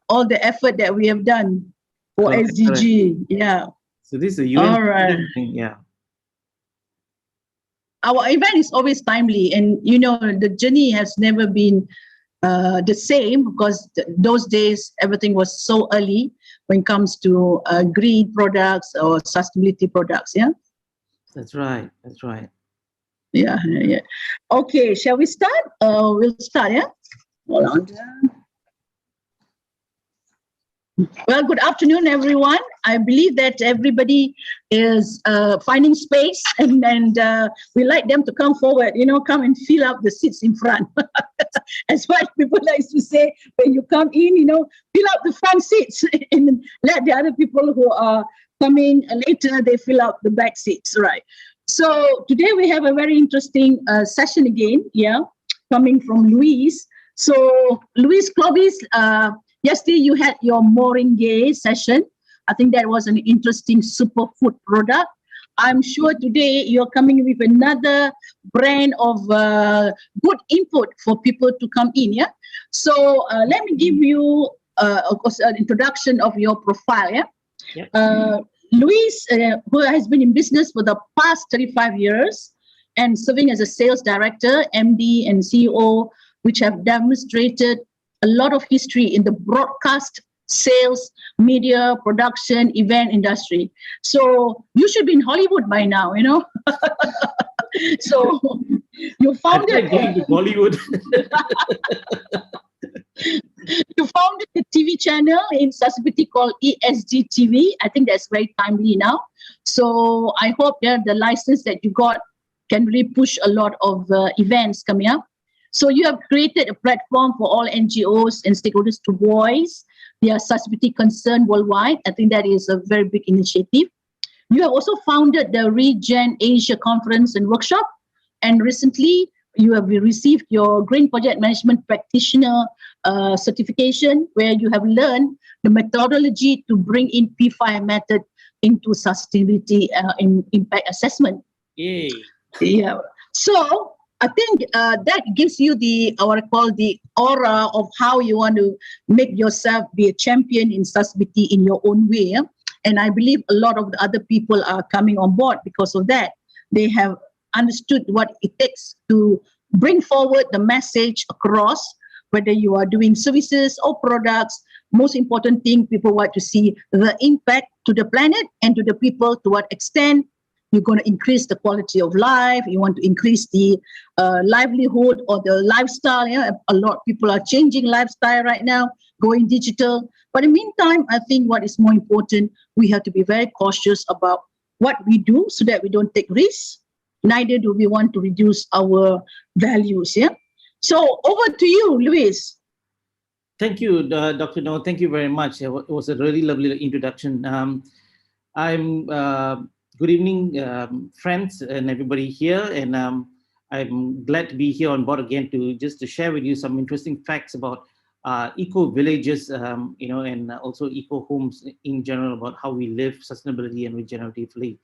all the effort that we have done for Correct, correct. SDG. Yeah. So this is a UN All right. thing, yeah. Our event is always timely, and the journey has never been the same, because those days everything was so early when it comes to green products or sustainability products. Yeah. That's right. That's right. Yeah. Yeah. Okay. Shall we start? We'll start. Yeah. Hold on. Well, good afternoon, everyone. I believe that everybody is finding space, and we like them to come forward, come and fill up the seats in front. As what people like to say, when you come in, fill up the front seats and let the other people who are coming later, they fill up the back seats, right? So today we have a very interesting session again, yeah, coming from Luis. So Luis Clovis, yesterday you had your Moringue session. I think that was an interesting superfood product. I'm sure today you're coming with another brand of good input for people to come in. Yeah. So let me give you, of course, an introduction of your profile. Yeah. Yep. Luis, who has been in business for the past 35 years and serving as a sales director, MD, and CEO, which have demonstrated a lot of history in the broadcast, sales, media, production, event industry. So you should be in Hollywood by now, So you founded going to Bollywood. you founded a TV channel in Sustainability called ESG TV. I think that's very timely now. So I hope that the license that you got can really push a lot of events coming up. So you have created a platform for all NGOs and stakeholders to voice their sustainability concern worldwide. I think that is a very big initiative. You have also founded the Regen Asia Conference and Workshop. And recently, you have received your Green Project Management Practitioner certification, where you have learned the methodology to bring in P5 method into sustainability impact assessment. Yay. Yeah. So I think that gives you what I call the aura of how you want to make yourself be a champion in sustainability in your own way. Yeah? And I believe a lot of the other people are coming on board because of that. They have understood what it takes to bring forward the message across, whether you are doing services or products. Most important thing, people want to see the impact to the planet and to the people, to what extent you're going to increase the quality of life, you want to increase the livelihood or the lifestyle. Yeah? A lot of people are changing lifestyle right now, going digital. But in the meantime, I think what is more important, we have to be very cautious about what we do so that we don't take risks. Neither do we want to reduce our values. Yeah. So over to you, Luis. Thank you, Dr. No. Thank you very much. It was a really lovely introduction. I'm good evening, friends and everybody here, and I'm glad to be here on board again to share with you some interesting facts about eco villages, and also eco homes in general, about how we live sustainability and regeneratively.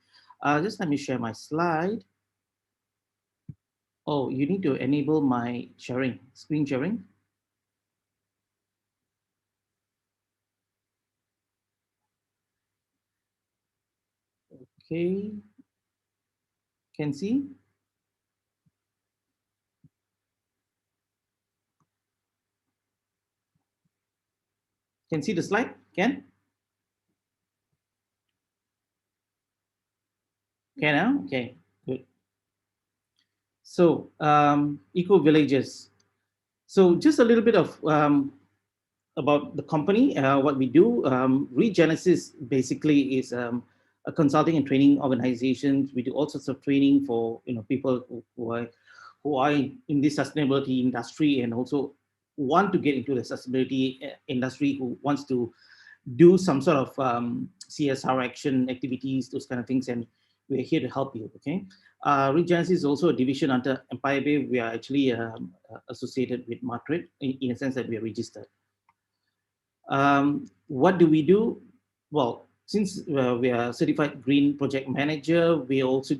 Just let me share my slide. Oh, you need to enable my screen sharing. Okay, can see? Can see the slide? Can now? Okay, good. So, eco villages. So just a little bit of about the company, what we do. Regenesis basically is a consulting and training organization. We do all sorts of training for people who are in this sustainability industry, and also want to get into the sustainability industry, who wants to do some sort of CSR action activities, those kind of things, and we're here to help you. Okay. Regenesis is also a division under Empire Bay. We are actually associated with Madrid in a sense that we are registered. What do we do? Well, since we are certified green project manager, we also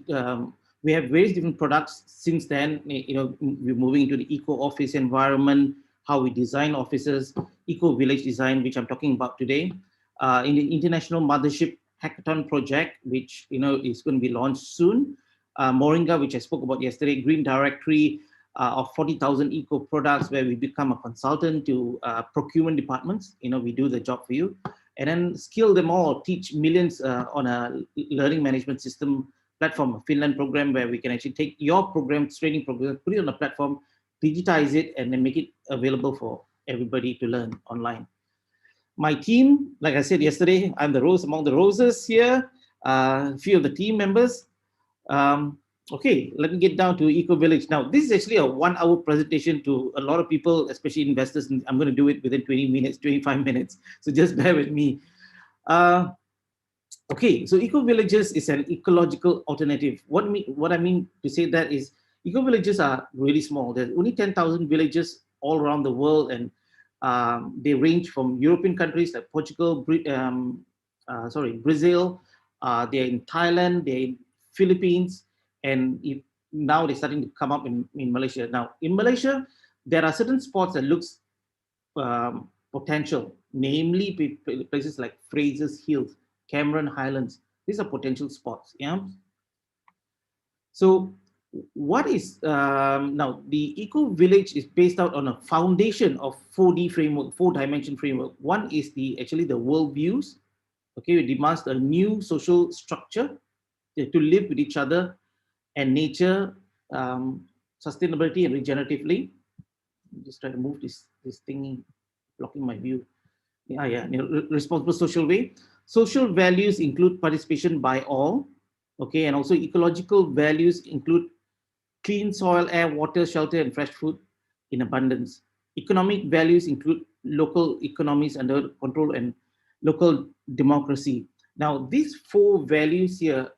we have various different products. Since then, we're moving into the eco office environment. how we design offices, eco-village design, which I'm talking about today, in the International Mothership Hackathon project, which is going to be launched soon. Moringa, which I spoke about yesterday, Green Directory of 40,000 eco products, where we become a consultant to procurement departments. We do the job for you, and then skill them all, teach millions on a learning management system platform, a Finland program, where we can actually take your program, training program, put it on a platform, digitize it, and then make it available for everybody to learn online. My team, like I said yesterday, I'm the rose among the roses here. A few of the team members. Okay, let me get down to Eco Village. Now, this is actually a 1-hour presentation to a lot of people, especially investors. And I'm going to do it within 20 minutes, 25 minutes. So just bear with me. Okay, so eco villages is an ecological alternative. What I mean to say that is eco villages are really small. There's only 10,000 villages all around the world, and they range from European countries like Portugal, Brazil. They're in Thailand, they're in Philippines, and now they're starting to come up in Malaysia. Now, in Malaysia, there are certain spots that looks potential, namely places like Fraser's Hills, Cameron Highlands. These are potential spots. Yeah. So what is now the eco village is based out on a foundation of 4D framework, 4-dimension framework. One is actually the world views. Okay, it demands a new social structure to live with each other and nature, sustainability and regeneratively. Just try to move this thing blocking my view. Yeah, responsible social way. Social values include participation by all, okay, and also ecological values include clean soil, air, water, shelter, and fresh food in abundance. Economic values include local economies under control and local democracy. Now, these 4 values here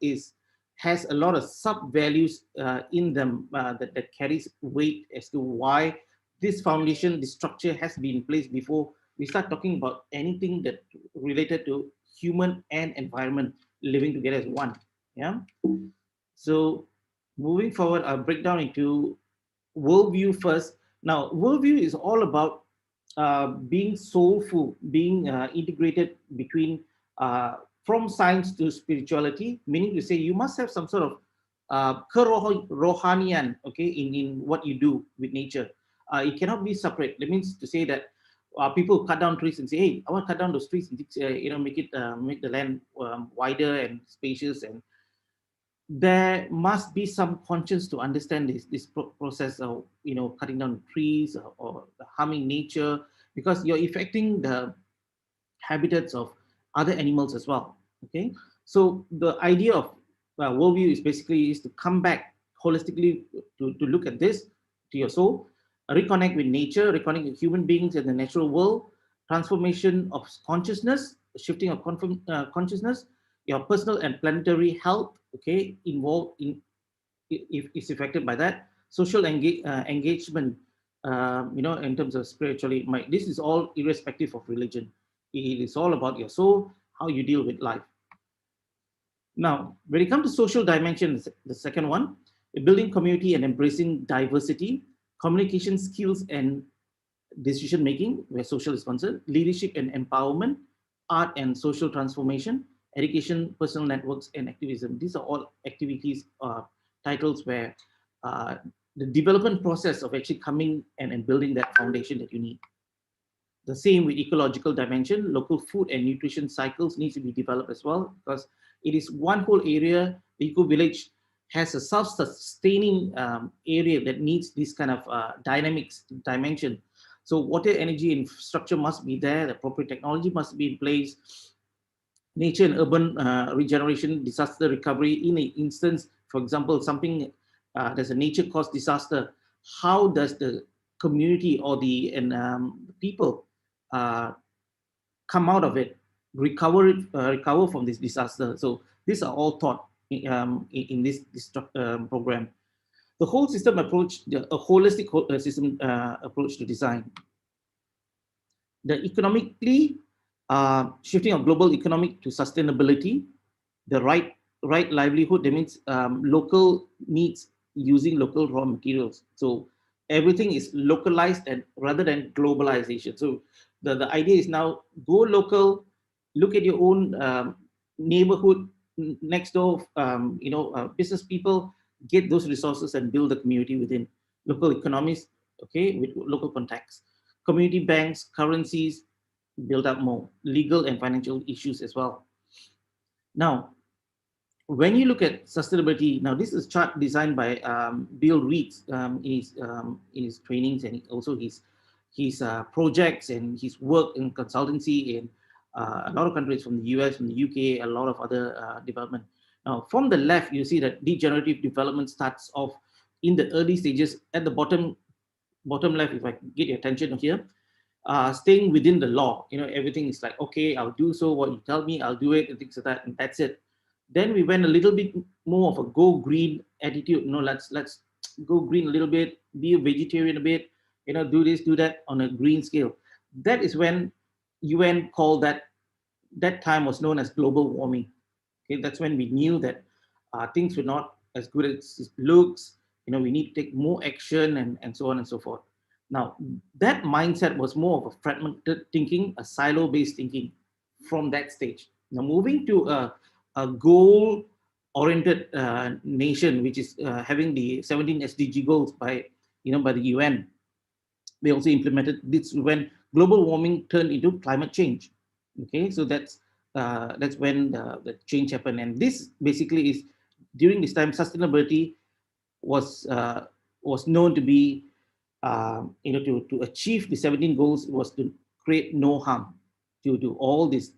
has a lot of sub values in them that carries weight as to why this foundation, this structure has been in place before we start talking about anything that related to human and environment living together as one. Yeah. So moving forward, I'll break down into worldview first. Now, worldview is all about being soulful, being integrated between from science to spirituality, meaning to say you must have some sort of kerohanian, okay, in what you do with nature. It cannot be separate. That means to say that people cut down trees and say, "Hey, I want to cut down those trees and make the land wider and spacious." And there must be some conscience to understand this process of cutting down trees or harming nature, because you're affecting the habitats of other animals as well. Okay, so the idea of worldview is basically is to come back holistically to look at this, to your soul, reconnect with nature, reconnect with human beings and the natural world, transformation of consciousness, shifting of consciousness, your personal and planetary health, okay, involved in if it's affected by that, social engagement, in terms of spiritually. This is all irrespective of religion. It is all about your soul, how you deal with life. Now, when it comes to social dimensions, the second one, building community and embracing diversity, communication skills and decision making, where social is concerned, leadership and empowerment, art and social transformation, education, personal networks, and activism. These are all activities, titles where the development process of actually coming and building that foundation that you need. The same with ecological dimension, local food and nutrition cycles needs to be developed as well, because it is one whole area. The eco village has a self-sustaining area that needs this kind of dynamics dimension. So water, energy, infrastructure must be there. The appropriate technology must be in place. Nature and urban regeneration, disaster recovery. In an instance, for example, there's a nature caused disaster. How does the community or the people come out of it, recover from this disaster? So these are all taught in this program. The whole system approach, a holistic system approach to design. The economically shifting of global economic to sustainability, the right livelihood. That means local needs using local raw materials. So everything is localized and rather than globalization. So the idea is now go local, look at your own neighborhood next door, business people, get those resources and build the community within local economies, okay, with local contacts, community banks, currencies, build up more legal and financial issues as well. Now, when you look at sustainability, now this is chart designed by Bill Reeds in his trainings and also his projects and his work in consultancy in a lot of countries from the US, from the UK, a lot of other development. Now, from the left, you see that degenerative development starts off in the early stages. At the bottom left, if I get your attention here, staying within the law. Everything is like, okay, I'll do so what you tell me, I'll do it, and things like that, and that's it. Then we went a little bit more of a go green attitude. Let's go green a little bit, be a vegetarian a bit, do this, do that on a green scale. That is when UN called that time was known as global warming. Okay, that's when we knew that things were not as good as it looks. We need to take more action and so on and so forth. Now, that mindset was more of a fragmented thinking, a silo-based thinking from that stage. Now, moving to a goal-oriented nation, which is having the 17 SDG goals by the UN. They also implemented this when global warming turned into climate change. Okay, so that's when the change happened, and this basically is during this time sustainability was known to be to achieve the 17 goals was to create no harm to all these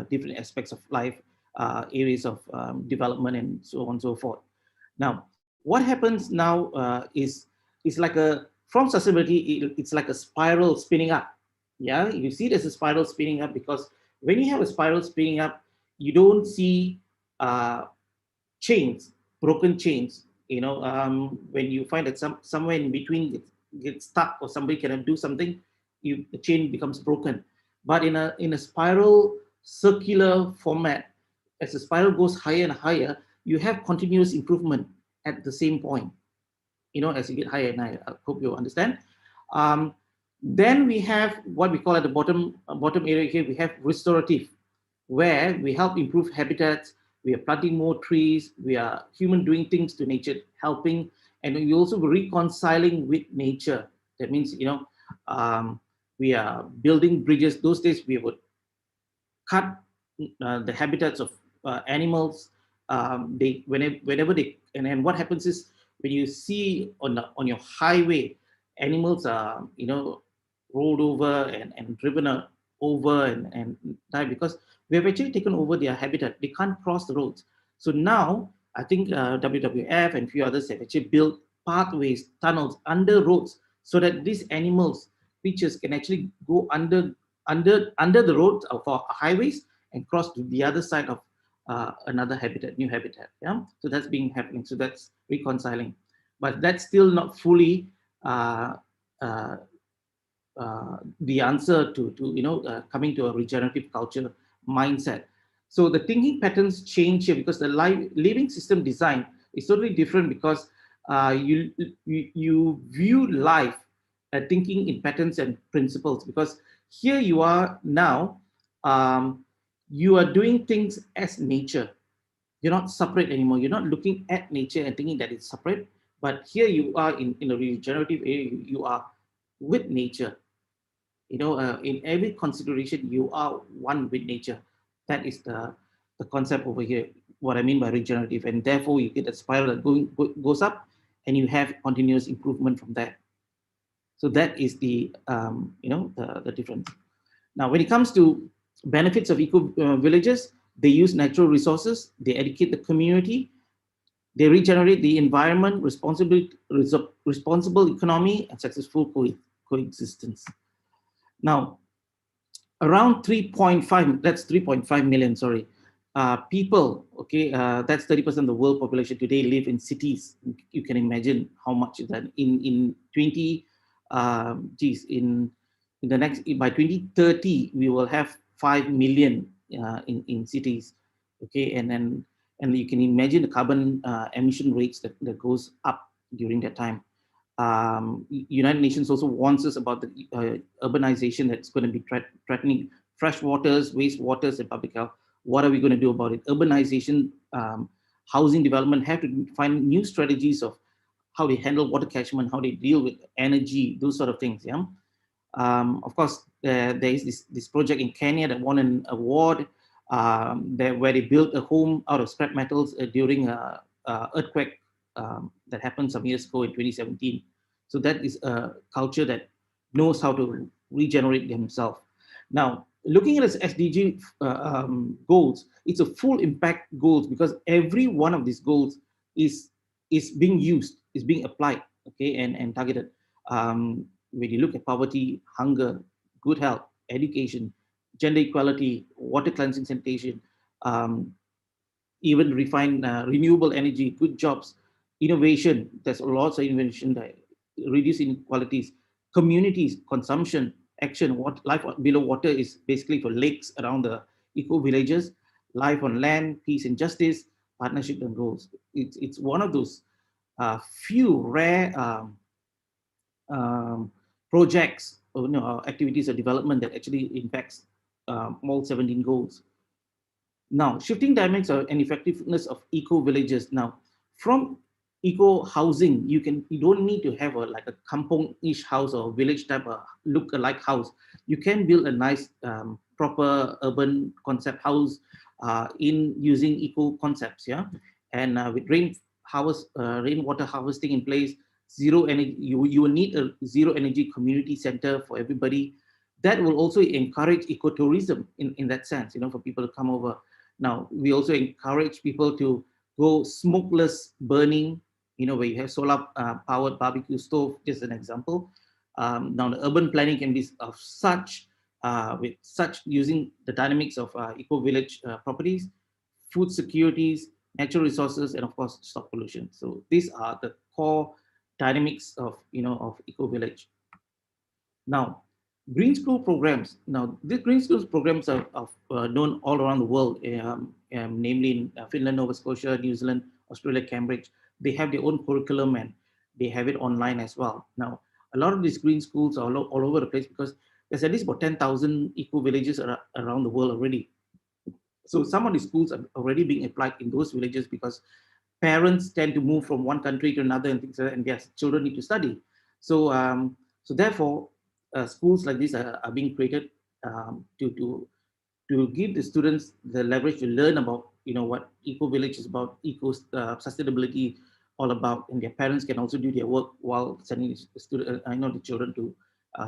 different aspects of life, areas of development, and so on and so forth. Now, what happens now is like from sustainability, it's like a spiral spinning up. Yeah, you see there's a spiral spinning up because when you have a spiral spinning up, you don't see uh, chains, broken chains. When you find that somewhere in between gets stuck or somebody cannot do something, the chain becomes broken. But in a spiral circular format, as the spiral goes higher and higher, you have continuous improvement at the same point. As you get higher and higher. I hope you understand. Um, then we have what we call at the bottom area here. We have restorative, where we help improve habitats. We are planting more trees. We are human doing things to nature, helping, and we also reconciling with nature. That means we are building bridges. Those days we would cut the habitats of animals. Whenever they and what happens is when you see on your highway, animals are rolled over and driven over and die because we have actually taken over their habitat. They can't cross the roads. So now I think WWF and a few others have actually built pathways, tunnels under roads so that these animals, creatures can actually go under the roads of our highways and cross to the other side of another habitat, new habitat. Yeah, so that's being happening. So that's reconciling, but that's still not fully uh, uh, the answer to coming to a regenerative culture mindset. So the thinking patterns change here because the living system design is totally different because you view life thinking in patterns and principles, because here you are now, you are doing things as nature. You're not separate anymore. You're not looking at nature and thinking that it's separate, but here you are in a regenerative area. You are with nature. In every consideration, you are one with nature. That is the concept over here, what I mean by regenerative. And therefore, you get a spiral that goes up and you have continuous improvement from there. So that is the difference. Now, when it comes to benefits of eco villages, they use natural resources, they educate the community, they regenerate the environment, responsible economy, and successful coexistence. Now, around 3.5, that's 3.5 million, sorry, people, okay, that's 30% of the world population today live in cities. You can imagine how much is that in 20, in the next, by 2030, we will have 5 million in cities, okay, and you can imagine the carbon emission rates that goes up during that time. United Nations also warns us about the urbanization that's going to be threatening fresh waters, waste waters, and public health. What are we going to do about it? Urbanization, housing development have to find new strategies of how they handle water catchment, how they deal with energy, those sort of things. Yeah. Of course, there is this project in Kenya that won an award where they built a home out of scrap metals during a earthquake that happened some years ago in 2017. So that is a culture that knows how to regenerate themselves. Now, looking at the SDG goals, it's a full impact goals because every one of these goals is being used, is being applied, okay, and targeted. When you look at poverty, hunger, good health, education, gender equality, water cleansing, sanitation, um, even refine renewable energy, good jobs, innovation. There's lots of innovation that reduce inequalities, communities, consumption, action. What life below water is basically for lakes around the eco villages, life on land, peace and justice, partnership and goals. It's one of those few rare um, projects, or, activities or development that actually impacts all 17 goals. Now, shifting dynamics and effectiveness of eco villages. Now, from eco housing, you don't need to have like a kampong-ish house or village type of look-alike house. You can build a nice, proper urban concept house in using eco concepts. Yeah, and with rainwater harvesting in place, zero energy. You will need a zero energy community center for everybody. That will also encourage ecotourism in that sense. For people to come over. Now, we also encourage people to go smokeless burning, where you have solar powered barbecue stove, just an example. Now, the urban planning can be of with such using the dynamics of eco village properties, food securities, natural resources, and of course, stop pollution. So these are the core dynamics of eco village. Now, green school programs. Now, these green school programs are known all around the world, namely in Finland, Nova Scotia, New Zealand, Australia, Cambridge. They have their own curriculum and they have it online as well. Now, a lot of these green schools are all over the place because there's at least about 10,000 eco villages around the world already. So some of the schools are already being applied in those villages because parents tend to move from one country to another and things like that, and their children need to study. So therefore, schools like this are being created to give the students the leverage to learn about what eco village is about, eco sustainability all about, and their parents can also do their work while sending the student, the children to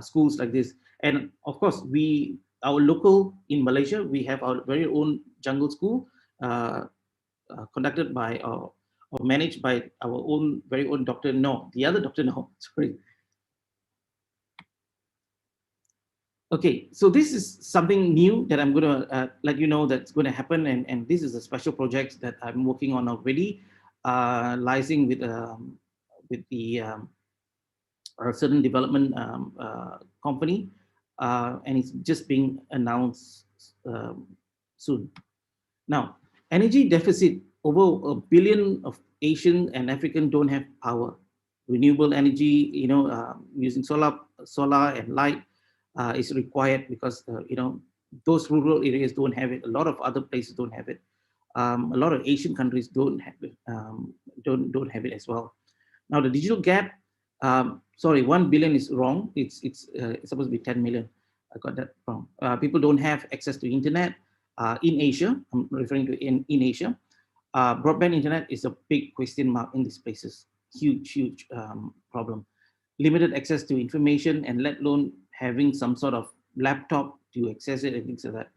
schools like this. And of course, our local in Malaysia, we have our very own jungle school, conducted by or managed by our own very own Dr. No, the other Dr. No, sorry. Okay, so this is something new that I'm going to let you know that's going to happen, and this is a special project that I'm working on already, liaising with the a certain development company, and it's just being announced soon. Now, energy deficit, over a billion of Asian and African don't have power. Renewable energy, using solar and light is required because those rural areas don't have it. A lot of other places don't have it. A lot of Asian countries don't have it. Don't have it as well. Now the digital gap. Sorry, 1 billion is wrong. It's supposed to be 10 million. I got that wrong. People don't have access to internet in Asia. I'm referring to in Asia. Broadband internet is a big question mark in these places. Huge problem. Limited access to information, and let alone having some sort of laptop to access it and things like that.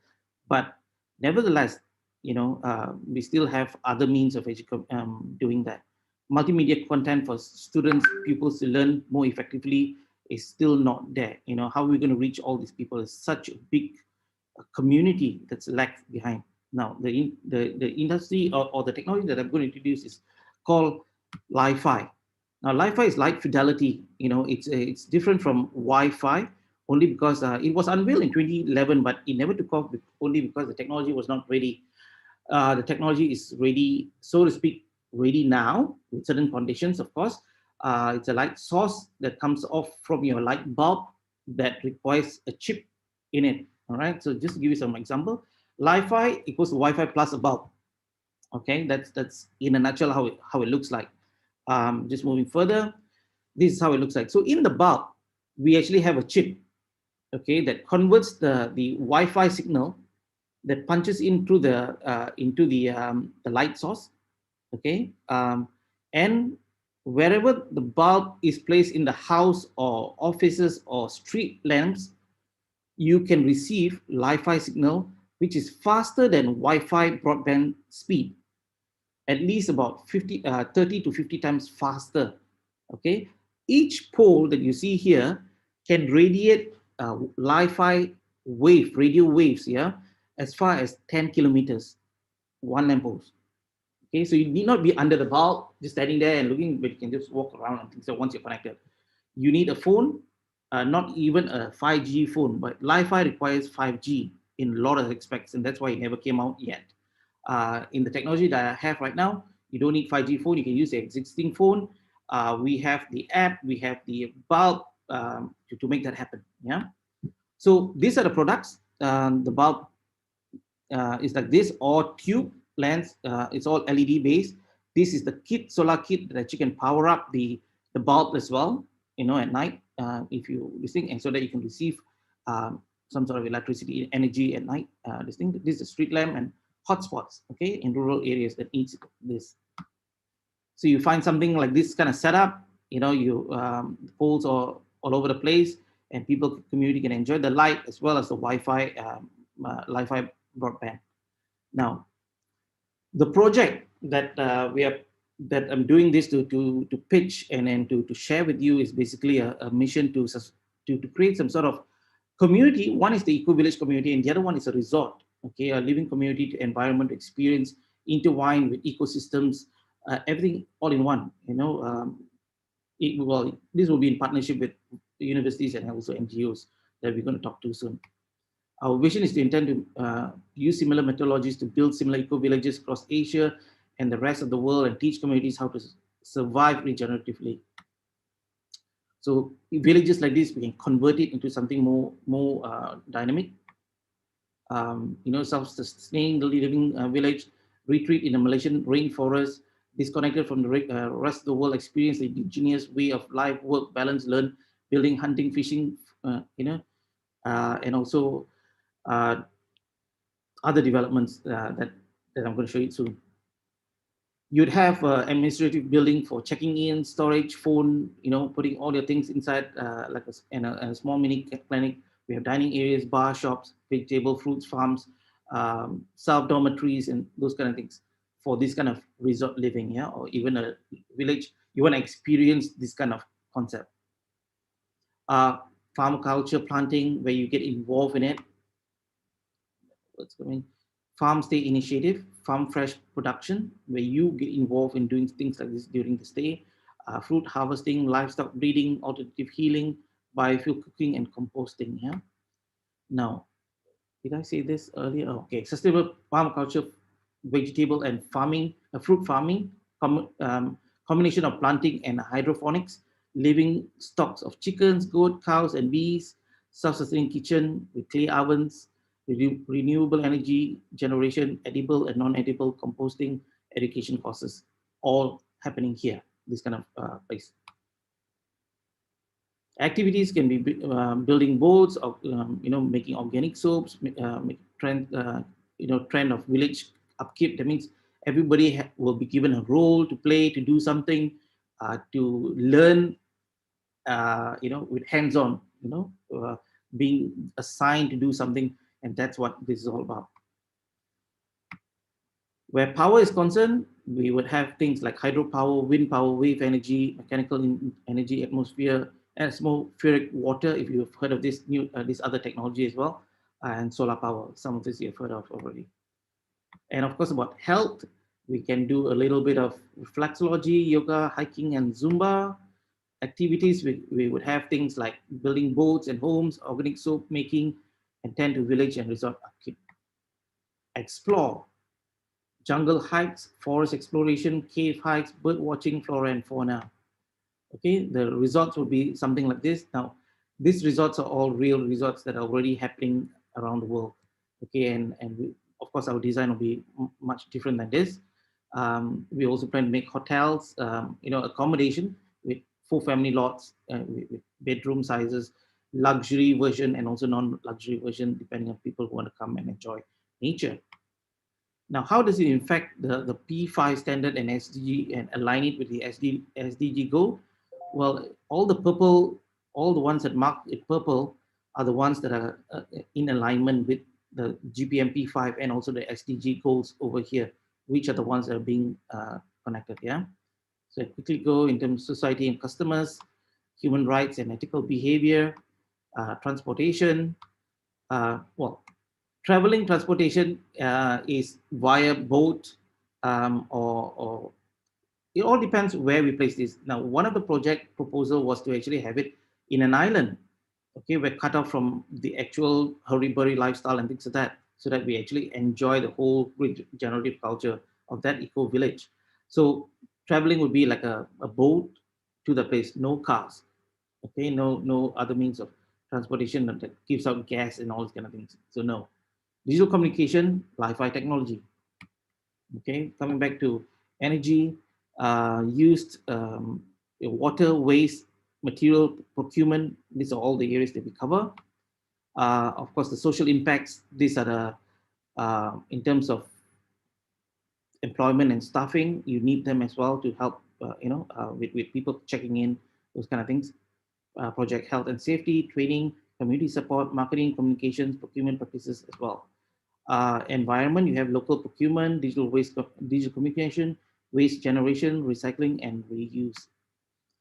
But nevertheless, we still have other means of doing that. Multimedia content for students, pupils to learn more effectively is still not there. How are we going to reach all these people? Is such a big community that's left behind. Now, the industry or the technology that I'm going to introduce is called Li-Fi. Now, Li-Fi is light fidelity. It's different from Wi-Fi only because it was unveiled in 2011, but it never took off only because the technology was not ready. The technology is ready, so to speak, ready now with certain conditions, of course. It's a light source that comes off from your light bulb that requires a chip in it. All right. So just to give you some example, Li-Fi equals Wi-Fi plus a bulb. Okay, that's in a nutshell how it looks like. Just moving further, this is how it looks like. So in the bulb, we actually have a chip, okay, that converts the Wi-Fi signal that punches into the light source, okay, and wherever the bulb is placed in the house or offices or street lamps, you can receive Wi-Fi signal which is faster than Wi-Fi broadband speed, at least about 30 to 50 times faster. Okay, each pole that you see here can radiate Wi-Fi radio waves, yeah, as far as 10 kilometers, one lamp post. Okay, so you need not be under the bulb, just standing there and looking, but you can just walk around and things. So once you're connected, you need a phone, not even a 5G phone, but Wi-Fi requires 5G in a lot of aspects, and that's why it never came out yet. In the technology that I have right now, you don't need 5G phone. You can use the existing phone. We have the app, we have the bulb to make that happen. Yeah. So these are the products. The bulb is like this, or tube lens. It's all LED based. This is the kit, solar kit that you can power up the bulb as well, at night, if you this thing, and so that you can receive some sort of electricity energy at night. This is a street lamp and hotspots, okay, in rural areas that needs this. So you find something like this kind of setup, you poles all over the place, and people community can enjoy the light as well as the Wi-Fi broadband. Now, the project that that I'm doing this to pitch and then to share with you is basically a mission to create some sort of community. One is the eco village community, and the other one is a resort, okay, a living community to environment experience intertwined with ecosystems, everything all in one. This will be in partnership with universities and also NGOs that we're going to talk to soon. Our vision is to intend to use similar methodologies to build similar eco-villages across Asia and the rest of the world, and teach communities how to survive regeneratively. So villages like this, we can convert it into something more dynamic. Self-sustaining living village, retreat in the Malaysian rainforest, disconnected from the rest of the world, experience the indigenous way of life, work, balance, learn, building, hunting, fishing, and also other developments that I'm going to show you soon. You'd have administrative building for checking in, storage, phone, putting all your things inside, like a small mini clinic. We have dining areas, bar shops, vegetable, fruits farms, self-dormitories, and those kind of things for this kind of resort living, yeah, or even a village. You want to experience this kind of concept. Farm culture, planting, where you get involved in it. What's going? Farm stay initiative, farm fresh production, where you get involved in doing things like this during the stay. Fruit harvesting, livestock breeding, alternative healing, biofuel cooking, and composting. Yeah. Now, did I say this earlier? Oh, okay. Sustainable farm culture, vegetable and farming, fruit farming, combination of planting and hydroponics, living stocks of chickens, goat, cows, and bees, self-sustaining kitchen with clay ovens, renewable energy generation, edible and non-edible composting, education courses, all happening here, this kind of place. Activities can be building boats, or making organic soaps, trend of village upkeep. That means everybody will be given a role to play, to do something, to learn, with hands-on, being assigned to do something, and that's what this is all about. Where power is concerned, we would have things like hydropower, wind power, wave energy, mechanical energy, atmospheric water, if you've heard of this this other technology as well, and solar power. Some of this you've heard of already. And of course, about health, we can do a little bit of reflexology, yoga, hiking, and Zumba activities. We would have things like building boats and homes, organic soap making, and tend to village and resort upkeep. Explore. Jungle hikes, forest exploration, cave hikes, bird watching, flora and fauna. Okay, the resorts will be something like this. Now, these resorts are all real resorts that are already happening around the world. Okay, and of course our design will be much different than this. We also plan to make hotels, accommodation with full family lots, with bedroom sizes, luxury version and also non-luxury version, depending on people who want to come and enjoy nature. Now, how does it affect the P5 standard and SDG and align it with the SDG goal? Well, all the ones that mark it purple are the ones that are in alignment with the GPM P5 and also the SDG goals over here, which are the ones that are being connected. Yeah. So I quickly go in terms of society and customers, human rights and ethical behavior, transportation. Well, traveling transportation is via boat or it all depends where we place this. Now, one of the project proposal was to actually have it in an island. Okay, we're cut off from the actual hurry-burry lifestyle and things like that, so that we actually enjoy the whole regenerative culture of that eco village. So traveling would be like a boat to the place, no cars. Okay, no other means of transportation that gives out gas and all these kind of things. So no. Digital communication, Wi-Fi technology. Okay, coming back to energy, used water, waste, material procurement. These are all the areas that we cover. Of course, the social impacts. These are the in terms of employment and staffing. You need them as well to help. With people checking in, those kind of things. Project health and safety, training, community support, marketing, communications, procurement practices as well. Environment, you have local procurement, digital communication, waste generation, recycling, and reuse.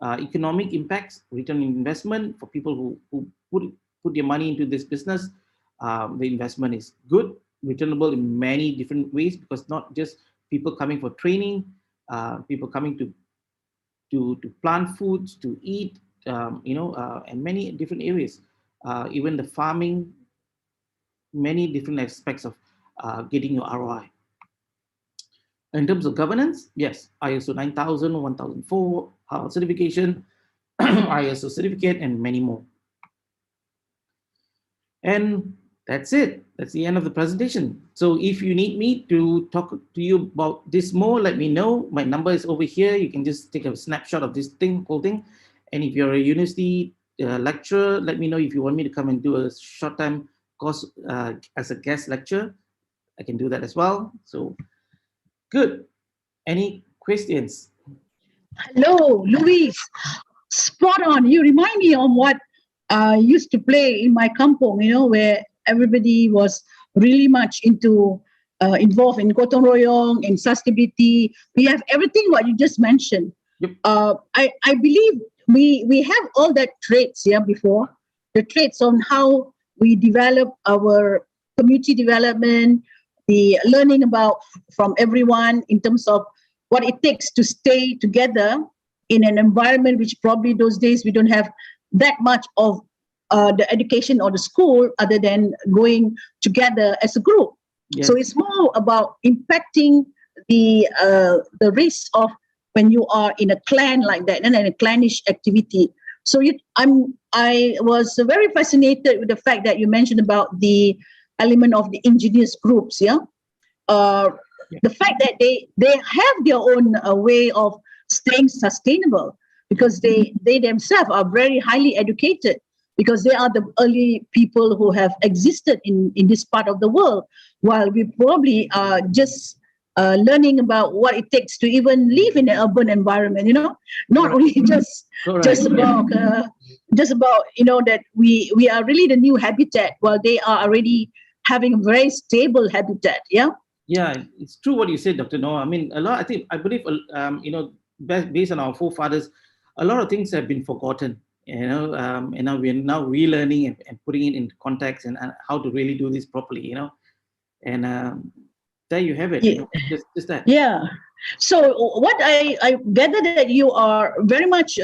Economic impacts, return on investment for people who put their money into this business. The investment is good, returnable in many different ways, because not just people coming for training, people coming to plant foods, to eat, and many different areas. Even the farming, many different aspects of getting your ROI. In terms of governance, yes, ISO 9000, 1004, certification, ISO certificate, and many more. And that's it. That's the end of the presentation. So if you need me to talk to you about this more, let me know. My number is over here. You can just take a snapshot of this whole thing. And if you're a university lecturer, let me know if you want me to come and do a short-time course as a guest lecturer. I can do that as well. So good. Any questions? Hello, Luis. Spot on. You remind me of what I used to play in my kampong, where everybody was really much involved in gotong royong, in sustainability. We have everything what you just mentioned. Yep. I believe we have all that traits before, the traits on how we develop our community development, the learning about from everyone in terms of what it takes to stay together in an environment which probably those days we don't have that much of the education or the school other than going together as a group. Yes. So it's more about impacting the risk of when you are in a clan like that and in a clannish activity. So I was very fascinated with the fact that you mentioned about the element of the indigenous groups. The fact that they have their own way of staying sustainable, because they themselves are very highly educated, because they are the early people who have existed in this part of the world, while we probably are just learning about what it takes to even live in an urban environment, not only just about that we are really the new habitat, while they are already having a very stable habitat. Yeah, it's true what you said, Dr. Noah. I mean, I believe, based on our forefathers, a lot of things have been forgotten, and now we're now relearning and putting it into context and how to really do this properly, and there you have it. Yeah. Just that. Yeah. So what I gather that you are very much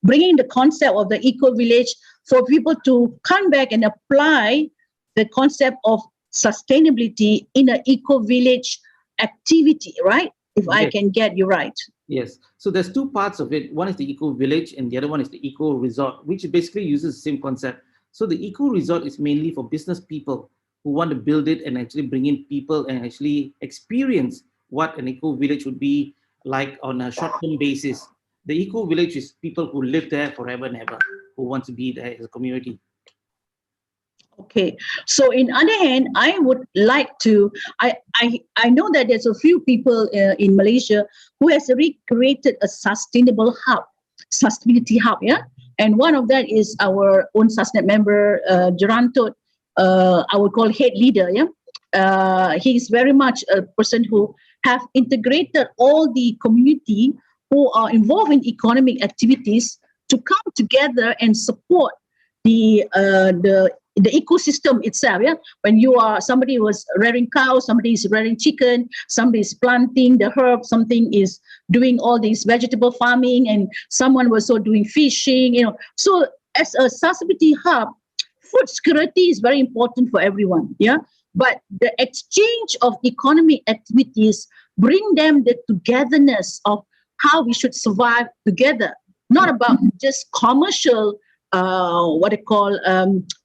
bringing the concept of the eco village for people to come back and apply the concept of sustainability in an eco village activity, right? If I can get you right. Yes. So there's two parts of it. One is the eco village, and the other one is the eco resort, which basically uses the same concept. So the eco resort is mainly for business people who want to build it and actually bring in people and actually experience what an eco village would be like on a short-term basis. The eco village is people who live there forever and ever, who want to be there as a community. Okay. So in other hand, I would like to. I know that there's a few people in Malaysia who has recreated a sustainable hub, sustainability hub. Yeah, and one of that is our own Susnet member, Gerantut. I would call head leader. Yeah, he is very much a person who have integrated all the community who are involved in economic activities to come together and support the ecosystem itself. Yeah, when you are somebody was rearing cows, somebody is rearing chicken, somebody is planting the herb, something is doing all these vegetable farming, and someone was also doing fishing. So as a sustainability hub, food security is very important for everyone. Yeah, but the exchange of economic activities bring them the togetherness of how we should survive together, not about just commercial what I call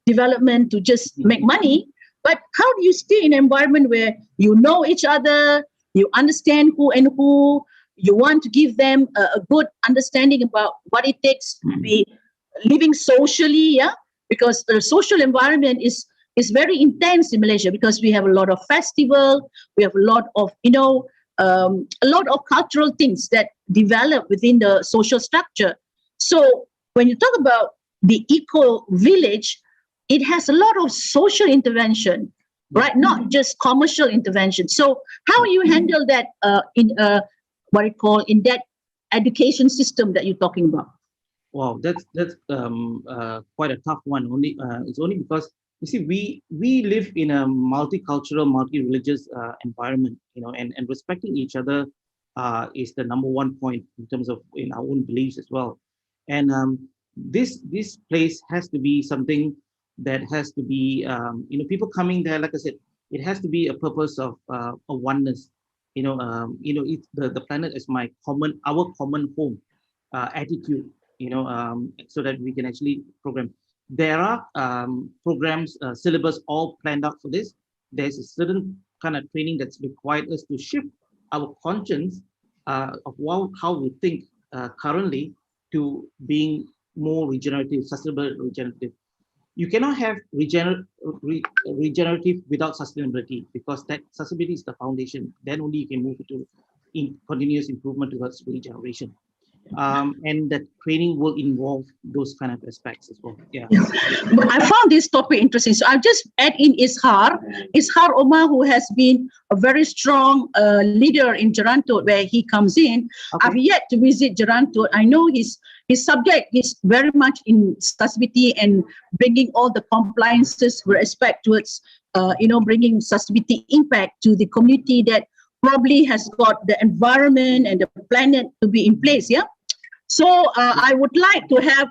development to just make money, but how do you stay in an environment where you know each other, you understand who and who, you want to give them a good understanding about what it takes to be living socially, yeah, because the social environment is very intense in Malaysia because we have a lot of festival, we have a lot of a lot of cultural things that develop within the social structure. So when you talk about the eco village, it has a lot of social intervention, right? Not just commercial intervention. So how you handle that in what I call in that education system that you're talking about? Wow, that's quite a tough one. Only it's only because you see we live in a multicultural, multi-religious environment, and respecting each other is the number one point in terms of in our own beliefs as well. And this place has to be something that has to be people coming there. Like I said, it has to be a purpose of a oneness. It's the planet is our common home attitude, so that we can actually program. There are programs, syllabus all planned out for this. There's a certain kind of training that's required us to shift our conscience of how we think currently to being more regenerative, sustainable regenerative. You cannot have regenerative without sustainability because that sustainability is the foundation. Then only you can move to continuous improvement towards regeneration. And that training will involve those kind of aspects as well. Yeah. But I found this topic interesting. So I'll just add in Ishar Omar, who has been a very strong leader in Gerantot, where he comes in. Okay. I've yet to visit Gerantot. I know his subject is very much in sustainability and bringing all the compliances with respect towards, bringing sustainability impact to the community that probably has got the environment and the planet to be in place. Yeah. So I would like to have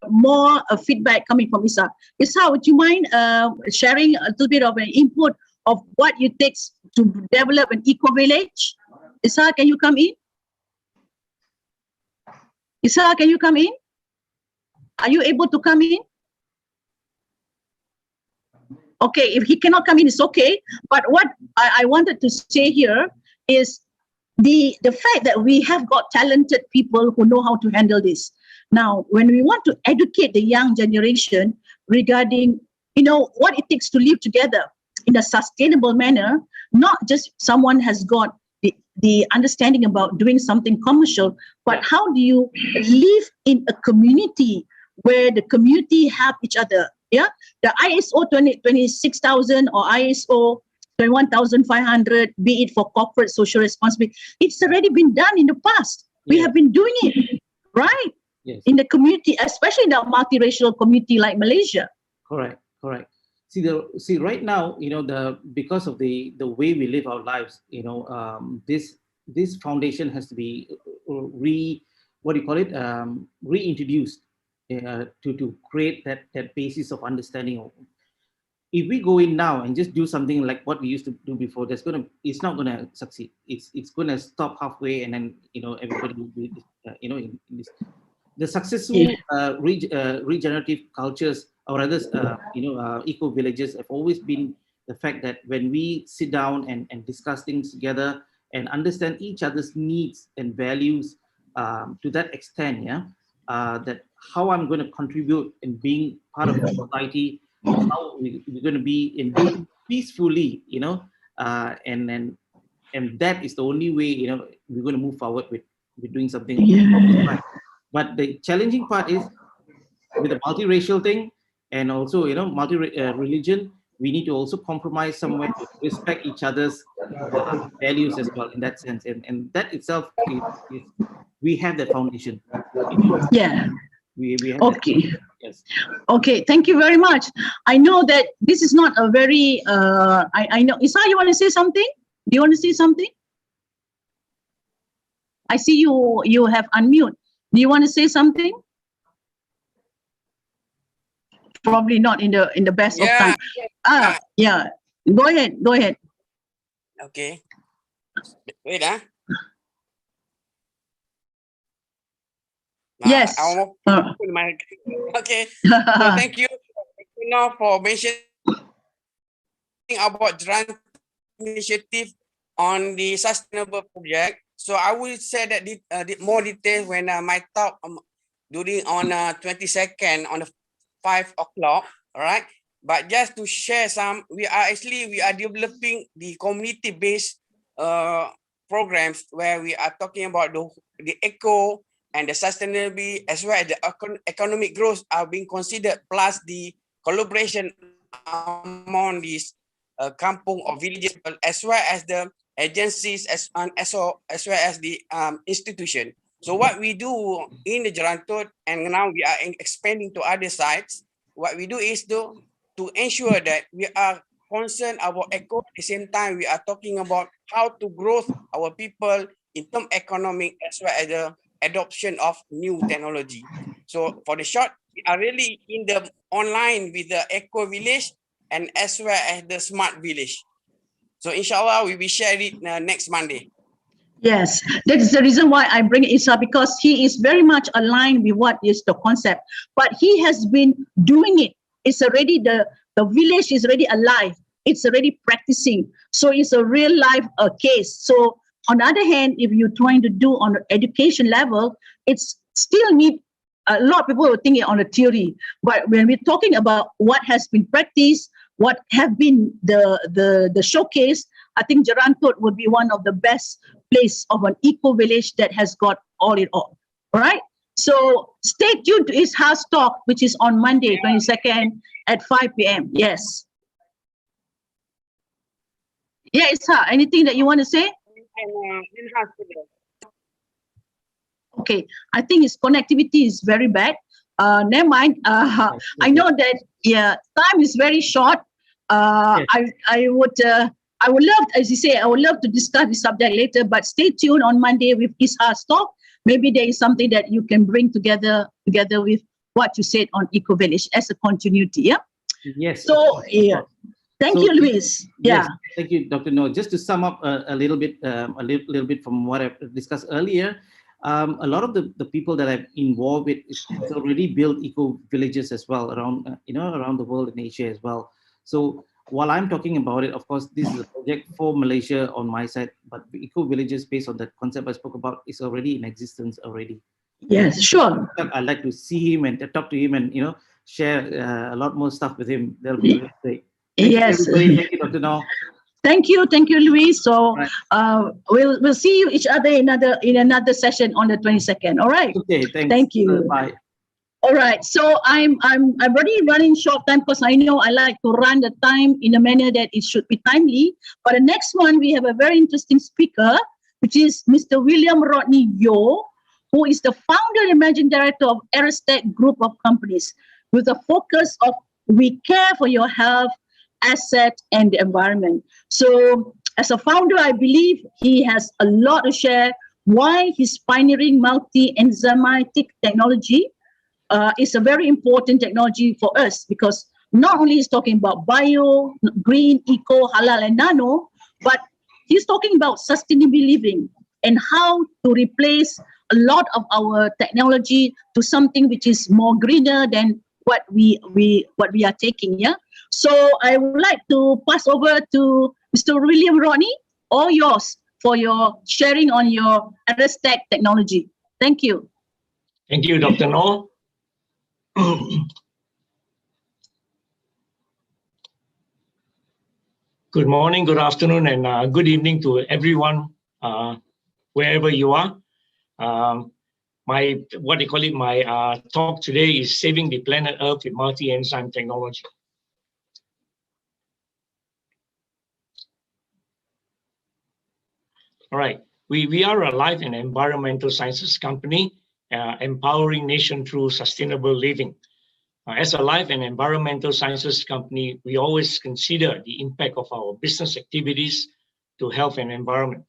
more feedback coming from Isa. Isa, would you mind sharing a little bit of an input of what it takes to develop an eco village? Isa, can you come in? Isa, can you come in? Are you able to come in? Okay, if he cannot come in, it's okay. But what I wanted to say here is the fact that we have got talented people who know how to handle this. Now, when we want to educate the young generation regarding, what it takes to live together in a sustainable manner, not just someone has got the understanding about doing something commercial, but how do you live in a community where the community help each other? Yeah, the ISO 26000 or ISO 21,500, be it for corporate social responsibility, it's already been done in the past. We have been doing it, right? Yes. In the community, especially in a multiracial community like Malaysia. Correct. See, right now, because of the way we live our lives, this foundation has to be reintroduced to create that basis of understanding. if we go in now and just do something like what we used to do before, it's not gonna succeed. It's gonna stop halfway, and then everybody will be in this. The successful Yeah. regenerative cultures, or others, eco villages, have always been the fact that when we sit down and discuss things together and understand each other's needs and values, to that extent, that how I'm going to contribute in being part of the society, how we're going to be in doing peacefully, and that is the only way, we're going to move forward with doing something Yeah. right. But the challenging part is with the multiracial thing, and also multi-religion, we need to also compromise somewhere to respect each other's values as well in that sense, and that itself is we have that foundation. Yeah. We have that. Okay. Yes. Okay. Thank you very much. I know that this is not a very. I know. Isa, you want to say something? Do you want to say something? I see you. You have unmute. Do you want to say something? Probably not in the best of Yeah. time. Yeah. Go ahead. Go ahead. Okay. Wait, ah. Yes. I'll open my. Okay. So thank you for mentioning about grant initiative on the sustainable project. So I will say that more details when my talk during on 22nd on the 5 o'clock. All right. But just to share some, we are developing the community-based programs where we are talking about the eco and the sustainability, as well as the economic growth are being considered, plus the collaboration among these kampung or villages, as well as the agencies, as well as the institution. So what we do in the Jerantut, and now we are expanding to other sites, what we do is to ensure that we are concerned about eco. At the same time, we are talking about how to grow our people in terms economic, as well as the adoption of new technology. So for the short, we are really in the online with the eco village and as well as the smart village. So inshallah, we will share it next Monday. Yes, that is the reason why I bring Isa, because he is very much aligned with what is the concept. But he has been doing it. It's already the village is already alive. It's already practicing. So it's a real life case. So on the other hand, if you're trying to do on the education level, it's still need a lot of people will think it on a theory. But when we're talking about what has been practiced, what have been the showcase, I think Jerantut would be one of the best place of an eco village that has got all it all. All right. So stay tuned to his house talk, which is on Monday, 22nd at 5 p.m. Yes. Yeah, Isa, anything that you want to say? Okay, I think his connectivity is very bad. Never mind. I know that time is very short. I would love, as you say, I would love to discuss this subject later. But stay tuned on Monday with Isha's talk. Maybe there is something that you can bring together with what you said on Eco Village as a continuity. Yeah. Yes. So yeah. Thank you, Luis. Yeah. Yes, thank you, Dr. No. Just to sum up a little bit from what I've discussed earlier, a lot of the people that I'm involved with has already built eco villages as well around around the world in Asia as well. So while I'm talking about it, of course, this is a project for Malaysia on my side, but eco villages based on that concept I spoke about is already in existence already. Yes, sure. I'd like to see him and talk to him and share a lot more stuff with him. That'll be really great. Thank you, everybody. Thank you, Dr. No. Thank you, Luis. So we'll see you each other in another session on the 22nd. All right. Okay. Thanks. Thank you. Bye. All right. So I'm already running short time because I know I like to run the time in a manner that it should be timely. But the next one we have a very interesting speaker, which is Mr. William Rodney Yo, who is the founder and managing director of Aristec Group of Companies, with a focus of we care for your health, asset, and the environment. So as a founder, I believe he has a lot to share why his pioneering multi-enzymatic technology is a very important technology for us, because not only is talking about bio, green, eco, halal, and nano, but he's talking about sustainable living and how to replace a lot of our technology to something which is more greener than what we are taking. Yeah. So I would like to pass over to Mr. William Rodney, all yours for your sharing on your Aerostech technology. Thank you. Thank you, Dr. Noor. Good morning, good afternoon, and good evening to everyone, wherever you are. My talk today is Saving the Planet Earth with Multi-Enzyme Technology. All right, we are a life and environmental sciences company, empowering nation through sustainable living. As a life and environmental sciences company, we always consider the impact of our business activities to health and environment.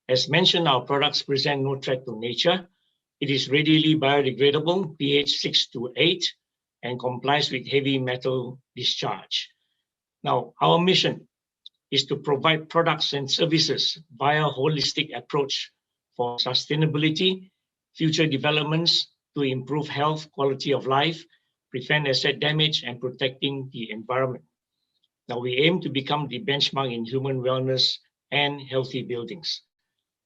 As mentioned, our products present no threat to nature. It is readily biodegradable, pH 6 to 8, and complies with heavy metal discharge. Now, our mission is to provide products and services via a holistic approach for sustainability, future developments to improve health, quality of life, prevent asset damage, and protecting the environment. Now, we aim to become the benchmark in human wellness and healthy buildings.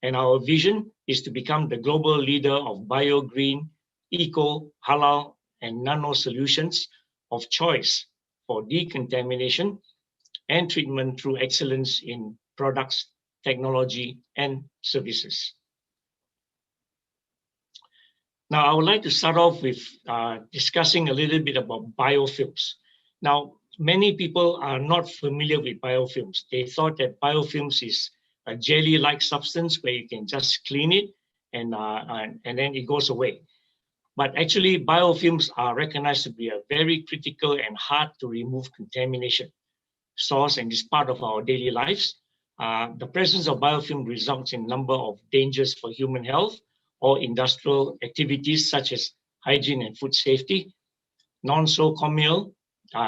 And our vision is to become the global leader of bio, green, eco, halal, and nano solutions of choice for decontamination and treatment through excellence in products, technology, and services. Now, I would like to start off with discussing a little bit about biofilms. Now, many people are not familiar with biofilms. They thought that biofilms is a jelly-like substance where you can just clean it and then it goes away. But actually, biofilms are recognized to be a very critical and hard to remove contamination source and is part of our daily lives. The presence of biofilm results in a number of dangers for human health or industrial activities such as hygiene and food safety, nosocomial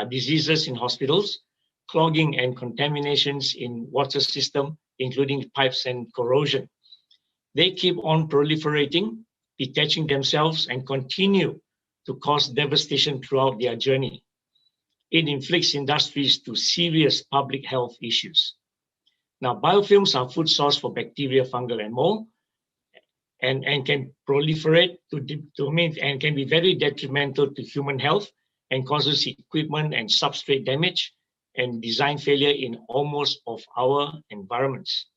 diseases in hospitals, clogging and contaminations in water system, including pipes and corrosion. They keep on proliferating, detaching themselves, and continue to cause devastation throughout their journey. It inflicts industries to serious public health issues. Now, biofilms are food source for bacteria, fungal, and mold, and can proliferate and can be very detrimental to human health and causes equipment and substrate damage and design failure in almost of our environments.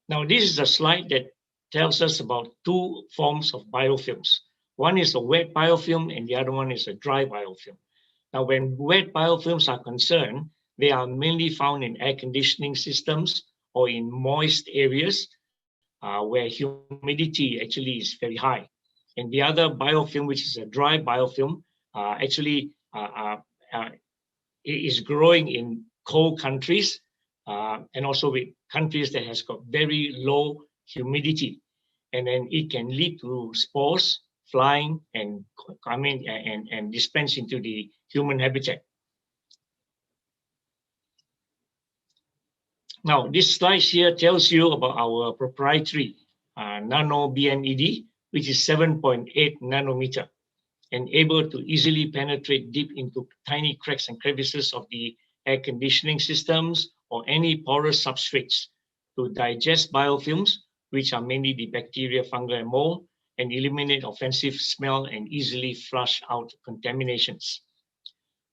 Now, this is a slide that tells us about two forms of biofilms. One is a wet biofilm and the other one is a dry biofilm. Now, when wet biofilms are concerned, they are mainly found in air conditioning systems or in moist areas where humidity actually is very high. And the other biofilm, which is a dry biofilm, is growing in cold countries and also with countries that has got very low humidity. And then it can lead to spores flying and dispense into the human habitat. Now, this slide here tells you about our proprietary nano BNED, which is 7.8 nanometer and able to easily penetrate deep into tiny cracks and crevices of the air conditioning systems or any porous substrates to digest biofilms, which are mainly the bacteria, fungi, and mold, and eliminate offensive smell and easily flush out contaminations.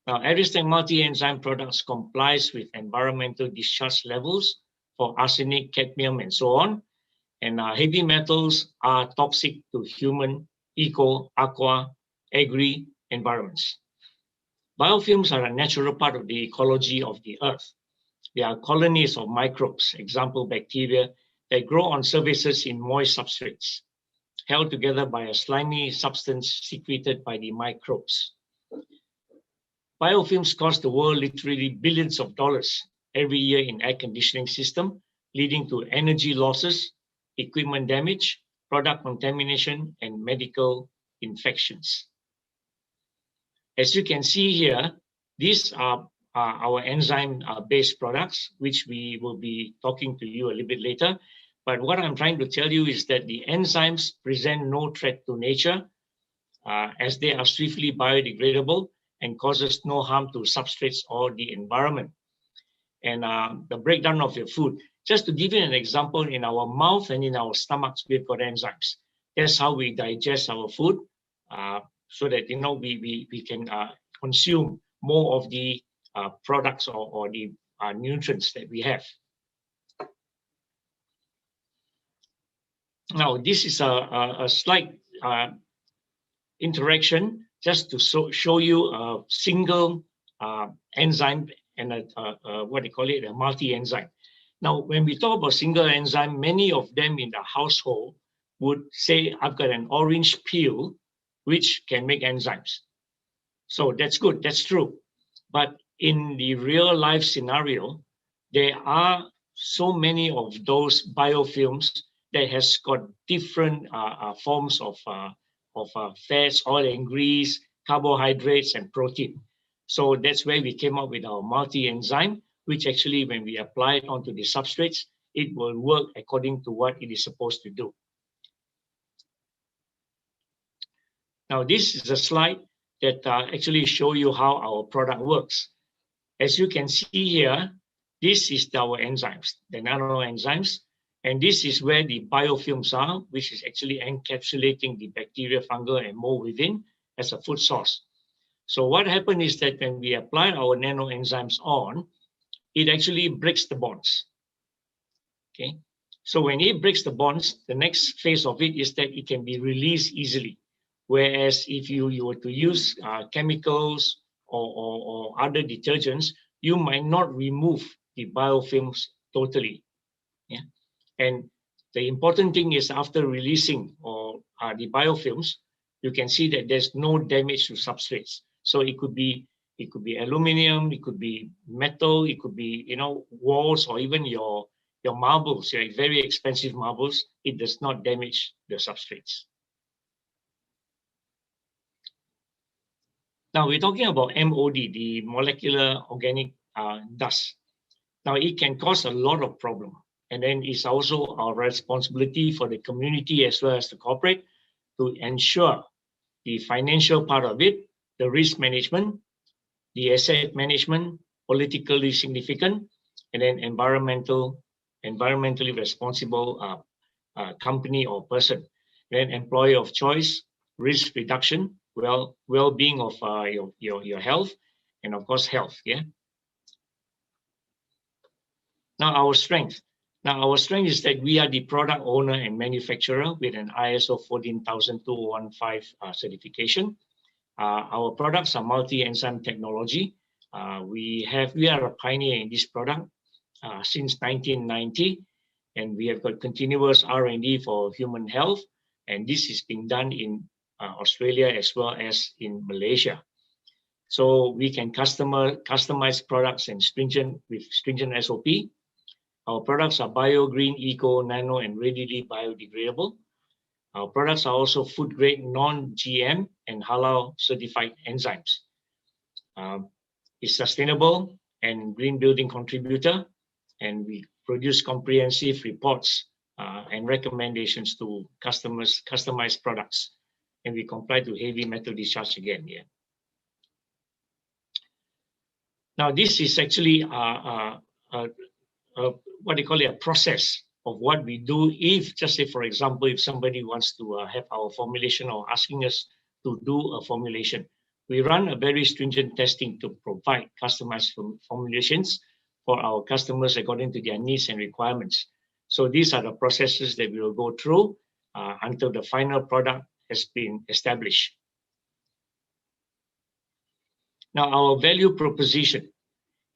Now, Aerostech multi-enzyme products complies with environmental discharge levels for arsenic, cadmium, and so on. And heavy metals are toxic to human, eco, aqua, agri environments. Biofilms are a natural part of the ecology of the earth. They are colonies of microbes, example bacteria, that grow on surfaces in moist substrates, held together by a slimy substance secreted by the microbes. Biofilms cost the world literally billions of dollars every year in air conditioning system, leading to energy losses, equipment damage, product contamination, and medical infections. As you can see here, these are our enzyme-based products, which we will be talking to you a little bit later. But what I'm trying to tell you is that the enzymes present no threat to nature, as they are swiftly biodegradable and causes no harm to substrates or the environment. And the breakdown of your food, just to give you an example, in our mouth and in our stomachs, we've got enzymes. That's how we digest our food, so that we can consume more of the products or the nutrients that we have. Now, this is a slight interaction just to show you a single enzyme and what they call it, a multi-enzyme. Now, when we talk about single enzyme, many of them in the household would say, I've got an orange peel, which can make enzymes. So that's good, that's true. But in the real life scenario, there are so many of those biofilms that has got different forms of fats, oil and grease, carbohydrates, and protein. So that's where we came up with our multi-enzyme, which actually, when we apply it onto the substrates, it will work according to what it is supposed to do. Now, this is a slide that actually show you how our product works. As you can see here, this is our enzymes, the nano enzymes, and this is where the biofilms are, which is actually encapsulating the bacteria, fungal, and mold within as a food source. So what happened is that when we apply our nano enzymes on, it actually breaks the bonds. Okay, so when it breaks the bonds, the next phase of it is that it can be released easily. Whereas if you were to use chemicals or other detergents, you might not remove the biofilms totally. Yeah, and the important thing is after releasing the biofilms, you can see that there's no damage to substrates. So it could be aluminum, it could be metal, it could be walls, or even your marbles, your very expensive marbles. It does not damage the substrates. Now we're talking about MOD, the molecular organic dust. Now it can cause a lot of problem, and then it's also our responsibility for the community as well as the corporate to ensure the financial part of it, the risk management, the asset management, politically significant, and then environmentally responsible company or person, then employer of choice, risk reduction, well-being of your health, and of course health. Yeah. Now our strength. Is that we are the product owner and manufacturer with an ISO 14015 certification. Our products are multi-enzyme technology. We are a pioneer in this product since 1990, and we have got continuous R&D for human health, and this is being done in Australia as well as in Malaysia. So we can customize products and stringent SOP. Our products are bio-green, eco, nano, and readily biodegradable. Our products are also food-grade, non-GM, and halal certified enzymes. It's sustainable and green building contributor, and we produce comprehensive reports and recommendations to customers, customized products, and we comply to heavy metal discharge again. Yeah. Now this is actually what they call it, a process of what we do. If, just say for example, if somebody wants to have our formulation or asking us to do a formulation, we run a very stringent testing to provide customized formulations for our customers according to their needs and requirements. So these are the processes that we will go through until the final product has been established. Now our value proposition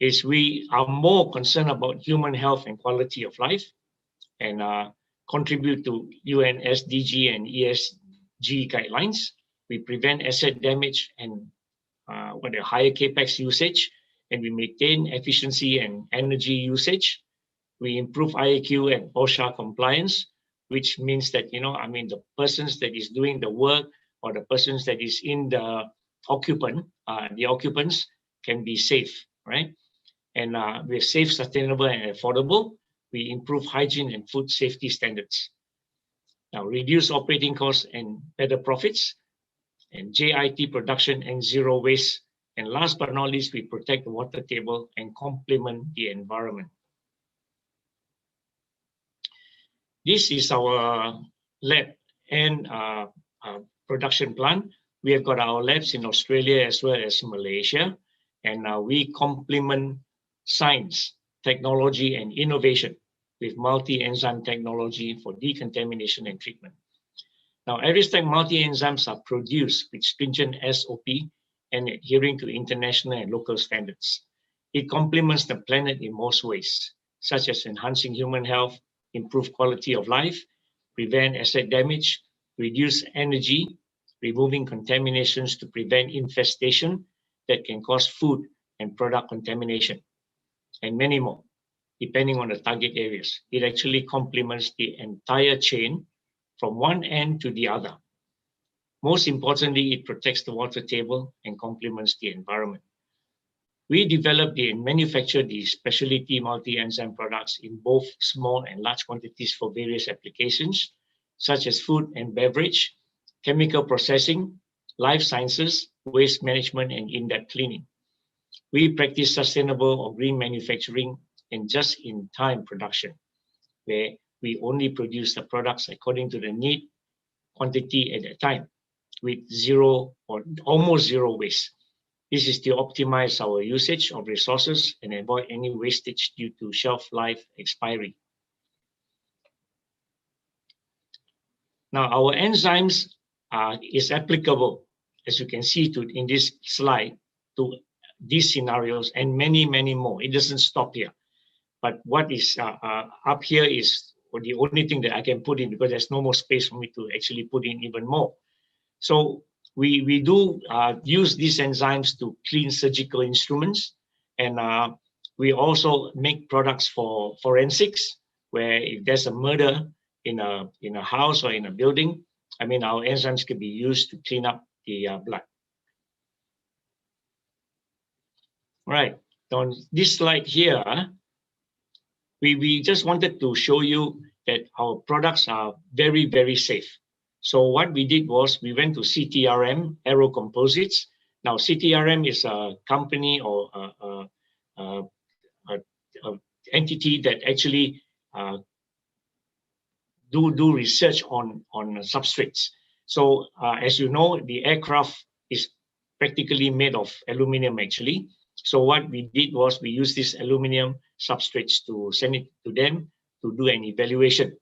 is we are more concerned about human health and quality of life, and contribute to UN SDG and ESG guidelines. We prevent asset damage and higher capex usage, and we maintain efficiency and energy usage. We improve IAQ and OSHA compliance, which means that the persons that is doing the work or the persons that is in the occupant, the occupants can be safe, right? And we're safe, sustainable, and affordable. We improve hygiene and food safety standards. Now, reduce operating costs and better profits, and JIT production and zero waste. And last but not least, we protect the water table and complement the environment. This is our lab and production plant. We have got our labs in Australia as well as Malaysia, and we complement science, technology, and innovation with multi-enzyme technology for decontamination and treatment. Now, Aerostech multi-enzymes are produced with stringent SOP and adhering to international and local standards. It complements the planet in most ways, such as enhancing human health, improve quality of life, prevent asset damage, reduce energy, removing contaminations to prevent infestation that can cause food and product contamination, and many more, depending on the target areas. It actually complements the entire chain from one end to the other. Most importantly, it protects the water table and complements the environment. We develop and manufacture these specialty multi-enzyme products in both small and large quantities for various applications, such as food and beverage, chemical processing, life sciences, waste management, and in-depth cleaning. We practice sustainable or green manufacturing and just-in-time production, where we only produce the products according to the need, quantity at a time, with zero or almost zero waste. This is to optimize our usage of resources and avoid any wastage due to shelf life expiry. Now, our enzymes is applicable, as you can see in this slide, to these scenarios and many, many more. It doesn't stop here. But what is up here is the only thing that I can put in, because there's no more space for me to actually put in even more. So we do use these enzymes to clean surgical instruments, and we also make products for forensics, where if there's a murder in a house or in a building, I mean, our enzymes can be used to clean up the blood. Right, on this slide here, we just wanted to show you that our products are very, very safe. So what we did was we went to CTRM, Aero Composites. Now, CTRM is a company or a entity that actually do research on substrates. So as you know, the aircraft is practically made of aluminum actually. So what we did was we used this aluminum substrates to send it to them to do an evaluation.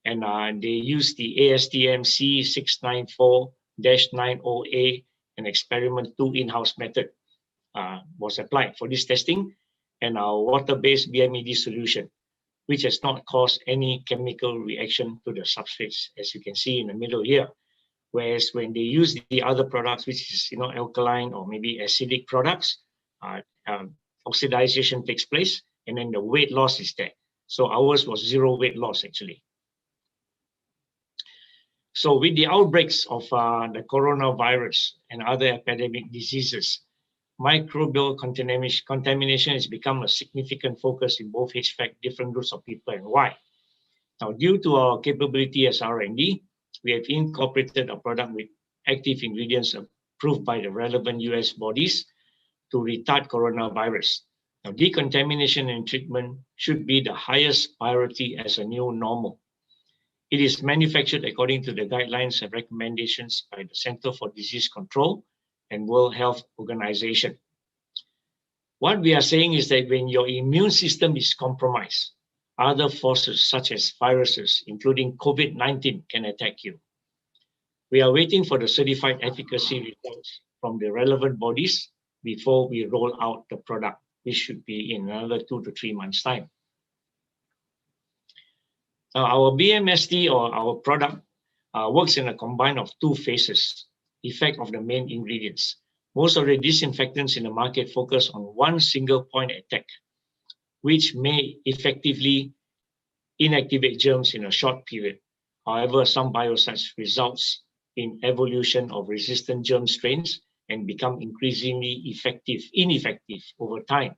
And they used the ASTM C694-90A, an experiment 2 in-house method was applied for this testing, and our water-based BMED solution, which has not caused any chemical reaction to the substrates, as you can see in the middle here. Whereas when they use the other products, which is alkaline or maybe acidic products, oxidization takes place, and then the weight loss is there. So ours was zero weight loss actually. So with the outbreaks of the coronavirus and other epidemic diseases, microbial contamination has become a significant focus in both HVAC, different groups of people, and why? Now, due to our capability as R&D, we have incorporated a product with active ingredients approved by the relevant US bodies to retard coronavirus. Now, decontamination and treatment should be the highest priority as a new normal. It is manufactured according to the guidelines and recommendations by the Center for Disease Control and World Health Organization. What we are saying is that when your immune system is compromised, other forces such as viruses, including COVID-19, can attack you. We are waiting for the certified efficacy results from the relevant bodies before we roll out the product, which should be in another 2 to 3 months' time. Our BMSD, or our product, works in a combine of 2 phases, effect of the main ingredients. Most of the disinfectants in the market focus on one single point attack, which may effectively inactivate germs in a short period. However, some biocides results in evolution of resistant germ strains and become increasingly ineffective over time.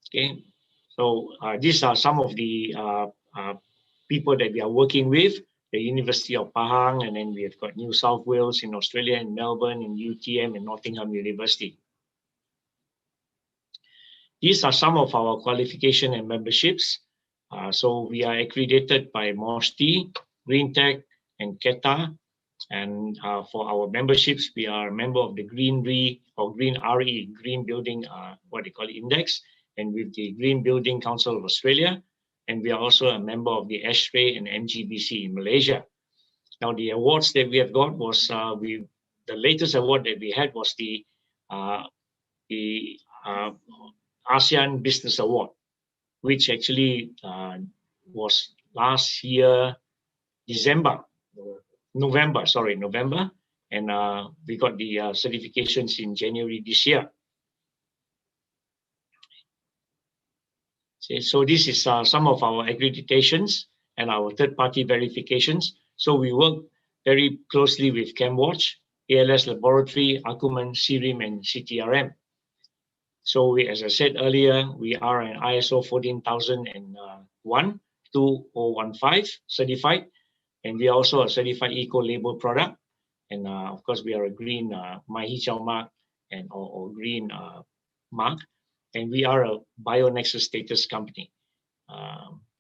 Okay, so these are some of the people that we are working with. The University of Pahang, and then we have got New South Wales in Australia, in Melbourne, in UTM, and Nottingham University. These are some of our qualification and memberships. So we are accredited by MOSTI, GreenTech, and KETA. And for our memberships, we are a member of the Green RE or Green RE, Green Building, what they call Index, and with the Green Building Council of Australia. And we are also a member of the ASHRAE and MGBC in Malaysia. Now, the awards that we have got was, the latest award that we had was the ASEAN Business Award, which actually was last year, November, and we got the certifications in January this year. So this is some of our accreditations and our third-party verifications. So we work very closely with ChemWatch, ALS Laboratory, Akumen, CRIM, and CTRM. So we, as I said earlier, we are an ISO 14001-2015 certified, and we are also a certified eco-label product. And of course, we are a green My Hijau mark and or green mark. And we are a BioNexus status company,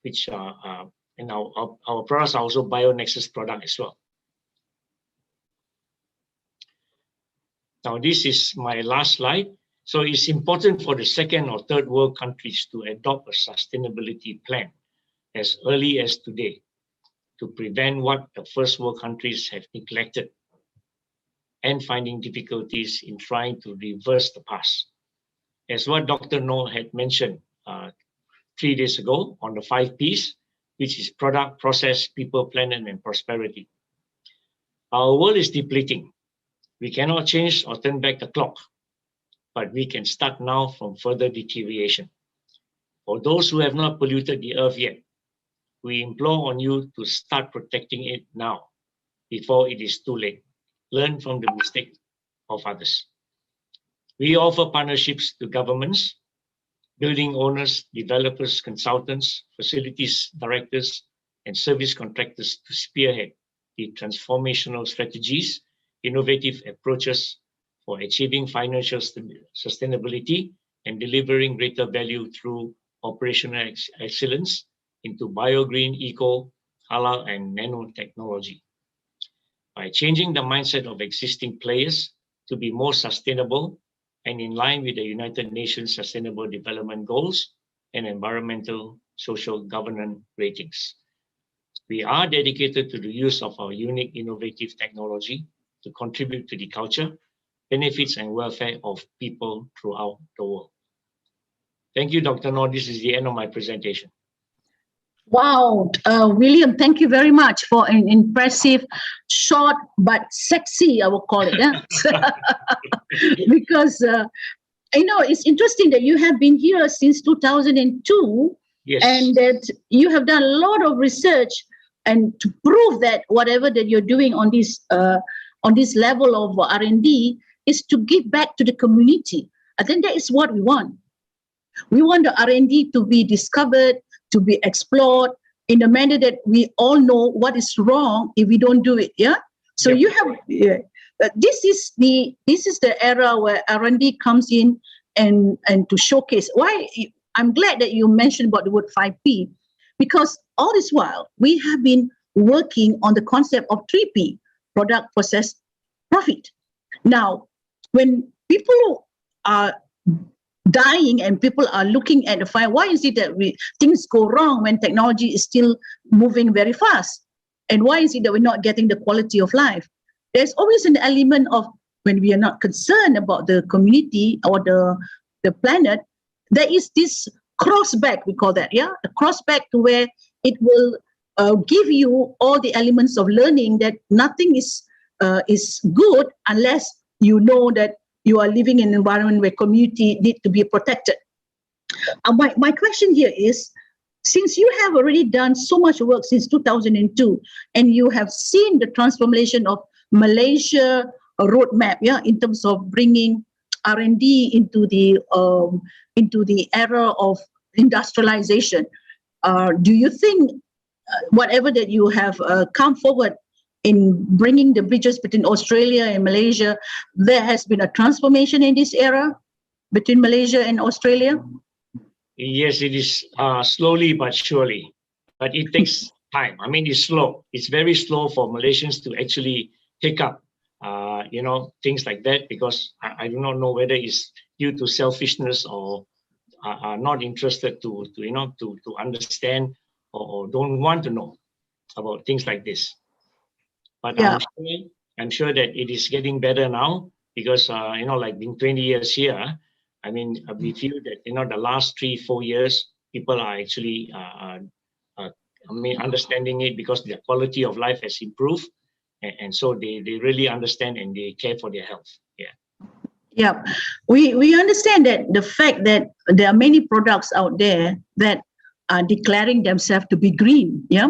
which and our products are also BioNexus product as well. Now, this is my last slide. So it's important for the second or third world countries to adopt a sustainability plan as early as today to prevent what the first world countries have neglected and finding difficulties in trying to reverse the past. As what Dr. Noel had mentioned 3 days ago on the 5 Ps, which is product, process, people, planet, and prosperity. Our world is depleting. We cannot change or turn back the clock, but we can start now from further deterioration. For those who have not polluted the earth yet, we implore on you to start protecting it now, before it is too late. Learn from the mistakes of others. We offer partnerships to governments, building owners, developers, consultants, facilities directors, and service contractors to spearhead the transformational strategies, innovative approaches for achieving financial sustainability and delivering greater value through operational excellence into bio-green, eco, halal, and nanotechnology. By changing the mindset of existing players to be more sustainable and in line with the United Nations Sustainable Development Goals and environmental social governance ratings. We are dedicated to the use of our unique innovative technology to contribute to the culture, benefits, and welfare of people throughout the world. Thank you, Dr. Noor. This is the end of my presentation. Wow, William, thank you very much for an impressive, short but sexy, I will call it, because it's interesting that you have been here since 2002, yes, and that you have done a lot of research and to prove that whatever that you're doing on this level of R&D is to give back to the community. I think that is what we want. We want the R&D to be discovered, to be explored in the manner that we all know what is wrong if we don't do it. Yeah. So yep. You have this is the era where R&D comes in and to showcase. Why I'm glad that you mentioned about the word 5P, because all this while we have been working on the concept of 3P: product, process, profit. Now, when people are dying and people are looking at the fire, why is it that things go wrong when technology is still moving very fast? And why is it that we're not getting the quality of life? There's always an element of when we are not concerned about the community or the planet, there is this crossback, we call that, yeah? A crossback to where it will give you all the elements of learning that nothing is good unless you know that you are living in an environment where community need to be protected. My question here is, since you have already done so much work since 2002, and you have seen the transformation of Malaysia, a roadmap, yeah, in terms of bringing R&D into the era of industrialization. Do you think whatever that you have come forward in bringing the bridges between Australia and Malaysia, there has been a transformation in this era between Malaysia and Australia? Yes, it is slowly but surely, but it takes time. I mean, it's slow. It's very slow for Malaysians to actually pick up, things like that, because I do not know whether it's due to selfishness or are not interested to understand or don't want to know about things like this. But Yeah. I'm sure that it is getting better now because like being 20 years here, I mean, we feel that the last 3-4 years people are actually understanding it because their quality of life has improved, and so they really understand and they care for their health. Yeah. Yeah, we understand that the fact that there are many products out there that are declaring themselves to be green. Yeah,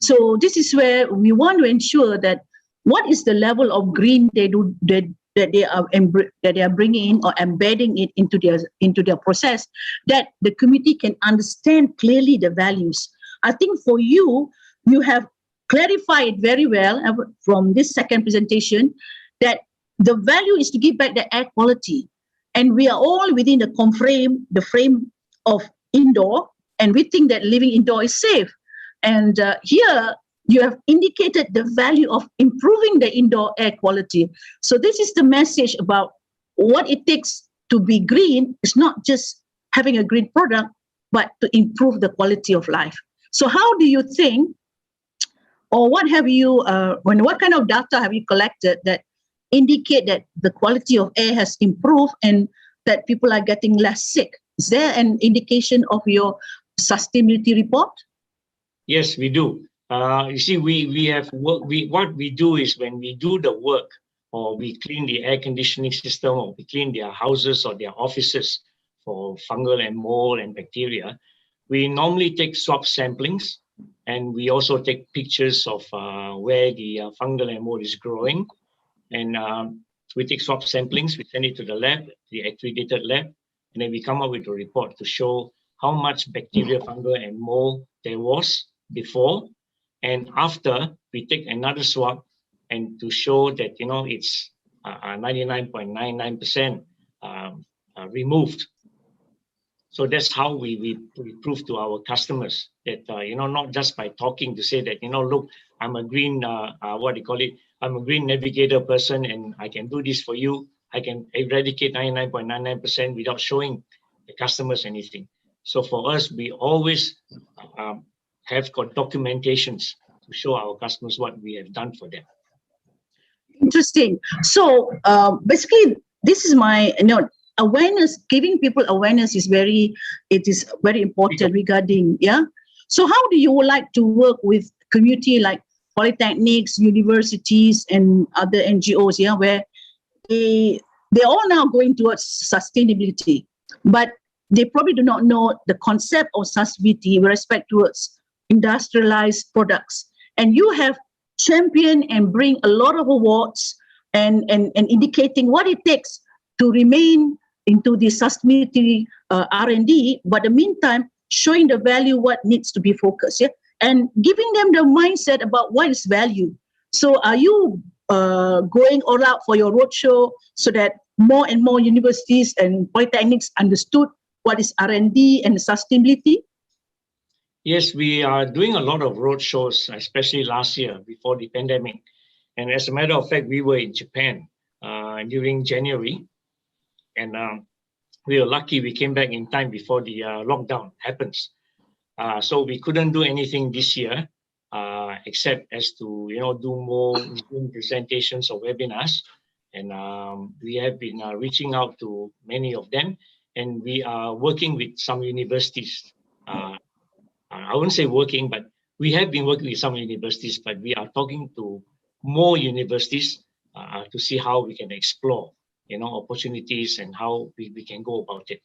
so this is where we want to ensure that what is the level of green they do that they are bringing in or embedding it into their process, that the community can understand clearly the values. I think for you have clarified very well from this second presentation that the value is to give back the air quality, and we are all within the frame of indoor, and we think that living indoor is safe. And here you have indicated the value of improving the indoor air quality. So this is the message about what it takes to be green. It's not just having a green product, but to improve the quality of life. So how do you think, or what have you, what kind of data have you collected that indicate that the quality of air has improved and that people are getting less sick? Is there an indication of your sustainability report? Yes, we do. You see, we have work. What we do is when we do the work, or we clean the air conditioning system, or we clean their houses or their offices for fungal and mold and bacteria, we normally take swab samplings, and we also take pictures of where the fungal and mold is growing, and we take swab samplings, we send it to the lab, the accredited lab, and then we come up with a report to show how much bacteria, fungal, and mold there was before and after. We take another swab and to show that it's 99.99% removed. So that's how we prove to our customers that not just by talking to say that look, I'm a green I'm a green navigator person and I can do this for you. I can eradicate 99.99% without showing the customers anything. So for us, we always have got documentations to show our customers what we have done for them. Interesting. So basically, this is my awareness. Giving people awareness is very important regarding So how do you like to work with community like polytechnics, universities, and other NGOs? Yeah, where they're all now going towards sustainability, but they probably do not know the concept of sustainability with respect towards industrialized products. And you have championed and bring a lot of awards and indicating what it takes to remain into the sustainability R&D, but in the meantime, showing the value, what needs to be focused, and giving them the mindset about what is value. So are you going all out for your roadshow so that more and more universities and polytechnics understood what is R&D and sustainability? Yes, we are doing a lot of road shows, especially last year before the pandemic. And as a matter of fact, we were in Japan during January. And we were lucky we came back in time before the lockdown happens. So we couldn't do anything this year except as to do more Zoom presentations or webinars. And we have been reaching out to many of them. And we are working with some universities. I wouldn't say working, but we have been working with some universities, but we are talking to more universities to see how we can explore, opportunities and how we can go about it.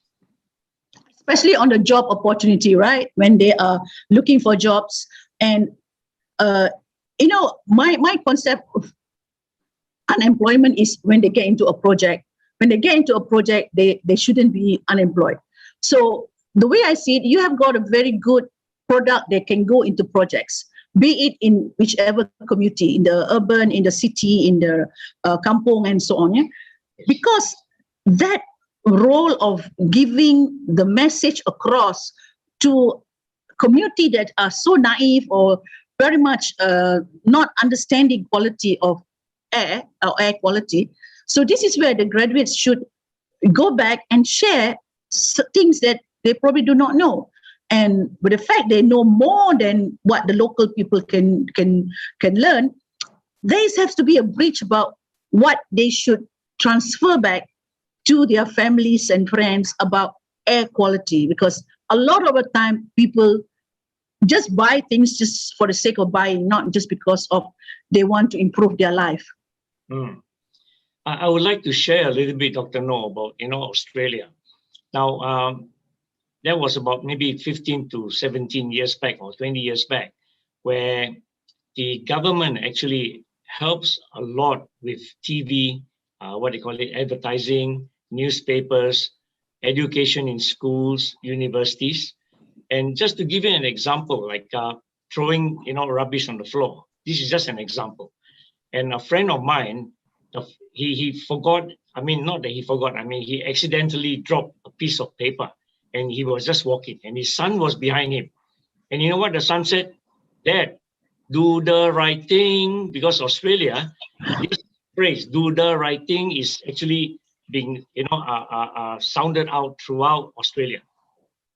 Especially on the job opportunity, right? When they are looking for jobs. And, my concept unemployment is when they get into a project. When they get into a project, they shouldn't be unemployed. So the way I see it, you have got a very good product that can go into projects, be it in whichever community, in the urban, in the city, in the kampong, and so on. Yeah? Because that role of giving the message across to community that are so naive or very much not understanding quality of air or air quality. So this is where the graduates should go back and share things that they probably do not know. And with the fact they know more than what the local people can learn, there has to be a bridge about what they should transfer back to their families and friends about air quality. Because a lot of the time people just buy things just for the sake of buying, not just because of they want to improve their life. I would like to share a little bit, Dr. No, about Australia. Now, that was about maybe 15 to 17 years back or 20 years back, where the government actually helps a lot with TV, advertising, newspapers, education in schools, universities. And just to give you an example, like throwing rubbish on the floor. This is just an example. And a friend of mine, he forgot. I mean, not that he forgot. I mean, he accidentally dropped a piece of paper, and he was just walking, and his son was behind him. And you know what the son said? Dad, do the right thing. Because Australia, this phrase "do the right thing" is actually being sounded out throughout Australia,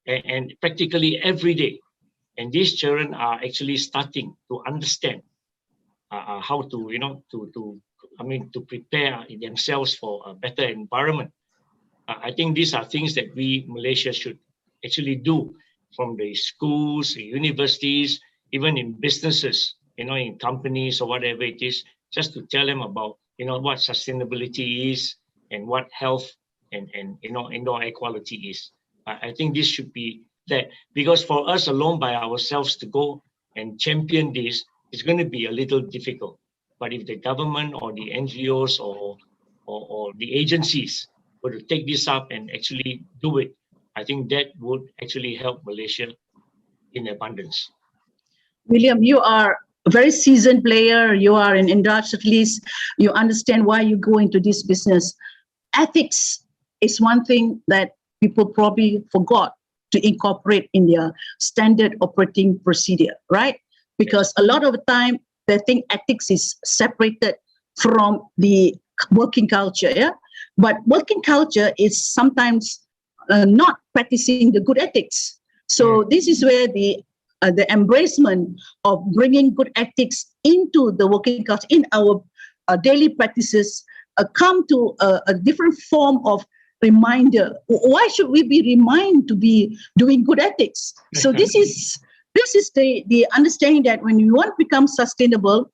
and practically every day. And these children are actually starting to understand how to to prepare themselves for a better environment. I think these are things that we Malaysia should actually do, from the schools, the universities, even in businesses, in companies or whatever it is, just to tell them about what sustainability is and what health and indoor air quality is. I think this should be there, because for us alone by ourselves to go and champion this is going to be a little difficult. But if the government or the NGOs or the agencies were to take this up and actually do it, I think that would actually help Malaysia in abundance. William, you are a very seasoned player. You are an industrialist. You understand why you go into this business. Ethics is one thing that people probably forgot to incorporate in their standard operating procedure, right? Because a lot of the time they think ethics is separated from the working culture, yeah? But working culture is sometimes not practicing the good ethics. So this is where the embracement of bringing good ethics into the working culture, in our daily practices, come to a different form of reminder. Why should we be reminded to be doing good ethics? So this is the understanding that when we want to become sustainable,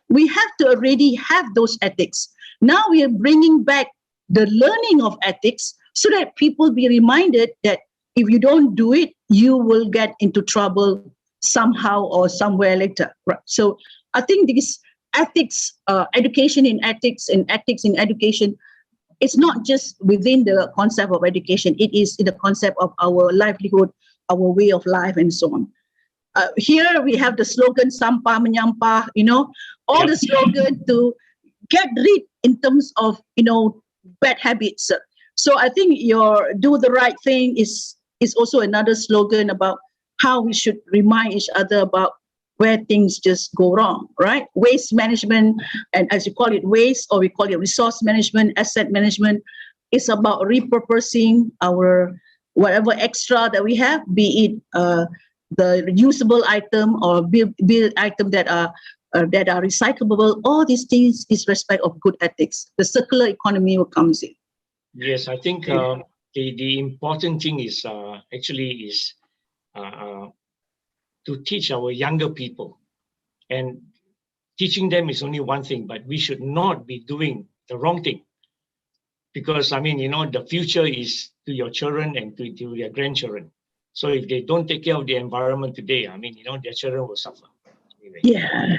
we have to already have those ethics. Now we are bringing back the learning of ethics so that people be reminded that if you don't do it, you will get into trouble somehow or somewhere later. Right? So I think this ethics, education in ethics and ethics in education, it's not just within the concept of education. It is in the concept of our livelihood, our way of life, and so on. Here we have the slogan "Sampah Menyampah," all the slogan to get rid in terms of bad habits. So I think your "Do the Right Thing" is also another slogan about how we should remind each other about where things just go wrong, right? Waste management, and as you call it waste, or we call it resource management, asset management, is about repurposing our whatever extra that we have, be it the reusable item or build item that are recyclable. All these things is respect of good ethics. The circular economy will comes in. Yes, I think the important thing is actually to teach our younger people, and teaching them is only one thing, but we should not be doing the wrong thing, because the future is to your children and to their grandchildren. So if they don't take care of the environment today, their children will suffer. anyway. Yeah,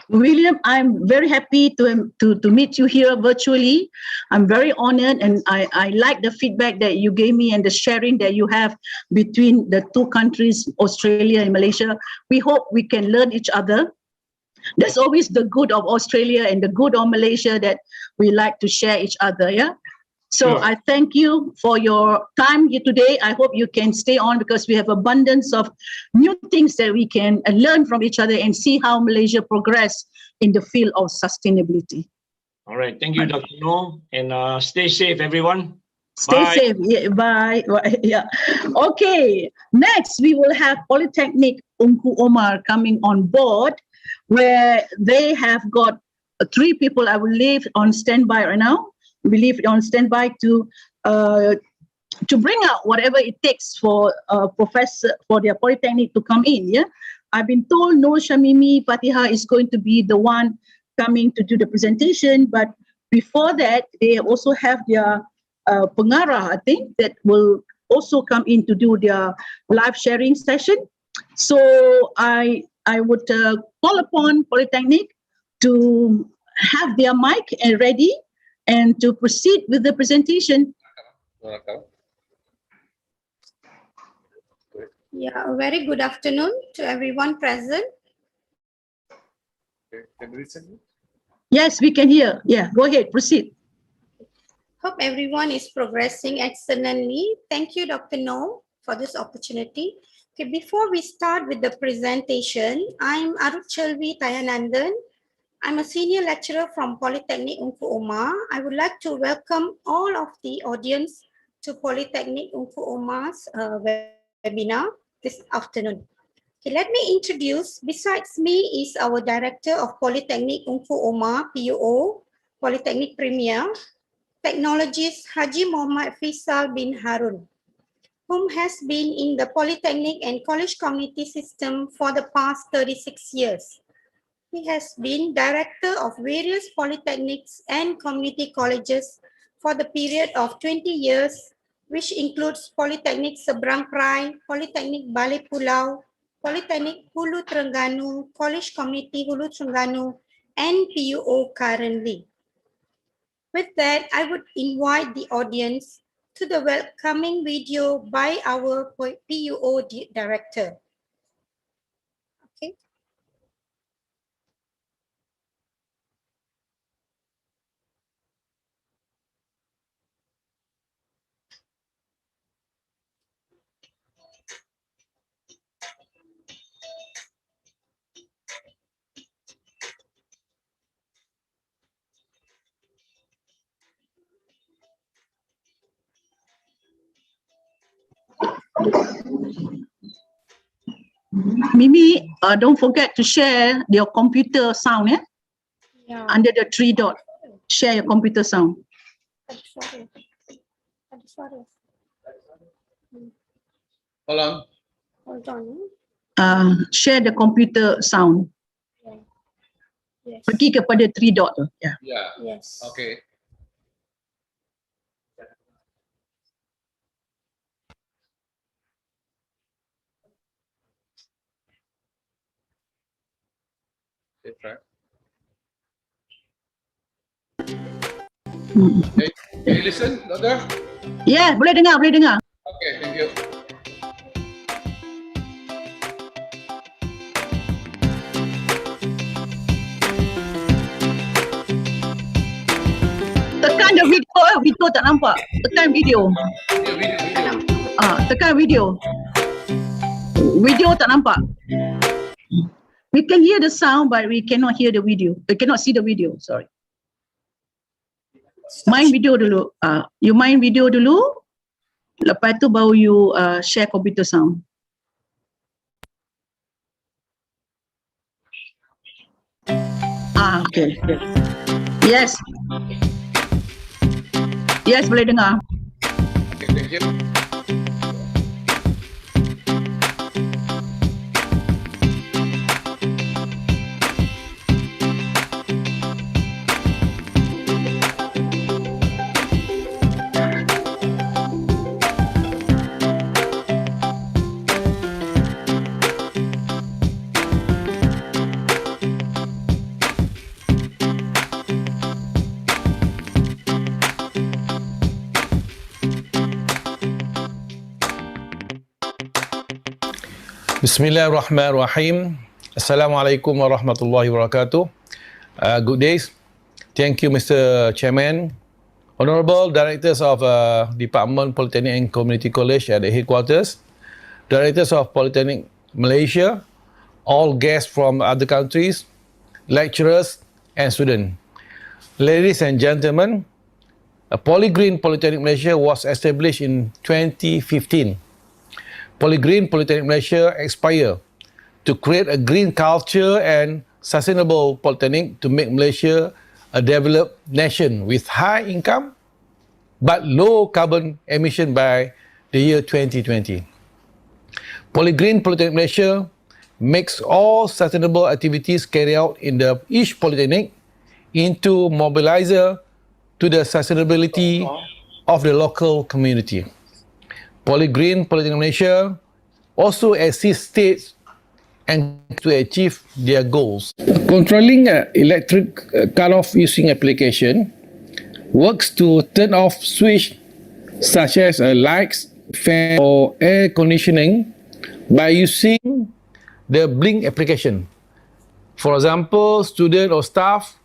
William, I'm very happy to meet you here virtually. I'm very honored, and I like the feedback that you gave me and the sharing that you have between the two countries, Australia and Malaysia. We hope we can learn each other. That's always the good of Australia and the good of Malaysia, that we like to share each other. Yeah. So Sure. I thank you for your time here today. I hope you can stay on, because we have abundance of new things that we can learn from each other and see how Malaysia progress in the field of sustainability. All right. Thank you, Dr. Noor, and stay safe, everyone. Stay Bye. safe. Yeah, bye. Yeah. Okay. Next, we will have Polytechnic Ungku Omar coming on board, where they have got 3 people, I will leave on standby right now. We leave on standby to bring out whatever it takes for professor for their polytechnic to come in. Yeah, I've been told Nur Shamimi Patiha is going to be the one coming to do the presentation, but before that, they also have their pengarah, I think, that will also come in to do their live sharing session. So I would call upon Polytechnic to have their mic ready and to proceed with the presentation. Yeah, a very good afternoon to everyone present. Can you listen? Yes, we can hear. Yeah, go ahead, proceed. Hope everyone is progressing excellently. Thank you, Dr. No, for this opportunity. Okay, before we start with the presentation, I'm Arut Chelvi Tayanandan. I'm a senior lecturer from Polytechnic Ungku Omar. I would like to welcome all of the audience to Polytechnic Ungku Omar's webinar this afternoon. Okay, let me introduce, besides me is our Director of Polytechnic Ungku Omar, PUO, Polytechnic Premier, Technologist Haji Muhammad Faisal bin Harun, whom has been in the Polytechnic and College Community System for the past 36 years. He has been director of various polytechnics and community colleges for the period of 20 years, which includes Polytechnic Seberang Perai, Polytechnic Balai Pulau, Polytechnic Hulu Terengganu, College Community Hulu Terengganu, and PUO currently. With that, I would invite the audience to the welcoming video by our PUO director. Okay. Mimi, don't forget to share your computer sound, yeah? Yeah. Under the 3 dot. Share your computer sound. Sorry. Hold on. Hold on. Share the computer sound. Yes. Pergi kepada 3 dot tu. Yeah. Yeah. Yes. Okay. Okay, try. Okay. Can you listen, Doctor? Yeah, boleh dengar, boleh dengar. Okay, thank you. Tekan the video, video tak nampak. Tekan video. Video. Tekan video. Video tak nampak. We can hear the sound, but we cannot hear the video. We cannot see the video, sorry. Main video dulu. You main video dulu. Lepas tu baru you share computer sound. Okay. Yes. Yes, boleh dengar. Okay, thank you. Bismillahirrahmanirrahim. Assalamualaikum warahmatullahi wabarakatuh. Good days. Thank you, Mr. Chairman. Honorable Directors of Department Polytechnic and Community College at the headquarters, Directors of Polytechnic Malaysia, all guests from other countries, lecturers and students. Ladies and gentlemen, Polygreen Polytechnic Malaysia was established in 2015. Polygreen Polytechnic Malaysia aspire to create a green culture and sustainable polytechnic to make Malaysia a developed nation with high income but low carbon emission by the year 2020. Polygreen Polytechnic Malaysia makes all sustainable activities carried out in each polytechnic into mobilizer to the sustainability of the local community. Polygreen Polytechnic Malaysia also assists states and to achieve their goals. Controlling electric cut-off using application works to turn off switch such as lights, fan or air conditioning by using the blink application. For example, student or staff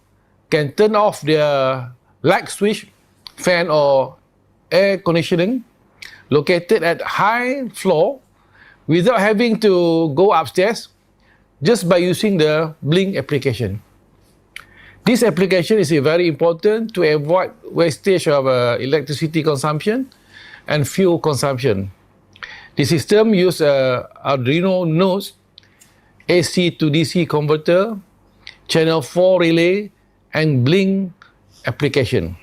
can turn off their light switch, fan or air conditioning located at high floor without having to go upstairs just by using the blink application. This application is very important to avoid wastage of electricity consumption and fuel consumption. The system uses Arduino nodes, AC to DC converter, channel 4 relay and blink application.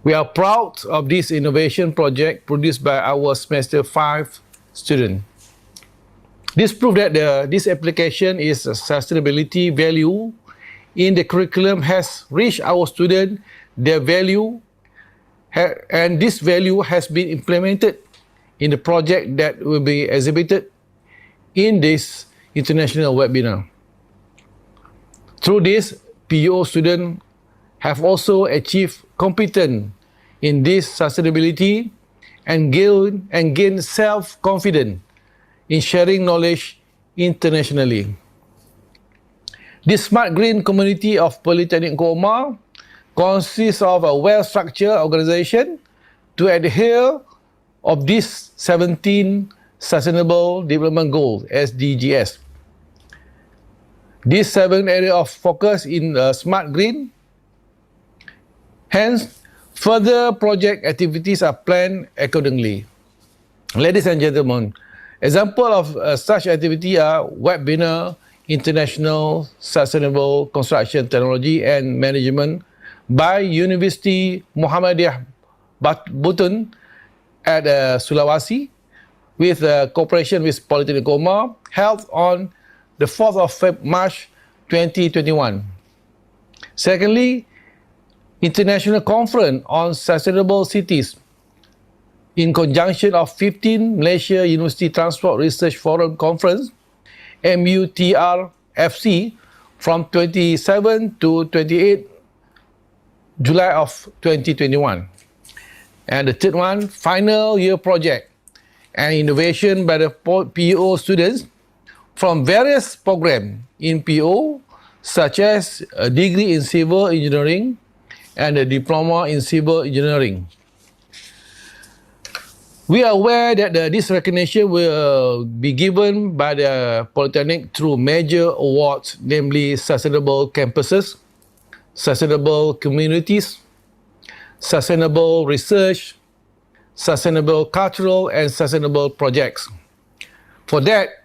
We are proud of this innovation project produced by our semester 5 students. This proves that this application is a sustainability value in the curriculum has reached our students their value and this value has been implemented in the project that will be exhibited in this international webinar. Through this, PO students have also achieved competence in this sustainability and gain self-confidence in sharing knowledge internationally. This smart green community of Polytechnic Koma consists of a well-structured organization to adhere of these 17 Sustainable Development Goals, SDGs. These 7 areas of focus in smart green. Hence, further project activities are planned accordingly. Ladies and gentlemen, example of such activity are webinar, International Sustainable Construction Technology and Management by University Muhammadiyah Buton at Sulawesi with cooperation with Polytechnic Koma held on the 4th of March 2021. Secondly, International Conference on Sustainable Cities in conjunction of 15 Malaysia University Transport Research Forum Conference, MUTRFC, from 27 to 28 July of 2021. And the third one, final year project and innovation by the PO students from various programs in PO, such as a degree in civil engineering and a diploma in civil engineering. We are aware that this recognition will be given by the Polytechnic through major awards, namely Sustainable Campuses, Sustainable Communities, Sustainable Research, Sustainable Cultural and Sustainable Projects. For that,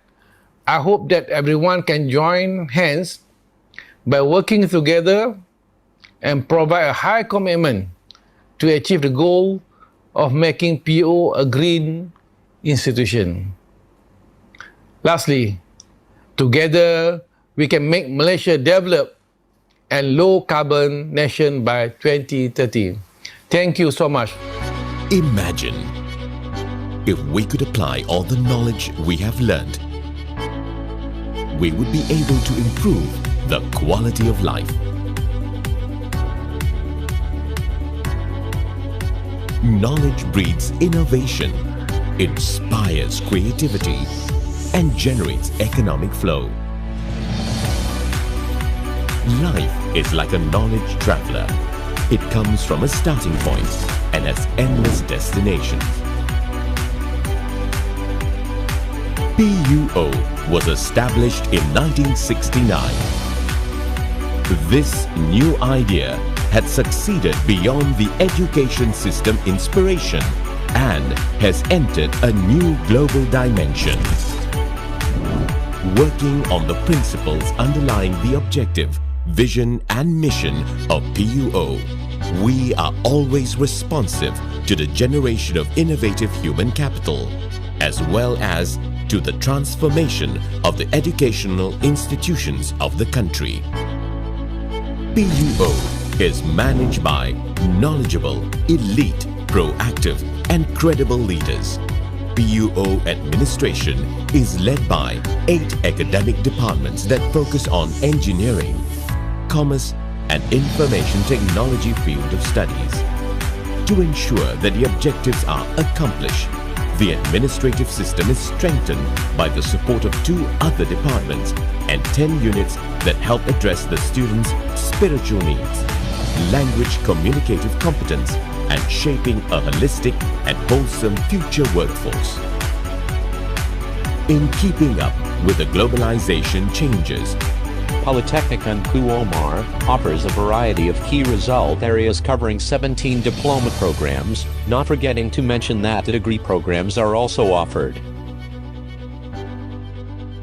I hope that everyone can join hands by working together and provide a high commitment to achieve the goal of making PO a green institution. Lastly, together we can make Malaysia developed and low carbon nation by 2030. Thank you so much. Imagine if we could apply all the knowledge we have learned, we would be able to improve the quality of life. Knowledge breeds innovation, inspires creativity, and generates economic flow. Life is like a knowledge traveler. It comes from a starting point and has endless destinations. PUO was established in 1969. This new idea had succeeded beyond the education system inspiration and has entered a new global dimension. Working on the principles underlying the objective, vision and mission of PUO, we are always responsive to the generation of innovative human capital, as well as to the transformation of the educational institutions of the country. PUO is managed by knowledgeable, elite, proactive and credible leaders. PUO administration is led by 8 academic departments that focus on engineering, commerce and information technology field of studies. To ensure that the objectives are accomplished, the administrative system is strengthened by the support of 2 other departments and 10 units that help address the students' spiritual needs, language communicative competence, and shaping a holistic and wholesome future workforce. In keeping up with the globalization changes, Polytechnic Engku Omar offers a variety of key result areas covering 17 diploma programs, not forgetting to mention that the degree programs are also offered.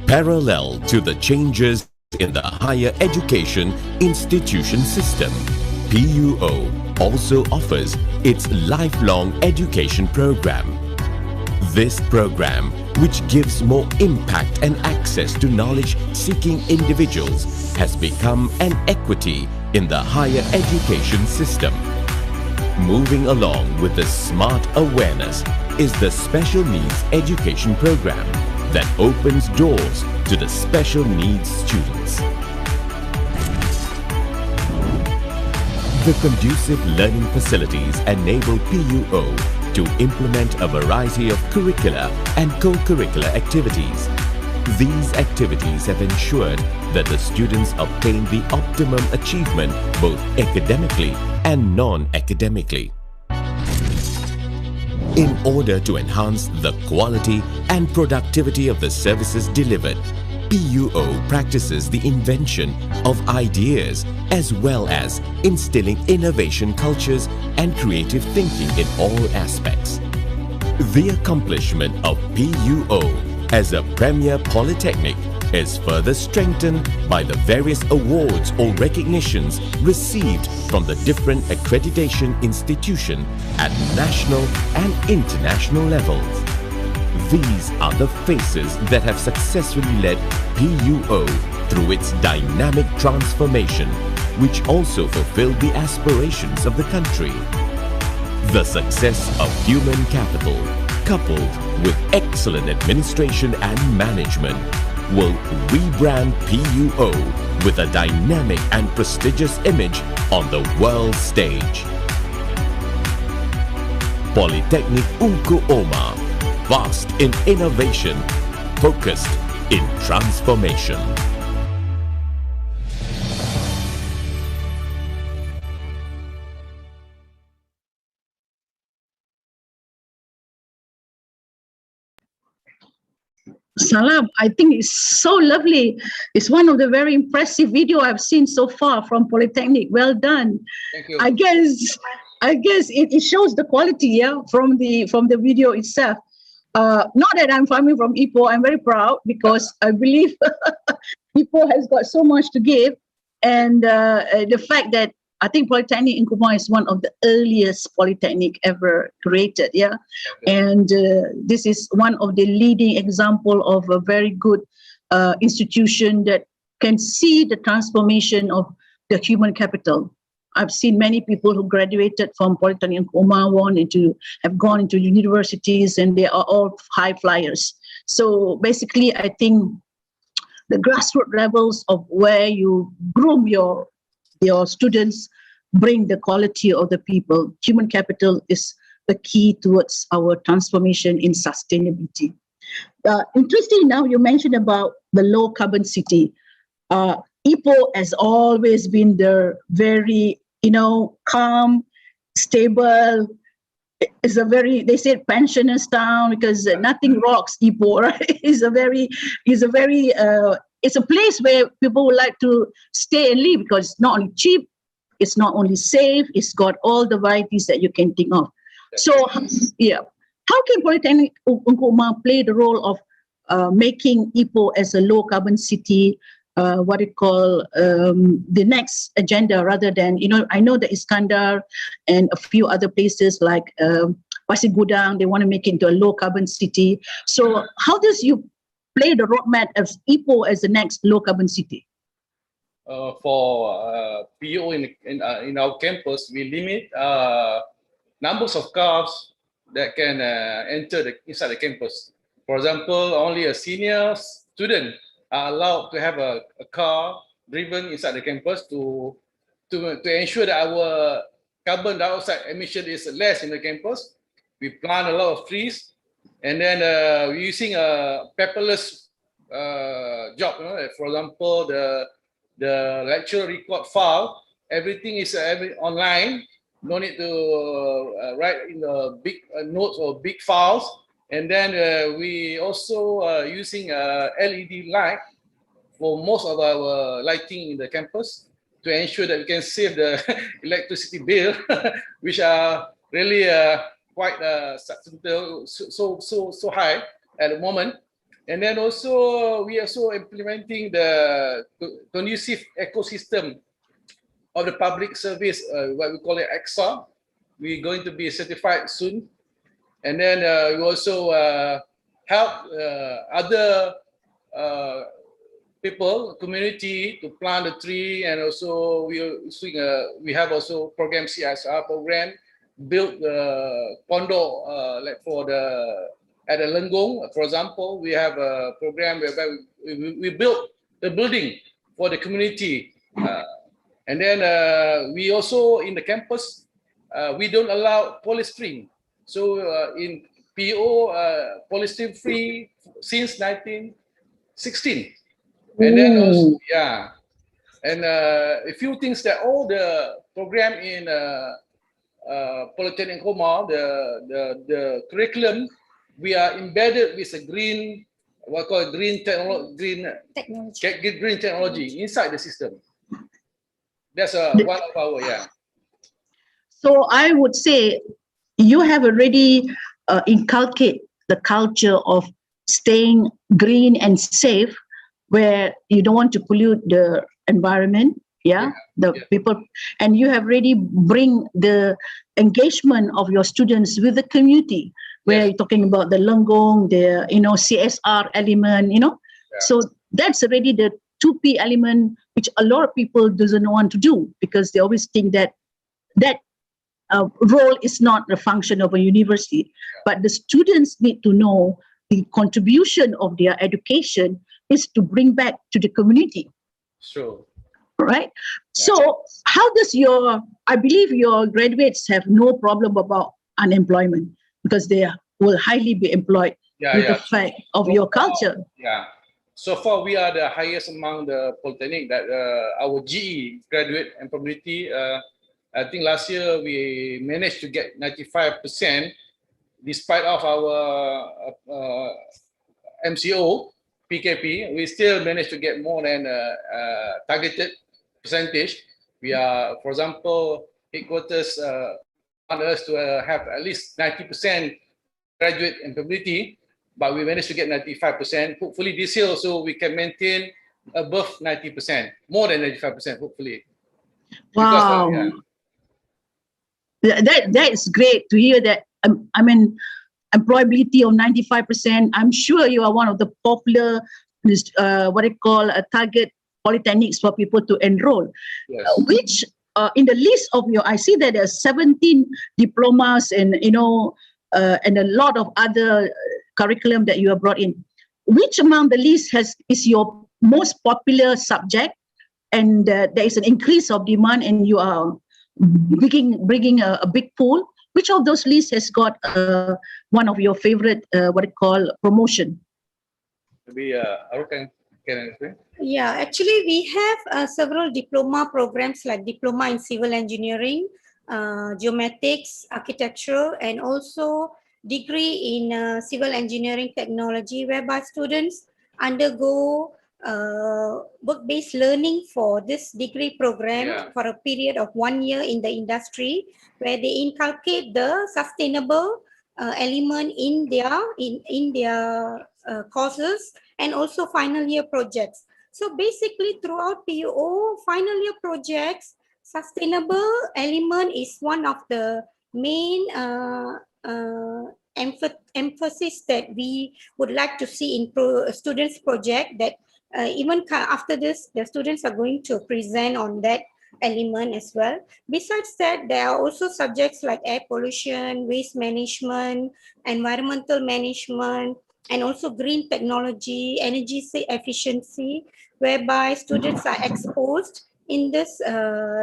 Parallel to the changes in the higher education institution system, PUO also offers its lifelong education program. This program, which gives more impact and access to knowledge-seeking individuals, has become an equity in the higher education system. Moving along with the smart awareness is the special needs education program that opens doors to the special needs students. The conducive learning facilities enable PUO to implement a variety of curricular and co-curricular activities. These activities have ensured that the students obtain the optimum achievement both academically and non-academically. In order to enhance the quality and productivity of the services delivered, PUO practices the invention of ideas as well as instilling innovation cultures and creative thinking in all aspects. The accomplishment of PUO as a premier polytechnic is further strengthened by the various awards or recognitions received from the different accreditation institutions at national and international levels. These are the faces that have successfully led PUO through its dynamic transformation, which also fulfilled the aspirations of the country. The success of human capital, coupled with excellent administration and management, will rebrand PUO with a dynamic and prestigious image on the world stage. Polytechnic Engku Omar, vast in innovation, focused in transformation. Salam, I think it's so lovely. It's one of the very impressive video I've seen so far from Polytechnic. Well done. Thank you. I guess it shows the quality, yeah, from the video itself. Not that I'm coming from Ipoh, I'm very proud because I believe Ipoh has got so much to give, and the fact that I think Polytechnic in Kumar is one of the earliest polytechnic ever created, yeah, and this is one of the leading example of a very good institution that can see the transformation of the human capital. I've seen many people who graduated from Polytechnic in Kumar have gone into universities, and they are all high flyers. So basically, I think the grassroots levels of where you groom your students bring the quality of the people. Human capital is the key towards our transformation in sustainability. Interesting now you mentioned about the low carbon city. Ipoh has always been the very, calm, stable. It's a very, they say pensioners town because nothing rocks Ipoh, right? It's a place where people would like to stay and live because it's not only cheap, it's not only safe, it's got all the varieties that you can think of. So, yeah. How can Polytechnic Ungku Umar play the role of making Ipoh as a low carbon city, the next agenda rather than, I know the Iskandar and a few other places like Pasir Gudang, they want to make it into a low carbon city. So how does you play the roadmap as Ipoh as the next low carbon city? For PO in our campus, we limit numbers of cars that can enter inside the campus. For example, only a senior student are allowed to have a car driven inside the campus to ensure that our carbon dioxide emission is less in the campus. We plant a lot of trees, and then we're using a paperless job. For example, the lecture record file, everything is online. No need to write in the big notes or big files. And then we also using LED light for most of our lighting in the campus to ensure that we can save the electricity bill, which are really quite substantial, so high at the moment. And then also we are also implementing the conducive ecosystem of the public service, what we call it EXA. We're going to be certified soon. And then we also help other people, community to plant a tree, and also we have also program CSR program, build the condo like at the Lenggong, for example, we have a program whereby we built the building for the community. And then we also in the campus, we don't allow polystyrene. So in PO, polystyrene free since 1916. And then also, and a few things that all the program in Polytechnic Umar, the curriculum, we are embedded with a green, green technology inside the system. That's one of our, So I would say you have already inculcated the culture of staying green and safe, where you don't want to pollute the environment, people, and you have already bring the engagement of your students with the community, where you're talking about the Lenggong, the CSR element, So that's already the 2P element, which a lot of people doesn't want to do because they always think that role is not a function of a university, but the students need to know the contribution of their education is to bring back to the community. Sure. Right? So how does I believe your graduates have no problem about unemployment because they will highly be employed with the fact of your culture. So far, we are the highest among the polytechnic that our GE graduate employability. I think last year we managed to get 95%, despite of our MCO, PKP. We still managed to get more than targeted percentage. We are, for example, headquarters want us to have at least 90% graduate employability, but we managed to get 95%. Hopefully this year also we can maintain above 90%, more than 95%, hopefully. Wow. Because, that is great to hear that. I mean, employability of 95%. I'm sure you are one of the popular, target polytechnics for people to enroll. Yes. Which in the list of I see that there are 17 diplomas and and a lot of other curriculum that you have brought in. Which among the list is your most popular subject, and there is an increase of demand, and you are bringing a big pool? which of those lists has got one of your favorite, what I call promotion? Maybe Arul can explain. Yeah, actually we have several diploma programs like diploma in civil engineering, geomatics, architectural, and also degree in civil engineering technology, whereby students undergo work-based learning for this degree program for a period of 1 year in the industry, where they inculcate the sustainable element in their courses and also final year projects. So basically throughout PUO, final year projects, sustainable element is one of the main emphasis that we would like to see in students project, that even after this, the students are going to present on that element as well. Besides that, there are also subjects like air pollution, waste management, environmental management, and also green technology, energy efficiency, whereby students are exposed in this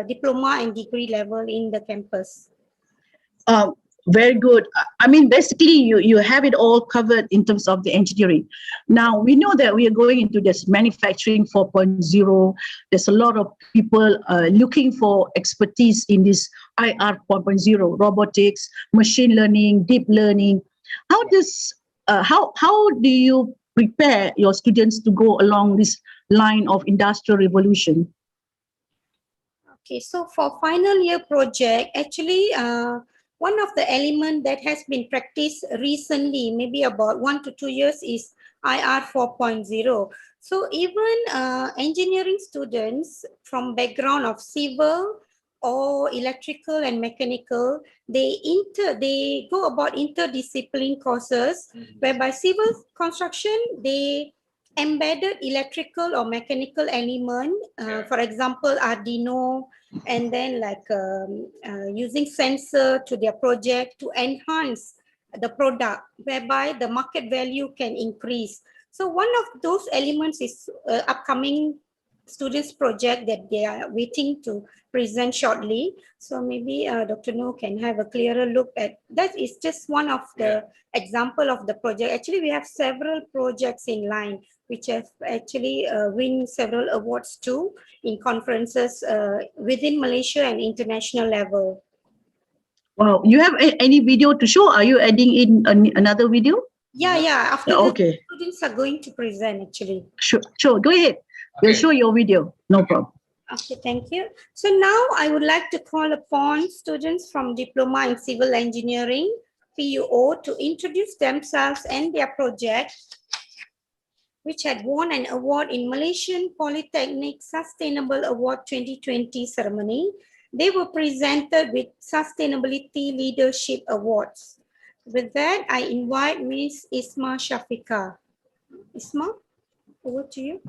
diploma and degree level in the campus. Very good. I mean, basically, you have it all covered in terms of the engineering. Now, we know that we are going into this manufacturing 4.0. There's a lot of people looking for expertise in this IR 4.0, robotics, machine learning, deep learning. How do you prepare your students to go along this line of industrial revolution? Okay, so for final year project, actually, one of the elements that has been practiced recently, maybe about 1 to 2 years, is IR 4.0. So even engineering students from background of civil or electrical and mechanical, they go about interdiscipline courses, whereby civil construction, they embedded electrical or mechanical element, for example, Arduino, and then like using sensor to their project to enhance the product, whereby the market value can increase. So one of those elements is upcoming students project that they are waiting to present shortly. So maybe Dr. No can have a clearer look at that. Is just one of the example of the project. Actually, we have several projects in line which have actually win several awards too in conferences within Malaysia and international level. Wow, you have any video to show? Are you adding in another video? Yeah. After okay. The students are going to present actually. Sure. Go ahead. We'll show your video. No problem. Okay, thank you. So now I would like to call upon students from Diploma in Civil Engineering, PUO, to introduce themselves and their project, which had won an award in Malaysian Polytechnic Sustainable Award 2020 ceremony. They were presented with Sustainability Leadership Awards. With that, I invite Ms. Isma Shafika. Isma, over to you.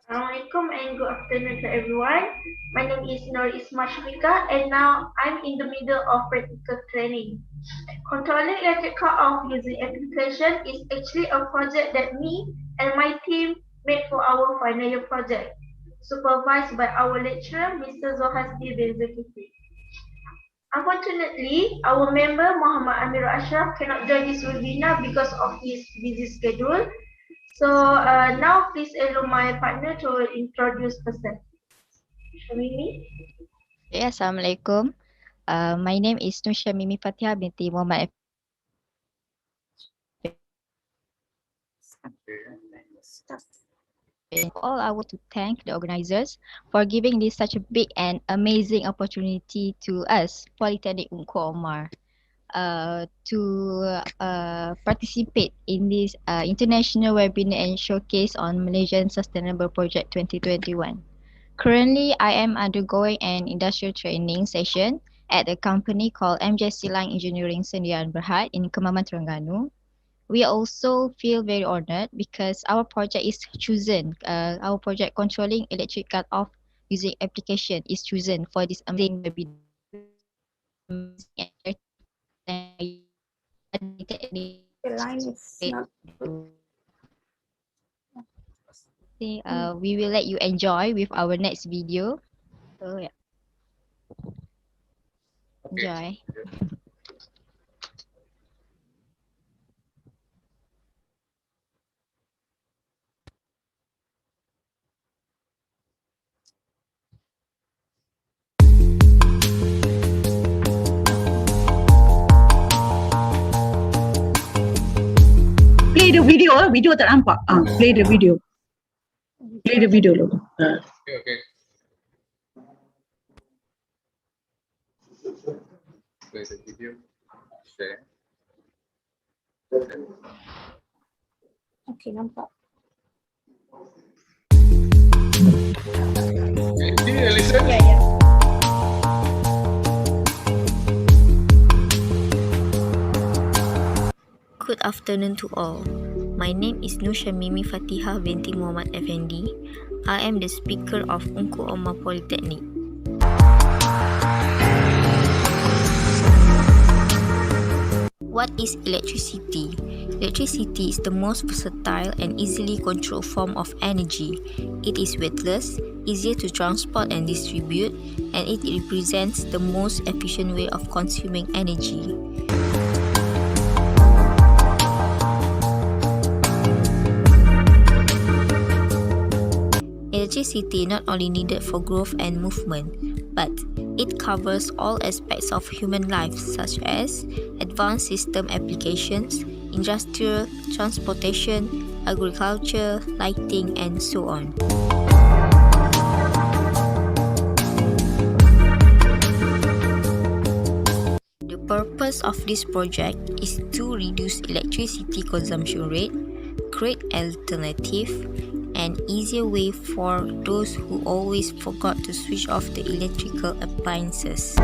Assalamualaikum and good afternoon to everyone. My name is Nur Isma Shafika and now I'm in the middle of practical training. Controlling electric car off using application is actually a project that me and my team made for our final year project, supervised by our lecturer, Mr. Zohasdi bin Zulkifli. Unfortunately, our member Muhammad Amir Ashraf cannot join this webinar because of his busy schedule. So now please allow my partner to introduce herself. Shamimi. Assalamualaikum. My name is Nusha Mimi Fatihah binti Muhammad. All I want to thank the organizers for giving this such a big and amazing opportunity to us, Polytechnic Ungku Omar, to participate in this international webinar and showcase on Malaysian Sustainable Project 2021. Currently, I am undergoing an industrial training session at a company called MJC Line Engineering Sdn Berhad in Kemaman, Terengganu. We also feel very honored because our project is chosen. Our project controlling electric cut off using application is chosen for this amazing webinar. The line is not good. We will let you enjoy with our next video. So yeah. Enjoy. video tak nampak. Play the video. Play the video dulu. Okay. Play the video. Share. Okay, nampak. Okay, did you listen? Yeah. Good afternoon to all. My name is Nusha Mimi Fatihah binti Muhammad Effendi. I am the speaker of Ungku Omar Polytechnic. What is electricity? Electricity is the most versatile and easily controlled form of energy. It is weightless, easier to transport and distribute, and it represents the most efficient way of consuming energy. Electricity not only needed for growth and movement, but it covers all aspects of human life such as advanced system applications, industrial, transportation, agriculture, lighting, and so on. The purpose of this project is to reduce electricity consumption rate, create alternative, an easier way for those who always forgot to switch off the electrical appliances.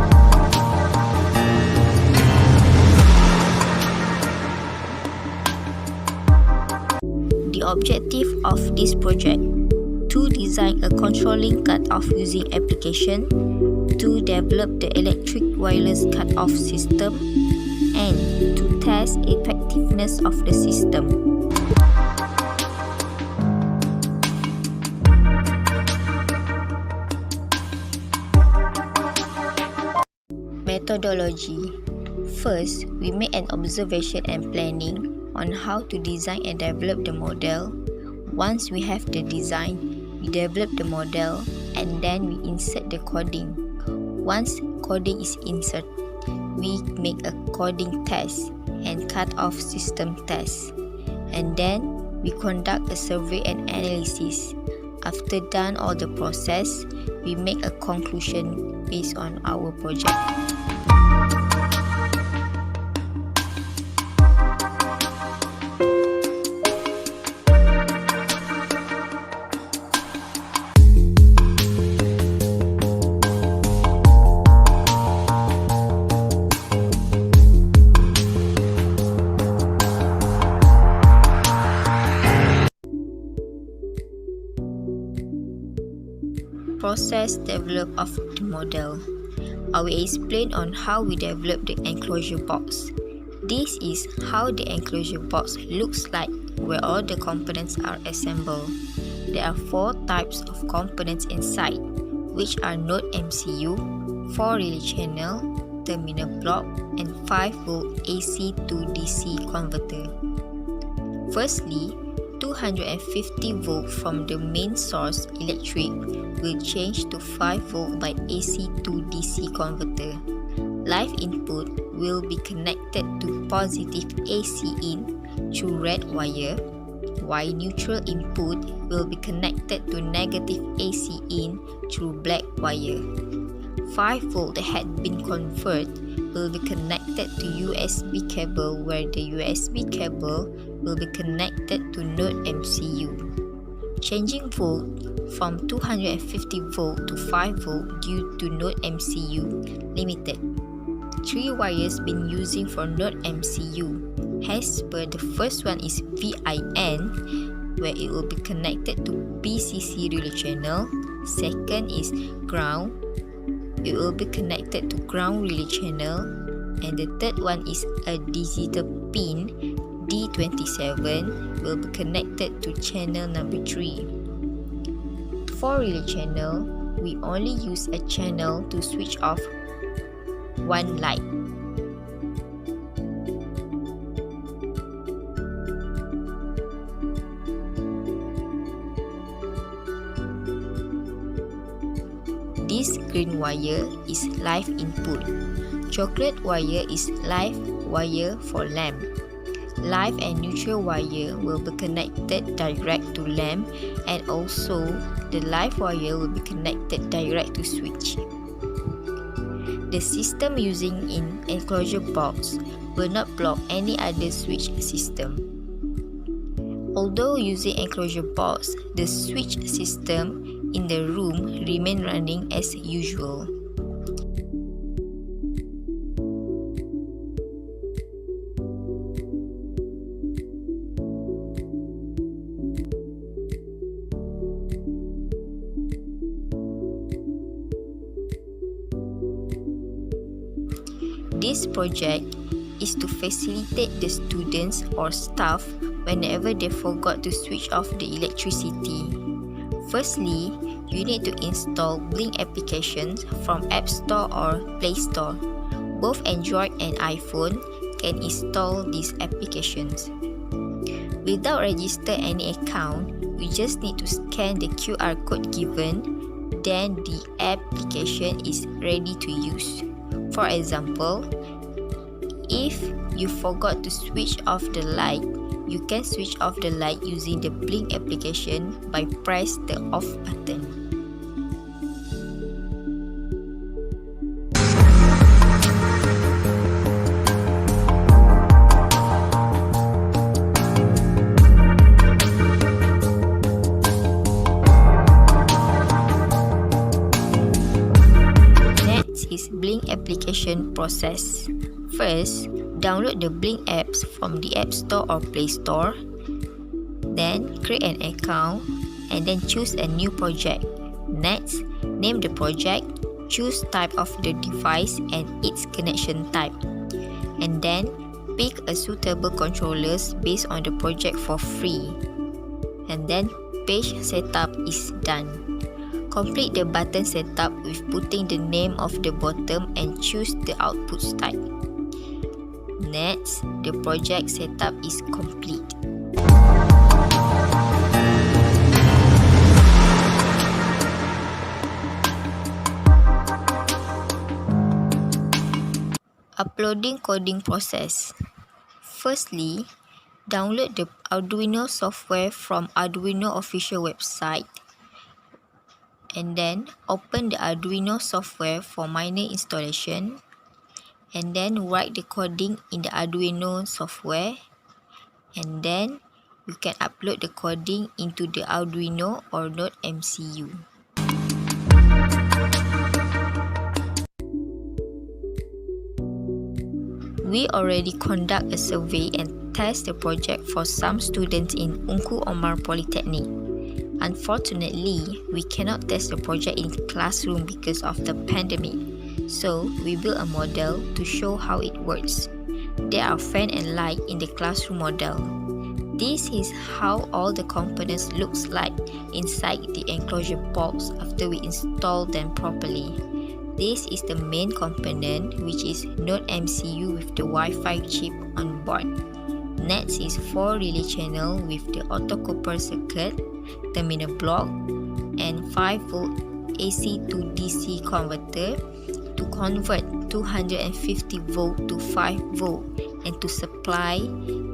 The objective of this project: to design a controlling cut-off using application, to develop the electric wireless cut-off system, and to test effectiveness of the system. Methodology. First, we make an observation and planning on how to design and develop the model. Once we have the design, we develop the model and then we insert the coding. Once coding is inserted, we make a coding test and cut-off system test. And then we conduct a survey and analysis. After done all the process, we make a conclusion based on our project. Process develop of the model. I will explain on how we develop the enclosure box. This is how the enclosure box looks like, where all the components are assembled. There are 4 types of components inside, which are node MCU, 4 relay channel, terminal block, and 5V AC to DC converter. Firstly, 250V from the main source electric will change to 5V by AC to DC converter. Live input will be connected to positive AC in through red wire, while neutral input will be connected to negative AC in through black wire. 5V that had been converted will be connected to USB cable, where the USB cable will be connected to node MCU. Changing volt from 250V to 5V due to node MCU limited. 3 wires been using for node MCU. As per the first one is VIN, where it will be connected to BCC relay channel. Second is ground. It will be connected to ground relay channel. And the third one is a digital pin D27 will be connected to channel number 3. For relay channel, we only use a channel to switch off one light. This green wire is live input. Chocolate wire is live wire for lamp. Live and neutral wire will be connected direct to lamp, and also the live wire will be connected direct to switch. The system using in enclosure box will not block any other switch system. Although using enclosure box, the switch system in the room remain running as usual. This project is to facilitate the students or staff whenever they forgot to switch off the electricity. Firstly, you need to install Blink applications from App Store or Play Store. Both Android and iPhone can install these applications. Without register any account, you just need to scan the QR code given, then the application is ready to use. For example, if you forgot to switch off the light, you can switch off the light using the Blink application by press the off button. Is Blink application process. First, download the Blink apps from the App Store or Play Store. Then, create an account and then choose a new project. Next, name the project, choose type of the device and its connection type. And then, pick a suitable controllers based on the project for free. And then, page setup is done. Complete the button setup with putting the name of the bottom and choose the output type. Next, the project setup is complete. Uploading coding process. Firstly, download the Arduino software from Arduino official website. And then open the Arduino software for minor installation, and then write the coding in the Arduino software, and then you can upload the coding into the Arduino or Node MCU. We already conduct a survey and test the project for some students in Ungku Omar Polytechnic. Unfortunately, we cannot test the project in classroom because of the pandemic, so we built a model to show how it works. There are fan and light in the classroom model. This is how all the components looks like inside the enclosure box after we install them properly. This is the main component, which is Node MCU with the Wi-Fi chip on board. Next is 4 relay channel with the autocopper circuit, terminal block, and 5V AC to DC converter to convert 250 volt to 5 volt and to supply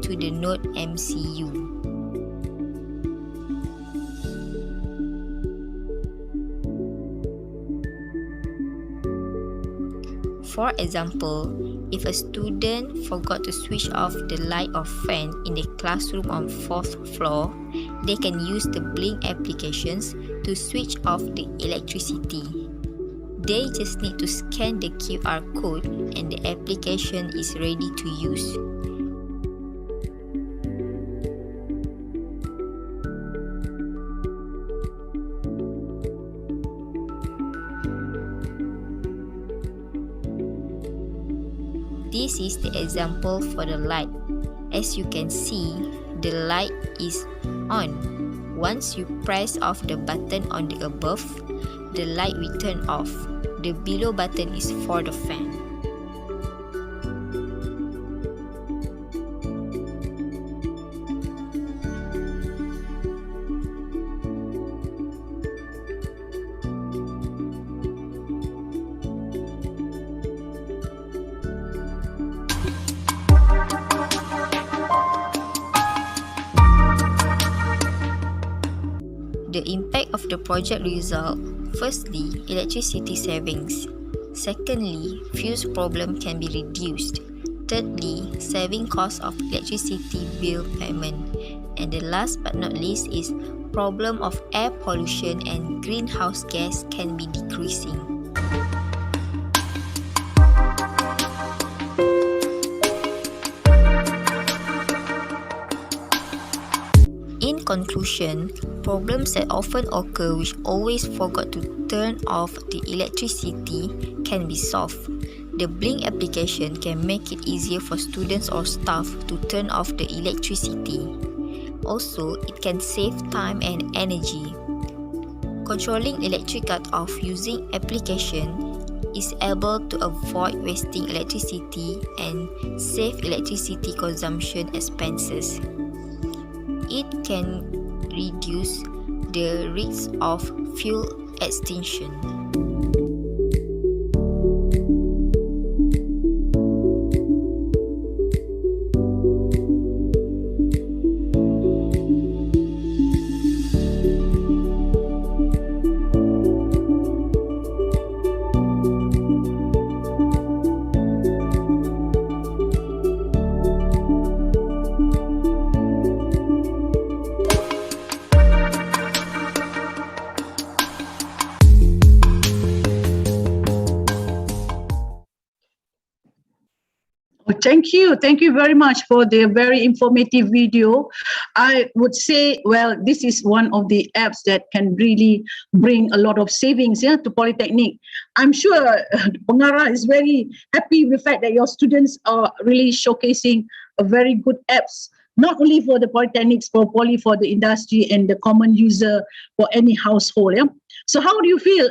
to the Node MCU. For example, if a student forgot to switch off the light or fan in the classroom on 4th floor, they can use the Blink applications to switch off the electricity. They just need to scan the QR code and the application is ready to use. This is the example for the light. As you can see, the light is on. Once you press off the button on the above, the light will turn off. The below button is for the fan. The impact of the project result: firstly, electricity savings. Secondly, fuse problem can be reduced. Thirdly, saving cost of electricity bill payment. And the last but not least is problem of air pollution and greenhouse gas can be decreasing. In conclusion, problems that often occur which always forgot to turn off the electricity can be solved. The Blink application can make it easier for students or staff to turn off the electricity. Also, it can save time and energy. Controlling electric cut-off using application is able to avoid wasting electricity and save electricity consumption expenses. It can reduce the risk of fuel extinction. Thank you. Thank you very much for the very informative video. I would say, well, this is one of the apps that can really bring a lot of savings to Polytechnic. I'm sure Pengarah is very happy with the fact that your students are really showcasing a very good apps, not only for the Polytechnics, for Poly, for the industry and the common user for any household. So how do you feel?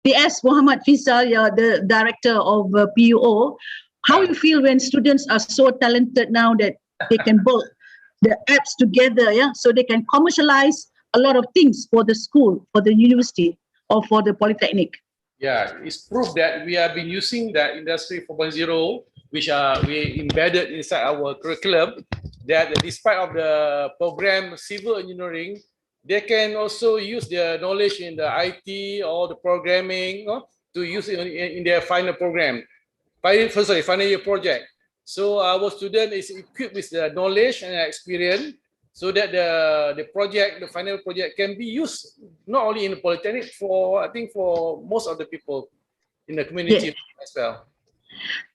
PS Muhammad Fizal, the director of PUO, how you feel when students are so talented now that they can build the apps together, so they can commercialize a lot of things for the school, for the university, or for the Polytechnic? Yeah, it's proof that we have been using the Industry 4.0, which we embedded inside our curriculum, that despite of the program civil engineering, they can also use their knowledge in the IT or the programming to use it in their final program. Final year project. So our student is equipped with the knowledge and experience so that the project, the final project can be used not only in the Polytechnic, I think for most of the people in the community as well.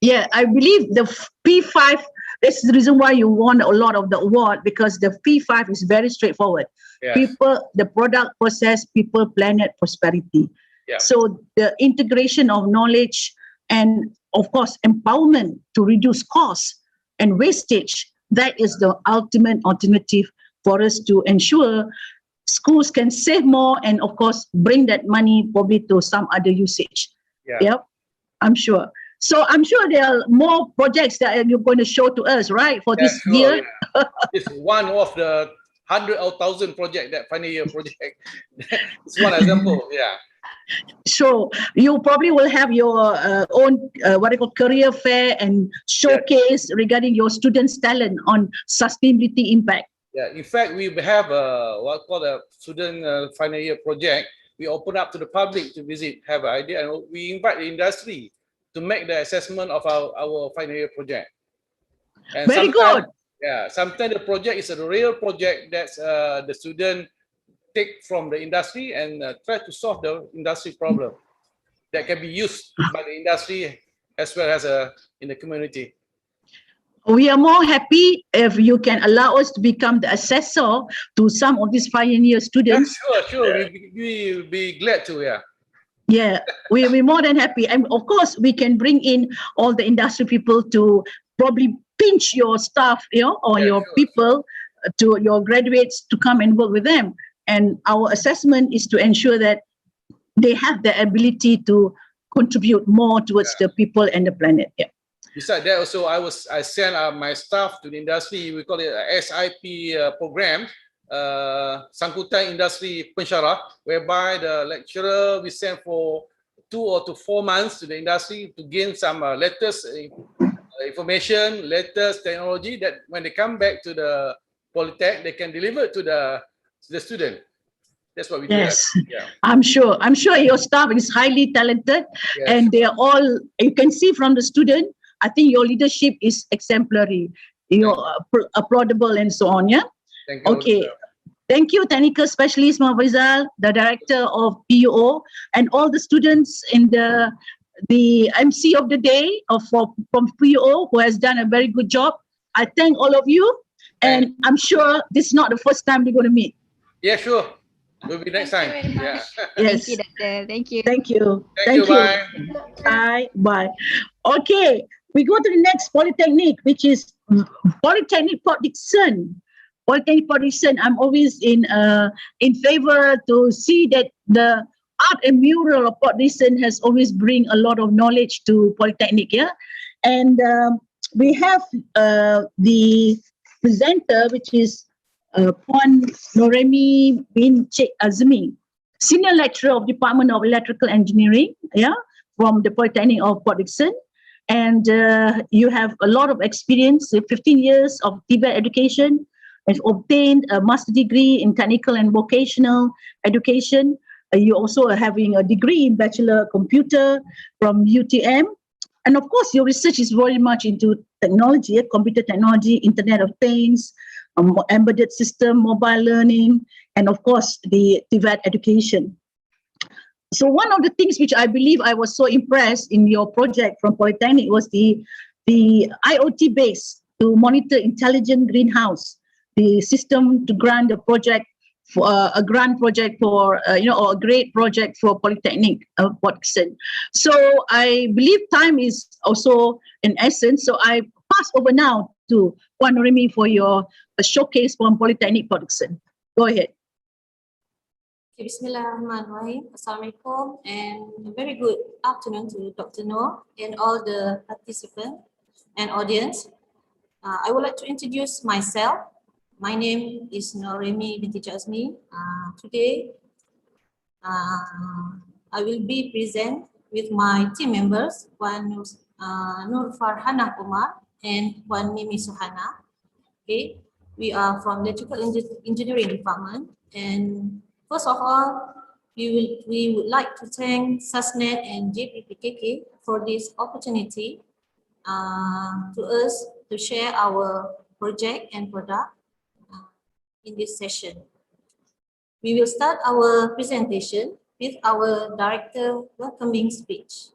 Yeah, I believe the P5, this is the reason why you won a lot of the award, because the P5 is very straightforward. Yes. People, the product, process, people, planet, prosperity. Yeah. So the integration of knowledge and of course empowerment to reduce costs and wastage, that is the ultimate alternative for us to ensure schools can save more and of course bring that money probably to some other usage. Yep, I'm sure. So I'm sure there are more projects that you're going to show to us, right, for this year? Yeah. It's one of the 100 or 1,000 project, that final year project. It's one example, yeah. So you probably will have your own career fair and showcase regarding your students' talent on sustainability impact. Yeah, in fact, we have what called a student final year project. We open up to the public to visit, have an idea, and we invite the industry to make the assessment of our final year project. And very good. Yeah, sometimes the project is a real project that's the student take from the industry and try to solve the industry problem that can be used by the industry as well as in the community. We are more happy if you can allow us to become the assessor to some of these pioneer students. Yeah, sure. We will be glad to, yeah. Yeah, we'll be more than happy. And of course, we can bring in all the industry people to probably pinch your staff, or your people, to your graduates to come and work with them. And our assessment is to ensure that they have the ability to contribute more towards the people and the planet. Yeah. Besides that, also I sent my staff to the industry. We call it a SIP program, Sangkutan Industry Pensyarah, whereby the lecturer we send for 2 or 4 months to the industry to gain some latest information, latest technology, that when they come back to the Polytech, they can deliver to the the student. That's what we do. Yes, Yeah. I'm sure. I'm sure your staff is highly talented, Yes. and they are all. You can see from the student. I think your leadership is exemplary. You're applaudable and so on. Yeah. Thank you. Okay. Thank you, Technical Specialist Muhammad Rizal, the Director of PUO, and all the students in the MC of the day from PUO who has done a very good job. I thank all of you, and I'm sure this is not the first time we're going to meet. Yeah, sure. Will be next time. Thank you very much. Yeah. Yes. Thank you, Doctor. Thank you. Thank you. Thank you. Bye. Bye. Bye. Okay, we go to the next polytechnic, which is Polytechnic Port Dickson. Polytechnic Port Dickson. I'm always in favor to see that the art and mural of Port Dickson has always bring a lot of knowledge to Polytechnic. Yeah, and we have the presenter, which is Puan Noremi bin Sheikh Azmi, Senior Lecturer of Department of Electrical Engineering, yeah, from the Polytechnic of Port Dickson. And you have a lot of experience, 15 years of TVET education, and obtained a master's degree in technical and vocational education. You also are having a degree in Bachelor Computer from UTM. And of course, your research is very much into technology, computer technology, Internet of Things, embedded system, mobile learning, and of course, the TVET education. So one of the things which I believe I was so impressed in your project from Polytechnic was the IoT base to monitor intelligent greenhouse, the system to grant a project for a grant project for or a great project for Polytechnic of Port Dickson. So I believe time is also an essence. So I pass over now to Puan Noremi for your showcase from Polytechnic Port Dickson. Go ahead. Okay, Bismillahirrahmanirrahim. Assalamualaikum and a very good afternoon to Dr. Noor and all the participants and audience. I would like to introduce myself. My name is Noremi binti Azmi. Today, I will be present with my team members, Puan Nur Farhana Umar and Puan Mimi Suhana. Okay, we are from Electrical Engineering Department, and first of all, we would like to thank SASNET and JPPKK for this opportunity to us to share our project and product in this session. We will start our presentation with our director welcoming speech.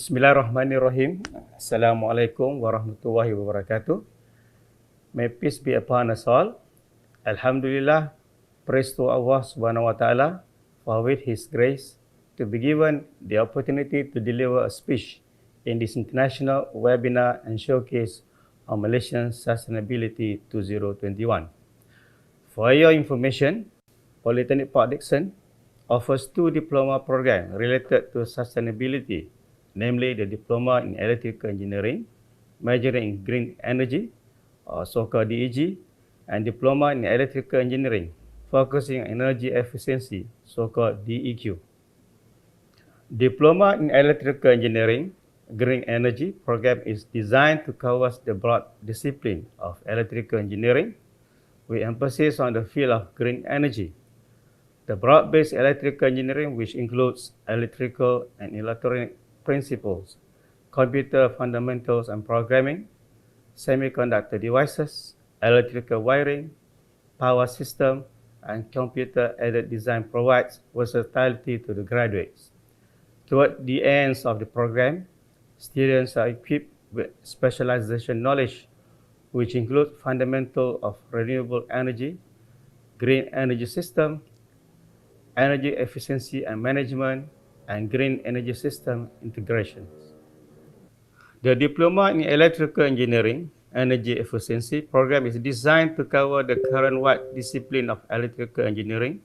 Bismillahirrahmanirrahim. Assalamualaikum warahmatullahi wabarakatuh. May peace be upon us all. Alhamdulillah, praise to Allah subhanahu wa ta'ala for with His grace to be given the opportunity to deliver a speech in this international webinar and showcase on Malaysian Sustainability 2021. For your information, Polytechnic Port Dickson offers two diploma programs related to sustainability, namely the Diploma in Electrical Engineering, majoring in Green Energy, or so-called DEG, and Diploma in Electrical Engineering, focusing on Energy Efficiency, so-called DEQ. Diploma in Electrical Engineering, Green Energy program is designed to cover the broad discipline of electrical engineering, with emphasis on the field of green energy. The broad-based electrical engineering, which includes electrical and electronic principles, computer fundamentals and programming, semiconductor devices, electrical wiring, power system, and computer-aided design, provides versatility to the graduates. Toward the ends of the program, students are equipped with specialization knowledge, which include fundamental of renewable energy, green energy system, energy efficiency and management, and green energy system integration. The Diploma in Electrical Engineering, Energy Efficiency program is designed to cover the current wide discipline of electrical engineering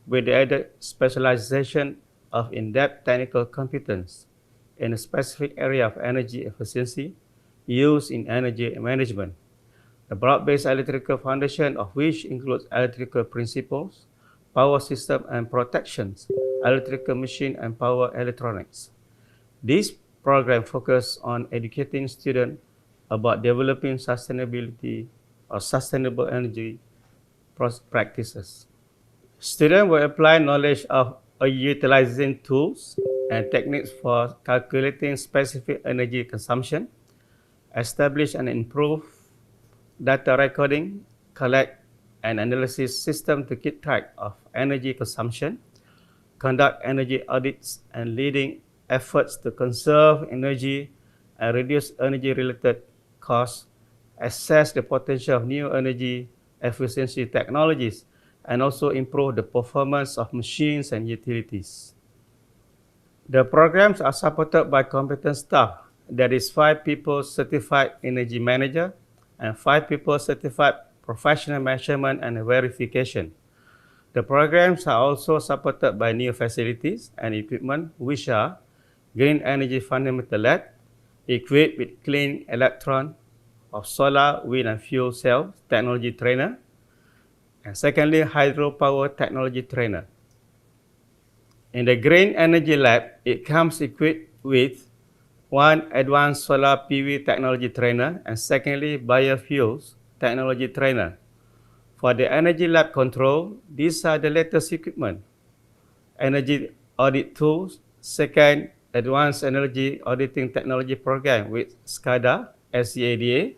with the added specialization of in-depth technical competence in a specific area of energy efficiency used in energy management. The broad-based electrical foundation of which includes electrical principles, power system and protections, electrical machine and power electronics. This program focuses on educating students about developing sustainability or sustainable energy practices. Students will apply knowledge of utilizing tools and techniques for calculating specific energy consumption, establish and improve data recording, collect and analysis system to keep track of energy consumption, conduct energy audits and leading efforts to conserve energy and reduce energy-related costs, assess the potential of new energy efficiency technologies, and also improve the performance of machines and utilities. The programs are supported by competent staff, that is 5 people certified energy manager and 5 people certified professional measurement and verification. The programs are also supported by new facilities and equipment, which are Green Energy Fundamental Lab, equipped with clean electron of solar, wind, and fuel cell technology trainer, and secondly, hydropower technology trainer. In the Green Energy Lab, it comes equipped with 1 advanced solar PV technology trainer, and secondly, biofuels technology trainer. For the Energy Lab control, these are the latest equipment: energy audit tools, second, advanced energy auditing technology program with SCADA, SCADA.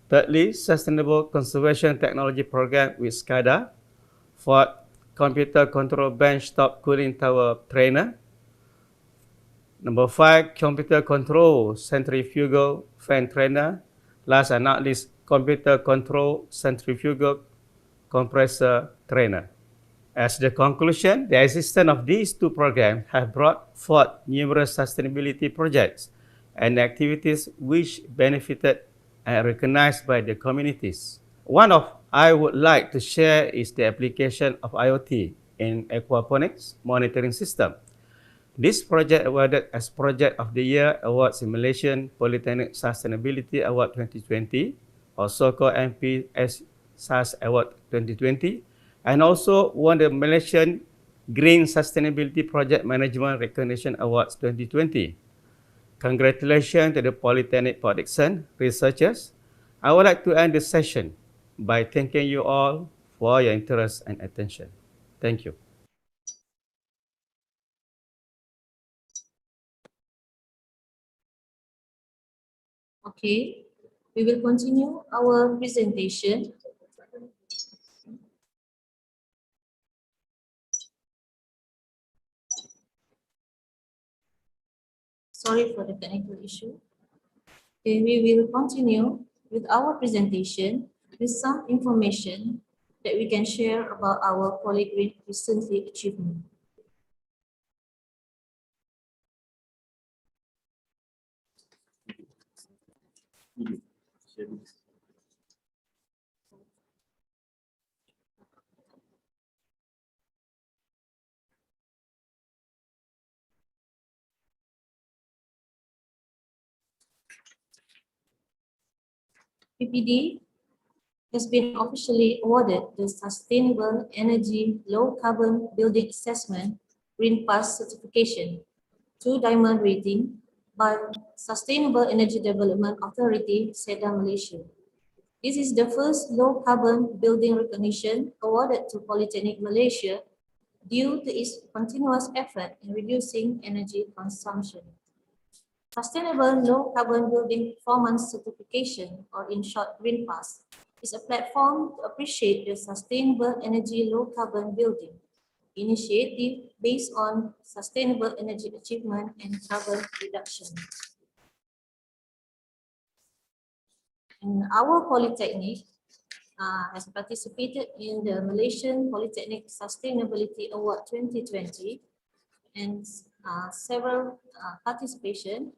Thirdly, sustainable conservation technology program with SCADA. Fourth, computer control benchtop cooling tower trainer. Number 5, computer control centrifugal fan trainer. Last and not least, computer control centrifugal compressor trainer. As the conclusion, the existence of these two programs have brought forth numerous sustainability projects and activities which benefited and recognized by the communities. One of I would like to share is the application of IoT in aquaponics monitoring system. This project awarded as Project of the Year Awards in Malaysian Polytechnic Sustainability Award 2020, or so-called MPS SAS Award 2020, and also won the Malaysian Green Sustainability Project Management Recognition Awards 2020. Congratulations to the Polytechnic Port Dickson researchers. I would like to end this session by thanking you all for your interest and attention. Thank you. Okay, we will continue our presentation. Sorry for the technical issue. Okay, we will continue with our presentation with some information that we can share about our Polygreen recently achievement. PPD has been officially awarded the Sustainable Energy Low Carbon Building Assessment Green Pass certification 2-diamond rating by Sustainable Energy Development Authority, SEDA Malaysia. This is the first low carbon building recognition awarded to Polytechnic Malaysia due to its continuous effort in reducing energy consumption. Sustainable Low Carbon Building Performance Certification, or in short Green Pass, is a platform to appreciate the sustainable energy low carbon building initiative based on sustainable energy achievement and carbon reduction. And our Polytechnic has participated in the Malaysian Polytechnic Sustainability Award 2020 and several participation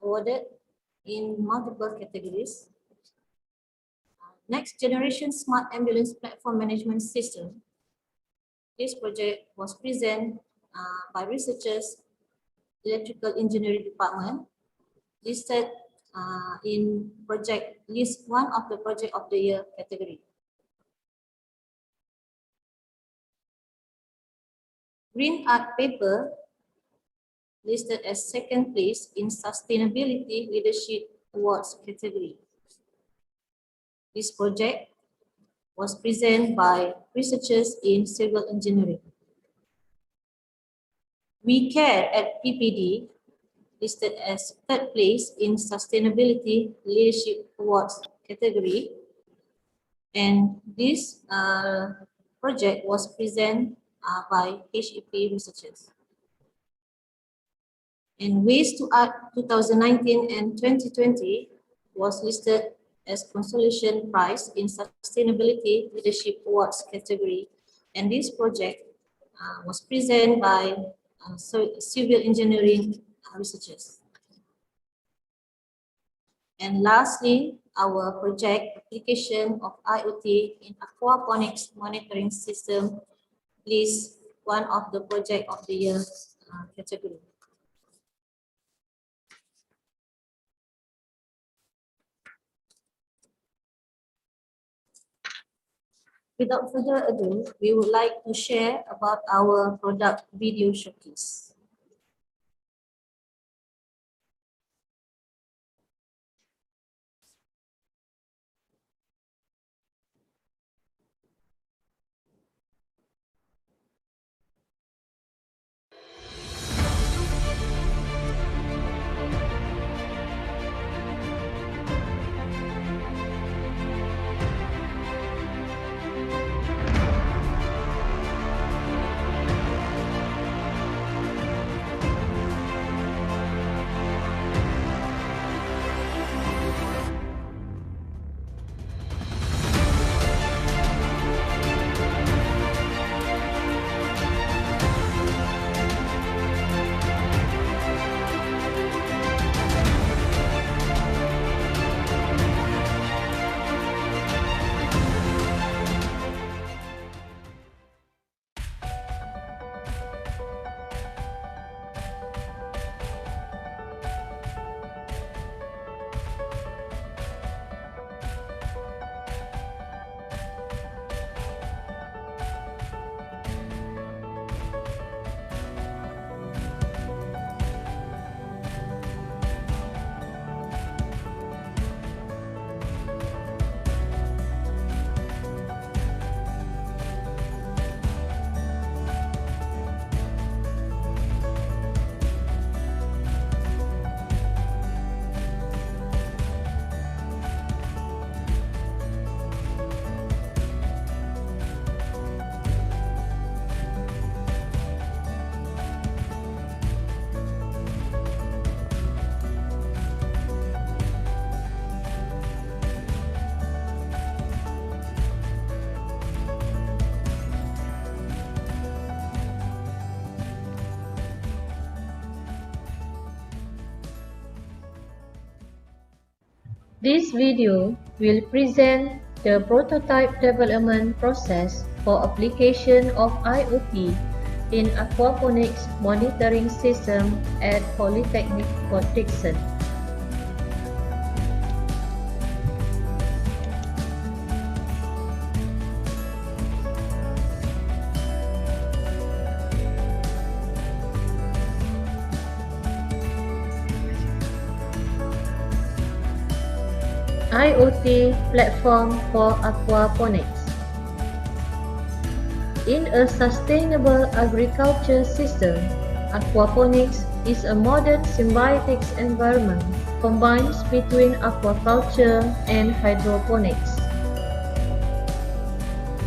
awarded in multiple categories. Next Generation Smart Ambulance Platform Management System. This project was presented by researchers, Electrical Engineering Department, listed in project list 1 of the Project of the Year category. Green Art Paper listed as 2nd place in Sustainability Leadership Awards category. This project was presented by researchers in civil engineering. We Care at PPD listed as 3rd place in Sustainability Leadership Awards category. And this project was presented by HEP researchers. And Waste to Art 2019 and 2020 was listed as consolation prize in Sustainability Leadership Awards category. And this project was presented by civil engineering researchers. And lastly, our project application of IoT in aquaponics monitoring system is 1 of the Project of the Year category. Without further ado, we would like to share about our product video showcase. This video will present the prototype development process for application of IoT in aquaponics monitoring system at Polytechnic Port Dickson. IoT platform for aquaponics. In a sustainable agriculture system, aquaponics is a modern symbiotic environment combines between aquaculture and hydroponics.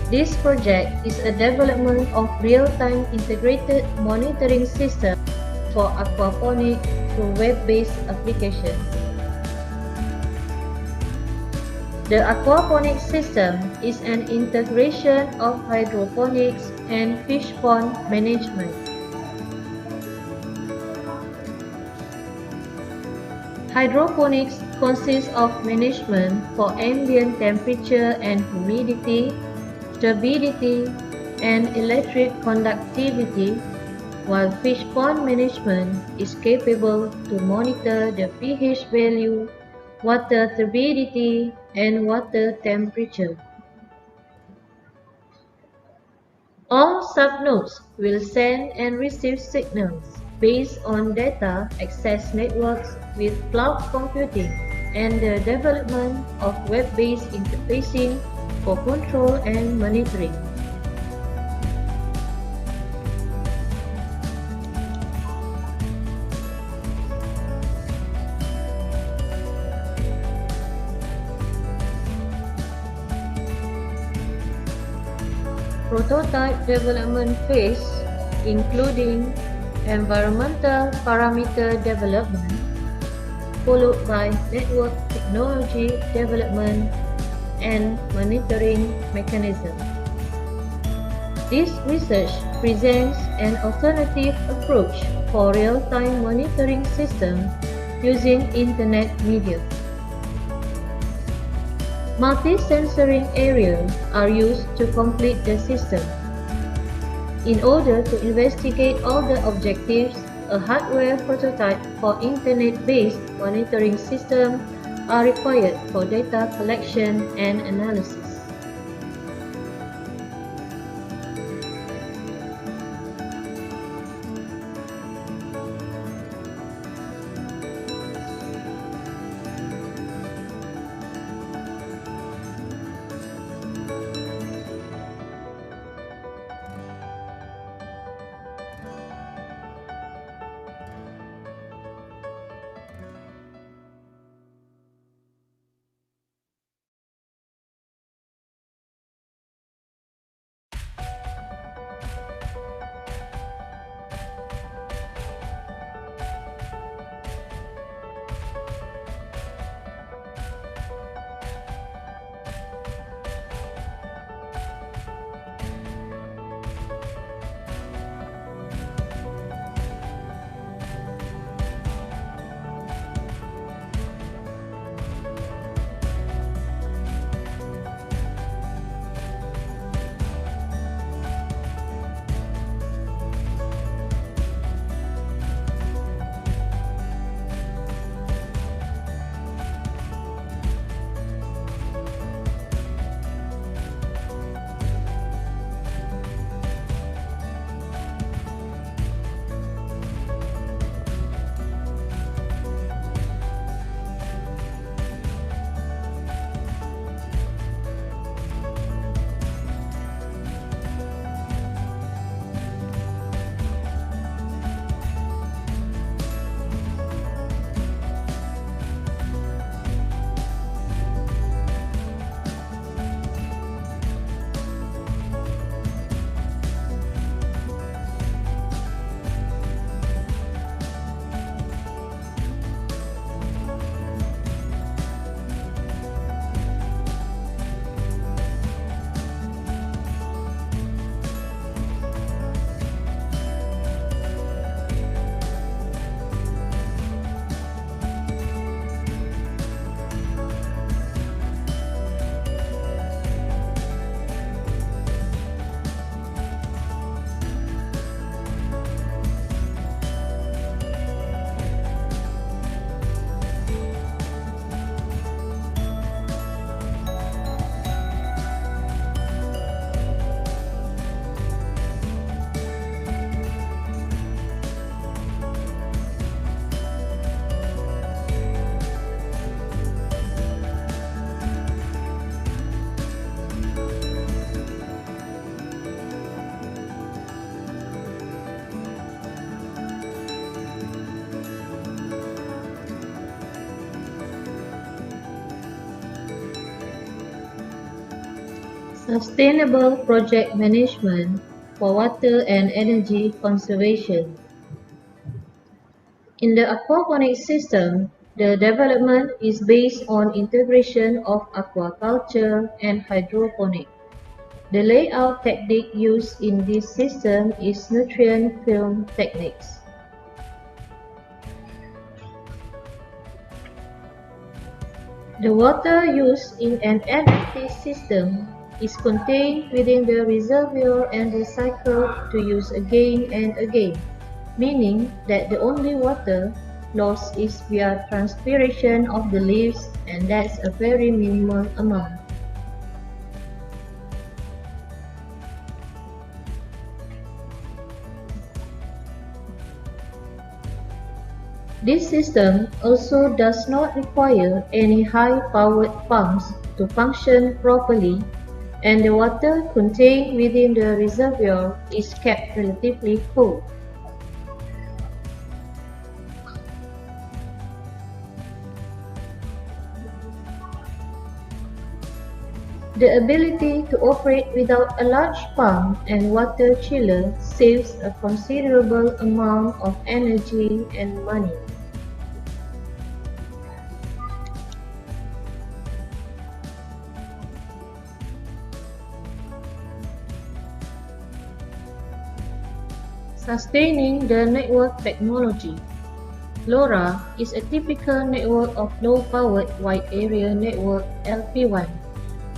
This project is a development of real-time integrated monitoring system for aquaponics through web-based application. The aquaponics system is an integration of hydroponics and fish pond management. Hydroponics consists of management for ambient temperature and humidity, turbidity, and electric conductivity, while fish pond management is capable to monitor the pH value, water turbidity, and water temperature. All subnodes will send and receive signals based on data access networks with cloud computing and the development of web-based interfacing for control and monitoring. Prototype development phase, including environmental parameter development, followed by network technology development and monitoring mechanism. This research presents an alternative approach for real-time monitoring system using internet media. Multi-sensoring areas are used to complete the system. In order to investigate all the objectives, a hardware prototype for internet-based monitoring system are required for data collection and analysis. Sustainable project management for water and energy conservation. In the aquaponics system, the development is based on integration of aquaculture and hydroponics. The layout technique used in this system is nutrient film techniques. The water used in an NFT system is contained within the reservoir and recycled to use again and again, meaning that the only water lost is via transpiration of the leaves, and that's a very minimal amount. This system also does not require any high-powered pumps to function properly, and the water contained within the reservoir is kept relatively cool. The ability to operate without a large pump and water chiller saves a considerable amount of energy and money. Sustaining the network technology. LoRa is a typical network of low-powered wide area network LP1.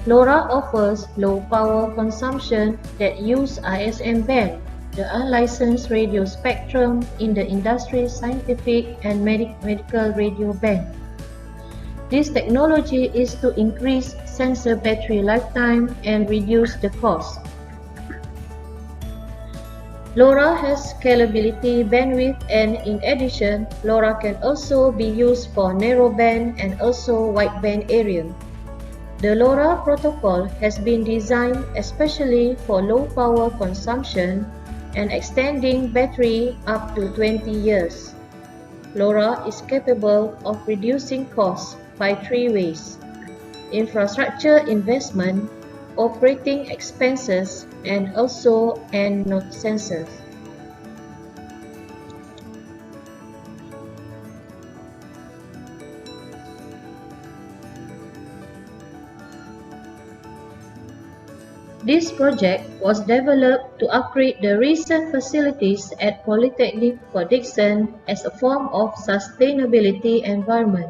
LoRa offers low power consumption that use ISM band, the unlicensed radio spectrum in the industry, scientific and medical radio band. This technology is to increase sensor battery lifetime and reduce the cost. LoRa has scalability bandwidth, and in addition, LoRa can also be used for narrowband and also wideband area. The LoRa protocol has been designed especially for low power consumption and extending battery up to 20 years. LoRa is capable of reducing costs by 3 ways: infrastructure investment, operating expenses, and also end node sensors. This project was developed to upgrade the recent facilities at Polytechnic for Dixon as a form of sustainability environment.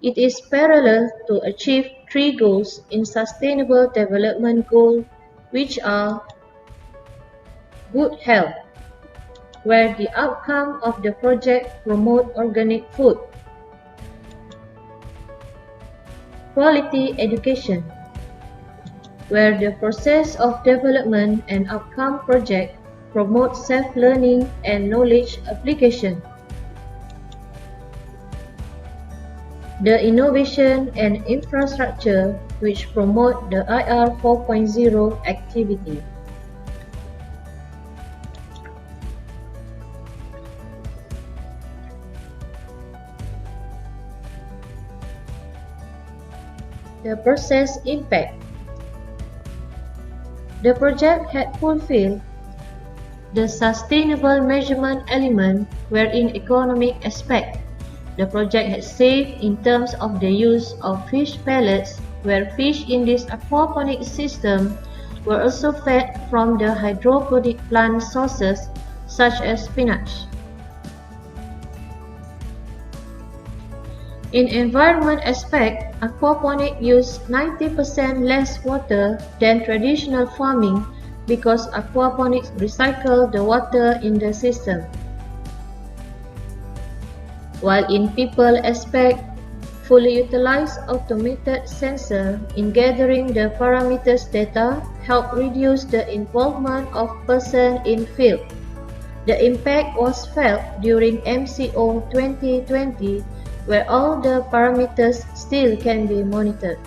It is parallel to achieve 3 goals in Sustainable Development Goal, which are good health, where the outcome of the project promote organic food, quality education, where the process of development and outcome project promote self-learning and knowledge application, the innovation and infrastructure which promote the IR 4.0 activity. The process impact. The project had fulfilled the sustainable measurement element, wherein economic aspect. The project had saved in terms of the use of fish pellets, where fish in this aquaponic system were also fed from the hydroponic plant sources such as spinach. In environment aspect, aquaponic use 90% less water than traditional farming because aquaponics recycle the water in the system. While in people aspect, fully utilized automated sensor in gathering the parameters data help reduce the involvement of person in field. The impact was felt during MCO 2020, where all the parameters still can be monitored.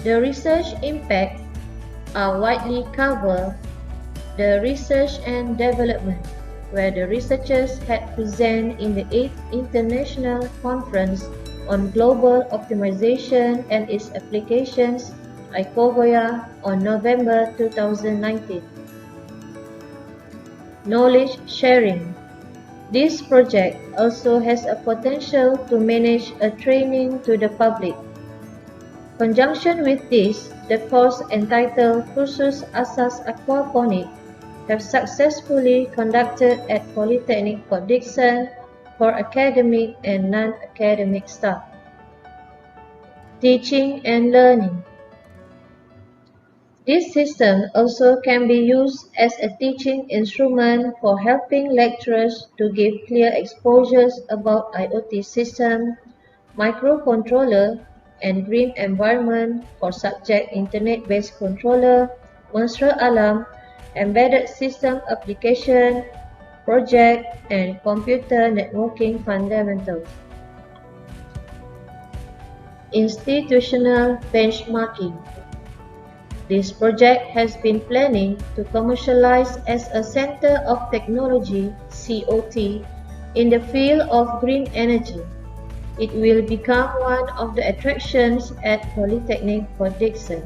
The research impact. are widely covered the research and development, where the researchers had presented in the 8th International Conference on Global Optimization and its Applications, ICOGOYA, on November 2019. Knowledge sharing. This project also has a potential to manage a training to the public. Conjunction with this, the course entitled Kursus Asas Aquaponik have successfully conducted at Polytechnic Port Dickson for academic and non-academic staff. Teaching and learning. This system also can be used as a teaching instrument for helping lecturers to give clear exposures about IoT system, microcontroller, and green environment for subject internet-based controller, monster alarm, embedded system application, project, and computer networking fundamentals. Institutional benchmarking. This project has been planning to commercialize as a Center of Technology (COT) in the field of green energy. It will become one of the attractions at Polytechnic Port Dickson.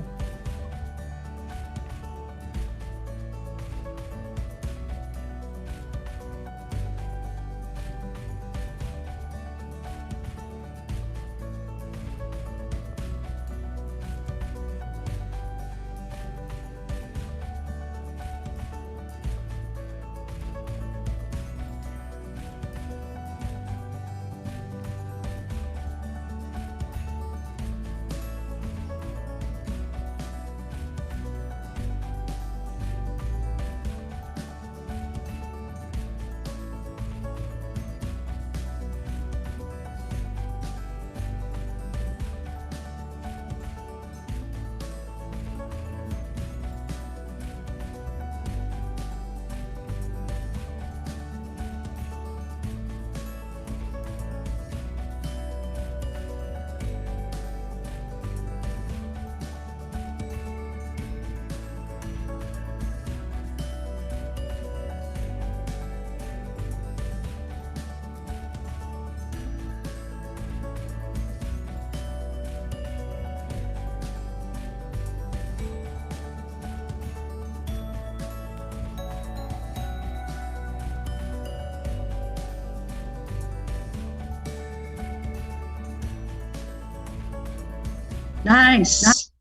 Nice.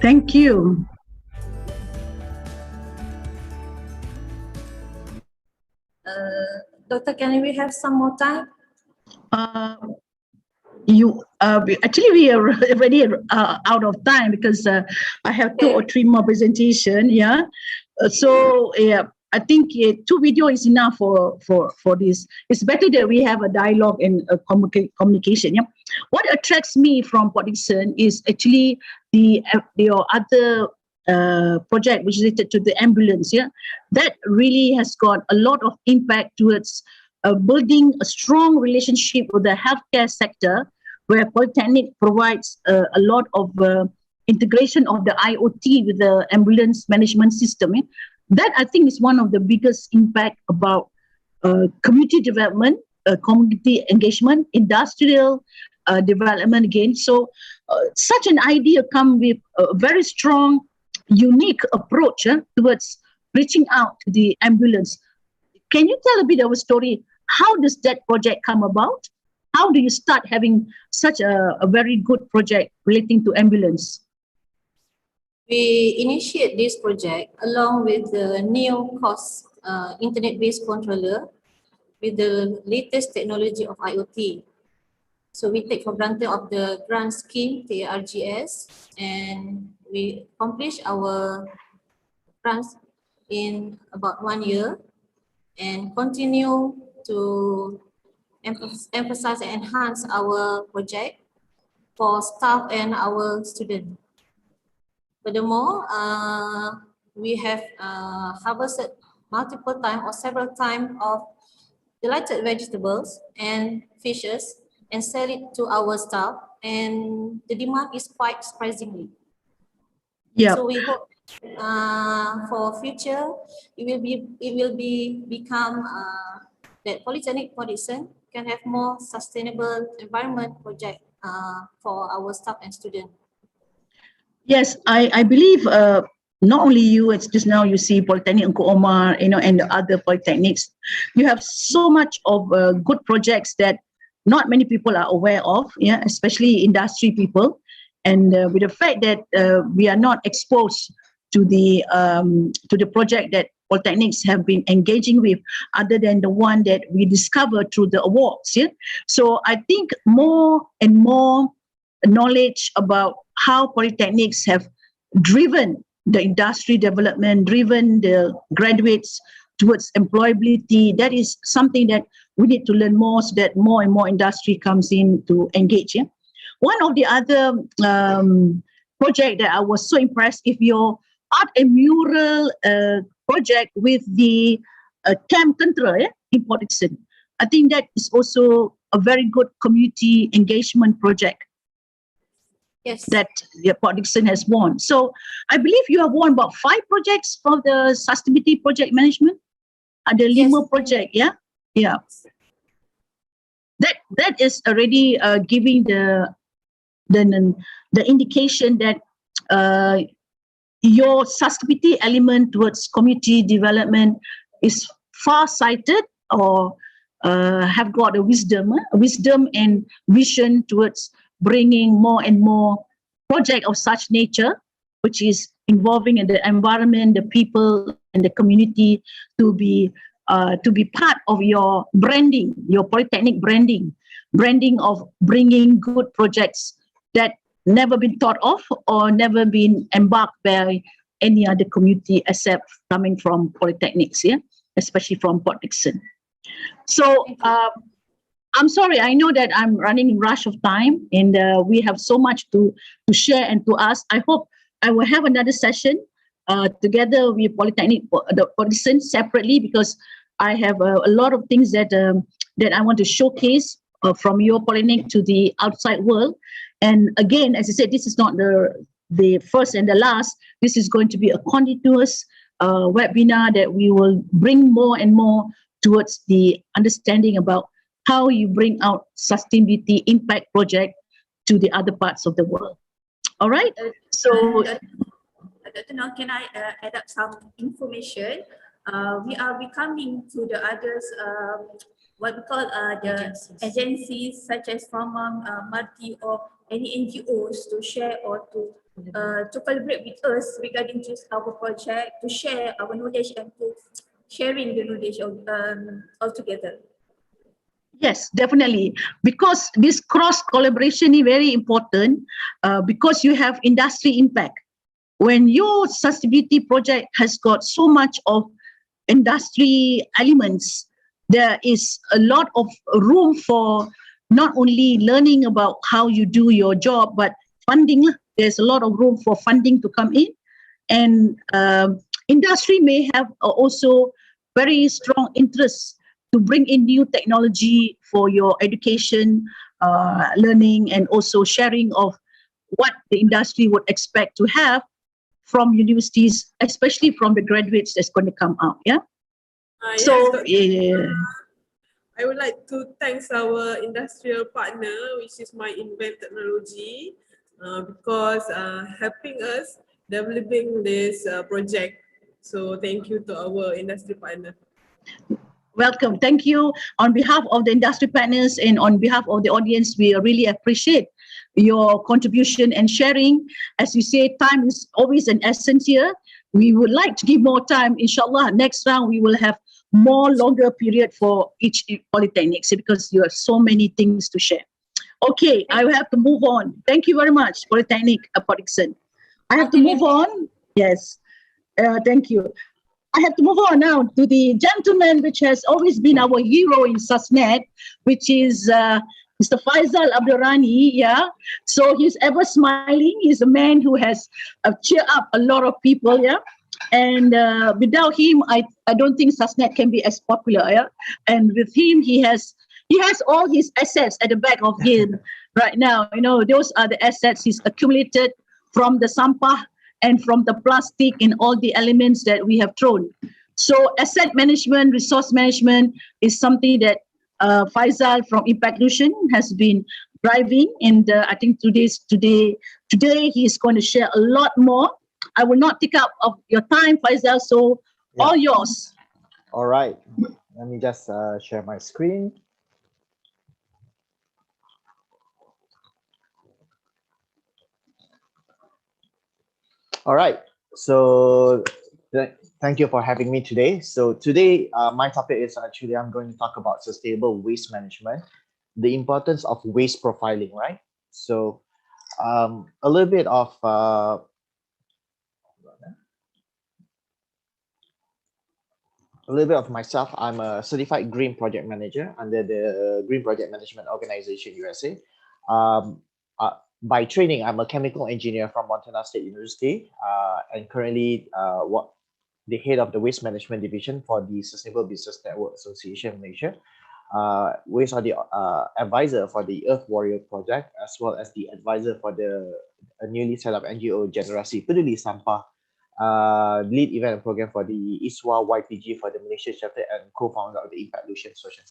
Thank you. Doctor, can we have some more time? Actually we are already out of time because I have 2 or 3 more presentation. Yeah. So yeah, I think 2 video is enough for this. It's better that we have a dialogue and a communication. Yeah. What attracts me from Port Dickson is actually your other project which is related to the ambulance. Yeah, that really has got a lot of impact towards building a strong relationship with the healthcare sector, where Polytechnic provides a lot of integration of the IoT with the ambulance management system. That I think is one of the biggest impact about community development, community engagement, industrial development again. So such an idea come with a very strong, unique approach towards reaching out to the ambulance. Can you tell a bit of a story? How does that project come about? How do you start having such a very good project relating to ambulance? We initiate this project along with the new course internet-based controller with the latest technology of IoT. So we take for granted of the grant scheme, TARGS, and we accomplish our grants in about 1 year and continue to emphasize and enhance our project for staff and our students. Furthermore, we have harvested multiple times or several times of delighted vegetables and fishes and sell it to our staff, and the demand is quite surprisingly. Yeah. So we hope For future, it will become that Polytechnic Port-Dickson can have more sustainable environment project for our staff and students. Yes, I believe not only you, it's just now you see Polytechnic Engku Omar, and the other polytechnics, you have so much of good projects that not many people are aware of, especially industry people. And with the fact that we are not exposed to the project that polytechnics have been engaging with, other than the one that we discovered through the awards. So I think more and more knowledge about how polytechnics have driven the industry development, driven the graduates towards employability. That is something that we need to learn more, so that more and more industry comes in to engage. One of the other project that I was so impressed, if your art and mural project with the Camp Tentera in Port Dickson, I think that is also a very good community engagement project. Yes. That Port Dickson has won. So I believe you have won about 5 projects for the sustainability project management. Ada 5 project, yeah. That is already giving the indication that your sustainability element towards community development is far-sighted, or have got a wisdom and vision towards bringing more and more project of such nature, which is involving in the environment, the people, and the community to be part of your branding, your polytechnic branding of bringing good projects that never been thought of or never been embarked by any other community except coming from polytechnics, especially from Port Dickson. So I'm sorry, I know that I'm running in rush of time, and we have so much to share and to ask. I hope I will have another session together with Polytechnic Port Dickson separately, because I have a lot of things that I want to showcase from your Polytechnic to the outside world. And again, as I said, this is not the first and the last. This is going to be a continuous webinar that we will bring more and more towards the understanding about how you bring out sustainability impact project to the other parts of the world. All right. So, Dr. Noor, can I add up some information? We are becoming to the others, what we call the agencies such as FAMAM, MARTI, or any NGOs to share or to collaborate with us regarding just our project, to share our knowledge and to sharing the knowledge all together. yes, definitely. Because this cross collaboration is very important, because you have industry impact. When your sustainability project has got so much of industry elements, there is a lot of room for not only learning about how you do your job, but funding. There's a lot of room for funding to come in. And industry may have also very strong interest to bring in new technology for your education, learning, and also sharing of what the industry would expect to have from universities, especially from the graduates that's going to come out. I would like to thank our industrial partner, which is My Invent Technology, because helping us developing this project. So thank you to our industry partner. Welcome. Thank you. On behalf of the industry partners and on behalf of the audience, we really appreciate your contribution and sharing. As you say, time is always an essence here. We would like to give more time. Inshallah, next round we will have more longer period for each polytechnic, because you have so many things to share. Okay, I will have to move on. Thank you very much, Polytechnic Port Dickson. I have to move on. Yes, thank you. I have to move on now to the gentleman which has always been our hero in SASNet, which is Mr. Faisal Abdurrani. So he's ever smiling. He's a man who has cheered up a lot of people. And without him, I don't think SASNet can be as popular. And with him, he has all his assets at the back of him right now. Those are the assets he's accumulated from the Sampah and from the plastic and all the elements that we have thrown. So asset management, resource management is something that Faisal from Impact Solution has been driving, and I think today he is going to share a lot more. I will not take up of your time, Faisal, so all yours. All right, let me just share my screen. All right, so thank you for having me today. So today, my topic is actually I'm going to talk about sustainable waste management, the importance of waste profiling, right? So a little bit of myself. I'm a certified green project manager under the Green Project Management Organization USA. By training, I'm a chemical engineer from Montana State University, and currently the head of the waste management division for the Sustainable Business Network Association Malaysia. We are the advisor for the Earth Warrior project, as well as the advisor for the newly set up NGO Generasi Peduli Sampah, lead event and program for the ISWA YPG for the Malaysia chapter, and co-founder of the Impact Solution Social.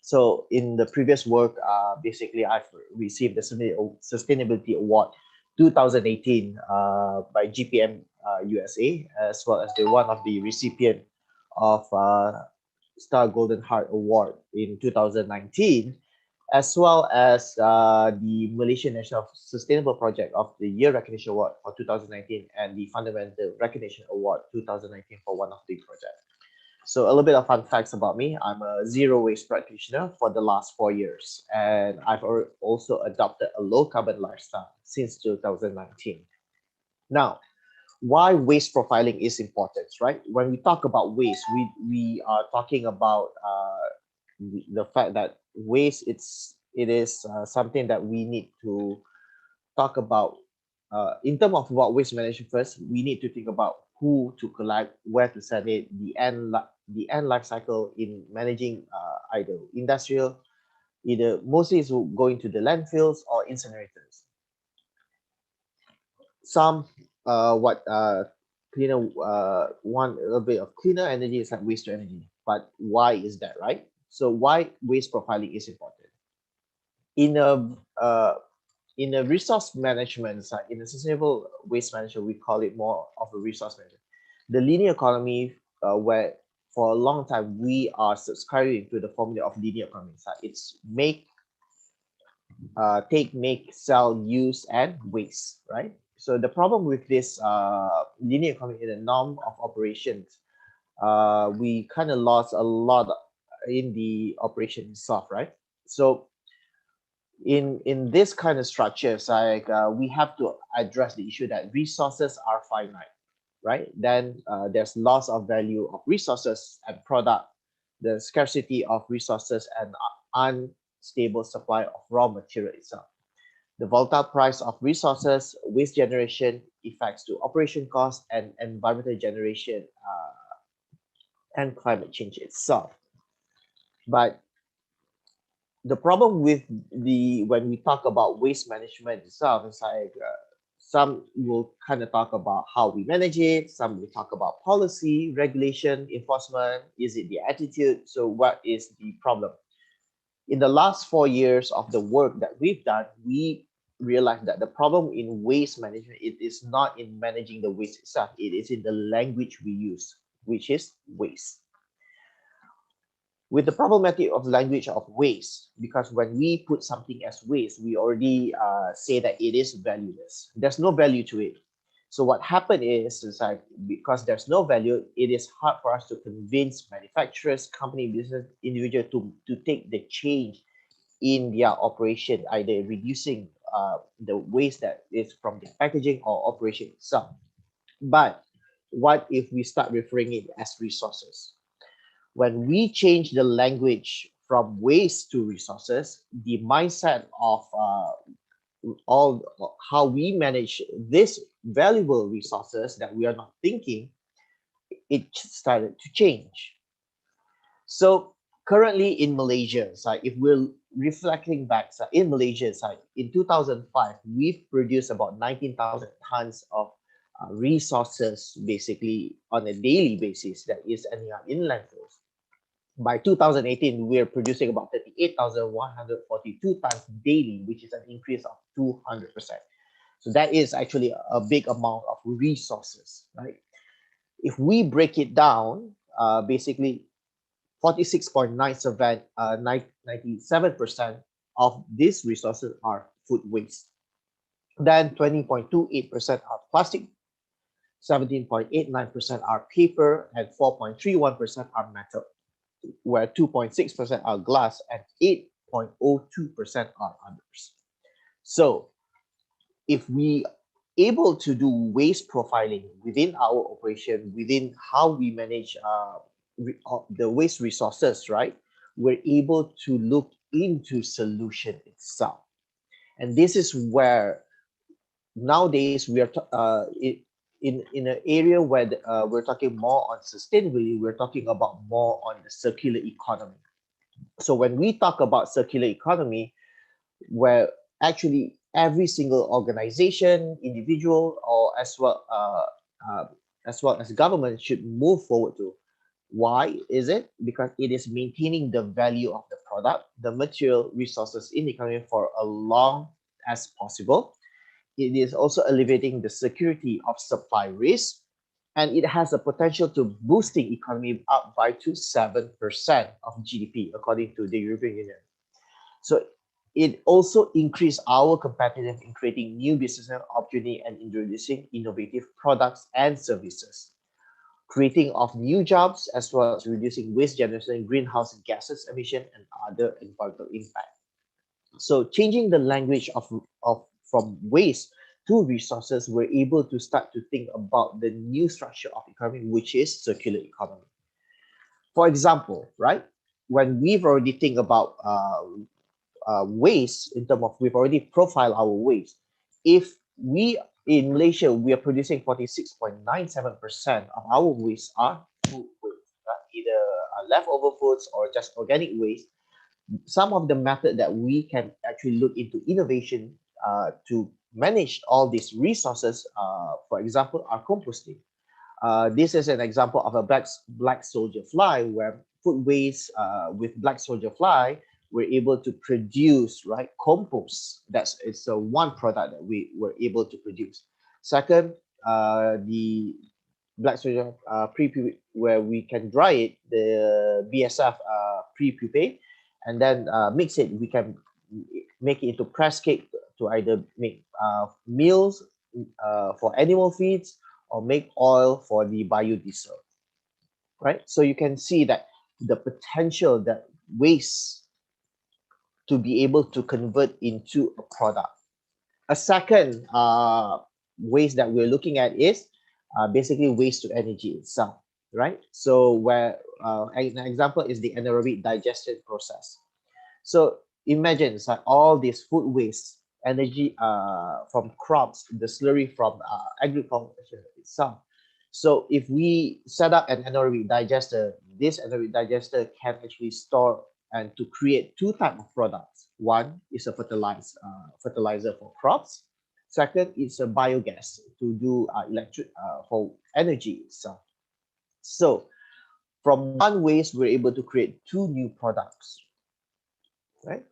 So in the previous work, basically I've received the Sustainability Award 2018 by GPM USA, as well as one of the recipient of Star Golden Heart Award in 2019, as well as the Malaysian National Sustainable Project of the Year Recognition Award for 2019 and the Fundamental Recognition Award 2019 for one of the projects. So a little bit of fun facts about me. I'm a zero waste practitioner for the last 4 years, and I've also adopted a low carbon lifestyle since 2019. Now, why waste profiling is important, right? When we talk about waste, we are talking about the fact that waste it is something that we need to talk about. In terms of what waste management first, we need to think about who to collect, where to send it, the end life cycle in managing either industrial, mostly it's going to the landfills or incinerators. Some cleaner want a little bit of cleaner energy is like waste to energy. But why is that, right? So why waste profiling is important? In a resource management side, in a sustainable waste management, we call it more of a resource management. The linear economy, where for a long time we are subscribing to the formula of linear economy side. It's make, take, make, sell, use, and waste, right? So the problem with this linear economy in the norm of operations, we kind of lost a lot in the operation itself, right? So in this kind of structures, like we have to address the issue that resources are finite, right? Then there's loss of value of resources and product, the scarcity of resources, and unstable supply of raw material itself. The volatile price of resources, waste generation, effects to operation costs, and environmental generation, and climate change itself. But the problem with when we talk about waste management itself, it's like some will kind of talk about how we manage it, some will talk about policy, regulation, enforcement, is it the attitude? So what is the problem? In the last 4 years of the work that we've done, we realized that the problem in waste management, it is not in managing the waste itself, it is in the language we use, which is waste. With the problematic of language of waste, because when we put something as waste, we already say that it is valueless. There's no value to it. So what happened is like, because there's no value, it is hard for us to convince manufacturers, company, business, individual to take the change in their operation, either reducing the waste that is from the packaging or operation itself. But what if we start referring it as resources? When we change the language from waste to resources, the mindset of all how we manage this valuable resources that we are not thinking, it started to change. So currently in Malaysia, so if we're reflecting back, so in Malaysia, so in 2005, we've produced about 19,000 tons of resources basically on a daily basis that is ending up in landfills. By 2018, we're producing about 38,142 tons daily, which is an increase of 200%. So that is actually a big amount of resources, right? If we break it down, basically 97% of these resources are food waste. Then 20.28% are plastic, 17.89% are paper, and 4.31% are metal, where 2.6% are glass and 8.02% are others. So if we able to do waste profiling within our operation, within how we manage the waste resources, right? We're able to look into solution itself. And this is where nowadays we are in an area where we're talking more on sustainability, we're talking about more on the circular economy. So when we talk about circular economy, where actually every single organization, individual, or as well as government should move forward to. Why is it? Because it is maintaining the value of the product, the material resources in the economy for as long as possible. It is also alleviating the security of supply risk, and it has the potential to boosting economy up by to 7% of GDP, according to the European Union. So it also increased our competitiveness in creating new business opportunity and introducing innovative products and services, creating of new jobs, as well as reducing waste generation, greenhouse gases emission, and other environmental impact. So changing the language of from waste to resources, we're able to start to think about the new structure of economy, which is circular economy. For example, right, when we've already think about waste in terms of we've already profiled our waste. If we in Malaysia we are producing 46.97% of our waste are food waste, either leftover foods or just organic waste. Some of the method that we can actually look into innovation to manage all these resources, for example, are composting. This is an example of a black soldier fly, where food waste with black soldier fly, we're able to produce, right, compost. That's it's one product that we were able to produce. Second, the black soldier where we can dry it, the BSF pre-pupae, and then mix it. We can make it into press cake to either make meals for animal feeds or make oil for the biodiesel, right? So you can see that the potential that waste to be able to convert into a product. A second waste that we're looking at is basically waste to energy itself, right? So where an example is the anaerobic digestion process. So imagine it's like all this food waste, energy from crops, the slurry from agriculture itself. So if we set up an anaerobic digester, this anaerobic digester can actually store and to create two types of products. One is a fertilizer for crops. Second is a biogas to do electric for energy itself. So from one waste, we're able to create two new products, right?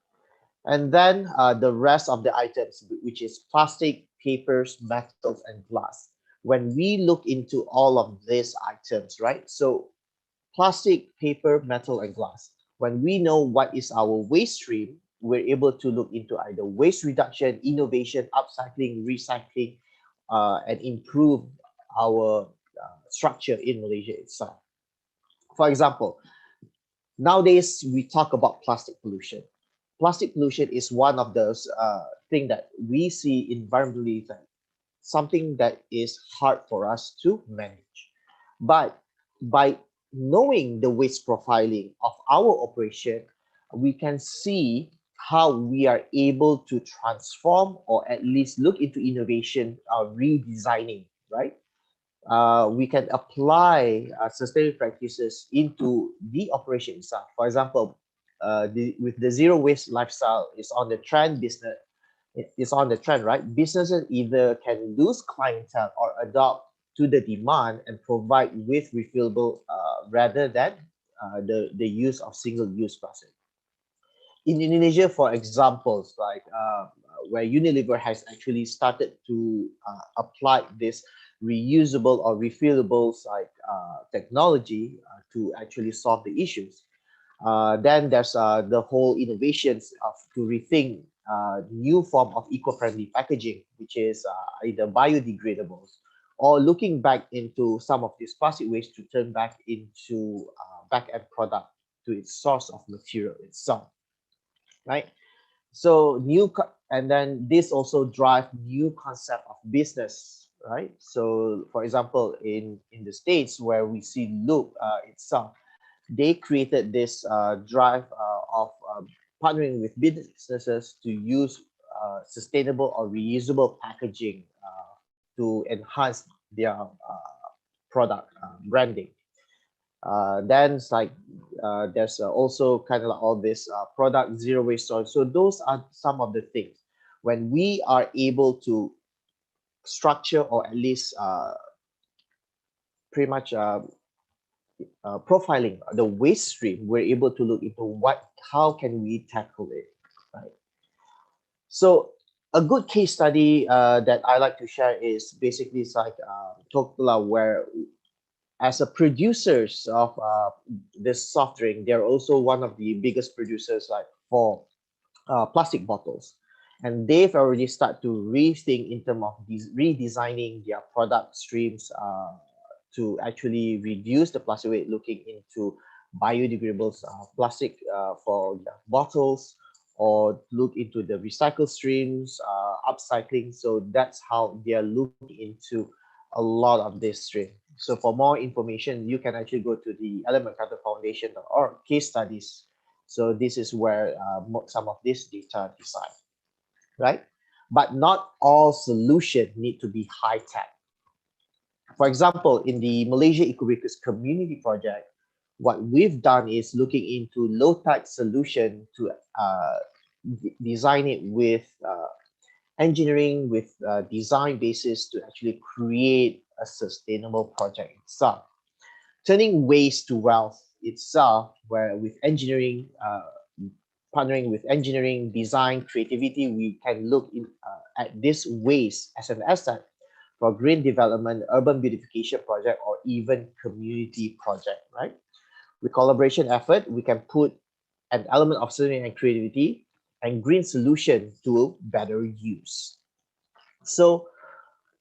And then the rest of the items, which is plastic, papers, metals, and glass. When we look into all of these items, right? So plastic, paper, metal, and glass. When we know what is our waste stream, we're able to look into either waste reduction, innovation, upcycling, recycling, and improve our structure in Malaysia itself. For example, nowadays we talk about plastic pollution. Plastic pollution is one of those things that we see environmentally, something that is hard for us to manage. But by knowing the waste profiling of our operation, we can see how we are able to transform or at least look into innovation, redesigning, right? We can apply sustainable practices into the operation itself. For example, with the zero waste lifestyle is on the trend business. It's on the trend, right? Businesses either can lose clientele or adopt to the demand and provide with refillable rather than the use of single-use plastic. In Indonesia, for examples, like where Unilever has actually started to apply this reusable or refillables like technology to actually solve the issues. Then there's the whole innovations of to rethink new form of eco-friendly packaging, which is either biodegradables or looking back into some of these plastic waste to turn back into back-end product to its source of material itself, right? So and then this also drive new concept of business, right? So for example, in the States where we see Loop itself, they created this drive of partnering with businesses to use sustainable or reusable packaging to enhance their product branding. Then it's like there's also kind of like all this product zero waste soil. So those are some of the things when we are able to structure or at least pretty much profiling the waste stream, we're able to look into how can we tackle it, right? So a good case study that I like to share is basically it's like Coca-Cola, where as a producers of this soft drink, they're also one of the biggest producers like for plastic bottles. And they've already started to rethink in terms of redesigning their product streams to actually reduce the plastic weight, looking into biodegradable plastic for the bottles, or look into the recycle streams, upcycling. So that's how they are looking into a lot of this stream. So for more information, you can actually go to the Element Carter Foundation or case studies. So this is where some of this data reside, right? But not all solutions need to be high tech. For example, in the Malaysia Ecobreakers community project, what we've done is looking into low-tech solution to design it with engineering with design basis to actually create a sustainable project itself. Turning waste to wealth itself, where with engineering, partnering with engineering, design, creativity, we can look at this waste as an asset for green development, urban beautification project, or even community project, right? With collaboration effort, we can put an element of sustainability and creativity and green solution to better use. So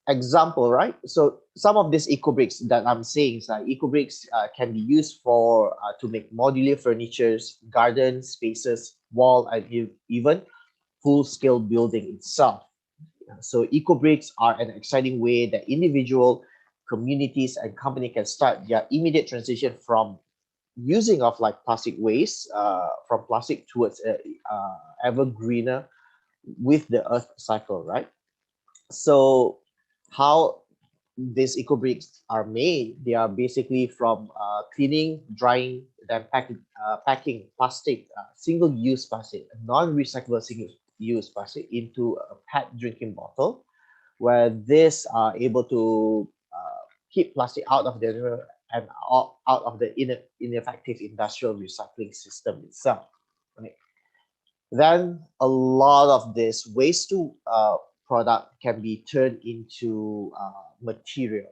example, right? So some of these eco bricks that I'm saying is like eco bricks can be used for to make modular furnitures, garden spaces, wall, and even full-scale building itself. So eco bricks are an exciting way that individual, communities, and company can start their immediate transition from using of like plastic waste from plastic towards ever greener with the earth cycle, right? So how these eco bricks are made, they are basically from cleaning, drying, then packing plastic, single-use plastic, non-recyclable single-use plastic into a PET drinking bottle, where this are able to keep plastic out of the river and out of the ineffective industrial recycling system itself, right? Then a lot of this waste to product can be turned into material.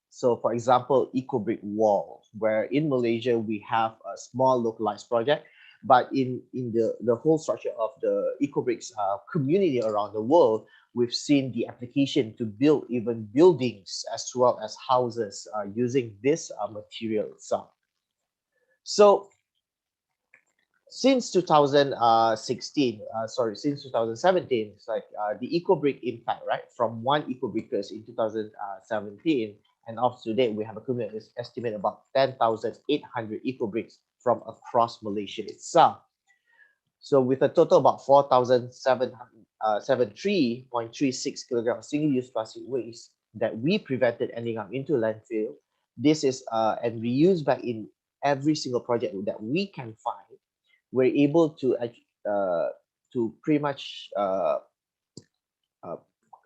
So for example, EcoBrick wall, where in Malaysia we have a small localized project, but in the whole structure of the EcoBricks community around the world, we've seen the application to build even buildings as well as houses using this material itself. So since 2016, since 2017, it's like the EcoBrick impact, right? From one EcoBrickers in 2017, and up to date, we have a cumulative estimate about 10,800 EcoBricks from across Malaysia itself. So with a total about 4,773.36 kilograms of single-use plastic waste that we prevented ending up into landfill, this is and reused back in every single project that we can find. We're able to pretty much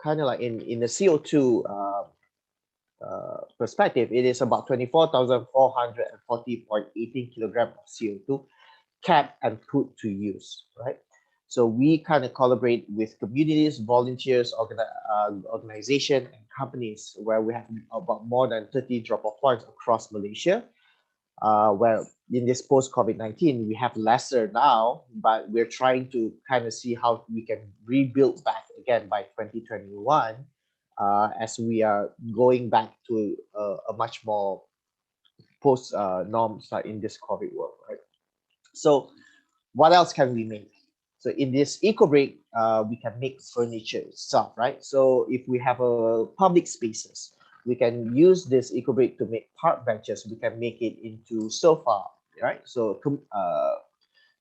kind of like in the CO2 perspective, it is about 24,440.18 kilograms of CO2 kept and put to use, right? So we kind of collaborate with communities, volunteers, organization, and companies where we have about more than 30 drop-off points across Malaysia. Where in this post-COVID-19, we have lesser now, but we're trying to kind of see how we can rebuild back again by 2021, as we are going back to a much more post-norms in this COVID world, right? So what else can we make? So in this eco-brick, we can make furniture itself, right? So if we have a public spaces, we can use this eco-brick to make park benches. We can make it into sofa, right? So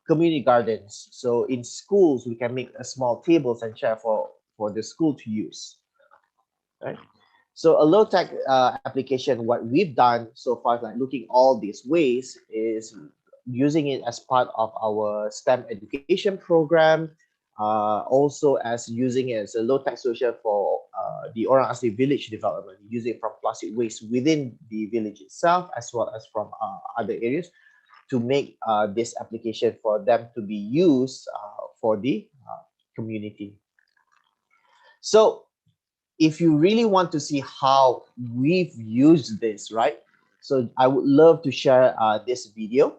community gardens. So in schools, we can make a small tables and chair for the school to use, right? So a low-tech application, what we've done so far, like looking all these ways, is using it as part of our STEM education program, also as using it as a low-tech solution for the Orang Asli village development, using from plastic waste within the village itself, as well as from other areas, to make this application for them to be used for the community. So if you really want to see how we've used this, right? So I would love to share this video.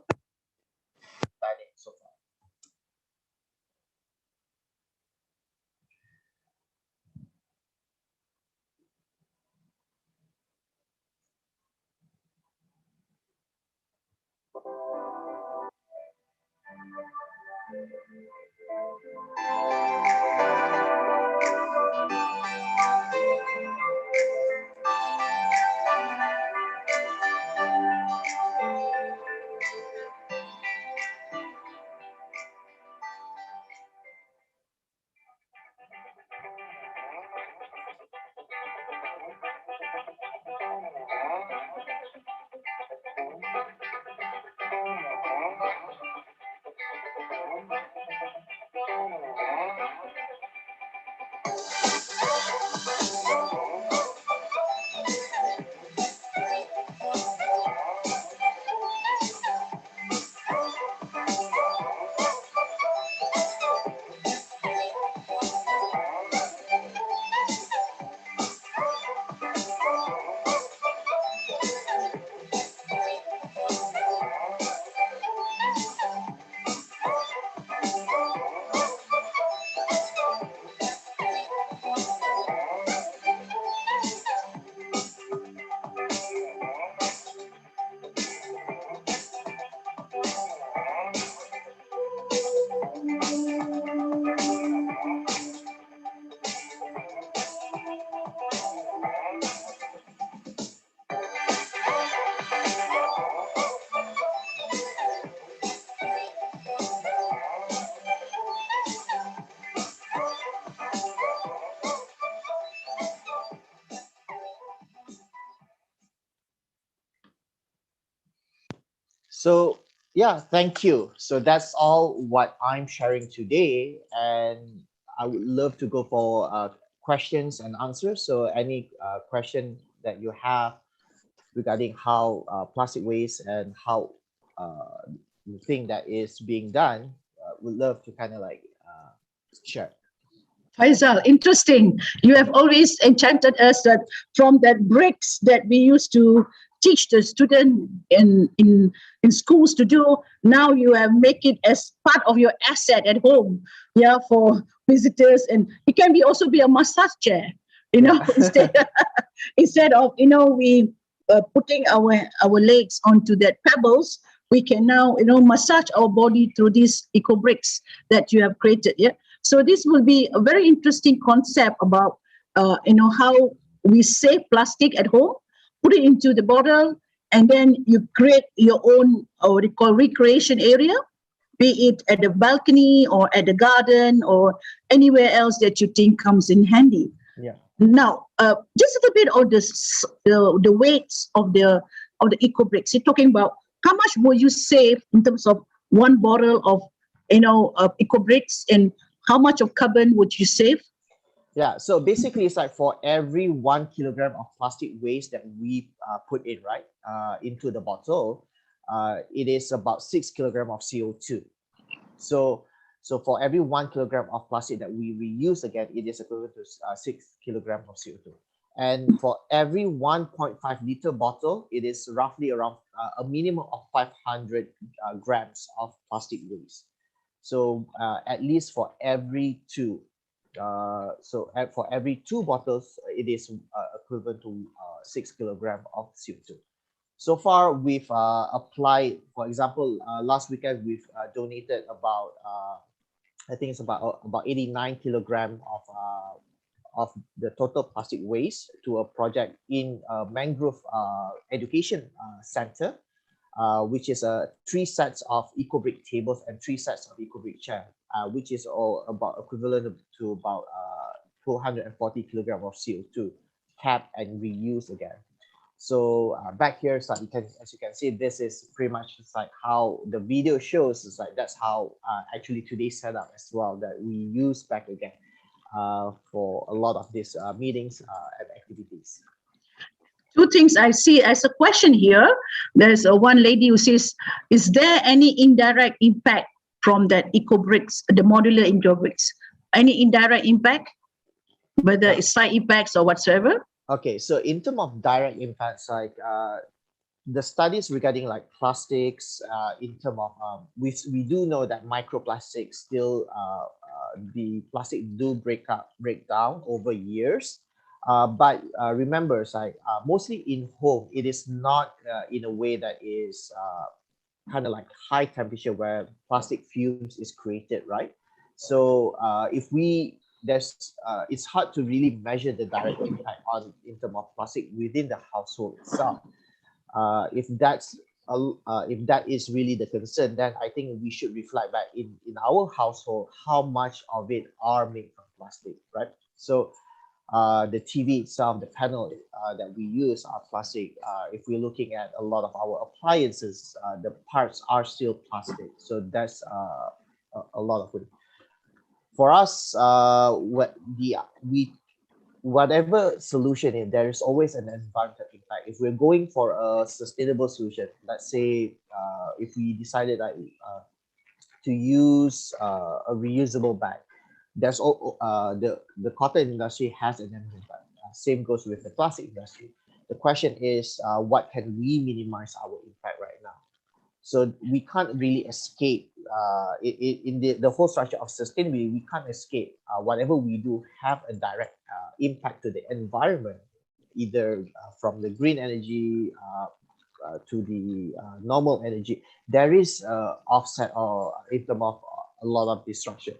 So yeah, thank you. So that's all what I'm sharing today, and I would love to go for questions and answers. So any question that you have regarding how plastic waste and how you think that is being done, would love to kind of like share. Faisal, interesting. You have always enchanted us that from that bricks that we used to teach the student in schools to do. Now you have make it as part of your asset at home, yeah, for visitors, and it can be also be a massage chair, you know, instead of we putting our legs onto that pebbles. We can now massage our body through these eco bricks that you have created. Yeah. So this will be a very interesting concept about how we save plastic at home, put it into the bottle, and then you create your own what they call recreation area, be it at the balcony or at the garden or anywhere else that you think comes in handy. Yeah. Now, just a little bit of this, the weights of the eco bricks. You're talking about how much will you save in terms of one bottle of eco bricks, and how much of carbon would you save? Yeah, so basically it's like for every 1 kilogram of plastic waste that we put in, right, into the bottle, it is about 6 kilogram of CO2. So, so for every 1 kilogram of plastic that we reuse again, it is equivalent to 6 kilograms of CO2. And for every 1.5 liter bottle, it is roughly around a minimum of 500 grams of plastic waste. So at least for every two. For every 2 bottles, it is equivalent to 6 kilograms of CO2. So far, we've applied, for example, last weekend, we've donated about, I think it's about 89 kilogram of the total plastic waste to a project in a mangrove education center, which is 3 sets of eco-brick tables and 3 sets of eco-brick chair, which is all about equivalent to about 240 kilogram of CO2 capped and reused again. So back here, so you can, as you can see, this is pretty much just like how the video shows. Is like that's how actually today's setup as well that we use back again for a lot of these meetings and activities. Two things I see as a question here. There's one lady who says, is there any indirect impact from that eco-bricks, the modular eco-bricks? Any indirect impact, whether it's side effects or whatsoever? Okay, so in terms of direct impacts, like the studies regarding like plastics, in terms of we do know that microplastics still the plastic do break down over years. But remember, like mostly in home, it is not in a way that is kind of like high temperature where plastic fumes is created, right? So if we it's hard to really measure the direct impact on in terms of plastic within the household itself. If that is really the concern, then I think we should reflect back in our household how much of it are made from plastic, right? So the TV itself, the panel that we use are plastic. If we're looking at a lot of our appliances, the parts are still plastic. So that's a lot of it. For us, whatever solution is, there is always an environmental impact. If we're going for a sustainable solution, let's say if we decided to use a reusable bag, there's all the cotton industry has an impact. Same goes with the plastic industry. The question is, what can we minimize our impact right now? So we can't really escape in the whole structure of sustainability. We can't escape whatever we do have a direct impact to the environment, either from the green energy to the normal energy. There is offset or in terms of a lot of destruction.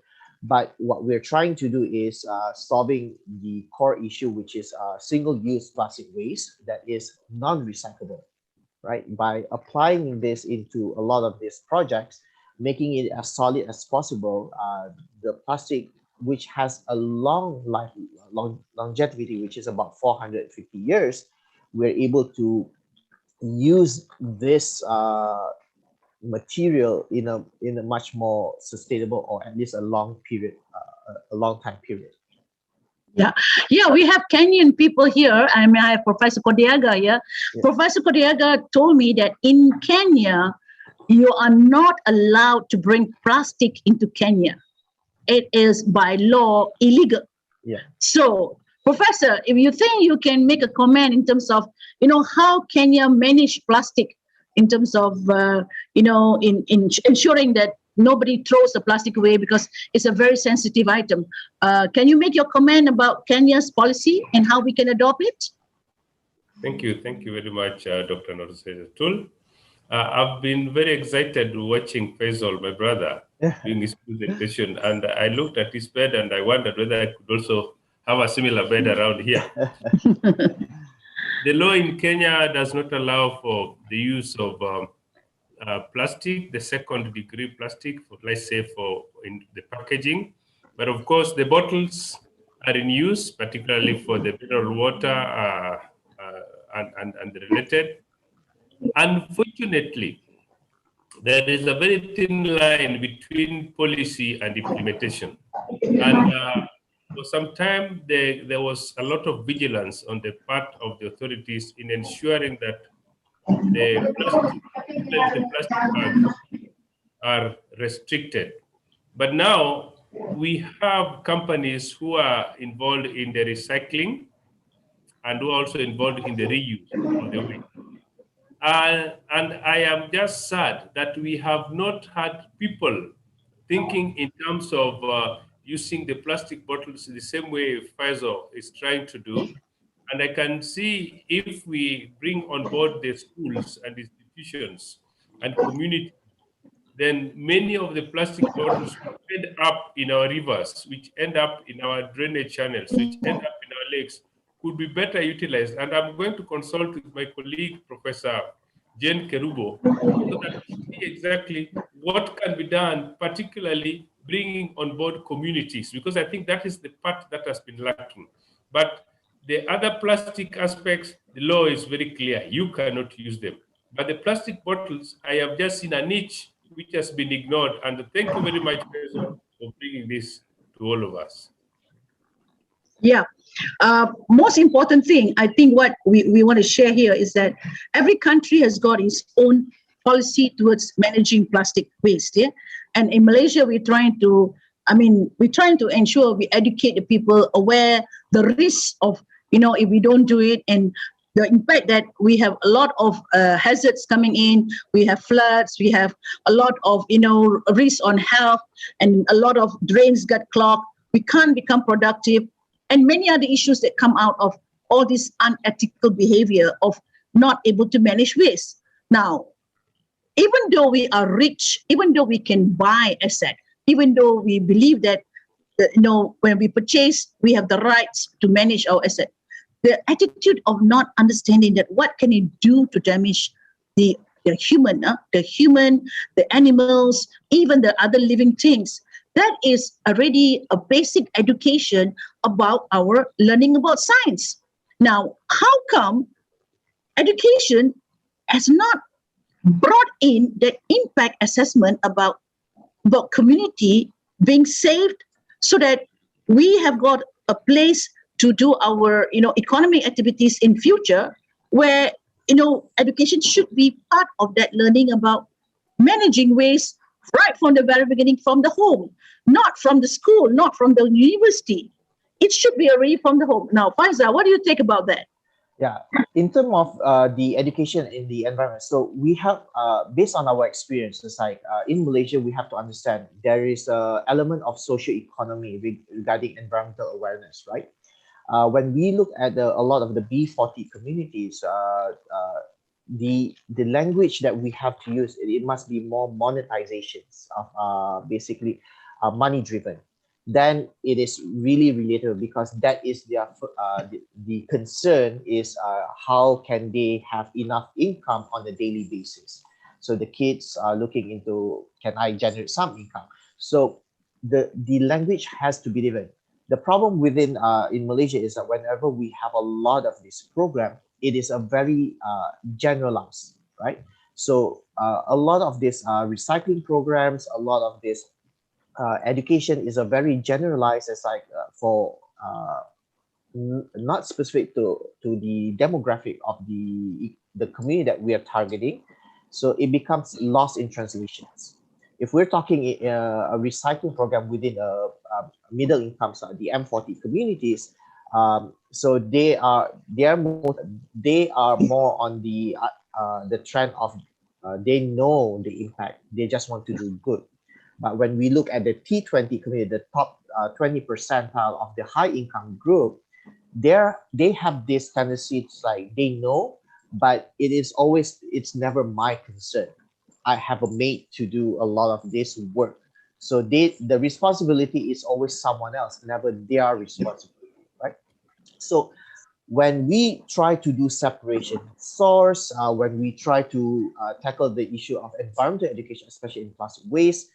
But what we're trying to do is solving the core issue, which is single-use plastic waste that is non-recyclable, right? By applying this into a lot of these projects, making it as solid as possible, the plastic, which has a long longevity, which is about 450 years, we're able to use this material in a much more sustainable, or at least a long time period. Yeah, we have Kenyan people here. I mean, I have Professor Kodiaga here. Yeah. Professor Kodiaga told me that in Kenya, you are not allowed to bring plastic into Kenya. It is by law illegal. Yeah. So, Professor, if you think you can make a comment in terms of, how Kenya manage plastic in terms of, in ensuring that nobody throws the plastic away because it's a very sensitive item. Can you make your comment about Kenya's policy and how we can adopt it? Thank you very much, Dr. Norusetul. I've been very excited watching Faisal, my brother, doing his presentation, and I looked at his bed and I wondered whether I could also have a similar bed around here. The law in Kenya does not allow for the use of plastic, the second degree plastic, for, let's say, in the packaging. But of course, the bottles are in use, particularly for the mineral water and the related. Unfortunately, there is a very thin line between policy and implementation. And for some time, there was a lot of vigilance on the part of the authorities in ensuring that the plastic, particularly the plastic bags, are restricted. But now we have companies who are involved in the recycling and who are also involved in the reuse of the waste. And I am just sad that we have not had people thinking in terms of using the plastic bottles the same way Pfizer is trying to do. And I can see if we bring on board the schools and institutions and community, then many of the plastic bottles end up in our rivers, which end up in our drainage channels, which end up in our lakes, could be better utilized. And I'm going to consult with my colleague, Professor Jane Kerubo, so that we see exactly what can be done, particularly bringing on board communities, because I think that is the part that has been lacking. But the other plastic aspects, the law is very clear. You cannot use them. But the plastic bottles, I have just seen a niche which has been ignored. And thank you very much, Professor, for bringing this to all of us. Yeah. Most important thing, I think what we want to share here is that every country has got its own policy towards managing plastic waste. Yeah? And in Malaysia, we're trying to ensure we educate the people aware the risks of, if we don't do it, and the impact that we have a lot of hazards coming in. We have floods, we have a lot of, risks on health, and a lot of drains get clogged. We can't become productive. And many other issues that come out of all this unethical behavior of not able to manage waste. Now, even though we are rich, even though we can buy asset, even though we believe that, when we purchase, we have the rights to manage our asset, the attitude of not understanding that what can it do to damage the human, the animals, even the other living things. That is already a basic education about our learning about science. Now, how come education has not brought in the impact assessment about community being saved, so that we have got a place to do our economic activities in future, where education should be part of that learning about managing waste right from the very beginning, from the home, not from the school, not from the university. It should be already from the home. Now, Faiza, what do you think about that? Yeah, in terms of the education in the environment, so we have, based on our experiences, like in Malaysia, we have to understand there is an element of social economy regarding environmental awareness, right? When we look at a lot of the B40 communities, the language that we have to use, it must be more monetizations of basically money driven. Then it is really relatable, because that is their the concern is how can they have enough income on a daily basis. So the kids are looking into, can I generate some income? So the language has to be different. The problem within in Malaysia is that whenever we have a lot of this program, it is a very generalized, right? So a lot of this recycling programs, a lot of this education is a very generalized, as like for not specific to the demographic of the community that we are targeting. So it becomes lost in translations. If we're talking a recycling program within a middle income, so the M40 communities, so they are more on the trend of they know the impact, they just want to do good. But when we look at the T20 community, the top 20 percentile of the high income group, they have this tendency to, like, they know, but it's never my concern. I have a mate to do a lot of this work. So the responsibility is always someone else, never their responsibility, right? So when we try to do separation source, when we try to tackle the issue of environmental education, especially in plastic waste,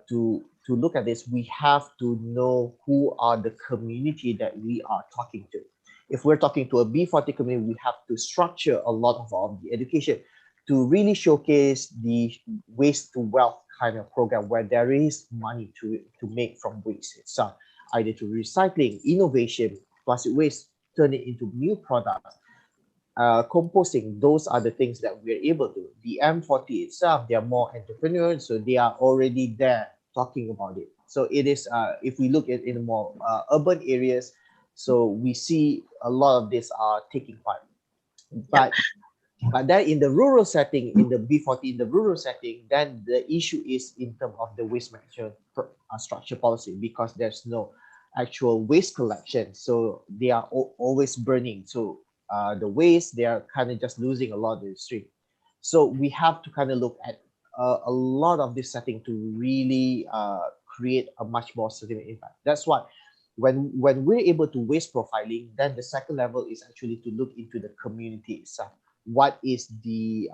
to look at this, we have to know who are the community that we are talking to. If we're talking to a B40 community, we have to structure a lot of the education to really showcase the waste to wealth kind of program, where there is money to make from waste itself. either through recycling, innovation, plastic waste, turn it into new products. Composting, those are the things that we're able to. The M40 itself, they are more entrepreneurs, so they are already there talking about it. So it is, if we look at in more urban areas, so we see a lot of this are taking part. But then in the rural setting, in the B40, in the rural setting, then the issue is in terms of the waste management structure policy, because there's no actual waste collection. So they are always burning. So the waste, they are kind of just losing a lot of the stream. So we have to kind of look at a lot of this setting to really create a much more sustainable impact. That's why when we're able to waste profiling, then the second level is actually to look into the community itself. What is the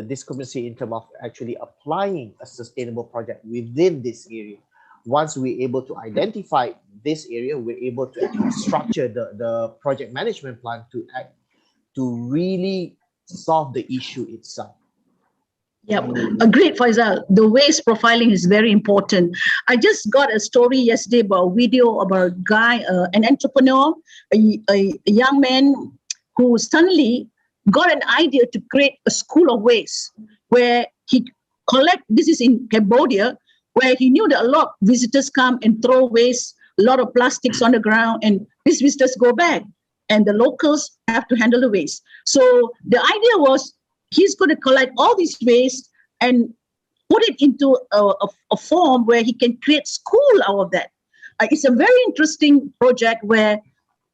discrepancy in terms of actually applying a sustainable project within this area? Once we're able to identify this area, we're able to actually structure the project management plan to really solve the issue itself. Yeah, agreed, Faisal. The waste profiling is very important. I just got a story yesterday about a video about a guy, an entrepreneur, a young man who suddenly got an idea to create a school of waste where he this is in Cambodia, where he knew that a lot of visitors come and throw waste, a lot of plastics on the ground, and these visitors go back, and the locals have to handle the waste. So the idea was he's going to collect all these waste and put it into a form where he can create school out of that. It's a very interesting project where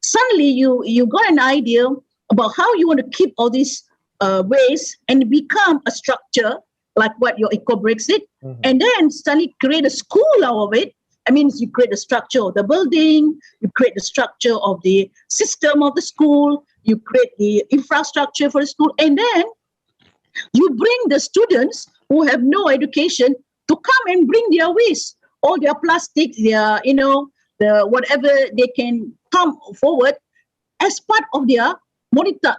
suddenly you got an idea about how you want to keep all these waste and become a structure like what your eco-bricks did, and then suddenly create a school out of it. I mean, you create the structure of the building, you create the structure of the system of the school, you create the infrastructure for the school, and then you bring the students who have no education to come and bring their waste, all their plastics, their, the whatever they can come forward as part of their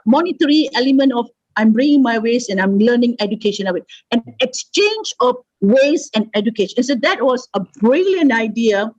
monetary element of I'm bringing my waste and I'm learning education of it, an exchange of waste and education. So that was a brilliant idea.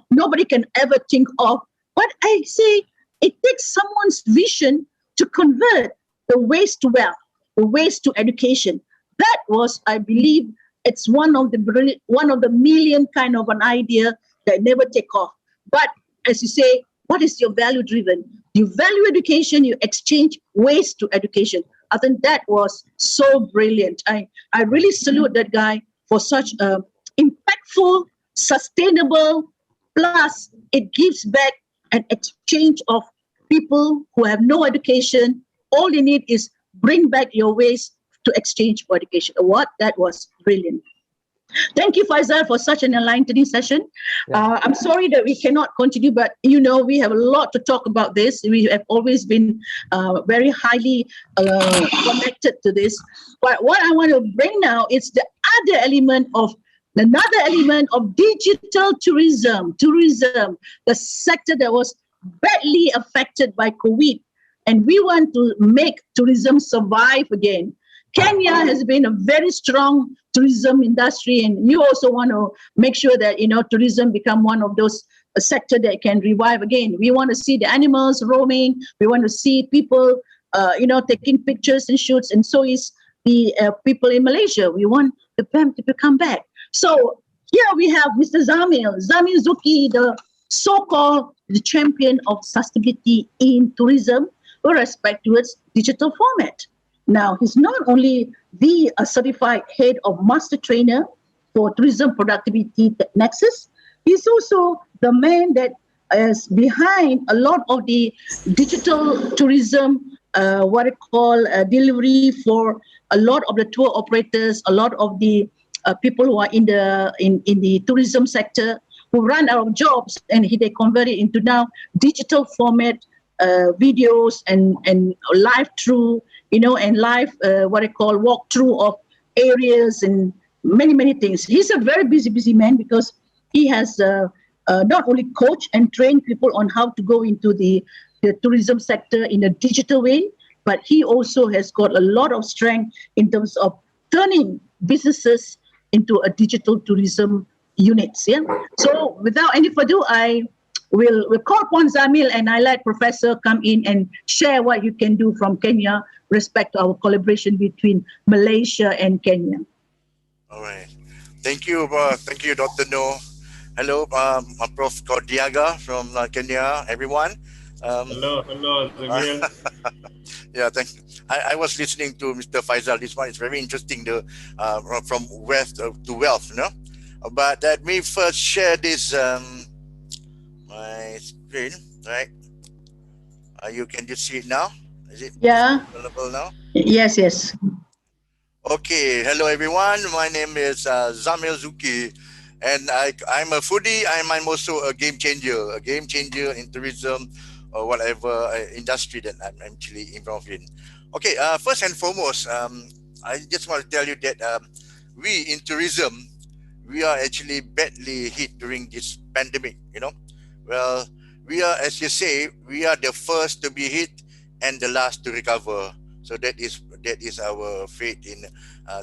Nobody can ever think of, but I say it takes someone's vision to convert the waste to wealth, the waste to education. That was, I believe, it's one of the million kind of an idea that never take off. But as you say, what is your value driven? You value education, you exchange waste to education. I think that was so brilliant. I really salute that guy for such impactful, sustainable, plus it gives back an exchange of people who have no education. All they need is bring back your waste to exchange for education. What? That was brilliant. Thank you, Faisal, for such an enlightening session. I'm sorry that we cannot continue, but we have a lot to talk about this. We have always been very highly connected to this. But what I want to bring now is another element of digital tourism, the sector that was badly affected by COVID. And we want to make tourism survive again. Kenya has been a very strong tourism industry, and you also want to make sure that tourism become one of those sector that can revive again. We want to see the animals roaming. We want to see people, taking pictures and shoots, and so is the people in Malaysia. We want them to come back. So here we have Mr. Zamil Zuki, the so-called the champion of sustainability in tourism with respect to its digital format. Now, he's not only the certified head of master trainer for tourism productivity nexus, he's also the man that is behind a lot of the digital tourism, what I call delivery for a lot of the tour operators, a lot of the people who are in the tourism sector who run out of jobs, and they convert it into now digital format videos and live through, and live, what I call walkthrough of areas and many, many things. He's a very busy man because he has not only coach and train people on how to go into the tourism sector in a digital way, but he also has got a lot of strength in terms of turning businesses into a digital tourism units. Yeah. So without any further ado, we'll call upon Zamil and I let Professor come in and share what you can do from Kenya respect to our collaboration between Malaysia and Kenya. All right. Thank you, Dr. No. Hello, Prof. Kordiaga from Kenya, everyone. Hello, Zamil. Yeah, thank you. I was listening to Mr. Faisal. This one is very interesting. From wealth to wealth, you know. But let me first share this my screen, right? You can just see it now. Is it available now? Yes, yes. Okay, hello everyone. My name is Zamil Zuki, and I'm a foodie. I'm also a game changer in tourism or whatever industry that I'm actually involved in. Okay, first and foremost, I just want to tell you that we in tourism, we are actually badly hit during this pandemic, you know. Well, we are, as you say, we are the first to be hit and the last to recover. So that is our fate in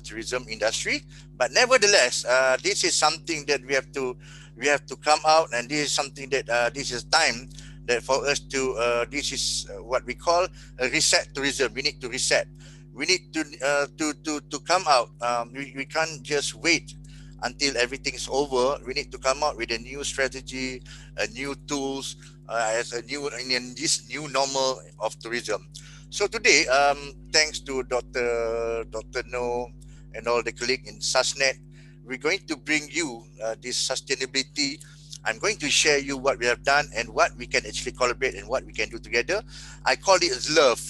tourism industry. But nevertheless, this is something that we have to come out, and this is something that this is time that for us to this is what we call a reset tourism. We need to reset. We need to come out. We can't just wait until everything is over. We need to come out with a new strategy, a new tools, as a new in this new normal of tourism. So today, thanks to Dr. No and all the colleagues in SUSNET, we're going to bring you this sustainability. I'm going to share you what we have done and what we can actually collaborate and what we can do together. I call it LOVE,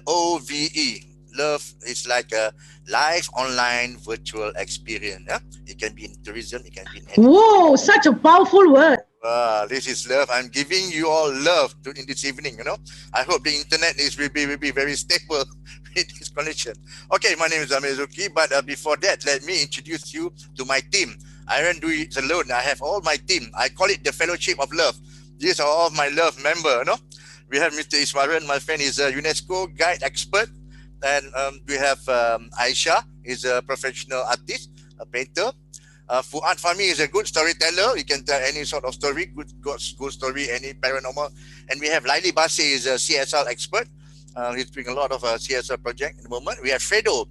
LOVE. Love is like a live online virtual experience. Yeah? It can be in tourism, it can be in anything. Whoa, such a powerful word. This is love. I'm giving you all love in this evening, you know. I hope the internet will be very stable with this connection. Okay, my name is Amezuki, but before that, let me introduce you to my team. I don't do it alone. I have all my team. I call it the Fellowship of Love. These are all my love members, you know. We have Mr. Iswaran, my friend, is a UNESCO guide expert. And we have Aisha, is a professional artist, a painter. Fuad Fahmi is a good storyteller. He can tell any sort of story, good story, any paranormal. And we have Laili Basi, is a CSR expert. He's doing a lot of CSR project at the moment. We have Fredo.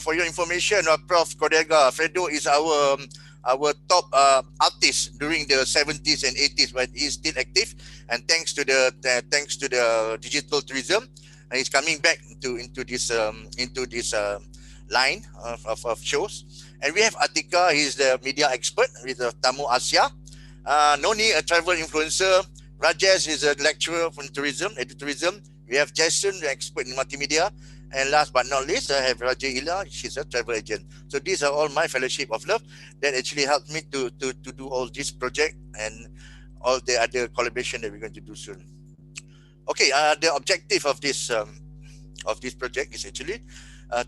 For your information, Prof. Kodega, Fredo is our top artist during the 70s and 80s, but he's still active. And thanks to the digital tourism, he's coming back into this line of shows. And we have Atika, he's the media expert with Tamu Asia. Noni, a travel influencer. Rajesh is a lecturer from tourism, edu-tourism. We have Jason, the expert in multimedia. And last but not least, I have Raja Ila, she's a travel agent. So these are all my Fellowship of Love that actually helped me to do all this project and all the other collaboration that we're going to do soon. Okay, the objective of this project is actually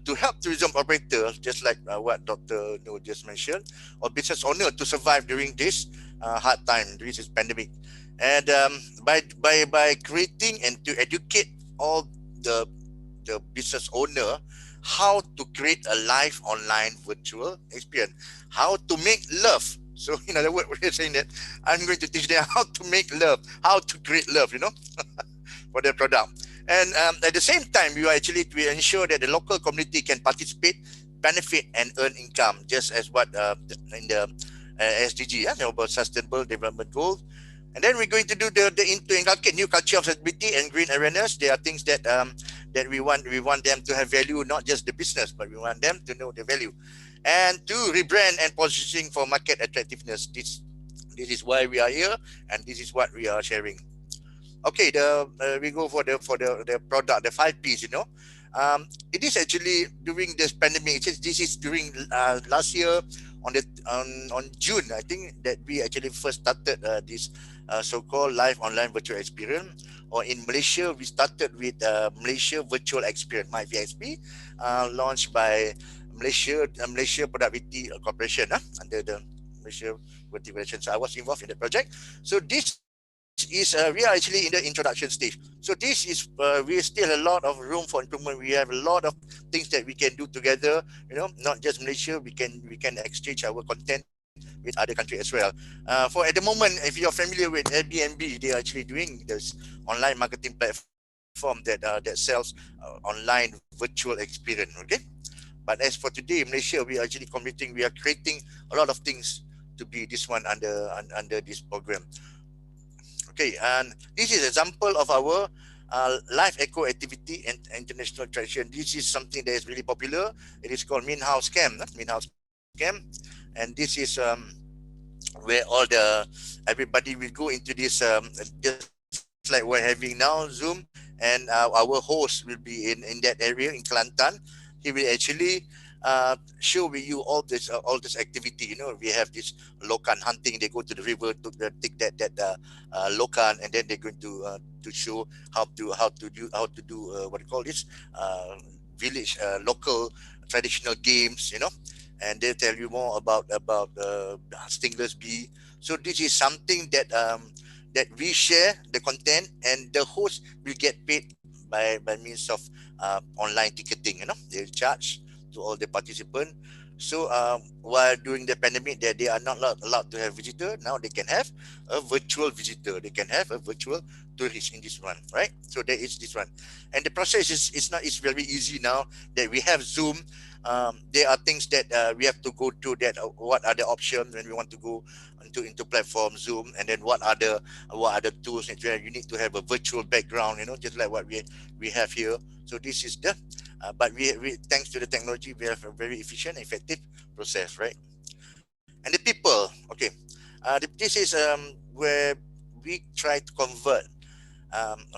to help tourism operators, just like what Dr. No just mentioned, or business owner to survive during this hard time, during this pandemic. And by creating and to educate all the business owner how to create a live online virtual experience, how to make love. So in other words, we're saying that I'm going to teach them how to make love, how to create love, you know, for their product. And at the same time, we ensure that the local community can participate, benefit, and earn income, just as what in the SDG, about Sustainable Development Goals. And then we're going to do to inculcate new culture of sustainability and green awareness. There are things that that we want them to have value, not just the business, but we want them to know the value. And to rebrand and positioning for market attractiveness. This is why we are here, and this is what we are sharing. Okay, we go for the product, the 5 Ps, you know. It is actually during this pandemic. This is during last year on June, I think, that we actually first started this so-called live online virtual experience. Or in Malaysia, we started with Malaysia Virtual Experience, MyVXP, launched by Malaysia Productivity Corporation under the Malaysia Productivity Corporation. So I was involved in the project. So this is we are actually in the introduction stage. So this is we still a lot of room for improvement. We have a lot of things that we can do together. You know, not just Malaysia. We can exchange our content with other countries as well. For at the moment, if you're familiar with Airbnb, they are actually doing this online marketing platform that sells online virtual experience. Okay, but as for today, Malaysia, we are actually committing, we are creating a lot of things to be this one under this program. Okay, and this is example of our live eco activity and international attraction. This is something that is really popular. It is called Min House Camp. Min House Camp, and this is where all the everybody will go into this just like we're having now Zoom, and our host will be in that area in Kelantan. He will actually show with you all this activity. You know, we have this lokan hunting. They go to the river to take that lokan, and then they're going to show how to do what do you call this village local traditional games. You know, and they tell you more about stingless bee. So this is something that that we share the content, and the host will get paid by means of online ticketing. You know, they charge to all the participants. So while during the pandemic, they are not allowed to have visitor. Now they can have a virtual visitor. They can have a virtual tourist in this one, right? So there is this one, and the process is very easy now that we have Zoom. There are things that we have to go through. That what are the options when we want to go into platform Zoom, and then what are the tools that you need to have a virtual background. You know, just like what we have here. So this is the but we thanks to the technology, we have a very efficient, effective process, right? And the people, okay, this is where we try to convert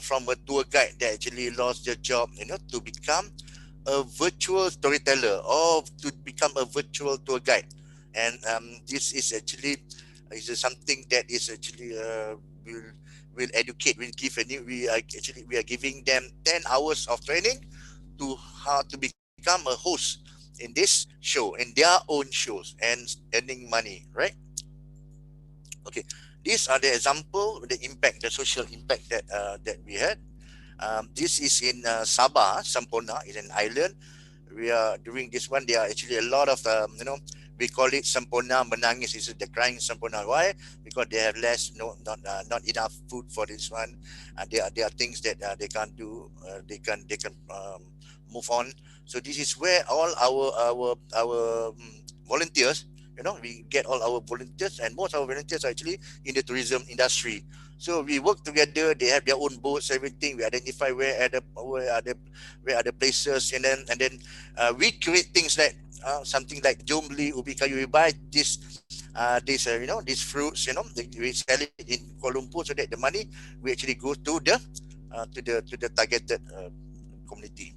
from a tour guide that actually lost their job, you know, to become a virtual storyteller or to become a virtual tour guide. And this is actually something that is actually will educate, will give we are giving them 10 hours of training to how to become a host in this show, in their own shows, and earning money, right? Okay, these are the example, the impact, the social impact that we had. This is in Sabah, Sampurna, is an island. We are doing this one. There are actually a lot of we call it Sampurna Menangis. This is the crying Sampurna. Why? Because they have not enough food for this one. There are things that they can't do. They can move on. So this is where all our volunteers, you know, we get all our volunteers, and most of our volunteers are actually in the tourism industry. So we work together. They have their own boats, everything. We identify where are the places, and then we create things like something like Jombli, Ubi Kayu. We buy these fruits, you know, we sell it in Kuala Lumpur, so that the money we actually go to the targeted community.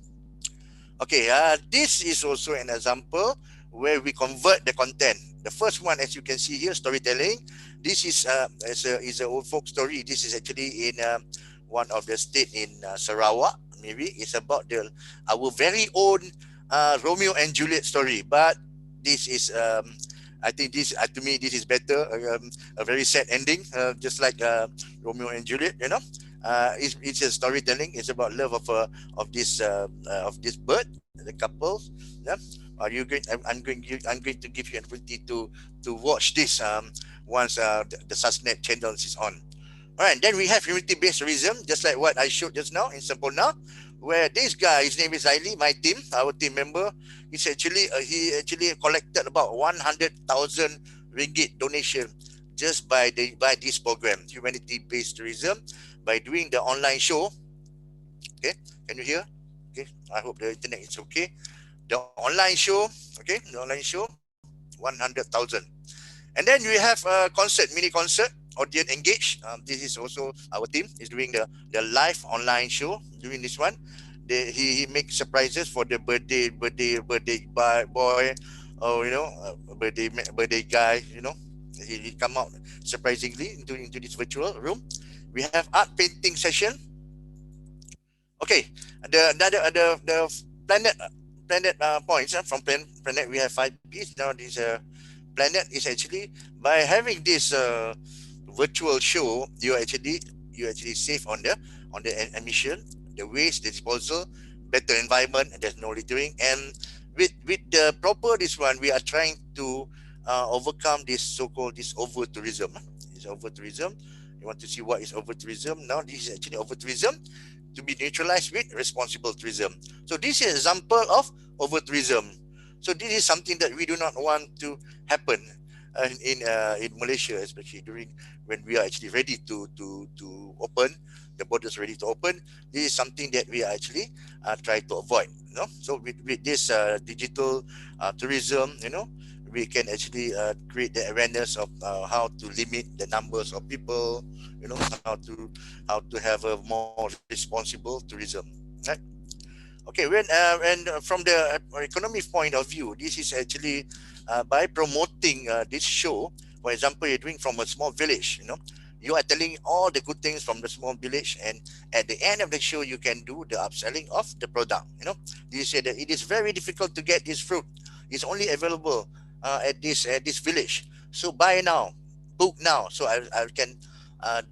Okay, this is also an example where we convert the content. The first one, as you can see here, storytelling. This is a old folk story. This is actually in one of the state in Sarawak. Maybe it's about our very own Romeo and Juliet story. But this is, I think this to me this is better. A very sad ending, just like Romeo and Juliet. You know. It's a storytelling. It's about love of this bird, the couple. Yeah. Are you going? I'm going to give you an opportunity to watch this once the Susnet channel is on. All right. Then we have unity-based tourism, just like what I showed just now in Sampurna, where this guy, his name is Aili, my team, our team member, he actually collected about 100,000 ringgit donation just by this program, humanity-based tourism, by doing the online show. Okay, can you hear? Okay, I hope the internet is okay. The online show, okay, the online show, 100,000. And then we have a concert, mini concert, audience engaged. This is also our team is doing the live online show. Doing this one, he makes surprises for the birthday boy, or you know, birthday guy. You know, he come out surprisingly into this virtual room. We have art painting session. Okay, the planet points from planet, we have 5 P's. Now this planet is actually, by having this virtual show, you actually save on the emission, the waste, the disposal, better environment, and there's no littering. And with the proper this one, we are trying to overcome this so-called this over-tourism. This over-tourism. You want to see what is over-tourism? Now this is actually over-tourism to be neutralized with responsible tourism. So this is an example of over-tourism. So this is something that we do not want to happen in Malaysia, especially during when we are actually ready to open, the borders ready to open. This is something that we are actually try to avoid. So with this digital tourism, we can actually create the awareness of how to limit the numbers of people, how to have a more responsible tourism, right? Okay, when from the economic point of view, this is actually by promoting this show. For example, you're doing from a small village, you are telling all the good things from the small village, and at the end of the show, you can do the upselling of the product. You say that it is very difficult to get this fruit. It's only available at this village. So buy now, book now, so I can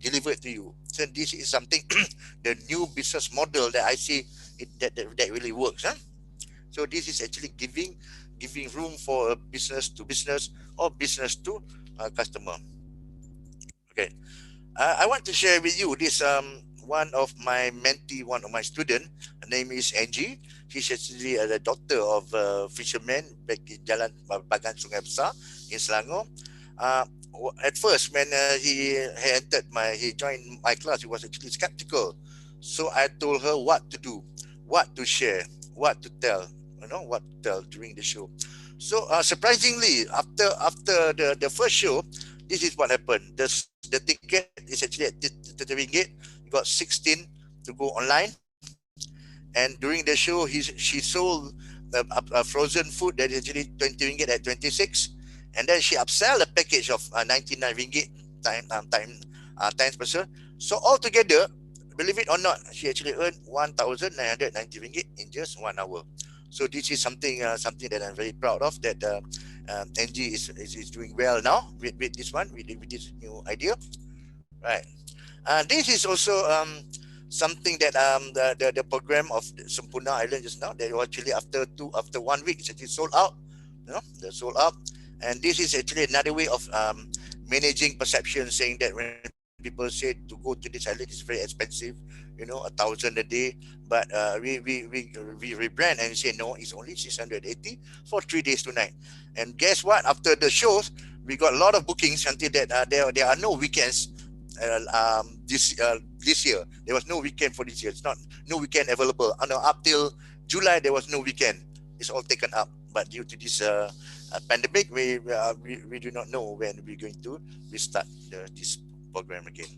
deliver it to you. So this is something, the new business model that I see that really works. So this is actually giving room for a business to business or business to customer. Okay, I want to share with you this one of my mentee, one of my student. Her name is Angie. She's actually the daughter of a fisherman back in Jalan Bagan Sungai Besar in Selangor. At first, when he joined my class, he was actually skeptical. So I told her what to do, what to share, what to tell, what to tell during the show. So surprisingly, after the first show, this is what happened. The ticket is actually at 30 ringgit. You got 16 to go online. And during the show, she sold a frozen food that is actually 20 ringgit at 26. And then she upsell a package of 99 ringgit times person. So altogether, believe it or not, she actually earned 1,990 ringgit in just 1 hour. So this is something that I'm very proud of, that Angie is doing well now with this one, with this new idea. Right. This is also something that the program of Sempurna Island just now, that actually after 1 week it's actually sold out. They're sold out. And this is actually another way of managing perception, saying that when people say to go to this island is very expensive, 1,000 a day, but we rebrand and say no, it's only 680 for 3 days 2 nights. And guess what? After the shows, we got a lot of bookings until that there are no weekends this year. There was no weekend for this year. It's not no weekend available. Up till July there was no weekend. It's all taken up. But due to this pandemic, we do not know when we're going to restart this program again.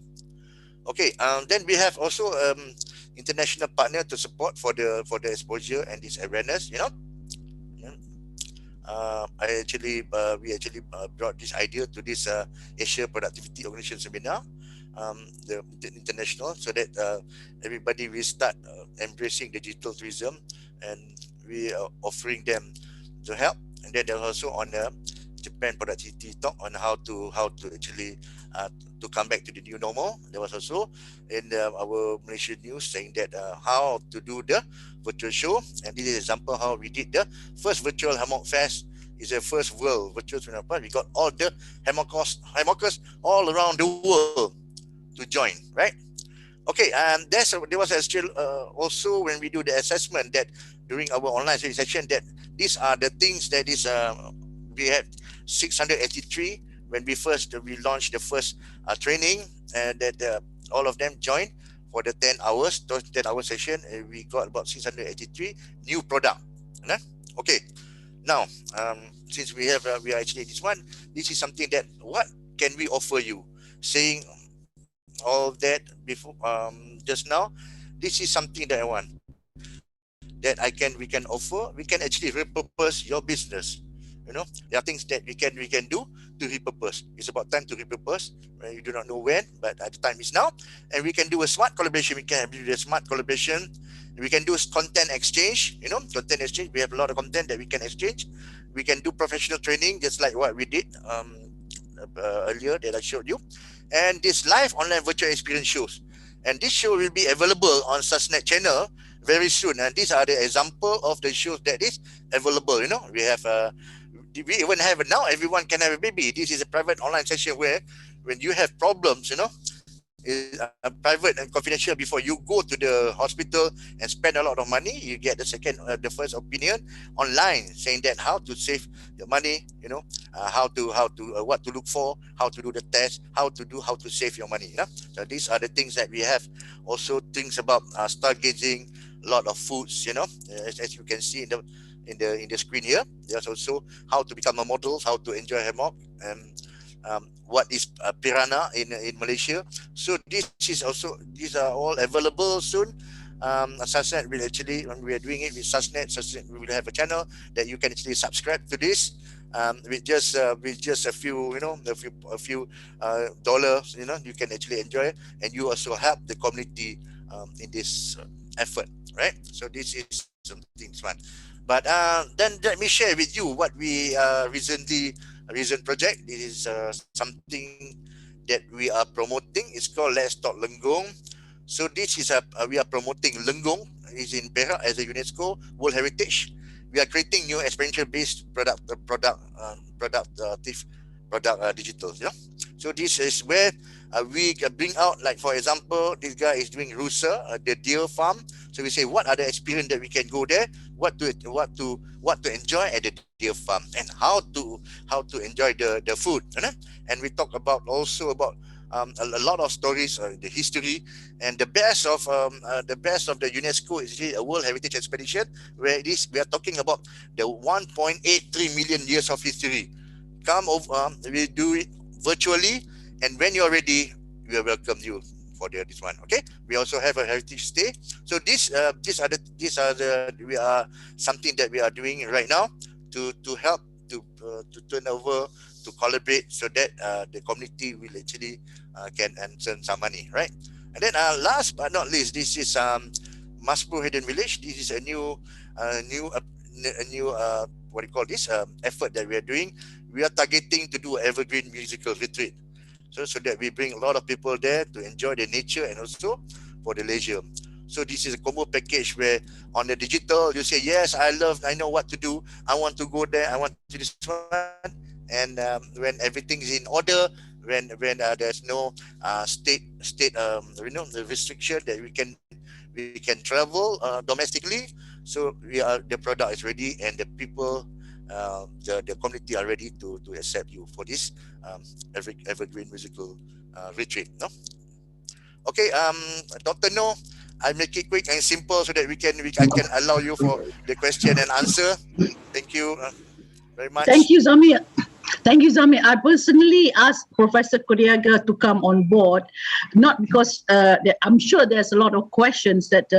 Okay, then we have also international partner to support for the exposure and this awareness. We actually brought this idea to this Asia Productivity Organization seminar, the international, so that everybody will start embracing digital tourism, and we are offering them to help. And then they're also on the Japan Productivity Talk on how to actually to come back to the new normal. There was also in our Malaysian news saying that how to do the virtual show, and this is an example how we did the first virtual Hammock Fest. Is the first world virtual seminar. We got all the hammockers all around the world to join, right? Okay, and there was still also when we do the assessment that during our online session, that these are the things that is we had 683 when we launched the first training, and that all of them joined for the 10 hour session, and we got about 683 new product. Okay, now since we are actually this is something that what can we offer you, saying all that before just now. This is something that I want, that we can offer. We can actually repurpose your business. There are things that we can do to repurpose. It's about time to repurpose. You do not know when, but the time is now. And we can do a smart collaboration. We can do a smart collaboration. We can do content exchange. Content exchange. We have a lot of content that we can exchange. We can do professional training, just like what we did earlier that I showed you. And this live online virtual experience shows. And this show will be available on Susnet channel very soon. And these are the example of the shows that is available. We have we even have it now. Everyone can have a baby. This is a private online session where, when you have problems, is private and confidential. Before you go to the hospital and spend a lot of money, you get the first opinion online, saying that how to save your money, how to what to look for, how to do the test, how to save your money. So these are the things that we have. Also things about stargazing, a lot of foods, as you can see in the screen here. There's also how to become a model, how to enjoy hammock, and what is piranha in Malaysia. So these are all available soon. Susnet will actually, when we are doing it with Susnet, we will have a channel that you can actually subscribe to this with just a few dollars. You can actually enjoy, and you also help the community in this effort, right? So this is something fun. But then let me share with you what we recent project. This is something that we are promoting. It's called Let's Talk Lenggong. So this is we are promoting Lenggong. It's in Perak as a UNESCO World Heritage. We are creating new experiential-based product digital. So this is where we bring out, like for example, this guy is doing Rusa, the deer farm. So we say, what are the experience that we can go there, what to enjoy at the deer farm, and how to enjoy the food. And we talk about also about a lot of stories, the history, and the best of the UNESCO is a World Heritage Expedition, where we are talking about the 1.83 million years of history. Come over, we do it virtually, and when you're ready, we will welcome you for this one. Okay, we also have a heritage stay. So these are something that we are doing right now to help to turn over, to collaborate, so that the community will actually can earn some money, right? And then last but not least, this is Maspur Hidden Village. This is a new what do you call this effort that we are doing. We are targeting to do evergreen musical retreat, so that we bring a lot of people there to enjoy the nature and also for the leisure. So this is a combo package where on the digital you say, yes, I know what to do, I want to go there, I want to do this one, and when everything is in order, when there's no state the restriction that we can travel domestically, so the product is ready, and the people, the community are ready to accept you for this evergreen musical retreat. No? Okay, Dr. No, I'll make it quick and simple so that I can allow you for the question and answer. Thank you very much. Thank you, Zamir. Thank you, Zamir. I personally asked Professor Kuriaga to come on board, not because I'm sure there's a lot of questions that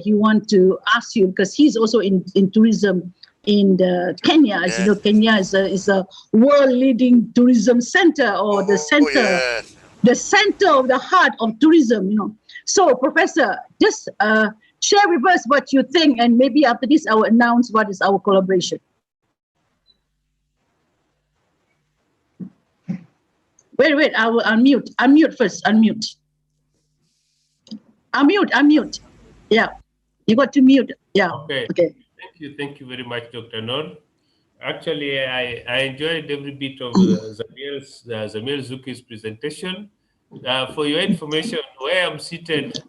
he want to ask you, because he's also in tourism in Kenya. As you know, Kenya is a world leading tourism center, or the center, the center of the heart of tourism. So, Professor, just share with us what you think, and maybe after this, I will announce what is our collaboration. Wait, I will unmute. Unmute first, unmute. Unmute. Yeah, you got to mute. Yeah. Okay. Thank you very much, Dr. Noor. Actually, I enjoyed every bit of Zamir Zuki's presentation. For your information, where I'm seated,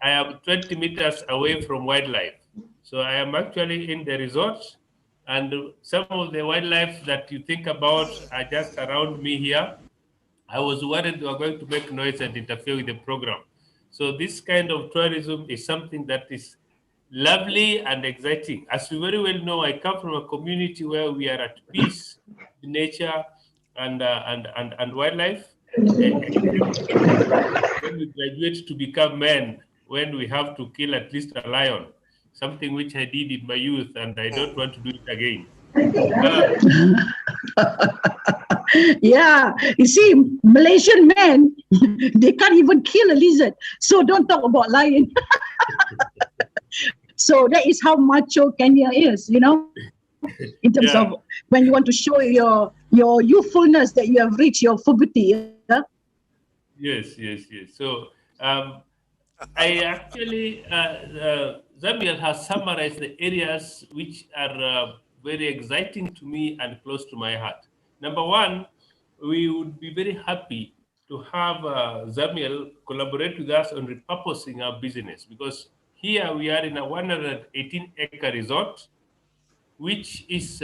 I am 20 meters away from wildlife. So I am actually in the resort, and some of the wildlife that you think about are just around me here. I was worried we were going to make noise and interfere with the program. So this kind of tourism is something that is lovely and exciting. As you very well know, I come from a community where we are at peace with nature and wildlife. When we graduate to become men, when we have to kill at least a lion, something which I did in my youth, and I don't want to do it again. Yeah, you see, Malaysian men, they can't even kill a lizard. So don't talk about lion. So that is how macho Kenya is, in terms of when you want to show your youthfulness, that you have reached your puberty. Yeah? Yes. So I actually, Zamir has summarized the areas which are very exciting to me and close to my heart. Number one, we would be very happy to have Zamiel collaborate with us on repurposing our business, because here we are in a 118-acre resort, which is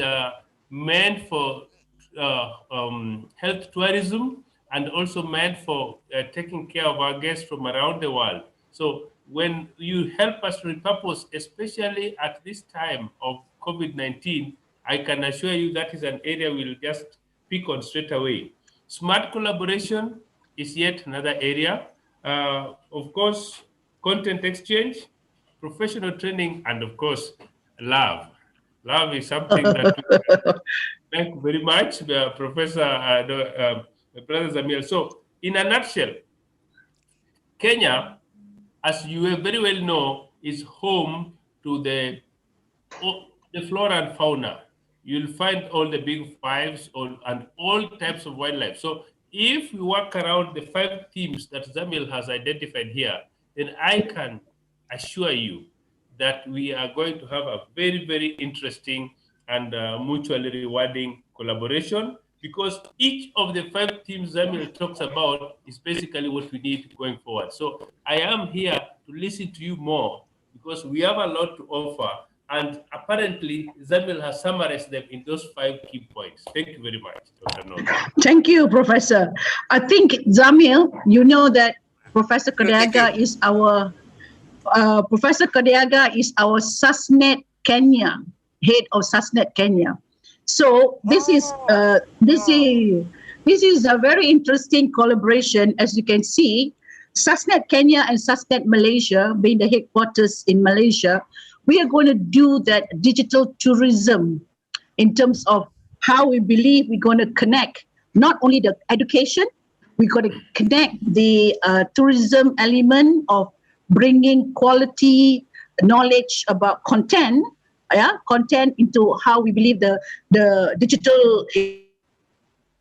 meant for health tourism and also meant for taking care of our guests from around the world. So when you help us repurpose, especially at this time of COVID-19, I can assure you that is an area we'll just pick on straight away. Smart collaboration is yet another area. Of course, content exchange, professional training, and of course, love. Love is something that we thank very much, Professor Brother Zamir. So, in a nutshell, Kenya, as you very well know, is home to the flora and fauna. You'll find all the big fives and all types of wildlife. So if we work around the 5 themes that Zamil has identified here, then I can assure you that we are going to have a very, very interesting and mutually rewarding collaboration, because each of the 5 themes Zamil talks about is basically what we need going forward. So I am here to listen to you more, because we have a lot to offer. And apparently, Zamil has summarized them in those 5 key points. Thank you very much, Dr. Noor. Thank you, Professor. I think, Zamil, you know that Professor Kadiaga is our SASNet Kenya, head of SASNet Kenya. So this is a very interesting collaboration. As you can see, SASNet Kenya and SASNet Malaysia, being the headquarters in Malaysia, we are going to do that digital tourism in terms of how we believe we're going to connect not only the education, we're going to connect the tourism element of bringing quality knowledge about content into how we believe the digital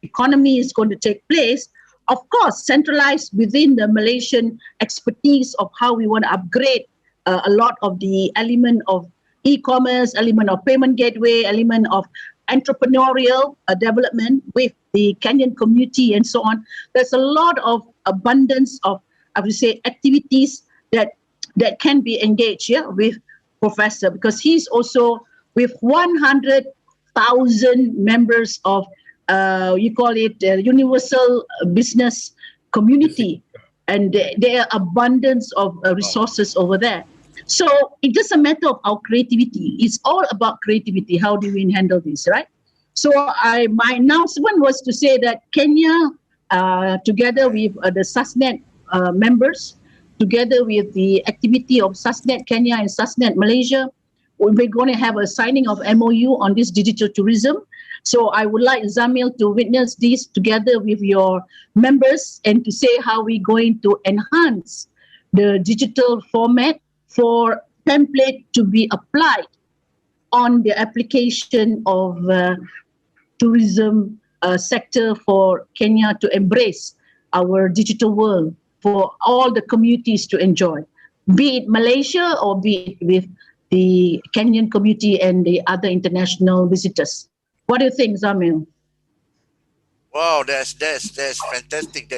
economy is going to take place. Of course, centralized within the Malaysian expertise of how we want to upgrade a lot of the element of e-commerce, element of payment gateway, element of entrepreneurial development with the Kenyan community and so on. There's a lot of abundance of, I would say, activities that can be engaged with Professor, because he's also with 100,000 members of you call it universal business community, and there are abundance of resources over there. So it's just a matter of our creativity. It's all about creativity. How do we handle this, right? So my announcement was to say that Kenya, together with the SASNet members, together with the activity of SASNet Kenya and SASNet Malaysia, we're going to have a signing of MOU on this digital tourism. So I would like Zamil to witness this together with your members and to say how we're going to enhance the digital format for template to be applied on the application of tourism sector for Kenya to embrace our digital world for all the communities to enjoy, be it Malaysia or be it with the Kenyan community and the other international visitors. What do you think, Zamil? Wow, that's fantastic.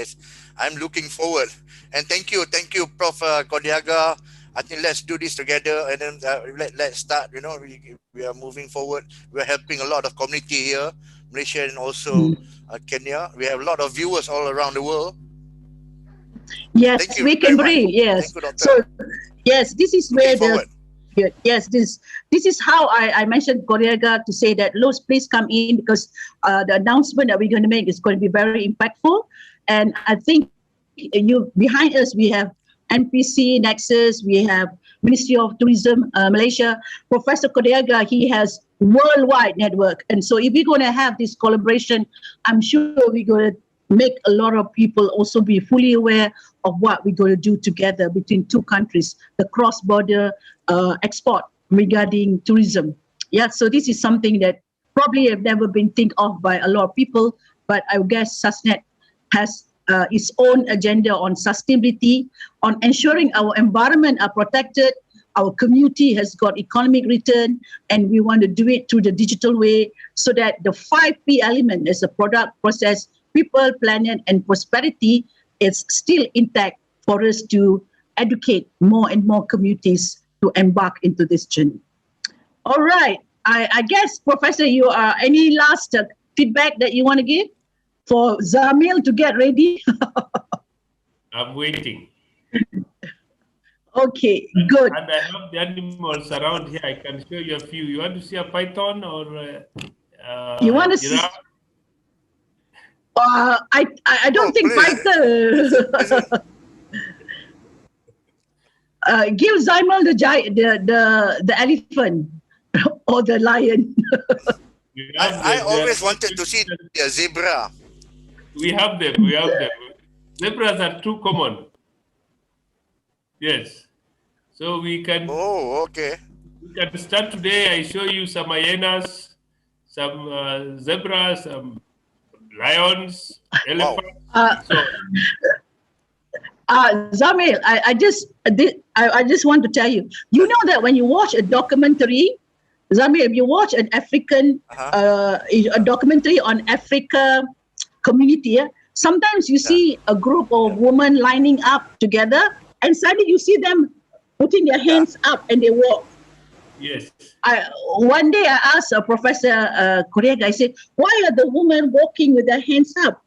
I'm looking forward. And thank you, Prof. Kodiaga. I think let's do this together, and then let's start. You know, we are moving forward. We are helping a lot of community here, Malaysia and also Kenya. We have a lot of viewers all around the world. Yes, thank you we can very bring. much. Yes. Thank you, Doctor. So, yes, this is Looking where forward. this is how I mentioned Kodiaga to say that Los, please come in, because the announcement that we're going to make is going to be very impactful. And I think behind us we have NPC, Nexus, we have Ministry of Tourism, Malaysia. Professor Kodiaga, he has worldwide network. And so if we're going to have this collaboration, I'm sure we're going to make a lot of people also be fully aware of what we're going to do together between 2 countries, the cross-border export regarding tourism. Yeah, so this is something that probably have never been think of by a lot of people, but I guess SASNet has its own agenda on sustainability, on ensuring our environment are protected, our community has got economic return, and we want to do it through the digital way so that the 5P element as a product, process, people, planet, and prosperity is still intact for us to educate more and more communities to embark into this journey. All right. I guess, Professor, you are any last feedback that you want to give for Zamil to get ready? I'm waiting. Okay, good. And I have the animals around here. I can show you a few. You want to see a python or you want to see? giraffe? I don't think python. Give Zaimel the elephant or the lion. I always wanted to see a zebra. We have them. We have them. Zebras are too common. Yes. So we can. Oh, okay. We can start today. I show you some hyenas, some zebras, some lions, elephants. Zamil, I just want to tell you. You know that when you watch a documentary, Zamil, if you watch an African a documentary on Africa community, sometimes you see a group of women lining up together, and suddenly you see them putting their hands up and they walk. Yes. One day I asked Professor Korea, I said, why are the women walking with their hands up?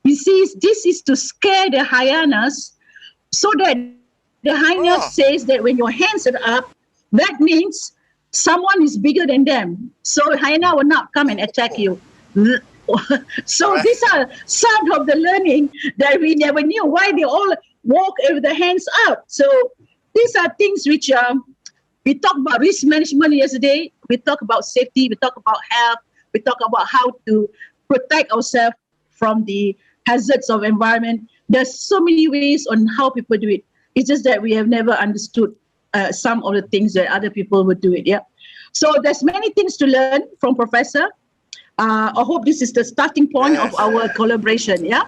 He says this is to scare the hyenas, so that the hyena says that when your hands are up, that means someone is bigger than them. So hyena will not come and attack you. So these are some of the learning that we never knew, why they all walk with their hands up. So these are things which we talked about risk management yesterday. We talk about safety. We talk about health. We talk about how to protect ourselves from the hazards of environment. There's so many ways on how people do it. It's just that we have never understood some of the things that other people would do it. Yeah. So there's many things to learn from Professor. I hope this is the starting point of our collaboration. Yeah.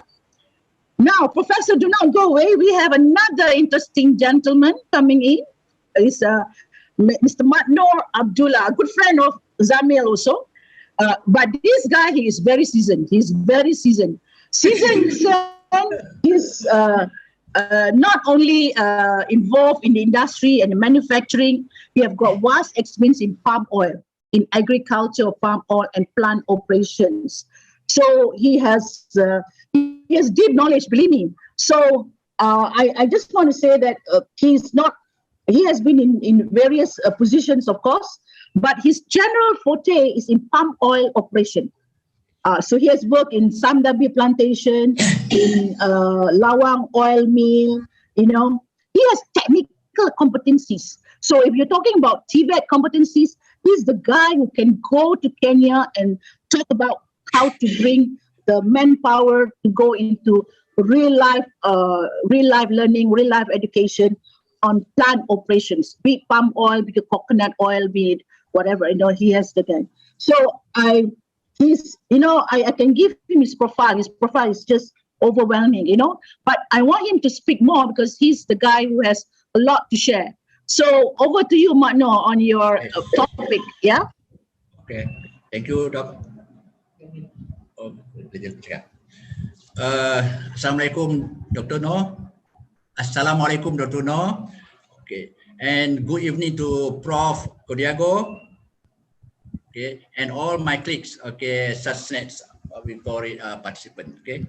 Now, Professor, do not go away. We have another interesting gentleman coming in. It's Mr. Matnoor Abdullah, a good friend of Zamil also. But this guy, he is very seasoned. He's very seasoned. Seasoned is not only involved in the industry and manufacturing, he have got vast experience in palm oil, in agriculture, palm oil, and plant operations. So he has deep knowledge, believe me. So I just want to say that he has been in various positions, of course, but his general forte is in palm oil operation. So he has worked in Samdabi plantation, in Lawang oil mill, you know. He has technical competencies. So if you're talking about TVET competencies, he's the guy who can go to Kenya and talk about how to bring the manpower to go into real life learning, real life education on plant operations, be it palm oil, be it coconut oil, be it whatever, you know, he has the guy. So I can give him his profile. His profile is just overwhelming, you know, but I want him to speak more because he's the guy who has a lot to share. So over to you, Matno, on your topic, yeah? Okay, thank you, Doc. Assalamualaikum, Dr. No. Assalamualaikum, Dr. No. Okay, and good evening to Prof. Kodiago. Okay, and all my colleagues. Okay, such we call it participant. Okay.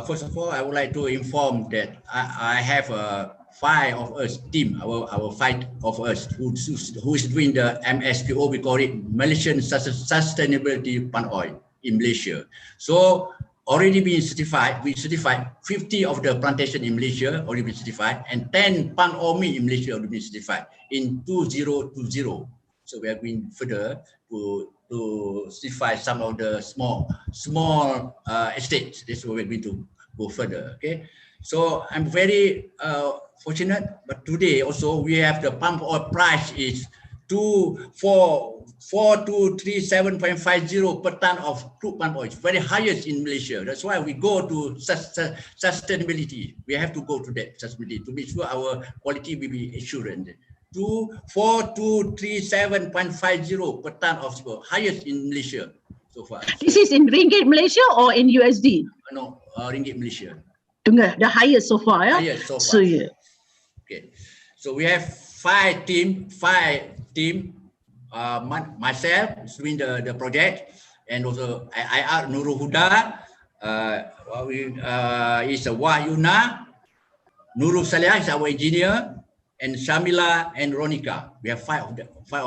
First of all, I would like to inform that I have 5 of us team. Our 5 of us who is doing the MSPO. We call it Malaysian Sustainability Palm Oil in Malaysia. So already been certified. We certified 50 of the plantation in Malaysia already been certified, and 10 palm oil mill in Malaysia already been certified in 2020. So we are going further to certify some of the small estates. This is where we're going to go further. Okay, so I'm very fortunate. But today also we have the palm oil price is 4237.50 per ton of crude palm oil. It's very highest in Malaysia. That's why we go to sustainability. We have to go to that sustainability to make sure our quality will be assured. 4237.50 per ton of silver, highest in Malaysia so far. This is in ringgit Malaysia or in USD? No, ringgit Malaysia. The highest so far, yeah? Highest so far. So, yeah. Okay, so we have five team. Myself is doing the project, and also IR Nurul Huda, is Wahyuna, Nurul Salih is our engineer, and Shamila and Ronika. We have five of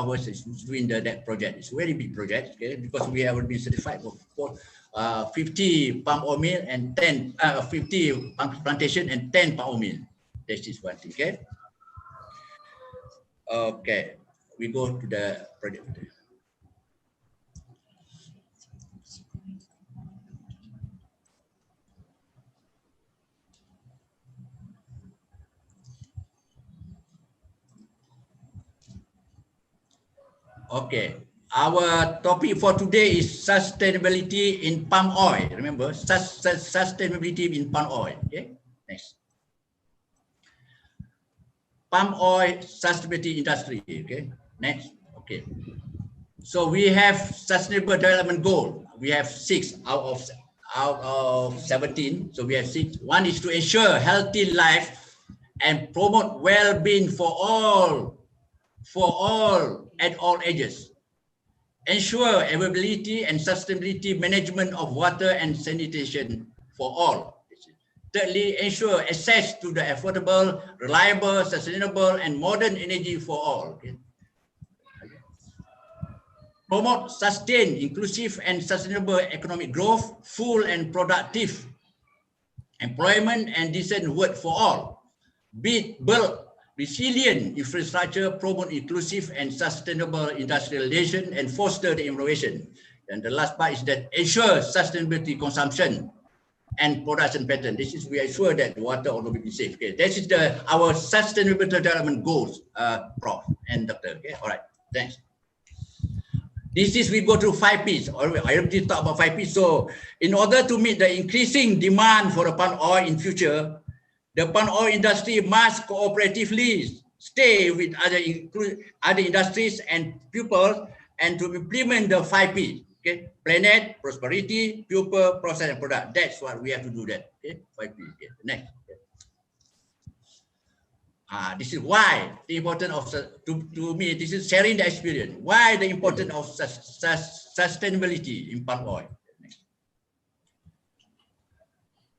us is doing that project. It's a very big project, okay, because we have been certified for 50 palm oil mill and 50 palm plantation and 10 palm oil mill. That is one thing, okay? Okay, we go to the project. Okay, our topic for today is sustainability in palm oil. Remember, sustainability in palm oil. Okay, next. Palm oil sustainability industry. Okay, next. Okay, so we have sustainable development goal. We have 6 out of 17. So we have 6. One is to ensure healthy life and promote well-being for all at all ages. Ensure availability and sustainability management of water and sanitation for all. Thirdly, ensure access to the affordable, reliable, sustainable, and modern energy for all. Okay. Promote sustained, inclusive, and sustainable economic growth, full and productive employment, and decent work for all. Build resilient infrastructure, promote inclusive and sustainable industrialization, and foster the innovation. And the last part is that ensure sustainability consumption and production pattern. This is we ensure that water will be safe. Okay, this is our sustainable development goals, Prof. and Doctor. Okay, all right, thanks. This is we go through 5 Ps. I already talked about 5 Ps. So, in order to meet the increasing demand for the palm oil in future, the palm oil industry must cooperatively stay with other industries and people and to implement the 5 Ps. Okay, planet, prosperity, people, process, and product. That's what we have to do. That. Okay, 5 Ps. Okay. Next. Okay. This is why the importance of to me. This is sharing the experience. Why the importance of sustainability in palm oil. Next.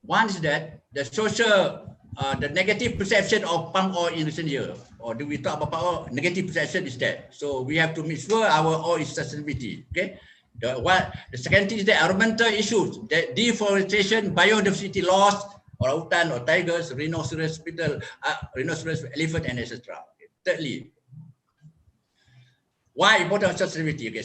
One is that the social. The negative perception of palm oil in recent years, or do we talk about palm oil? Negative perception is that. So we have to make sure our oil is sustainability. Okay. The second thing is the environmental issues, the deforestation, biodiversity loss, orangutan or tigers, rhinoceros, elephant, and etc. Okay. Thirdly, why important sustainability? Okay.